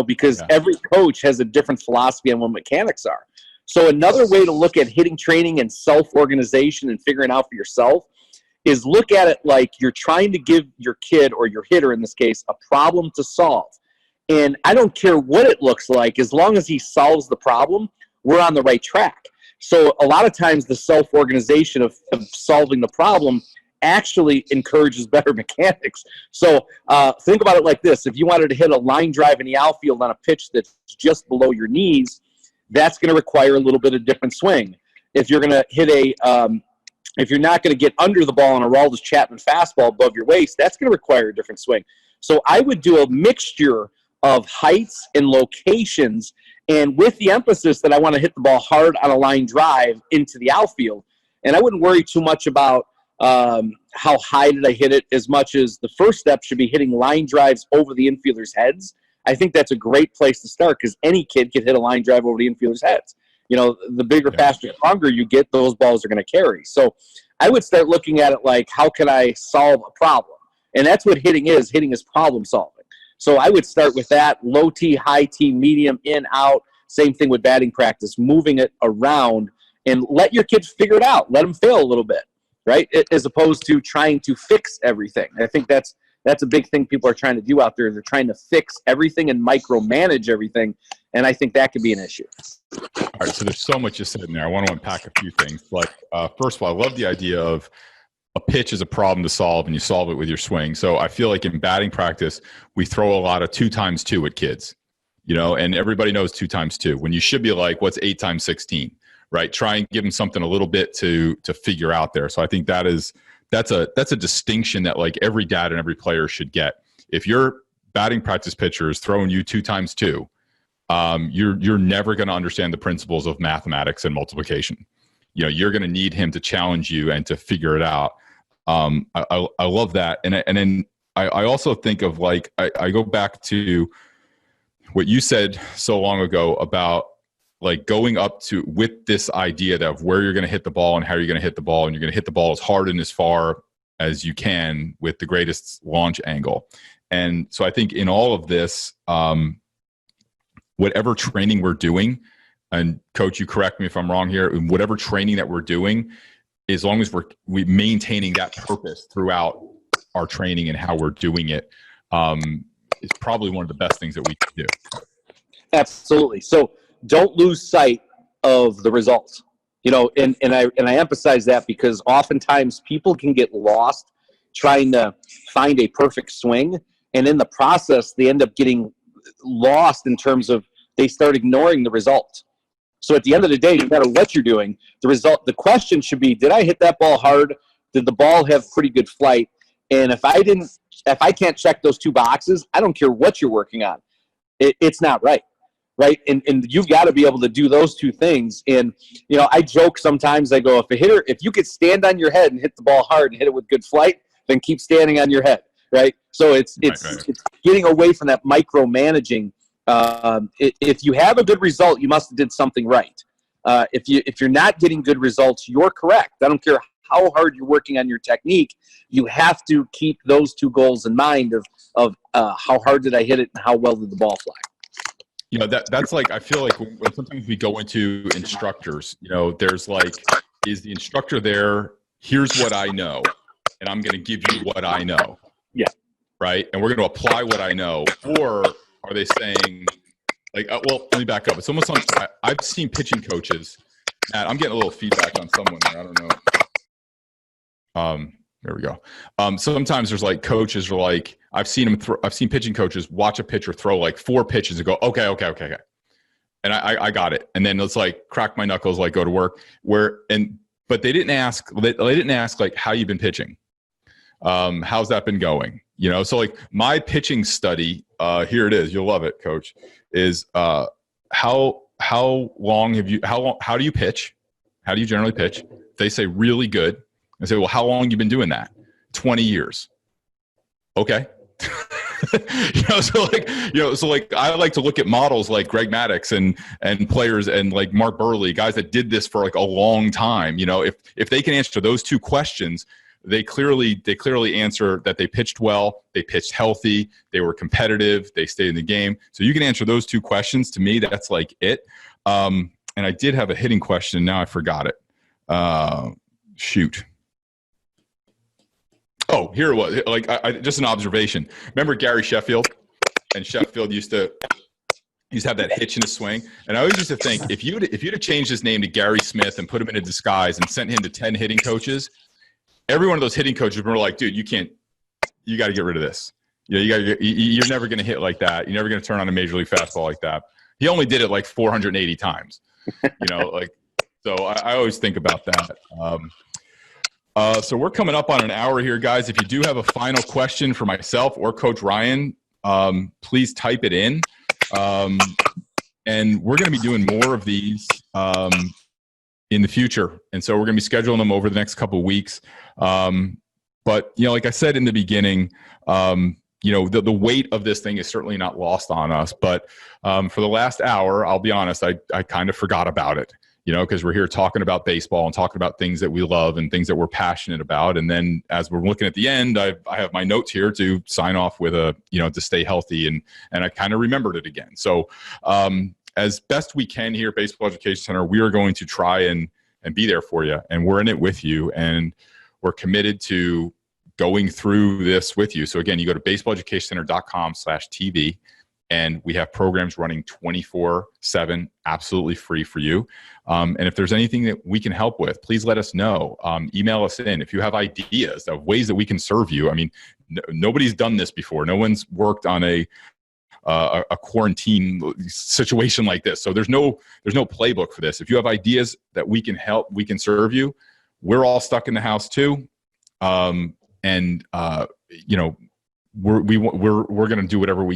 Because every coach has a different philosophy on what mechanics are. So another way to look at hitting training and self-organization and figuring out for yourself is look at it like you're trying to give your kid, or your hitter in this case, a problem to solve. And I don't care what it looks like, as long as he solves the problem, we're on the right track. So a lot of times the self-organization of solving the problem actually encourages better mechanics. So think about it like this. If you wanted to hit a line drive in the outfield on a pitch that's just below your knees, that's going to require a little bit of different swing. If you're going to hit if you're not going to get under the ball on a Aroldis Chapman fastball above your waist, that's going to require a different swing. So I would do a mixture of heights and locations, and with the emphasis that I want to hit the ball hard on a line drive into the outfield. And I wouldn't worry too much about how high did I hit it, as much as the first step should be hitting line drives over the infielders' heads. I think that's a great place to start, because any kid can hit a line drive over the infielders' heads. The bigger, faster, stronger you get, those balls are going to carry. So I would start looking at it like, how can I solve a problem? And that's what hitting is. Hitting is problem solving. So I would start with that, low T, high T, medium, in, out. Same thing with batting practice, moving it around, and let your kids figure it out. Let them fail a little bit, right? As opposed to trying to fix everything. I think that's a big thing people are trying to do out there. They're trying to fix everything and micromanage everything, and I think that could be an issue. All right, so there's so much you said in there. I want to unpack a few things. Like, first of all, I love the idea of a pitch is a problem to solve, and you solve it with your swing. So I feel like in batting practice, we throw a lot of 2x2 at kids, and everybody knows 2x2, when you should be like, what's 8x16, right? Try and give them something a little bit to figure out there. So I think that's a distinction that like every dad and every player should get. If your batting practice pitcher is throwing you 2x2, you're never going to understand the principles of mathematics and multiplication. You're going to need him to challenge you and to figure it out. I love that. And then I also think of like, I go back to what you said so long ago about like going up to with this idea of where you're going to hit the ball and how you're going to hit the ball, and you're going to hit the ball as hard and as far as you can with the greatest launch angle. And so I think in all of this, whatever training we're doing, and Coach, you correct me if I'm wrong here, whatever training that we're doing, as long as we maintaining that purpose throughout our training and how we're doing it, is probably one of the best things that we can do. Absolutely. So don't lose sight of the results. You know, and I emphasize that because oftentimes people can get lost trying to find a perfect swing, and in the process they end up getting lost in terms of they start ignoring the result. So at the end of the day, no matter what you're doing, the question should be, did I hit that ball hard? Did the ball have pretty good flight? And if I can't check those two boxes, I don't care what you're working on. It's not right. Right. And you've got to be able to do those two things. And, you know, I joke sometimes, I go, if you could stand on your head and hit the ball hard and hit it with good flight, then keep standing on your head. Right. So it's getting away from that micromanaging. If you have a good result, you must have did something right. If you're not getting good results, you're correct. I don't care how hard you're working on your technique. You have to keep those two goals in mind of how hard did I hit it and how well did the ball fly. You know, that's like, I feel like when sometimes we go into instructors, you know, there's like, is the instructor there? Here's what I know, and I'm going to give you what I know. Yeah. Right. And we're going to apply what I know. Or are they saying like, well, let me back up. It's almost like I've seen pitching coaches. Matt, I'm getting a little feedback on someone there. I don't know. There we go. Sometimes there's like coaches are like, I've seen pitching coaches watch a pitcher throw like 4 pitches and go, okay. And I got it. And then it's like crack my knuckles, like go to work but they didn't ask like how you've been pitching. How's that been going? You know, so like my pitching study, here it is. You'll love it, Coach, is how do you pitch? How do you generally pitch? They say really good. I say, well, how long have you been doing that? 20 years. Okay. So I like to look at models like Greg Maddux and players and like Mark Burley, guys that did this for like a long time. You know, if they can answer those 2 questions, they clearly answer that they pitched well, they pitched healthy, they were competitive, they stayed in the game. So you can answer those 2 questions. To me, that's like it. And I did have a hitting question. Now I forgot it. Shoot. Oh, here it was. Like just an observation. Remember Gary Sheffield? And Sheffield used to have that hitch in his swing. And I always used to think if you'd have changed his name to Gary Smith and put him in a disguise and sent him to 10 hitting coaches, every one of those hitting coaches were like, dude, you got to get rid of this. You know, you're never going to hit like that. You're never going to turn on a major league fastball like that. He only did it like 480 times. You know, like so. I always think about that. So we're coming up on an hour here, guys. If you do have a final question for myself or Coach Ryan, please type it in. And we're going to be doing more of these in the future. And so we're going to be scheduling them over the next couple of weeks. But, you know, like I said in the beginning, you know, the weight of this thing is certainly not lost on us. But for the last hour, I'll be honest, I kind of forgot about it. You know, because we're here talking about baseball and talking about things that we love and things that we're passionate about. And then as we're looking at the end, I have my notes here to sign off with to stay healthy. And I kind of remembered it again. So as best we can here at Baseball Education Center, we are going to try and be there for you. And we're in it with you. And we're committed to going through this with you. So again, you go to baseballeducationcenter.com/TV. And we have programs running 24/7, absolutely free for you. And if there's anything that we can help with, please let us know. Email us in. If you have ideas of ways that we can serve you. I mean, nobody's done this before. No one's worked on a quarantine situation like this. So there's no playbook for this. If you have ideas that we can help, we can serve you. We're all stuck in the house too. You know, we're going to do whatever we